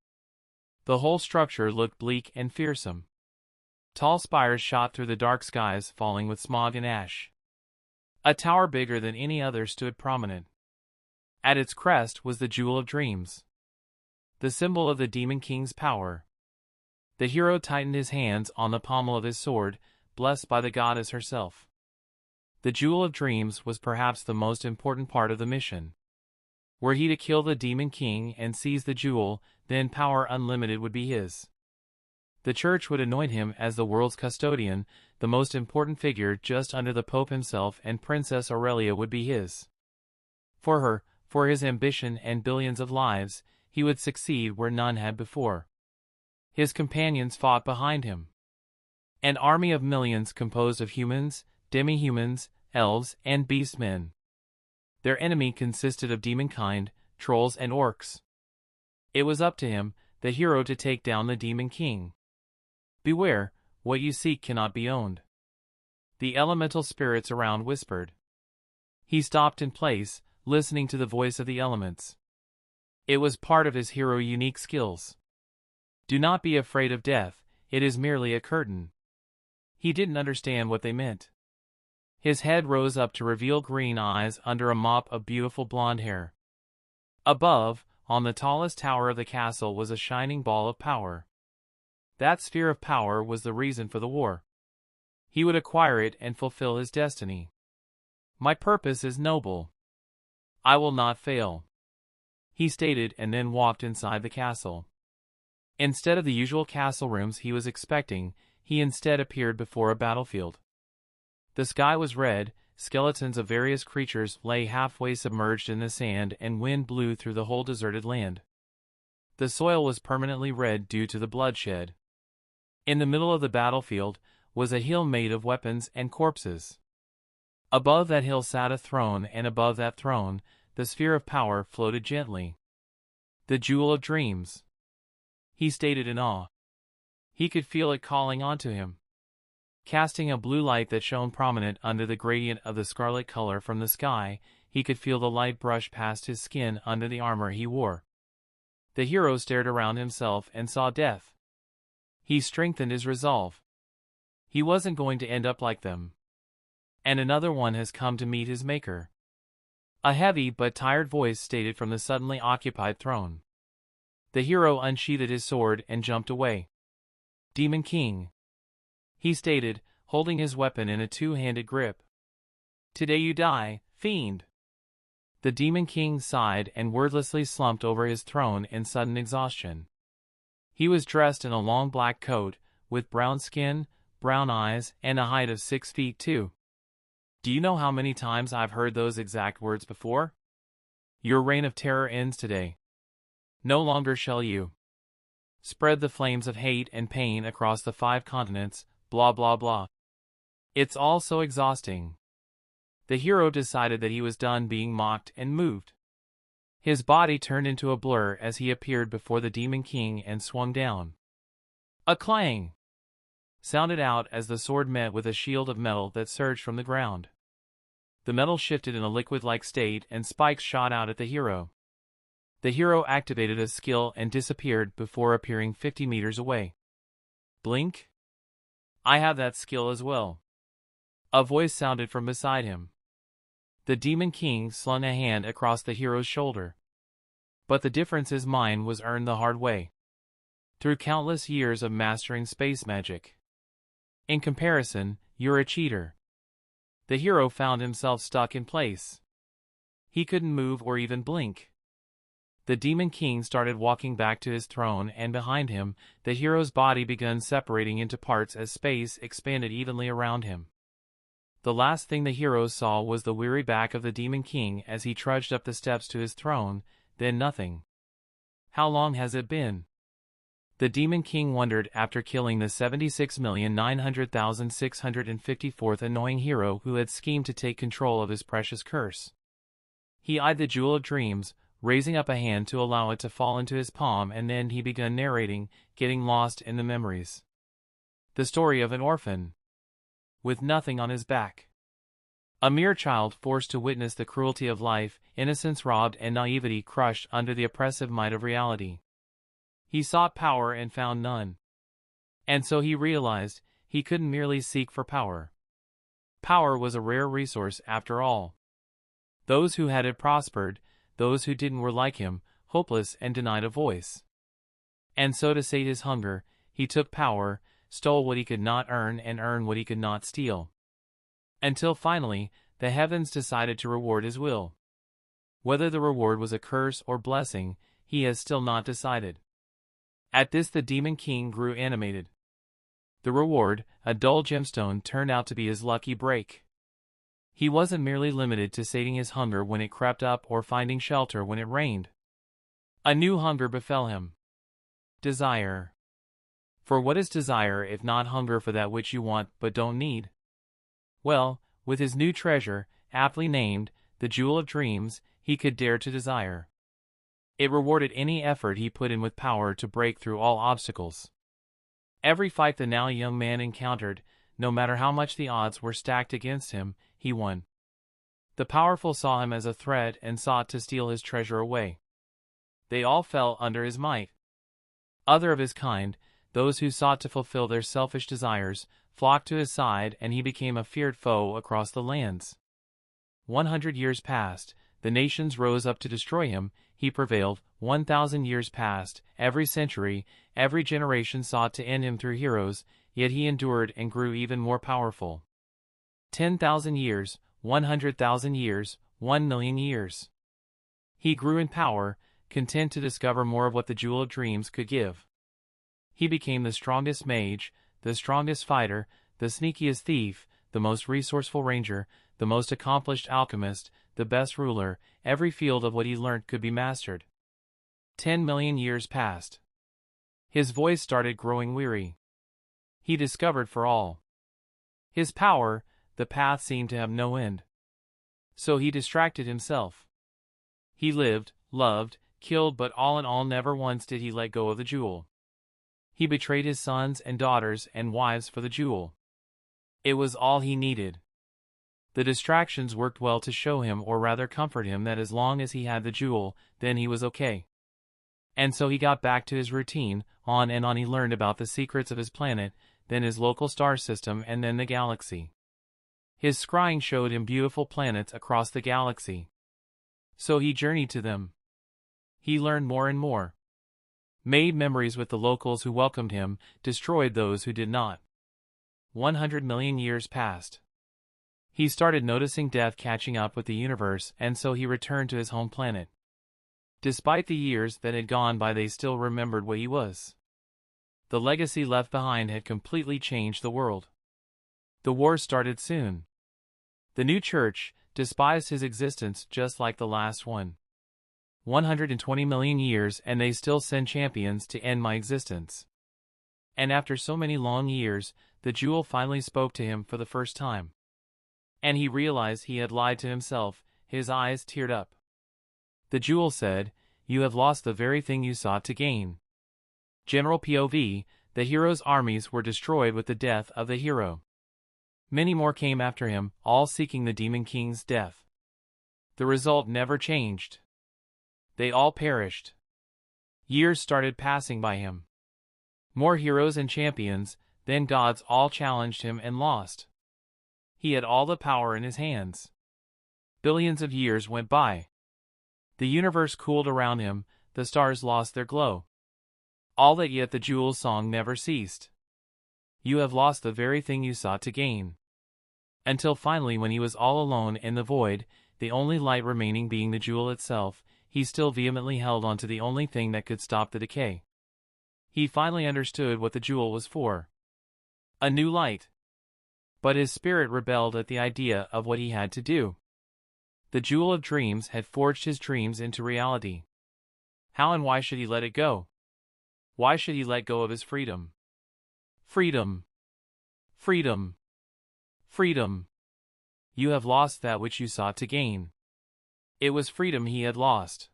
The whole structure looked bleak and fearsome. Tall spires shot through the dark skies, falling with smog and ash. A tower bigger than any other stood prominent. At its crest was the Jewel of Dreams, the symbol of the Demon King's power. The hero tightened his hands on the pommel of his sword, blessed by the goddess herself. The Jewel of Dreams was perhaps the most important part of the mission. Were he to kill the Demon King and seize the jewel, then power unlimited would be his. The Church would anoint him as the world's custodian, the most important figure just under the Pope himself, and Princess Aurelia would be his. For her, for his ambition and billions of lives, he would succeed where none had before. His companions fought behind him. An army of millions composed of humans, demi-humans, elves, and beastmen. Their enemy consisted of demonkind, trolls, and orcs. It was up to him, the hero, to take down the Demon King. "Beware, what you seek cannot be owned," the elemental spirits around whispered. He stopped in place, listening to the voice of the elements. It was part of his hero's unique skills. "Do not be afraid of death, it is merely a curtain." He didn't understand what they meant. His head rose up to reveal green eyes under a mop of beautiful blonde hair. Above, on the tallest tower of the castle was a shining ball of power. That sphere of power was the reason for the war. He would acquire it and fulfill his destiny. "My purpose is noble. I will not fail," he stated, and then walked inside the castle. Instead of the usual castle rooms he was expecting, he instead appeared before a battlefield. The sky was red, skeletons of various creatures lay halfway submerged in the sand, and wind blew through the whole deserted land. The soil was permanently red due to the bloodshed. In the middle of the battlefield was a hill made of weapons and corpses. Above that hill sat a throne, and above that throne, the sphere of power floated gently. "The Jewel of Dreams," he stated in awe. He could feel it calling onto him, casting a blue light that shone prominent under the gradient of the scarlet color from the sky. He could feel the light brush past his skin under the armor he wore. The hero stared around himself and saw death. He strengthened his resolve. He wasn't going to end up like them. And another one has come to meet his maker. A heavy but tired voice stated from the suddenly occupied throne. The hero unsheathed his sword and jumped away. "Demon King," he stated, holding his weapon in a two-handed grip. "Today you die, fiend." The Demon King sighed and wordlessly slumped over his throne in sudden exhaustion. He was dressed in a long black coat, with brown skin, brown eyes, and a height of 6 feet 2. Do you know how many times I've heard those exact words before? Your reign of terror ends today. No longer shall you spread the flames of hate and pain across the 5 continents, blah blah blah. It's all so exhausting. The hero decided that he was done being mocked and moved. His body turned into a blur as he appeared before the Demon King and swung down. A clang sounded out as the sword met with a shield of metal that surged from the ground. The metal shifted in a liquid-like state and spikes shot out at the hero. The hero activated a skill and disappeared before appearing 50 meters away. "Blink? I have that skill as well." A voice sounded from beside him. The Demon King slung a hand across the hero's shoulder. "But the difference is mine was earned the hard way, through countless years of mastering space magic. In comparison, you're a cheater." The hero found himself stuck in place. He couldn't move or even blink. The Demon King started walking back to his throne, and behind him, the hero's body began separating into parts as space expanded evenly around him. The last thing the hero saw was the weary back of the Demon King as he trudged up the steps to his throne, then nothing. How long has it been? The Demon King wondered after killing the 76,900,654th annoying hero who had schemed to take control of his precious curse. He eyed the Jewel of Dreams, raising up a hand to allow it to fall into his palm, and then he began narrating, getting lost in the memories. The story of an orphan with nothing on his back. A mere child forced to witness the cruelty of life, innocence robbed and naivety crushed under the oppressive might of reality. He sought power and found none. And so he realized he couldn't merely seek for power. Power was a rare resource after all. Those who had it prospered, those who didn't were like him, hopeless and denied a voice. And so to sate his hunger, he took power, stole what he could not earn and earned what he could not steal. Until finally, the heavens decided to reward his will. Whether the reward was a curse or blessing, he has still not decided. At this the Demon King grew animated. The reward, a dull gemstone, turned out to be his lucky break. He wasn't merely limited to sating his hunger when it crept up or finding shelter when it rained. A new hunger befell him. Desire. For what is desire if not hunger for that which you want but don't need? Well, with his new treasure, aptly named, the Jewel of Dreams, he could dare to desire. It rewarded any effort he put in with power to break through all obstacles. Every fight the now young man encountered, no matter how much the odds were stacked against him, he won. The powerful saw him as a threat and sought to steal his treasure away. They all fell under his might. Other of his kind, those who sought to fulfill their selfish desires, flocked to his side, and he became a feared foe across the lands. 100 years passed, the nations rose up to destroy him, he prevailed. 1,000 years passed, every century, every generation sought to end him through heroes, yet he endured and grew even more powerful. 10,000 years, 100,000 years, 1,000,000 years. He grew in power, content to discover more of what the Jewel of Dreams could give. He became the strongest mage, the strongest fighter, the sneakiest thief, the most resourceful ranger, the most accomplished alchemist, the best ruler. Every field of what he learned could be mastered. 10,000,000 years passed. His voice started growing weary. He discovered for all his power, the path seemed to have no end. So he distracted himself. He lived, loved, killed, but all in all never once did he let go of the jewel. He betrayed his sons and daughters and wives for the jewel. It was all he needed. The distractions worked well to show him, or rather comfort him, that as long as he had the jewel, then he was okay. And so he got back to his routine. On and on he learned about the secrets of his planet, then his local star system, and then the galaxy. His scrying showed him beautiful planets across the galaxy. So he journeyed to them. He learned more and more. Made memories with the locals who welcomed him, destroyed those who did not. 100,000,000 years passed. He started noticing death catching up with the universe, and so he returned to his home planet. Despite the years that had gone by, they still remembered what he was. The legacy left behind had completely changed the world. The war started soon. The new church despised his existence just like the last one. 120,000,000 years and they still send champions to end my existence. And after so many long years, the jewel finally spoke to him for the first time. And he realized he had lied to himself. His eyes teared up. The jewel said, "You have lost the very thing you sought to gain." General POV, the hero's armies were destroyed with the death of the hero. Many more came after him, all seeking the Demon King's death. The result never changed. They all perished. Years started passing by him. More heroes and champions, then gods all challenged him and lost. He had all the power in his hands. Billions of years went by. The universe cooled around him, the stars lost their glow. All that yet the jewel's song never ceased. You have lost the very thing you sought to gain. Until finally, when he was all alone in the void, the only light remaining being the jewel itself, he still vehemently held on to the only thing that could stop the decay. He finally understood what the jewel was for. A new light. But his spirit rebelled at the idea of what he had to do. The Jewel of Dreams had forged his dreams into reality. How and why should he let it go? Why should he let go of his freedom? Freedom. Freedom. Freedom. You have lost that which you sought to gain. It was freedom he had lost.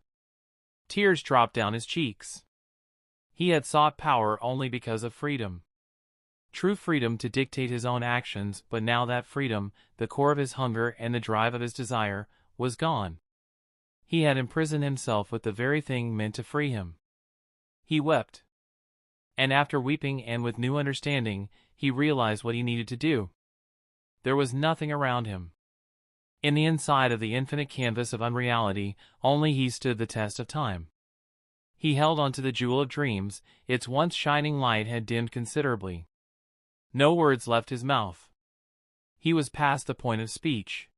Tears dropped down his cheeks. He had sought power only because of freedom. True freedom to dictate his own actions, but now that freedom, the core of his hunger and the drive of his desire, was gone. He had imprisoned himself with the very thing meant to free him. He wept. And after weeping and with new understanding, he realized what he needed to do. There was nothing around him. In the inside of the infinite canvas of unreality, only he stood the test of time. He held on to the Jewel of Dreams. Its once shining light had dimmed considerably. No words left his mouth. He was past the point of speech.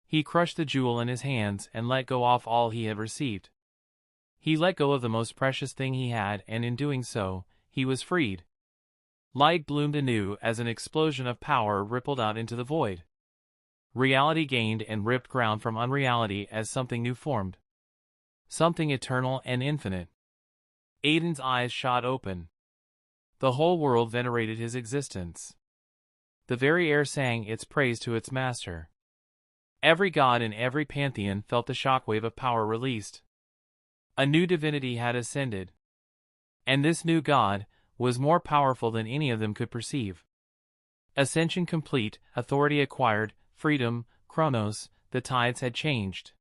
He crushed the jewel in his hands and let go of all he had received. He let go of the most precious thing he had, and in doing so, he was freed. Light bloomed anew as an explosion of power rippled out into the void. Reality gained and ripped ground from unreality as something new formed. Something eternal and infinite. Aiden's eyes shot open. The whole world venerated his existence. The very air sang its praise to its master. Every god in every pantheon felt the shockwave of power released. A new divinity had ascended. And this new god was more powerful than any of them could perceive. Ascension complete, authority acquired, freedom, Chronos, the tides had changed.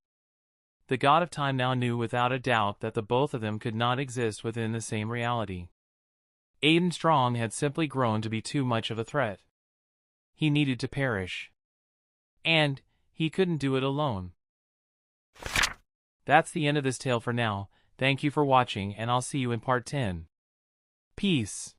The god of time now knew without a doubt that the both of them could not exist within the same reality. Aden Strong had simply grown to be too much of a threat. He needed to perish. And he couldn't do it alone. That's the end of this tale for now. Thank you for watching, and I'll see you in part 10. Peace.